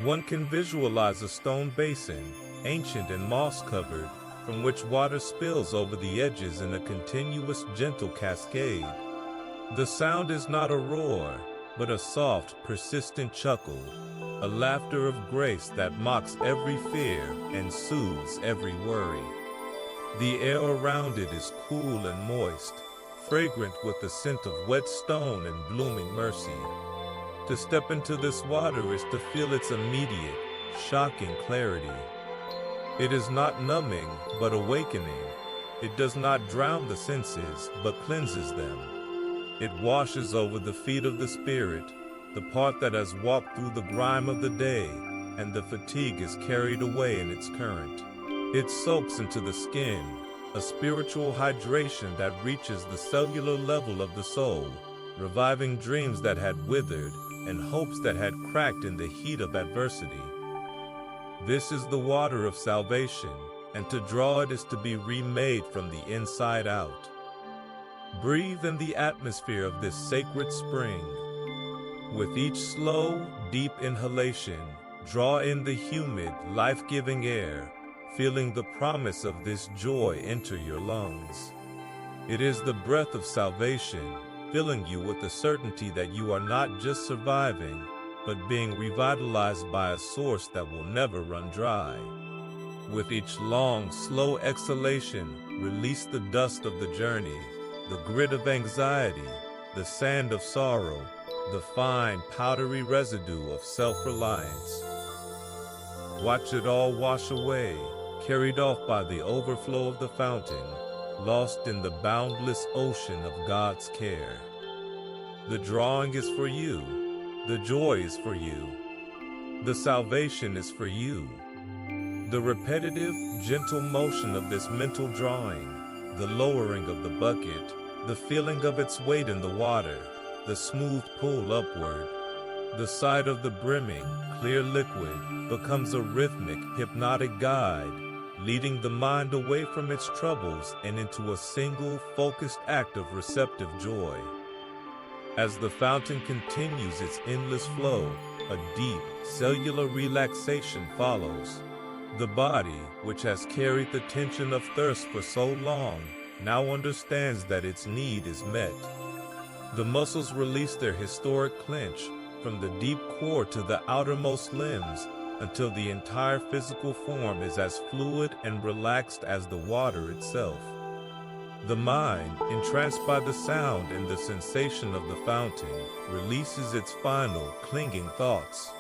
One can visualize a stone basin, ancient and moss-covered, from which water spills over the edges in a continuous, gentle cascade. The sound is not a roar, but a soft, persistent chuckle, a laughter of grace that mocks every fear and soothes every worry. The air around it is cool and moist, fragrant with the scent of wet stone and blooming mercy. To step into this water is to feel its immediate, shocking clarity. It is not numbing, but awakening. It does not drown the senses, but cleanses them. It washes over the feet of the spirit, the part that has walked through the grime of the day, and the fatigue is carried away in its current. It soaks into the skin, a spiritual hydration that reaches the cellular level of the soul, reviving dreams that had withered and hopes that had cracked in the heat of adversity. This is the water of salvation, and to draw it is to be remade from the inside out. Breathe in the atmosphere of this sacred spring. With each slow, deep inhalation, draw in the humid, life-giving air, feeling the promise of this joy enter your lungs. It is the breath of salvation, filling you with the certainty that you are not just surviving, but being revitalized by a source that will never run dry. With each long, slow exhalation, release the dust of the journey, the grit of anxiety, the sand of sorrow, the fine, powdery residue of self-reliance. Watch it all wash away, carried off by the overflow of the fountain, lost in the boundless ocean of God's care. The drawing is for you. The joy is for you. The salvation is for you. The repetitive, gentle motion of this mental drawing, the lowering of the bucket, the feeling of its weight in the water, the smooth pull upward, the sight of the brimming, clear liquid becomes a rhythmic, hypnotic guide, leading the mind away from its troubles and into a single, focused act of receptive joy. As the fountain continues its endless flow, a deep, cellular relaxation follows. The body, which has carried the tension of thirst for so long, now understands that its need is met. The muscles release their historic clench from the deep core to the outermost limbs until the entire physical form is as fluid and relaxed as the water itself. The mind, entranced by the sound and the sensation of the fountain, releases its final, clinging thoughts.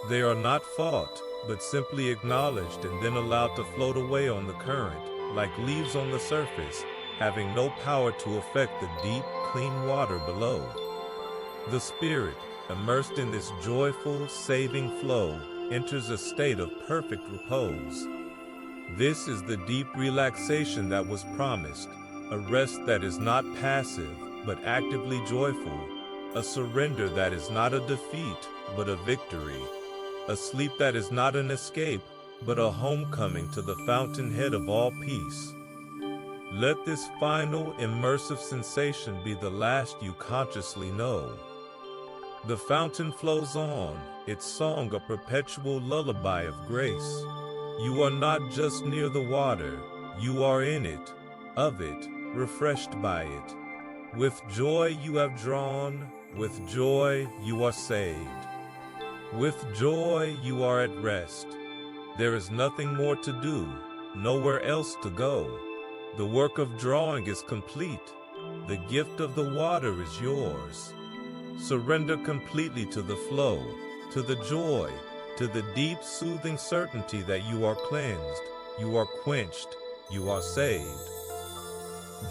They are not fought, but simply acknowledged and then allowed to float away on the current, like leaves on the surface, having no power to affect the deep, clean water below. The spirit, immersed in this joyful, saving flow, enters a state of perfect repose. This is the deep relaxation that was promised, a rest that is not passive, but actively joyful, a surrender that is not a defeat, but a victory, a sleep that is not an escape, but a homecoming to the fountainhead of all peace. Let this final, immersive sensation be the last you consciously know. The fountain flows on, its song a perpetual lullaby of grace. You are not just near the water, you are in it, of it, refreshed by it. With joy you have drawn, with joy you are saved. With joy you are at rest. There is nothing more to do, nowhere else to go. The work of drawing is complete. The gift of the water is yours. Surrender completely to the flow, to the joy, to the deep, soothing certainty that you are cleansed, you are quenched, you are saved.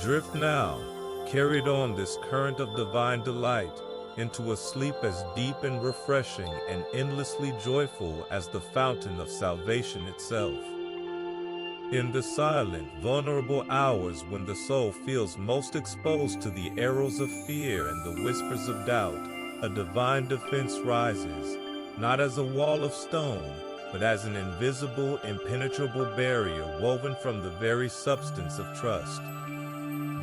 Drift now, carried on this current of divine delight, into a sleep as deep and refreshing and endlessly joyful as the fountain of salvation itself. In the silent, vulnerable hours when the soul feels most exposed to the arrows of fear and the whispers of doubt, a divine defense rises, not as a wall of stone, but as an invisible, impenetrable barrier woven from the very substance of trust.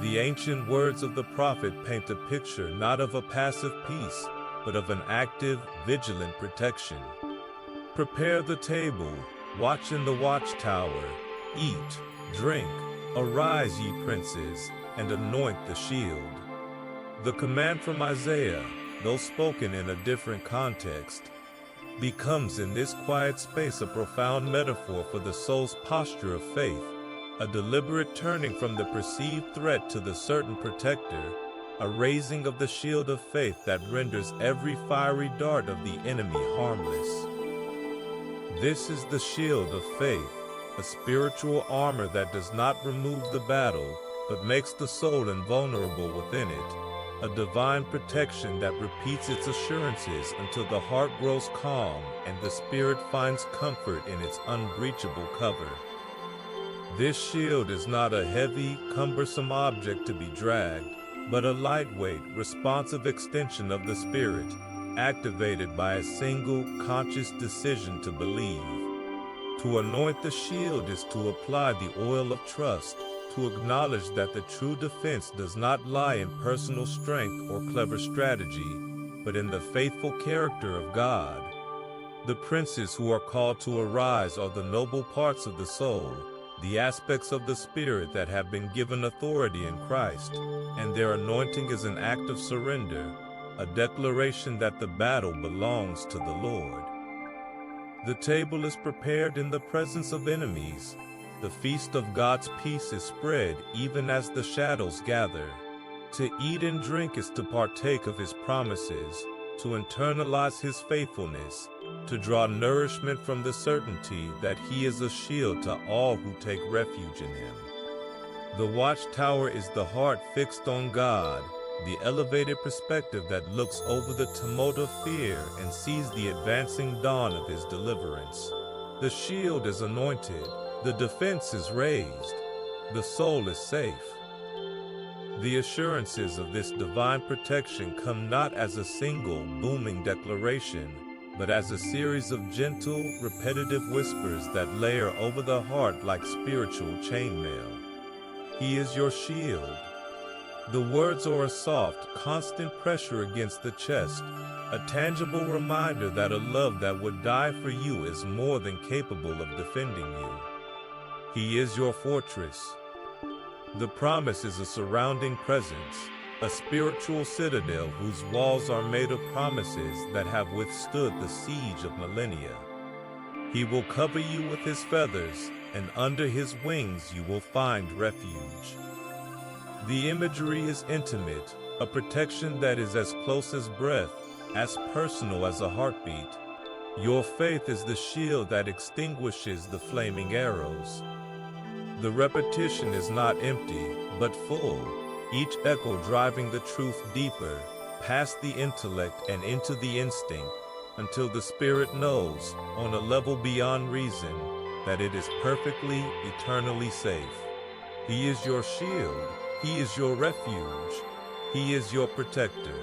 The ancient words of the prophet paint a picture not of a passive peace, but of an active, vigilant protection. Prepare the table, watch in the watchtower, eat, drink, arise ye princes, and anoint the shield. The command from Isaiah, though spoken in a different context, becomes in this quiet space a profound metaphor for the soul's posture of faith, a deliberate turning from the perceived threat to the certain protector, a raising of the shield of faith that renders every fiery dart of the enemy harmless. This is the shield of faith, a spiritual armor that does not remove the battle, but makes the soul invulnerable within it, a divine protection that repeats its assurances until the heart grows calm and the spirit finds comfort in its unbreachable cover. This shield is not a heavy, cumbersome object to be dragged, but a lightweight, responsive extension of the spirit, activated by a single, conscious decision to believe. To anoint the shield is to apply the oil of trust, to acknowledge that the true defense does not lie in personal strength or clever strategy, but in the faithful character of God. The princes who are called to arise are the noble parts of the soul, the aspects of the spirit that have been given authority in Christ, and their anointing is an act of surrender, a declaration that the battle belongs to the Lord. The table is prepared in the presence of enemies. The feast of God's peace is spread even as the shadows gather. To eat and drink is to partake of His promises, to internalize His faithfulness, to draw nourishment from the certainty that He is a shield to all who take refuge in Him. The watchtower is the heart fixed on God, the elevated perspective that looks over the tumult of fear and sees the advancing dawn of his deliverance. The shield is anointed, the defense is raised, the soul is safe. The assurances of this divine protection come not as a single, booming declaration, but as a series of gentle, repetitive whispers that layer over the heart like spiritual chainmail. He is your shield. The words are a soft, constant pressure against the chest, a tangible reminder that a love that would die for you is more than capable of defending you. He is your fortress. The promise is a surrounding presence, a spiritual citadel whose walls are made of promises that have withstood the siege of millennia. He will cover you with his feathers, and under his wings you will find refuge. The imagery is intimate, a protection that is as close as breath, as personal as a heartbeat. Your faith is the shield that extinguishes the flaming arrows. The repetition is not empty, but full, each echo driving the truth deeper, past the intellect and into the instinct, until the spirit knows, on a level beyond reason, that it is perfectly, eternally safe. He is your shield. He is your refuge. He is your protector.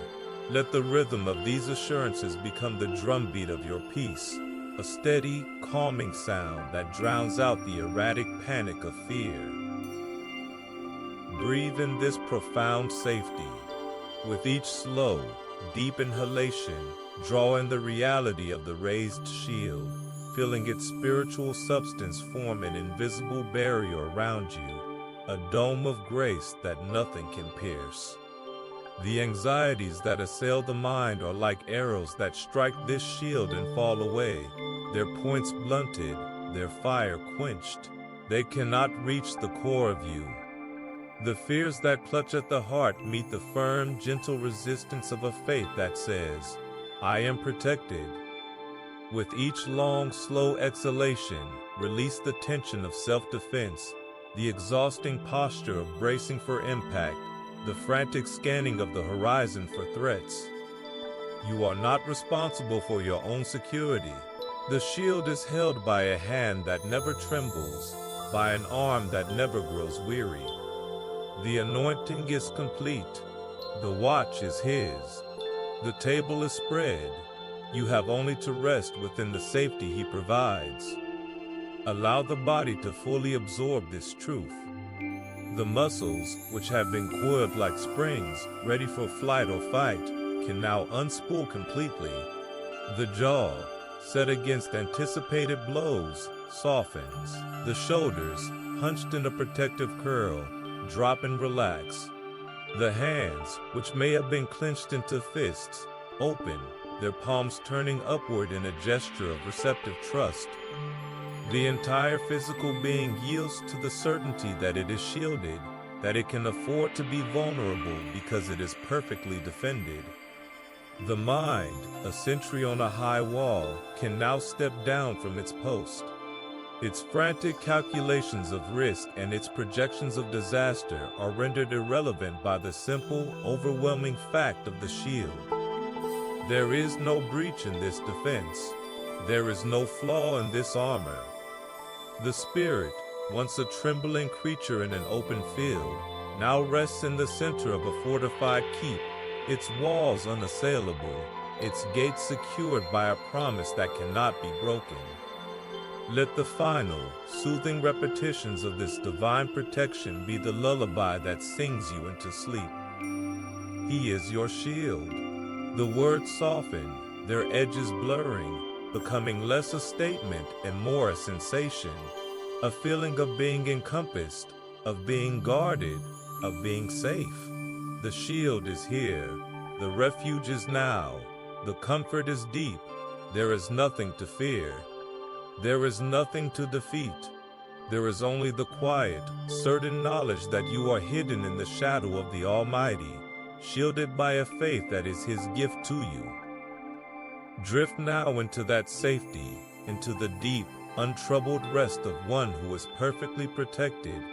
Let the rhythm of these assurances become the drumbeat of your peace, a steady, calming sound that drowns out the erratic panic of fear. Breathe in this profound safety. With each slow, deep inhalation, draw in the reality of the raised shield, feeling its spiritual substance form an invisible barrier around you, a dome of grace that nothing can pierce. The anxieties that assail the mind are like arrows that strike this shield and fall away, their points blunted, their fire quenched. They cannot reach the core of you. The fears that clutch at the heart meet the firm, gentle resistance of a faith that says, I am protected. With each long, slow exhalation, release the tension of self-defense, the exhausting posture of bracing for impact, the frantic scanning of the horizon for threats. You are not responsible for your own security. The shield is held by a hand that never trembles, by an arm that never grows weary. The anointing is complete. The watch is his. The table is spread. You have only to rest within the safety he provides. Allow the body to fully absorb this truth. The muscles, which have been coiled like springs, ready for flight or fight, can now unspool completely. The jaw, set against anticipated blows, softens. The shoulders, hunched in a protective curl, drop and relax. The hands, which may have been clenched into fists, open, their palms turning upward in a gesture of receptive trust. The entire physical being yields to the certainty that it is shielded, that it can afford to be vulnerable because it is perfectly defended. The mind, a sentry on a high wall, can now step down from its post. Its frantic calculations of risk and its projections of disaster are rendered irrelevant by the simple, overwhelming fact of the shield. There is no breach in this defense. There is no flaw in this armor. The spirit, once a trembling creature in an open field, now rests in the center of a fortified keep, its walls unassailable, its gates secured by a promise that cannot be broken. Let the final, soothing repetitions of this divine protection be the lullaby that sings you into sleep. He is your shield. The words soften, their edges blurring, becoming less a statement and more a sensation, a feeling of being encompassed, of being guarded, of being safe. The shield is here, the refuge is now, the comfort is deep, there is nothing to fear. There is nothing to defeat. There is only the quiet, certain knowledge that you are hidden in the shadow of the Almighty, shielded by a faith that is His gift to you. Drift now into that safety, into the deep, untroubled rest of one who is perfectly protected,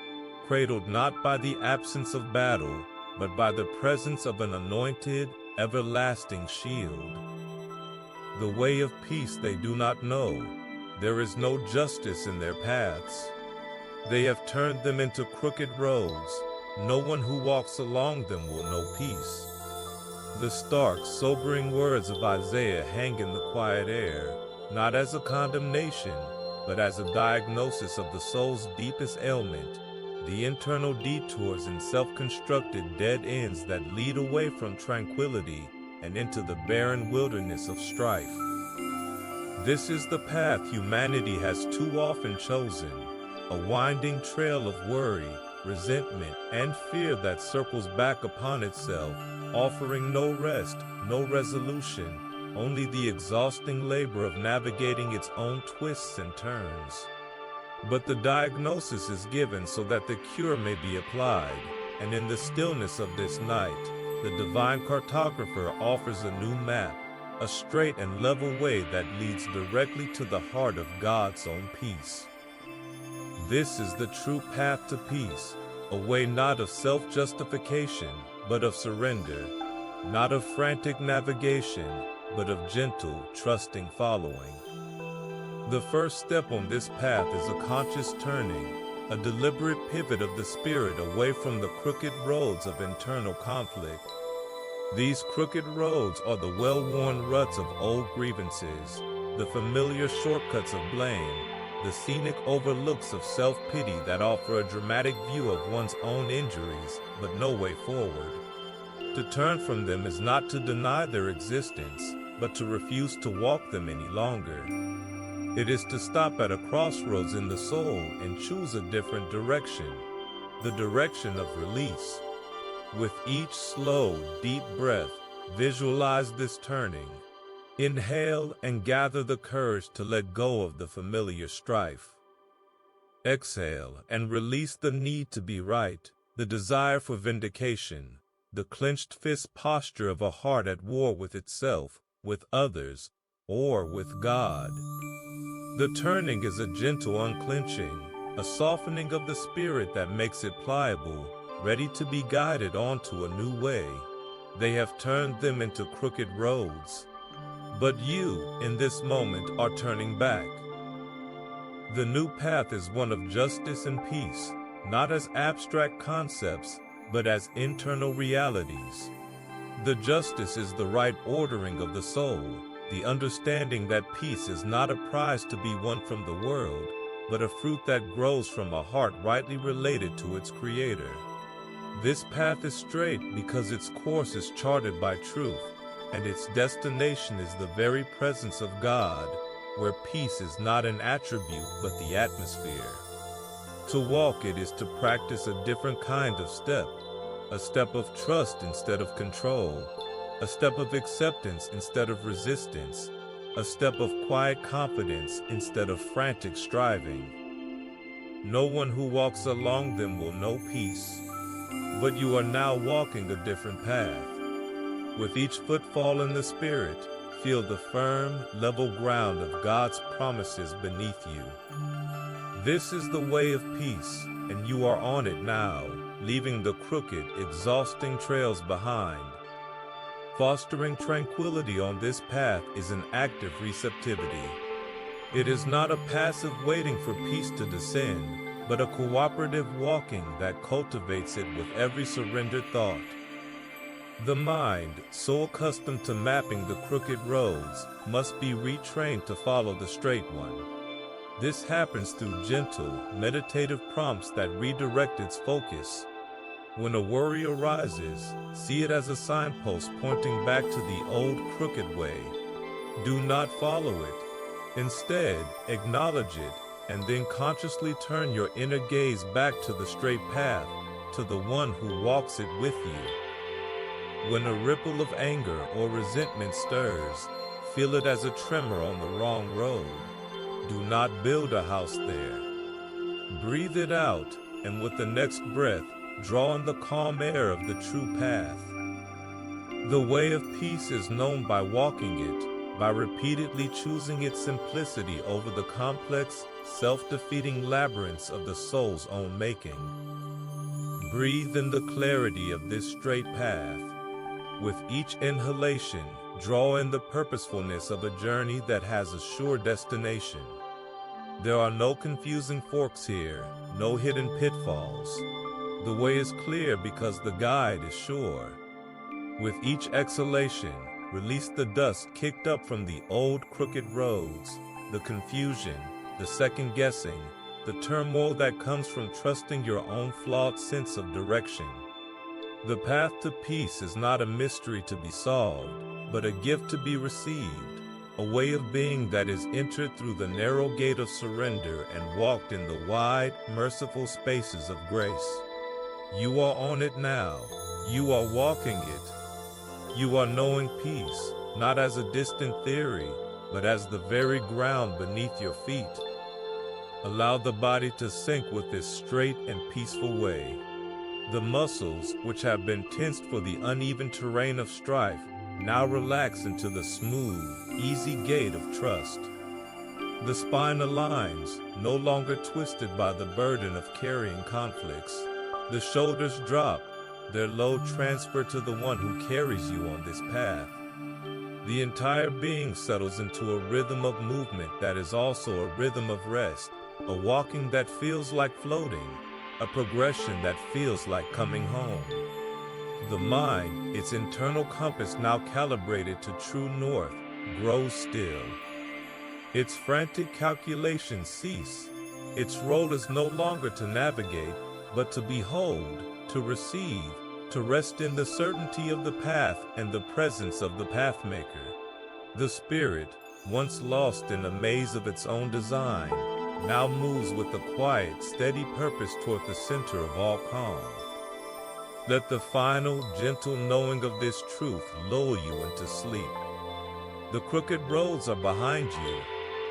cradled not by the absence of battle, but by the presence of an anointed, everlasting shield. The way of peace they do not know. There is no justice in their paths. They have turned them into crooked roads. No one who walks along them will know peace. The stark, sobering words of Isaiah hang in the quiet air, not as a condemnation, but as a diagnosis of the soul's deepest ailment, the internal detours and self-constructed dead ends that lead away from tranquility and into the barren wilderness of strife. This is the path humanity has too often chosen, a winding trail of worry, resentment, and fear that circles back upon itself, offering no rest, no resolution, only the exhausting labor of navigating its own twists and turns. But the diagnosis is given so that the cure may be applied, and in the stillness of this night, the divine cartographer offers a new map, a straight and level way that leads directly to the heart of God's own peace. This is the true path to peace, a way not of self-justification, but of surrender, not of frantic navigation, but of gentle, trusting following. The first step on this path is a conscious turning, a deliberate pivot of the spirit away from the crooked roads of internal conflict. These crooked roads are the well-worn ruts of old grievances, the familiar shortcuts of blame, the scenic overlooks of self-pity that offer a dramatic view of one's own injuries, but no way forward. To turn from them is not to deny their existence, but to refuse to walk them any longer. It is to stop at a crossroads in the soul and choose a different direction, the direction of release. With each slow, deep breath, visualize this turning. Inhale and gather the courage to let go of the familiar strife. Exhale and release the need to be right, the desire for vindication, the clenched fist posture of a heart at war with itself, with others, or with God. The turning is a gentle unclenching, a softening of the spirit that makes it pliable, ready to be guided onto a new way. They have turned them into crooked roads. But you, in this moment, are turning back. The new path is one of justice and peace, not as abstract concepts, but as internal realities. The justice is the right ordering of the soul, the understanding that peace is not a prize to be won from the world, but a fruit that grows from a heart rightly related to its Creator. This path is straight because its course is charted by truth, and its destination is the very presence of God, where peace is not an attribute but the atmosphere. To walk it is to practice a different kind of step, a step of trust instead of control, a step of acceptance instead of resistance, a step of quiet confidence instead of frantic striving. No one who walks along them will know peace, but you are now walking a different path. With each footfall in the Spirit, feel the firm, level ground of God's promises beneath you. This is the way of peace, and you are on it now, leaving the crooked, exhausting trails behind. Fostering tranquility on this path is an active receptivity. It is not a passive waiting for peace to descend, but a cooperative walking that cultivates it with every surrendered thought. The mind, so accustomed to mapping the crooked roads, must be retrained to follow the straight one. This happens through gentle, meditative prompts that redirect its focus. When a worry arises, see it as a signpost pointing back to the old crooked way. Do not follow it. Instead, acknowledge it, and then consciously turn your inner gaze back to the straight path, to the one who walks it with you. When a ripple of anger or resentment stirs, feel it as a tremor on the wrong road. Do not build a house there. Breathe it out, and with the next breath, draw in the calm air of the true path. The way of peace is known by walking it, by repeatedly choosing its simplicity over the complex, self-defeating labyrinths of the soul's own making. Breathe in the clarity of this straight path. With each inhalation, draw in the purposefulness of a journey that has a sure destination. There are no confusing forks here, no hidden pitfalls. The way is clear because the guide is sure. With each exhalation, release the dust kicked up from the old crooked roads, the confusion, the second guessing, the turmoil that comes from trusting your own flawed sense of direction. The path to peace is not a mystery to be solved, but a gift to be received, a way of being that is entered through the narrow gate of surrender and walked in the wide, merciful spaces of grace. You are on it now. You are walking it. You are knowing peace, not as a distant theory, but as the very ground beneath your feet. Allow the body to sink with this straight and peaceful way. The muscles, which have been tensed for the uneven terrain of strife, now relax into the smooth, easy gait of trust. The spine aligns, no longer twisted by the burden of carrying conflicts. The shoulders drop, their load transferred to the one who carries you on this path. The entire being settles into a rhythm of movement that is also a rhythm of rest, a walking that feels like floating, a progression that feels like coming home. The mind, its internal compass now calibrated to true north, grows still. Its frantic calculations cease. Its role is no longer to navigate, but to behold, to receive, to rest in the certainty of the path and the presence of the pathmaker. The spirit, once lost in a maze of its own design, now moves with a quiet, steady purpose toward the center of all calm. Let the final, gentle knowing of this truth lull you into sleep. The crooked roads are behind you.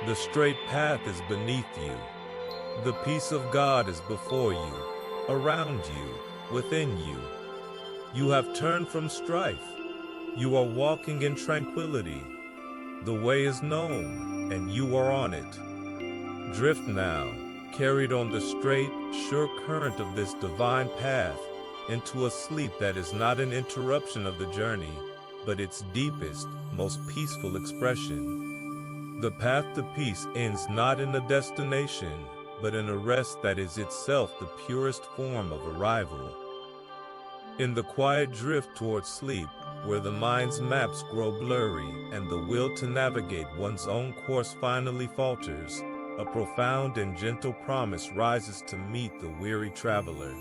The straight path is beneath you. The peace of God is before you, around you, within you. You have turned from strife. You are walking in tranquility. The way is known, and you are on it. Drift now, carried on the straight, sure current of this divine path, into a sleep that is not an interruption of the journey, but its deepest, most peaceful expression. The path to peace ends not in a destination, but in a rest that is itself the purest form of arrival. In the quiet drift toward sleep, where the mind's maps grow blurry and the will to navigate one's own course finally falters, a profound and gentle promise rises to meet the weary traveler.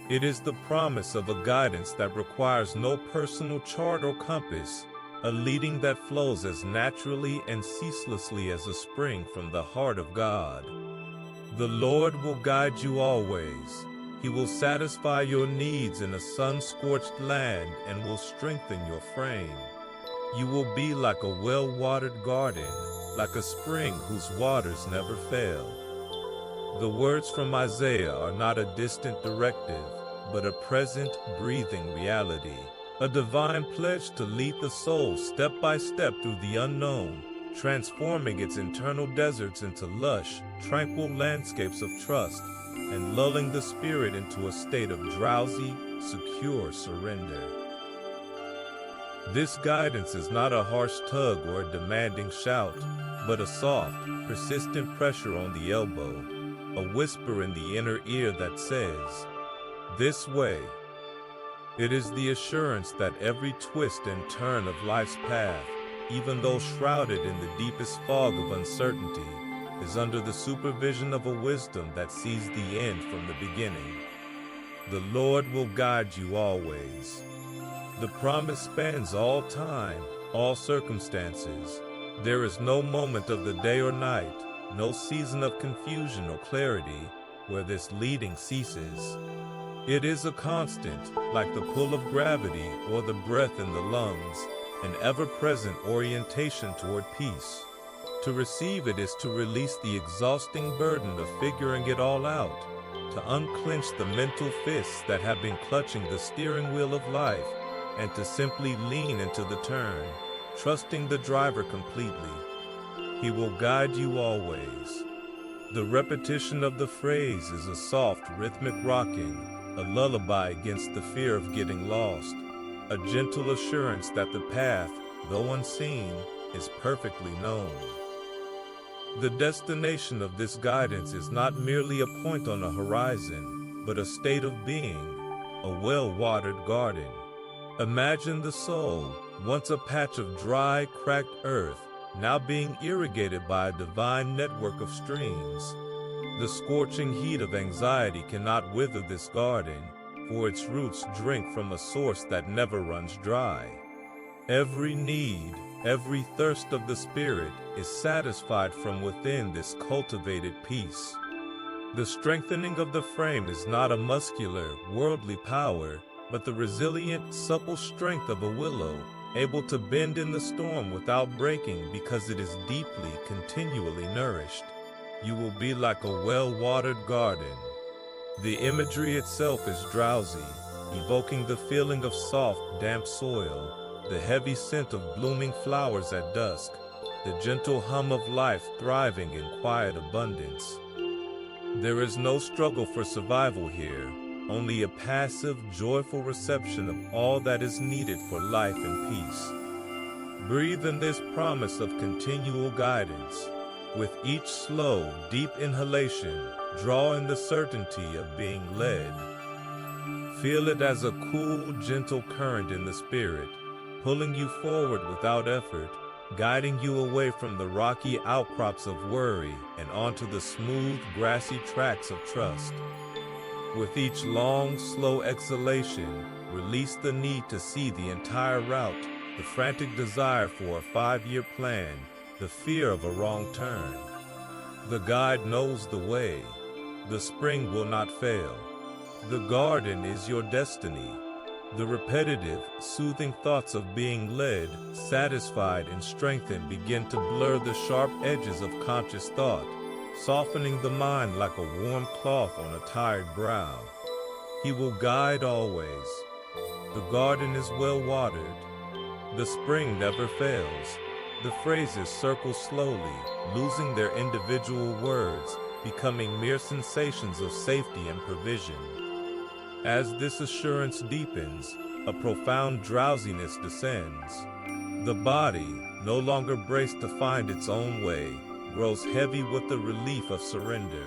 It is the promise of a guidance that requires no personal chart or compass, a leading that flows as naturally and ceaselessly as a spring from the heart of God. The Lord will guide you always. He will satisfy your needs in a sun-scorched land and will strengthen your frame. You will be like a well-watered garden, like a spring whose waters never fail. The words from Isaiah are not a distant directive, but a present, breathing reality, a divine pledge to lead the soul step by step through the unknown, transforming its internal deserts into lush, tranquil landscapes of trust, and lulling the spirit into a state of drowsy, secure surrender. This guidance is not a harsh tug or a demanding shout, but a soft, persistent pressure on the elbow, a whisper in the inner ear that says, "This way." It is the assurance that every twist and turn of life's path, even though shrouded in the deepest fog of uncertainty, is under the supervision of a wisdom that sees the end from the beginning. The Lord will guide you always. The promise spans all time, all circumstances. There is no moment of the day or night, no season of confusion or clarity, where this leading ceases. It is a constant, like the pull of gravity or the breath in the lungs, an ever-present orientation toward peace. To receive it is to release the exhausting burden of figuring it all out, to unclench the mental fists that have been clutching the steering wheel of life, and to simply lean into the turn, trusting the driver completely. He will guide you always. The repetition of the phrase is a soft, rhythmic rocking, a lullaby against the fear of getting lost, a gentle assurance that the path, though unseen, is perfectly known. The destination of this guidance is not merely a point on a horizon, but a state of being, a well-watered garden. Imagine the soul, once a patch of dry, cracked earth, now being irrigated by a divine network of streams. The scorching heat of anxiety cannot wither this garden, for its roots drink from a source that never runs dry. Every need, every thirst of the spirit is satisfied from within this cultivated peace. The strengthening of the frame is not a muscular, worldly power, but the resilient, supple strength of a willow, able to bend in the storm without breaking because it is deeply, continually nourished. You will be like a well-watered garden. The imagery itself is drowsy, evoking the feeling of soft, damp soil, the heavy scent of blooming flowers at dusk, the gentle hum of life thriving in quiet abundance. There is no struggle for survival here, only a passive, joyful reception of all that is needed for life and peace. Breathe in this promise of continual guidance. With each slow, deep inhalation, draw in the certainty of being led. Feel it as a cool, gentle current in the spirit, pulling you forward without effort, guiding you away from the rocky outcrops of worry and onto the smooth, grassy tracks of trust. With each long, slow exhalation, release the need to see the entire route, the frantic desire for a 5-year plan, the fear of a wrong turn. The guide knows the way. The spring will not fail. The garden is your destiny. The repetitive, soothing thoughts of being led, satisfied, and strengthened begin to blur the sharp edges of conscious thought, softening the mind like a warm cloth on a tired brow. He will guide always. The garden is well watered. The spring never fails. The phrases circle slowly, losing their individual words, becoming mere sensations of safety and provision. As this assurance deepens, a profound drowsiness descends. The body, no longer braced to find its own way, grows heavy with the relief of surrender.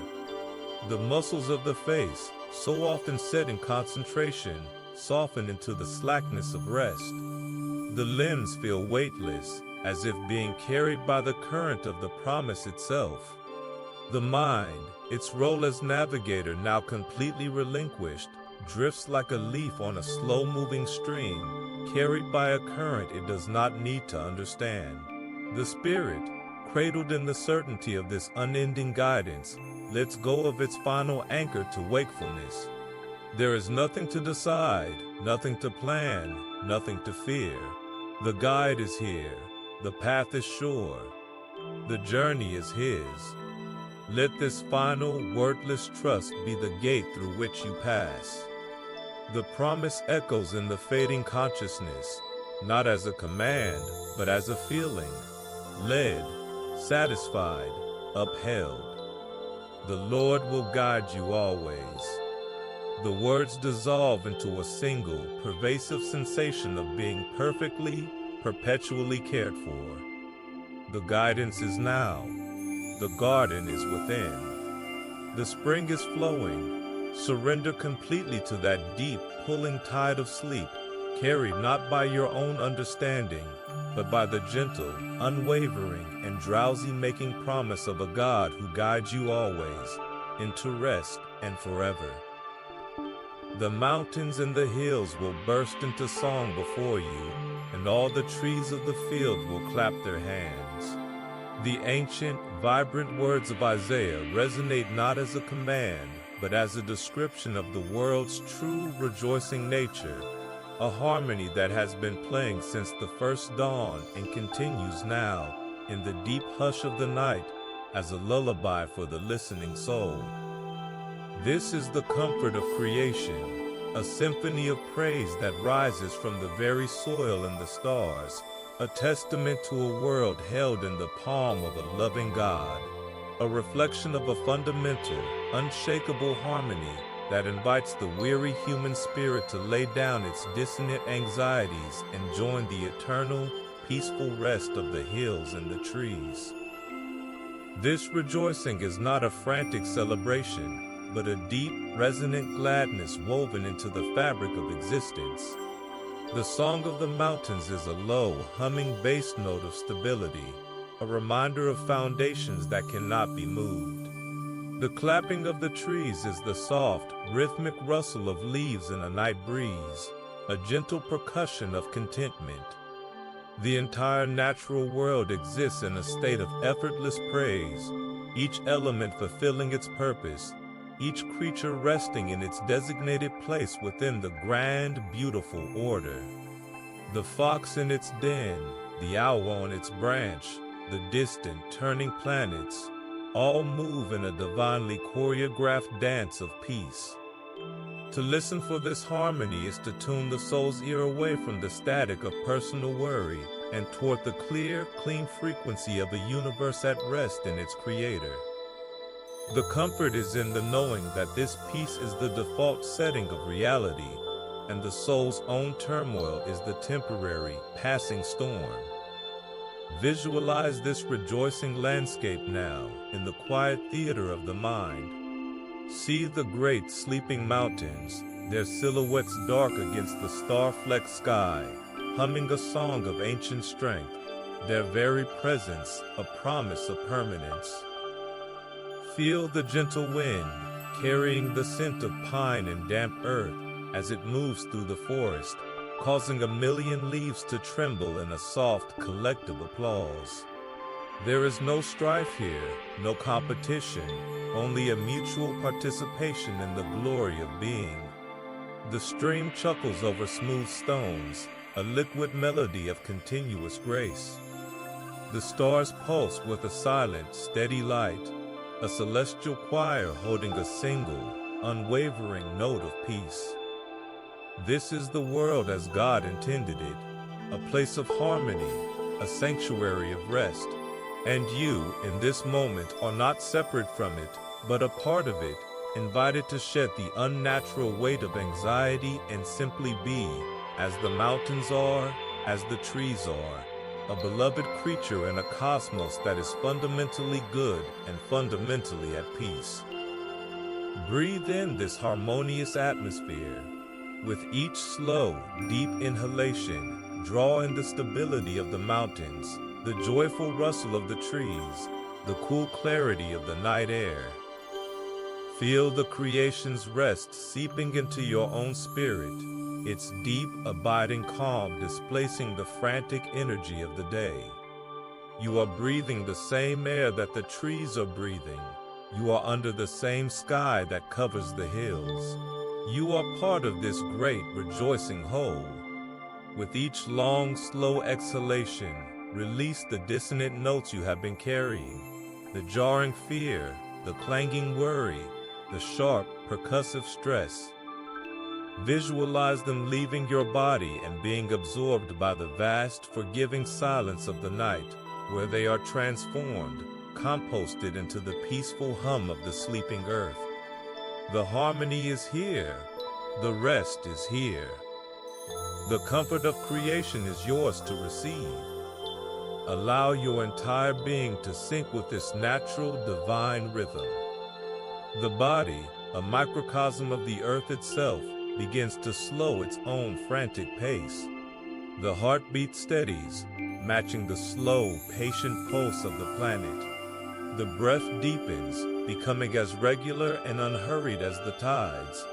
The muscles of the face, so often set in concentration, soften into the slackness of rest. The limbs feel weightless, as if being carried by the current of the promise itself. The mind, its role as navigator now completely relinquished, drifts like a leaf on a slow-moving stream, carried by a current it does not need to understand. The spirit, cradled in the certainty of this unending guidance, lets go of its final anchor to wakefulness. There is nothing to decide, nothing to plan, nothing to fear. The guide is here. The path is sure. The journey is his. Let this final, wordless trust be the gate through which you pass. The promise echoes in the fading consciousness, not as a command, but as a feeling. Led, satisfied, upheld. The Lord will guide you always. The words dissolve into a single, pervasive sensation of being perfectly, perpetually cared for. The guidance is now. The garden is within. The spring is flowing. Surrender completely to that deep, pulling tide of sleep, carried not by your own understanding, but by the gentle, unwavering, and drowsy-making promise of a God who guides you always, into rest and forever. The mountains and the hills will burst into song before you, and all the trees of the field will clap their hands. The ancient, vibrant words of Isaiah resonate not as a command, but as a description of the world's true, rejoicing nature, a harmony that has been playing since the first dawn and continues now, in the deep hush of the night, as a lullaby for the listening soul. This is the comfort of creation, a symphony of praise that rises from the very soil and the stars, a testament to a world held in the palm of a loving God, a reflection of a fundamental, unshakable harmony that invites the weary human spirit to lay down its dissonant anxieties and join the eternal, peaceful rest of the hills and the trees. This rejoicing is not a frantic celebration, but a deep, resonant gladness woven into the fabric of existence. The song of the mountains is a low, humming bass note of stability, a reminder of foundations that cannot be moved. The clapping of the trees is the soft, rhythmic rustle of leaves in a night breeze, a gentle percussion of contentment. The entire natural world exists in a state of effortless praise, each element fulfilling its purpose, each creature resting in its designated place within the grand, beautiful order. The fox in its den, the owl on its branch, the distant, turning planets, all move in a divinely choreographed dance of peace. To listen for this harmony is to tune the soul's ear away from the static of personal worry and toward the clear, clean frequency of a universe at rest in its creator. The comfort is in the knowing that this peace is the default setting of reality, and the soul's own turmoil is the temporary, passing storm. Visualize this rejoicing landscape now in the quiet theater of the mind. See the great sleeping mountains, their silhouettes dark against the star-flecked sky, humming a song of ancient strength, their very presence a promise of permanence. Feel the gentle wind, carrying the scent of pine and damp earth as it moves through the forest, causing a million leaves to tremble in a soft, collective applause. There is no strife here, no competition, only a mutual participation in the glory of being. The stream chuckles over smooth stones, a liquid melody of continuous grace. The stars pulse with a silent, steady light, a celestial choir holding a single, unwavering note of peace. This is the world as God intended it, a place of harmony, a sanctuary of rest. And you, in this moment, are not separate from it, but a part of it, invited to shed the unnatural weight of anxiety and simply be, as the mountains are, as the trees are, a beloved creature in a cosmos that is fundamentally good and fundamentally at peace. Breathe in this harmonious atmosphere. With each slow, deep inhalation, draw in the stability of the mountains, the joyful rustle of the trees, the cool clarity of the night air. Feel the creation's rest seeping into your own spirit, its deep, abiding calm displacing the frantic energy of the day. You are breathing the same air that the trees are breathing. You are under the same sky that covers the hills. You are part of this great, rejoicing whole. With each long, slow exhalation, release the dissonant notes you have been carrying, the jarring fear, the clanging worry, the sharp, percussive stress. Visualize them leaving your body and being absorbed by the vast, forgiving silence of the night, where they are transformed, composted into the peaceful hum of the sleeping earth. The harmony is here. The rest is here. The comfort of creation is yours to receive. Allow your entire being to sync with this natural, divine rhythm. The body, a microcosm of the earth itself, begins to slow its own frantic pace. The heartbeat steadies, matching the slow, patient pulse of the planet. The breath deepens, becoming as regular and unhurried as the tides.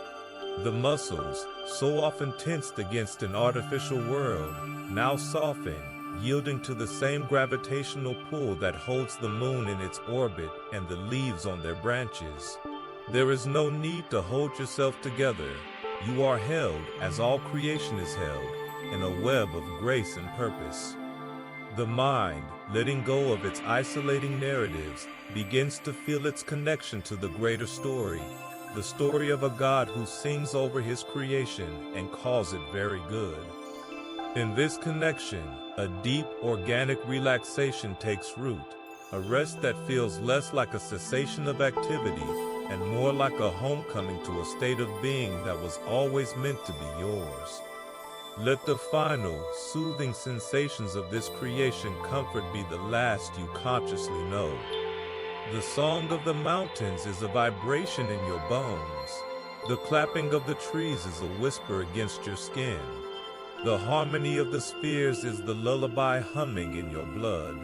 The muscles, so often tensed against an artificial world, now soften, yielding to the same gravitational pull that holds the moon in its orbit and the leaves on their branches. There is no need to hold yourself together. You are held, as all creation is held, in a web of grace and purpose. The mind, letting go of its isolating narratives, begins to feel its connection to the greater story, the story of a God who sings over his creation and calls it very good. In this connection, a deep, organic relaxation takes root. a rest that feels less like a cessation of activity and more like a homecoming to a state of being that was always meant to be yours. Let the final, soothing sensations of this creation comfort be the last you consciously know. The song of the mountains is a vibration in your bones. The clapping of the trees is a whisper against your skin. The harmony of the spheres is the lullaby humming in your blood.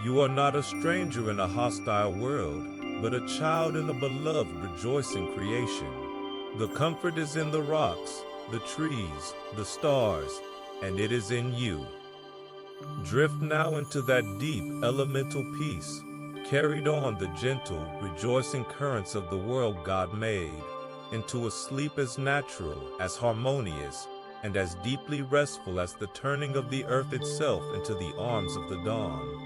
You are not a stranger in a hostile world, but a child in a beloved, rejoicing creation. The comfort is in the rocks, the trees, the stars, and it is in you. Drift now into that deep, elemental peace, carried on the gentle, rejoicing currents of the world God made, into a sleep as natural, as harmonious, and as deeply restful as the turning of the earth itself into the arms of the dawn.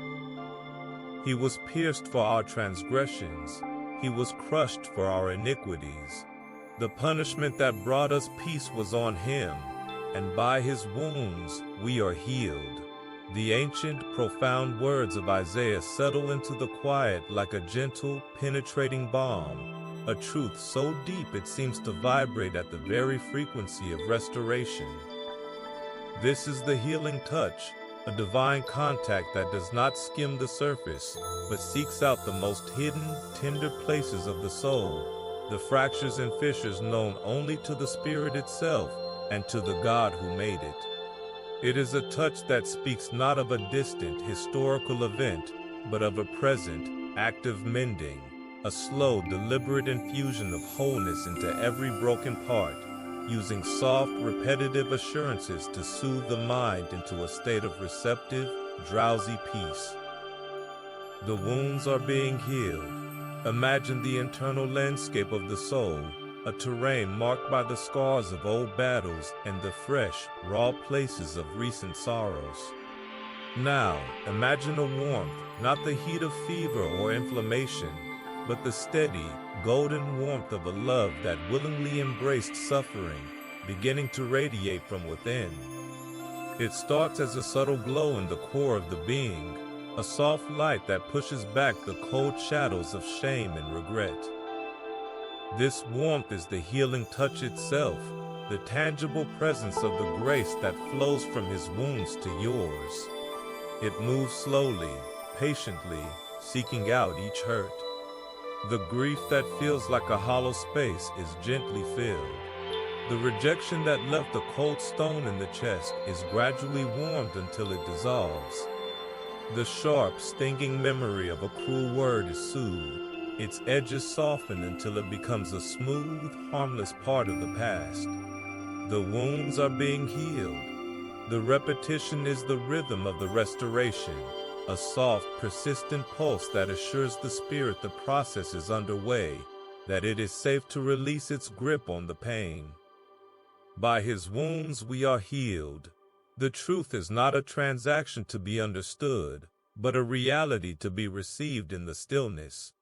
He was pierced for our transgressions, he was crushed for our iniquities. The punishment that brought us peace was on him, and by his wounds we are healed. The ancient, profound words of Isaiah settle into the quiet like a gentle, penetrating balm, a truth so deep it seems to vibrate at the very frequency of restoration. This is the healing touch, a divine contact that does not skim the surface, but seeks out the most hidden, tender places of the soul, the fractures and fissures known only to the Spirit itself and to the God who made it. It is a touch that speaks not of a distant, historical event, but of a present, active mending, a slow, deliberate infusion of wholeness into every broken part, using soft, repetitive assurances to soothe the mind into a state of receptive, drowsy peace. The wounds are being healed. Imagine the internal landscape of the soul, a terrain marked by the scars of old battles and the fresh, raw places of recent sorrows. Now, imagine a warmth, not the heat of fever or inflammation, but the steady, golden warmth of a love that willingly embraced suffering, beginning to radiate from within. It starts as a subtle glow in the core of the being, a soft light that pushes back the cold shadows of shame and regret. This warmth is the healing touch itself, the tangible presence of the grace that flows from his wounds to yours. It moves slowly, patiently, seeking out each hurt. The grief that feels like a hollow space is gently filled. The rejection that left a cold stone in the chest is gradually warmed until it dissolves. The sharp, stinging memory of a cruel word is soothed, its edges soften until it becomes a smooth, harmless part of the past. The wounds are being healed. The repetition is the rhythm of the restoration, a soft, persistent pulse that assures the spirit the process is underway, that it is safe to release its grip on the pain. By his wounds we are healed. The truth is not a transaction to be understood, but a reality to be received in the stillness.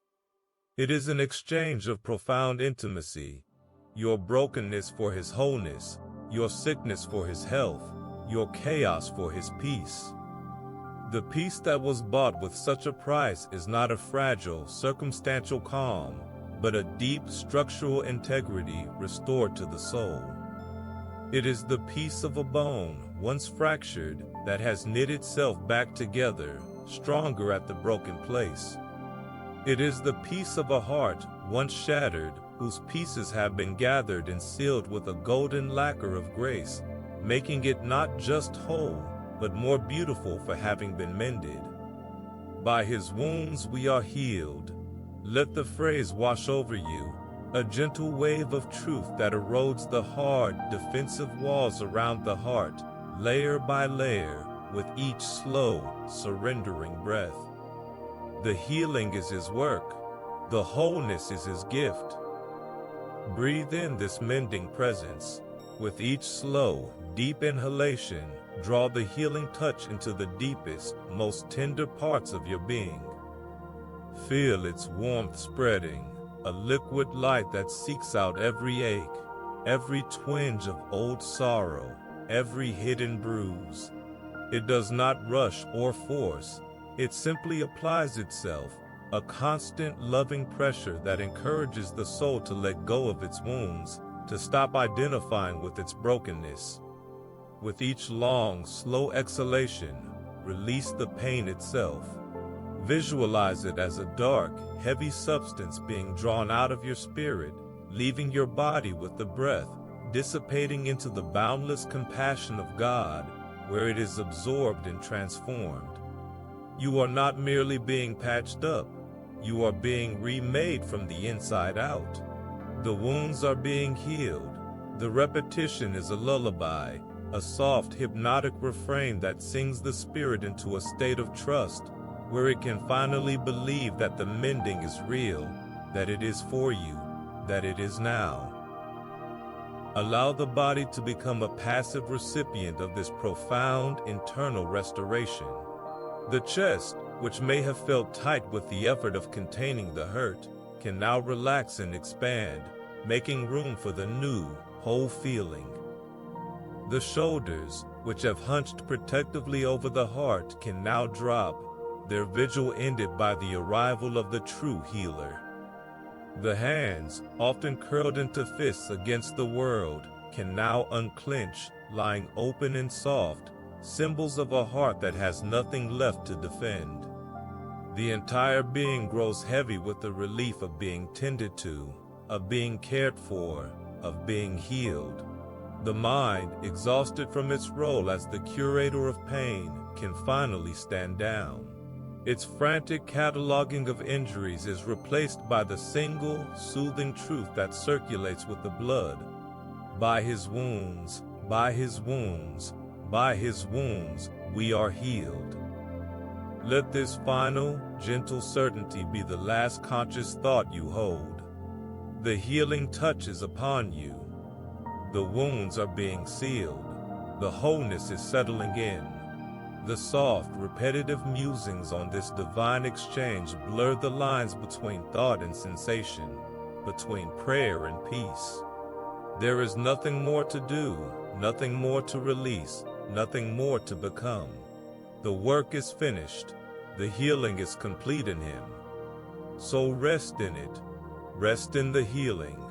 It is an exchange of profound intimacy, your brokenness for his wholeness, your sickness for his health, your chaos for his peace. The peace that was bought with such a price is not a fragile, circumstantial calm, but a deep, structural integrity restored to the soul. It is the peace of a bone, once fractured, that has knit itself back together, stronger at the broken place. It is the peace of a heart, once shattered, whose pieces have been gathered and sealed with a golden lacquer of grace, making it not just whole, but more beautiful for having been mended. By his wounds we are healed. Let the phrase wash over you, a gentle wave of truth that erodes the hard, defensive walls around the heart, layer by layer, with each slow, surrendering breath. The healing is his work. The wholeness is his gift. Breathe in this mending presence. With each slow, deep inhalation, draw the healing touch into the deepest, most tender parts of your being. Feel its warmth spreading, a liquid light that seeks out every ache, every twinge of old sorrow, every hidden bruise. It does not rush or force. It simply applies itself, a constant loving pressure that encourages the soul to let go of its wounds, to stop identifying with its brokenness. With each long, slow exhalation, release the pain itself. Visualize it as a dark, heavy substance being drawn out of your spirit, leaving your body with the breath, dissipating into the boundless compassion of God, where it is absorbed and transformed. You are not merely being patched up, you are being remade from the inside out. The wounds are being healed. The repetition is a lullaby, a soft, hypnotic refrain that sings the spirit into a state of trust, where it can finally believe that the mending is real, that it is for you, that it is now. Allow the body to become a passive recipient of this profound internal restoration. The chest, which may have felt tight with the effort of containing the hurt, can now relax and expand, making room for the new, whole feeling. The shoulders, which have hunched protectively over the heart, can now drop, their vigil ended by the arrival of the true healer. The hands, often curled into fists against the world, can now unclench, lying open and soft, symbols of a heart that has nothing left to defend. The entire being grows heavy with the relief of being tended to, of being cared for, of being healed. The mind, exhausted from its role as the curator of pain, can finally stand down. Its frantic cataloging of injuries is replaced by the single, soothing truth that circulates with the blood. By his wounds, by his wounds, by his wounds, we are healed. Let this final, gentle certainty be the last conscious thought you hold. The healing touch is upon you. The wounds are being sealed. The wholeness is settling in. The soft, repetitive musings on this divine exchange blur the lines between thought and sensation, between prayer and peace. There is nothing more to do, nothing more to release, nothing more to become. The work is finished. The healing is complete in him. So rest in it. Rest in the healing.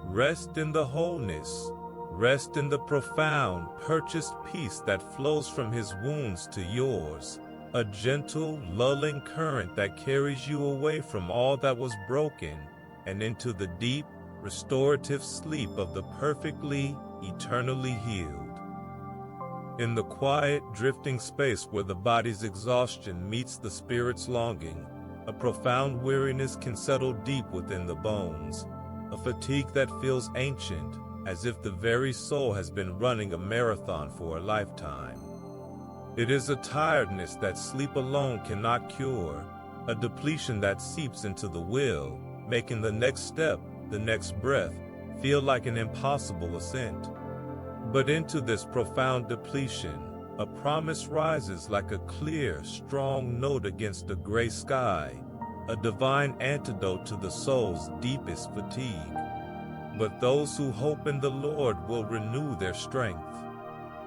Rest in the wholeness. Rest in the profound, purchased peace that flows from his wounds to yours, a gentle, lulling current that carries you away from all that was broken and into the deep, restorative sleep of the perfectly, eternally healed. In the quiet, drifting space where the body's exhaustion meets the spirit's longing, a profound weariness can settle deep within the bones, a fatigue that feels ancient, as if the very soul has been running a marathon for a lifetime. It is a tiredness that sleep alone cannot cure, a depletion that seeps into the will, making the next step, the next breath, feel like an impossible ascent. But into this profound depletion, a promise rises like a clear, strong note against a gray sky, a divine antidote to the soul's deepest fatigue. But those who hope in the Lord will renew their strength.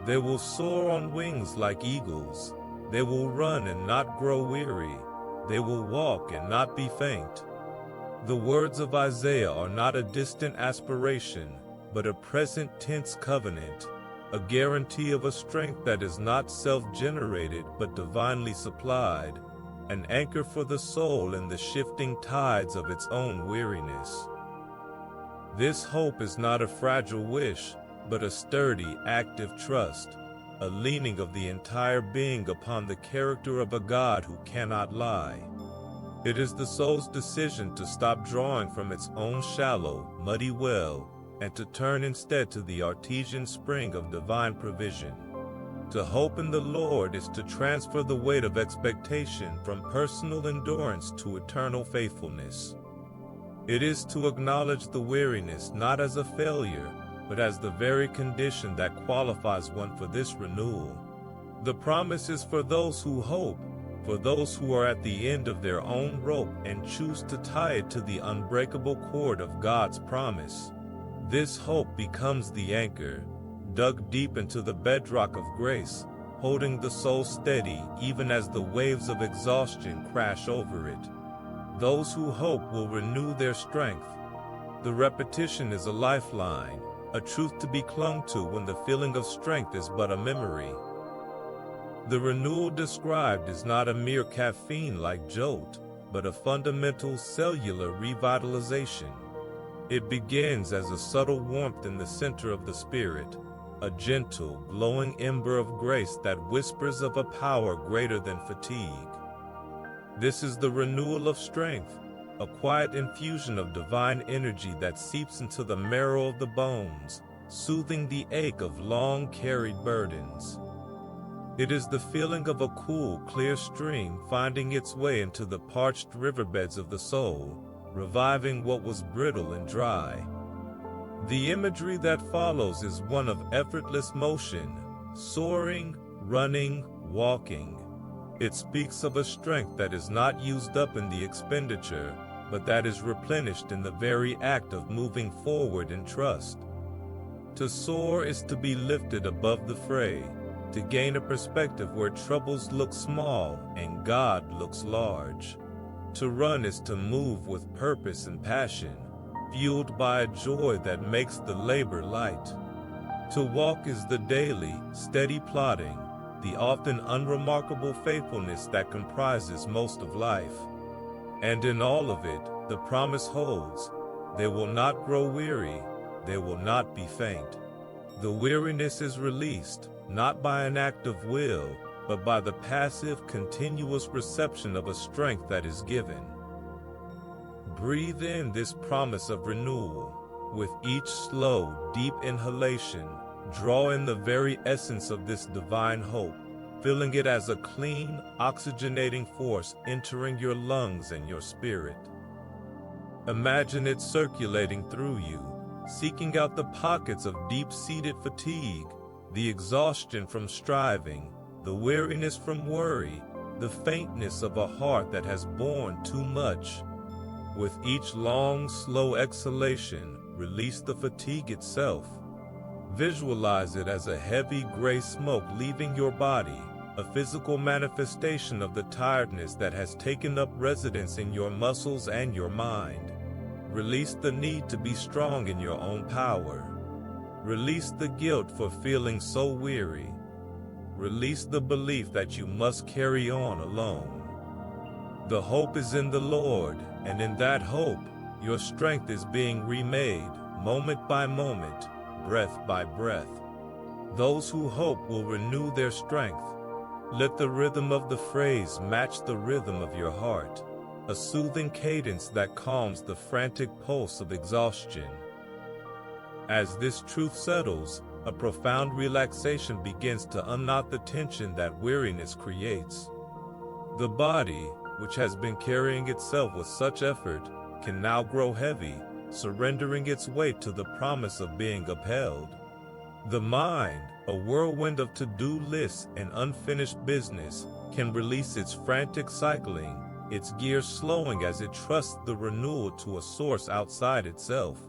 They will soar on wings like eagles. They will run and not grow weary. They will walk and not be faint. The words of Isaiah are not a distant aspiration, but a present tense covenant, a guarantee of a strength that is not self-generated but divinely supplied, an anchor for the soul in the shifting tides of its own weariness. This hope is not a fragile wish, but a sturdy, active trust, a leaning of the entire being upon the character of a God who cannot lie. It is the soul's decision to stop drawing from its own shallow, muddy well, and to turn instead to the artesian spring of divine provision. To hope in the Lord is to transfer the weight of expectation from personal endurance to eternal faithfulness. It is to acknowledge the weariness not as a failure, but as the very condition that qualifies one for this renewal. The promise is for those who hope, for those who are at the end of their own rope and choose to tie it to the unbreakable cord of God's promise. This hope becomes the anchor, dug deep into the bedrock of grace, holding the soul steady even as the waves of exhaustion crash over it. Those who hope will renew their strength. The repetition is a lifeline, a truth to be clung to when the feeling of strength is but a memory. The renewal described is not a mere caffeine-like jolt, but a fundamental cellular revitalization. It begins as a subtle warmth in the center of the spirit, a gentle, glowing ember of grace that whispers of a power greater than fatigue. This is the renewal of strength, a quiet infusion of divine energy that seeps into the marrow of the bones, soothing the ache of long-carried burdens. It is the feeling of a cool, clear stream finding its way into the parched riverbeds of the soul, reviving what was brittle and dry. The imagery that follows is one of effortless motion, soaring, running, walking. It speaks of a strength that is not used up in the expenditure, but that is replenished in the very act of moving forward in trust. To soar is to be lifted above the fray, to gain a perspective where troubles look small and God looks large. To run is to move with purpose and passion, fueled by a joy that makes the labor light. To walk is the daily, steady plodding, the often unremarkable faithfulness that comprises most of life. And in all of it, the promise holds, they will not grow weary, they will not be faint. The weariness is released, not by an act of will, but by the passive, continuous reception of a strength that is given. Breathe in this promise of renewal. With each slow, deep inhalation, draw in the very essence of this divine hope, feeling it as a clean, oxygenating force entering your lungs and your spirit. Imagine it circulating through you, seeking out the pockets of deep-seated fatigue, the exhaustion from striving, the weariness from worry, the faintness of a heart that has borne too much. With each long, slow exhalation, release the fatigue itself. Visualize it as a heavy gray smoke leaving your body, a physical manifestation of the tiredness that has taken up residence in your muscles and your mind. Release the need to be strong in your own power. Release the guilt for feeling so weary. Release the belief that you must carry on alone. The hope is in the Lord, and in that hope, your strength is being remade, moment by moment, breath by breath. Those who hope will renew their strength. Let the rhythm of the phrase match the rhythm of your heart, a soothing cadence that calms the frantic pulse of exhaustion. As this truth settles, a profound relaxation begins to unknot the tension that weariness creates. The body, which has been carrying itself with such effort, can now grow heavy, surrendering its weight to the promise of being upheld. The mind, a whirlwind of to-do lists and unfinished business, can release its frantic cycling, its gears slowing as it trusts the renewal to a source outside itself.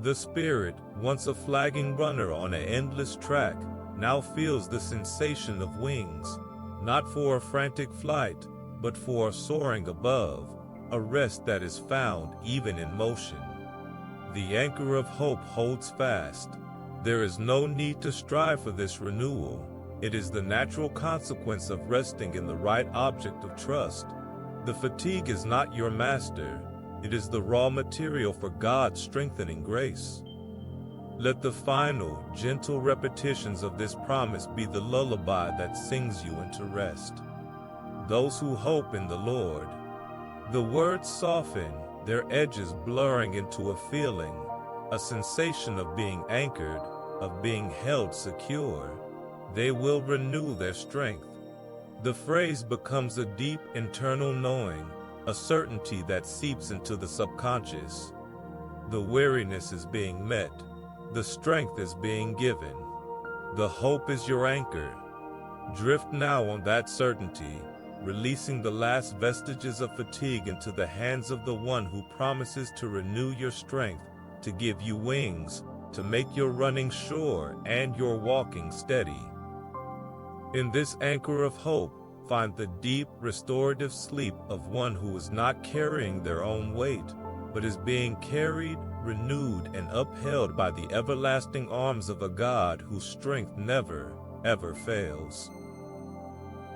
The spirit, once a flagging runner on an endless track, now feels the sensation of wings, not for a frantic flight, but for a soaring above, a rest that is found even in motion. The anchor of hope holds fast. There is no need to strive for this renewal. It is the natural consequence of resting in the right object of trust. The fatigue is not your master. It is the raw material for God's strengthening grace. Let the final, gentle repetitions of this promise be the lullaby that sings you into rest. Those who hope in the Lord. The words soften, their edges blurring into a feeling, a sensation of being anchored, of being held secure. They will renew their strength. The phrase becomes a deep internal knowing, a certainty that seeps into the subconscious. The weariness is being met. The strength is being given. The hope is your anchor. Drift now on that certainty, releasing the last vestiges of fatigue into the hands of the one who promises to renew your strength, to give you wings, to make your running sure and your walking steady. In this anchor of hope, find the deep, restorative sleep of one who is not carrying their own weight, but is being carried, renewed, and upheld by the everlasting arms of a God whose strength never, ever fails.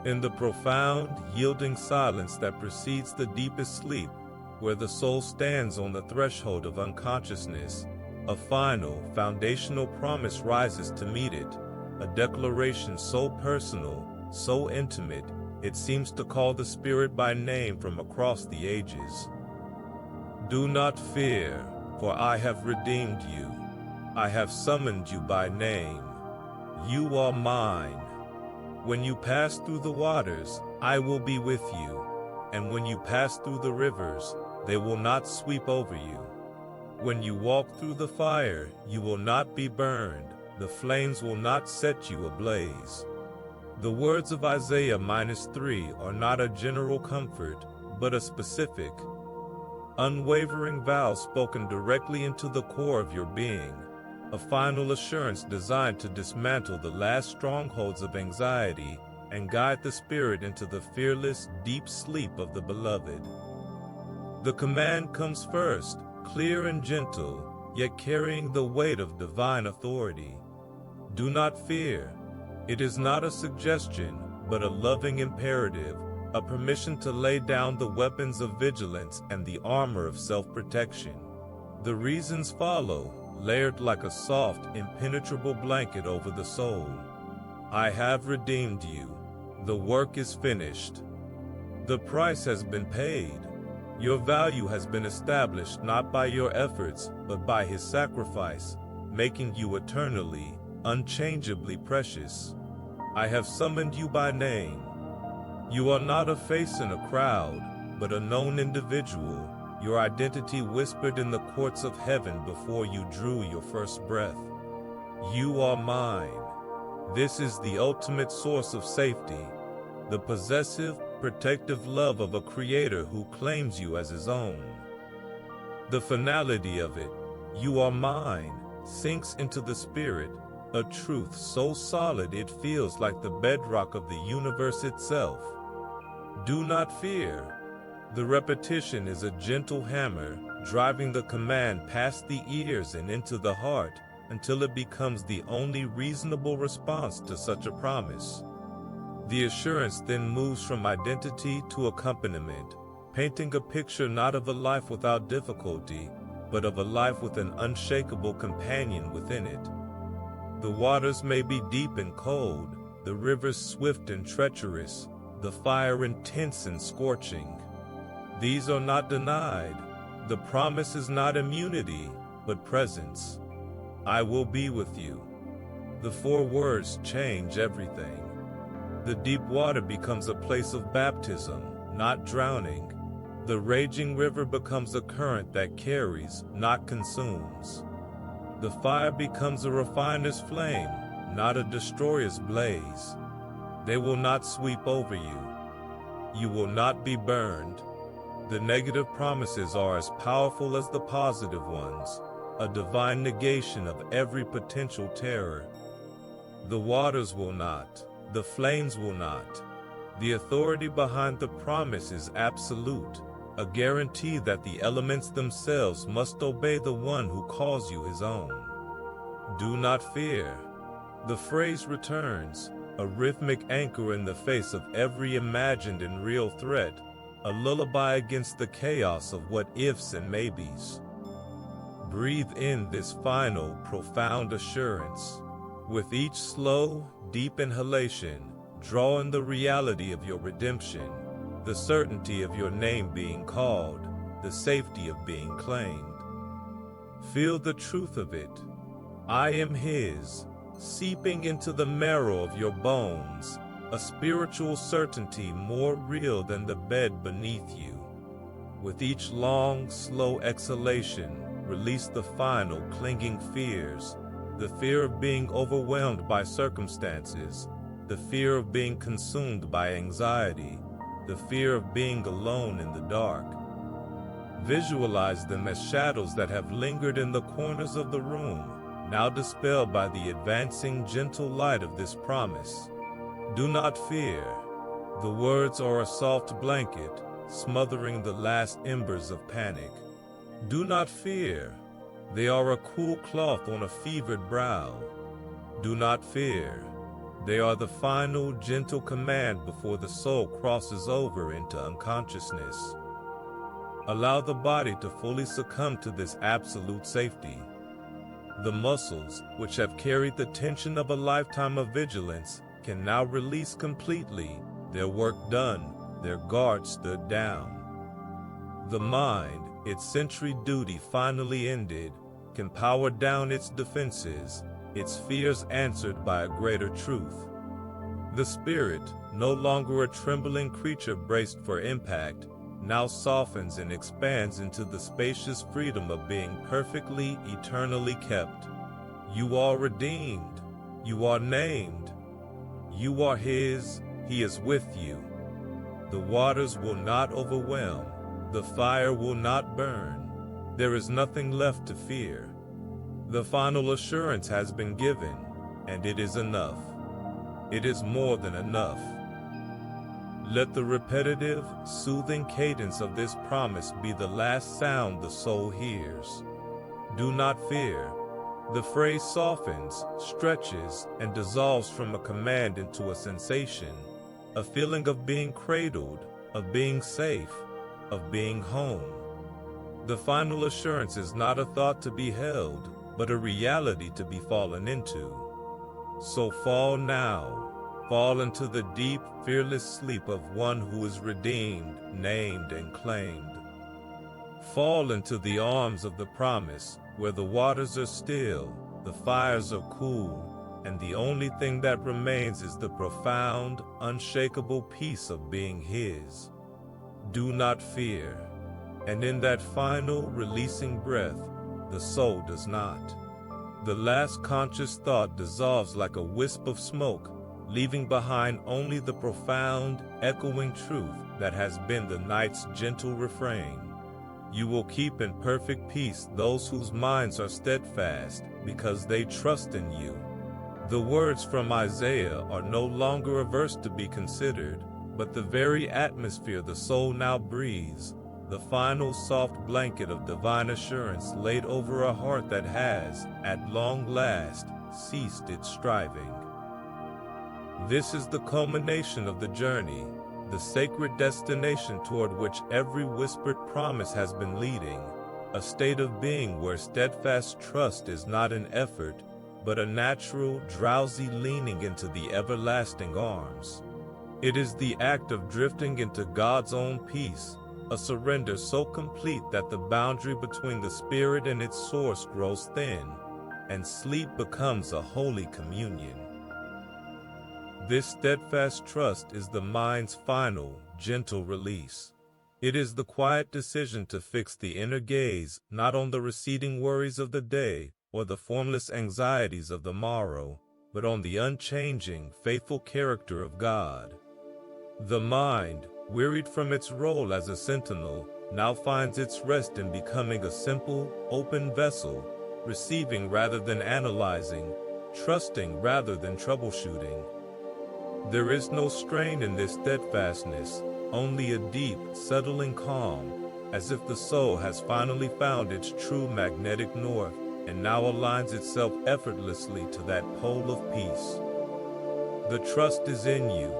In the profound, yielding silence that precedes the deepest sleep, where the soul stands on the threshold of unconsciousness, a final, foundational promise rises to meet it, a declaration so personal, so intimate, it seems to call the spirit by name from across the ages. Do not fear, for I have redeemed you. I have summoned you by name. You are mine. When you pass through the waters, I will be with you. And when you pass through the rivers, they will not sweep over you. When you walk through the fire, you will not be burned. The flames will not set you ablaze. The words of Isaiah -3 are not a general comfort, but a specific, unwavering vow spoken directly into the core of your being, a final assurance designed to dismantle the last strongholds of anxiety and guide the spirit into the fearless, deep sleep of the beloved. The command comes first, clear and gentle, yet carrying the weight of divine authority. Do not fear. It is not a suggestion, but a loving imperative, a permission to lay down the weapons of vigilance and the armor of self-protection. The reasons follow, layered like a soft, impenetrable blanket over the soul. I have redeemed you. The work is finished. The price has been paid. Your value has been established not by your efforts, but by His sacrifice, making you eternally, unchangeably precious. I have summoned you by name. You are not a face in a crowd, but a known individual, your identity whispered in the courts of heaven before you drew your first breath. You are mine. This is the ultimate source of safety, the possessive, protective love of a creator who claims you as his own. The finality of it, you are mine, sinks into the spirit, a truth so solid it feels like the bedrock of the universe itself. Do not fear. The repetition is a gentle hammer, driving the command past the ears and into the heart, until it becomes the only reasonable response to such a promise. The assurance then moves from identity to accompaniment, painting a picture not of a life without difficulty, but of a life with an unshakable companion within it. The waters may be deep and cold, the rivers swift and treacherous, the fire intense and scorching. These are not denied. The promise is not immunity, but presence. I will be with you. The 4 words change everything. The deep water becomes a place of baptism, not drowning. The raging river becomes a current that carries, not consumes. The fire becomes a refiner's flame, not a destroyer's blaze. They will not sweep over you. You will not be burned. The negative promises are as powerful as the positive ones, a divine negation of every potential terror. The waters will not. The flames will not. The authority behind the promise is absolute, a guarantee that the elements themselves must obey the one who calls you his own. Do not fear. The phrase returns, a rhythmic anchor in the face of every imagined and real threat, a lullaby against the chaos of what-ifs and maybes. Breathe in this final, profound assurance. With each slow, deep inhalation, draw in the reality of your redemption, the certainty of your name being called, the safety of being claimed. Feel the truth of it. I am His, seeping into the marrow of your bones, a spiritual certainty more real than the bed beneath you. With each long, slow exhalation, release the final, clinging fears, the fear of being overwhelmed by circumstances, the fear of being consumed by anxiety, the fear of being alone in the dark. Visualize them as shadows that have lingered in the corners of the room, now dispelled by the advancing gentle light of this promise. Do not fear. The words are a soft blanket, smothering the last embers of panic. Do not fear. They are a cool cloth on a fevered brow. Do not fear. They are the final, gentle command before the soul crosses over into unconsciousness. Allow the body to fully succumb to this absolute safety. The muscles, which have carried the tension of a lifetime of vigilance, can now release completely, their work done, their guard stood down. The mind, its sentry duty finally ended, can power down its defenses, its fears answered by a greater truth. The spirit, no longer a trembling creature braced for impact, now softens and expands into the spacious freedom of being perfectly, eternally kept. You are redeemed. You are named. You are His. He is with you. The waters will not overwhelm. The fire will not burn. There is nothing left to fear. The final assurance has been given, and it is enough. It is more than enough. Let the repetitive, soothing cadence of this promise be the last sound the soul hears. Do not fear. The phrase softens, stretches, and dissolves from a command into a sensation, a feeling of being cradled, of being safe, of being home. The final assurance is not a thought to be held, but a reality to be fallen into. So fall now. Fall into the deep, fearless sleep of one who is redeemed, named, and claimed. Fall into the arms of the promise, where the waters are still, the fires are cool, and the only thing that remains is the profound, unshakable peace of being His. Do not fear. And in that final, releasing breath, the soul does not. The last conscious thought dissolves like a wisp of smoke, leaving behind only the profound, echoing truth that has been the night's gentle refrain. You will keep in perfect peace those whose minds are steadfast, because they trust in you. The words from Isaiah are no longer a verse to be considered, but the very atmosphere the soul now breathes, the final soft blanket of divine assurance laid over a heart that has, at long last, ceased its striving. This is the culmination of the journey, the sacred destination toward which every whispered promise has been leading, a state of being where steadfast trust is not an effort, but a natural, drowsy leaning into the everlasting arms. It is the act of drifting into God's own peace, a surrender so complete that the boundary between the spirit and its source grows thin, and sleep becomes a holy communion. This steadfast trust is the mind's final, gentle release. It is the quiet decision to fix the inner gaze not on the receding worries of the day or the formless anxieties of the morrow, but on the unchanging, faithful character of God. The mind, wearied from its role as a sentinel, now finds its rest in becoming a simple, open vessel, receiving rather than analyzing, trusting rather than troubleshooting. There is no strain in this steadfastness, only a deep, settling calm, as if the soul has finally found its true magnetic north and now aligns itself effortlessly to that pole of peace. The trust is in you.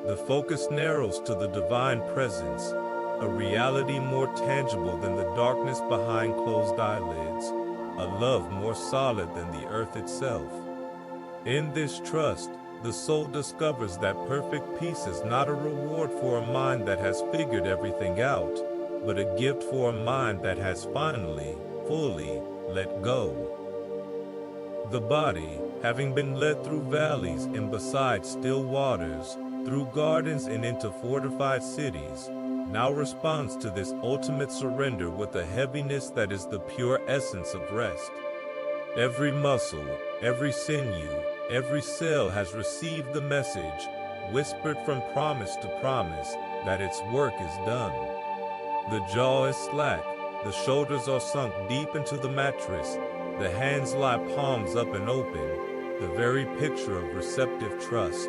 The focus narrows to the divine presence, a reality more tangible than the darkness behind closed eyelids, a love more solid than the earth itself. In this trust, the soul discovers that perfect peace is not a reward for a mind that has figured everything out, but a gift for a mind that has finally, fully, let go. The body, having been led through valleys and beside still waters, through gardens and into fortified cities, now responds to this ultimate surrender with a heaviness that is the pure essence of rest. Every muscle, every sinew, every cell has received the message, whispered from promise to promise, that its work is done. The jaw is slack, the shoulders are sunk deep into the mattress, the hands lie palms up and open, the very picture of receptive trust.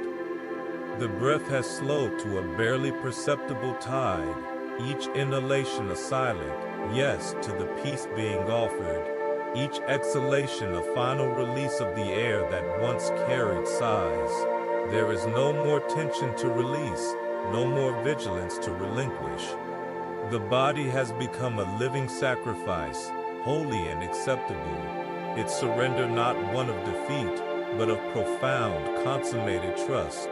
The breath has slowed to a barely perceptible tide, each inhalation a silent yes to the peace being offered, each exhalation a final release of the air that once carried sighs. There is no more tension to release, no more vigilance to relinquish. The body has become a living sacrifice, holy and acceptable, its surrender not one of defeat, but of profound, consummated trust.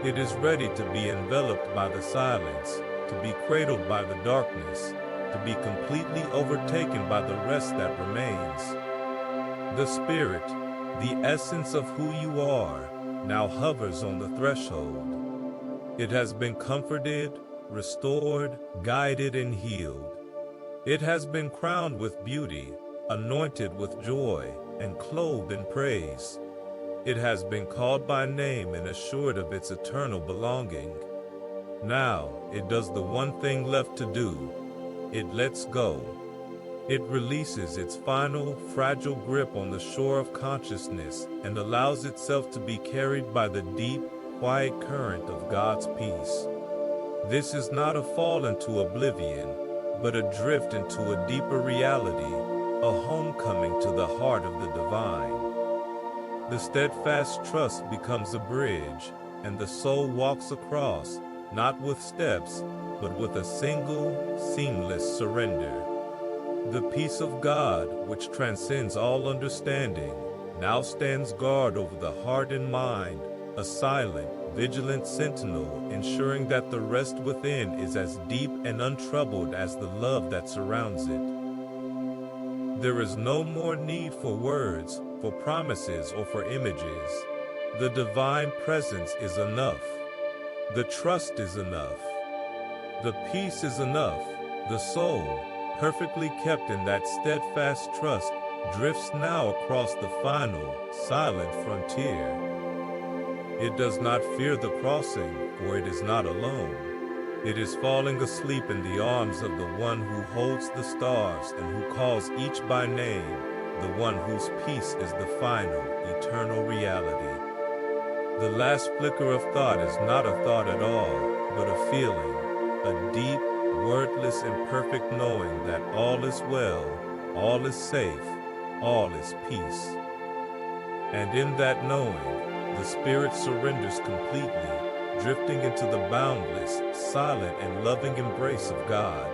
It is ready to be enveloped by the silence, to be cradled by the darkness, to be completely overtaken by the rest that remains. The Spirit, the essence of who you are, now hovers on the threshold. It has been comforted, restored, guided, and healed. It has been crowned with beauty, anointed with joy, and clothed in praise. It has been called by name and assured of its eternal belonging. Now, it does the one thing left to do. It lets go. It releases its final, fragile grip on the shore of consciousness and allows itself to be carried by the deep, quiet current of God's peace. This is not a fall into oblivion, but a drift into a deeper reality, a homecoming to the heart of the divine. The steadfast trust becomes a bridge, and the soul walks across, not with steps, but with a single, seamless surrender. The peace of God, which transcends all understanding, now stands guard over the heart and mind, a silent, vigilant sentinel, ensuring that the rest within is as deep and untroubled as the love that surrounds it. There is no more need for words, for promises, or for images. The divine presence is enough. The trust is enough. The peace is enough. The soul, perfectly kept in that steadfast trust, drifts now across the final, silent frontier. It does not fear the crossing, for it is not alone. It is falling asleep in the arms of the one who holds the stars and who calls each by name, the one whose peace is the final, eternal reality. The last flicker of thought is not a thought at all, but a feeling, a deep, wordless and perfect knowing that all is well, all is safe, all is peace. And in that knowing, the spirit surrenders completely, drifting into the boundless, silent, and loving embrace of God.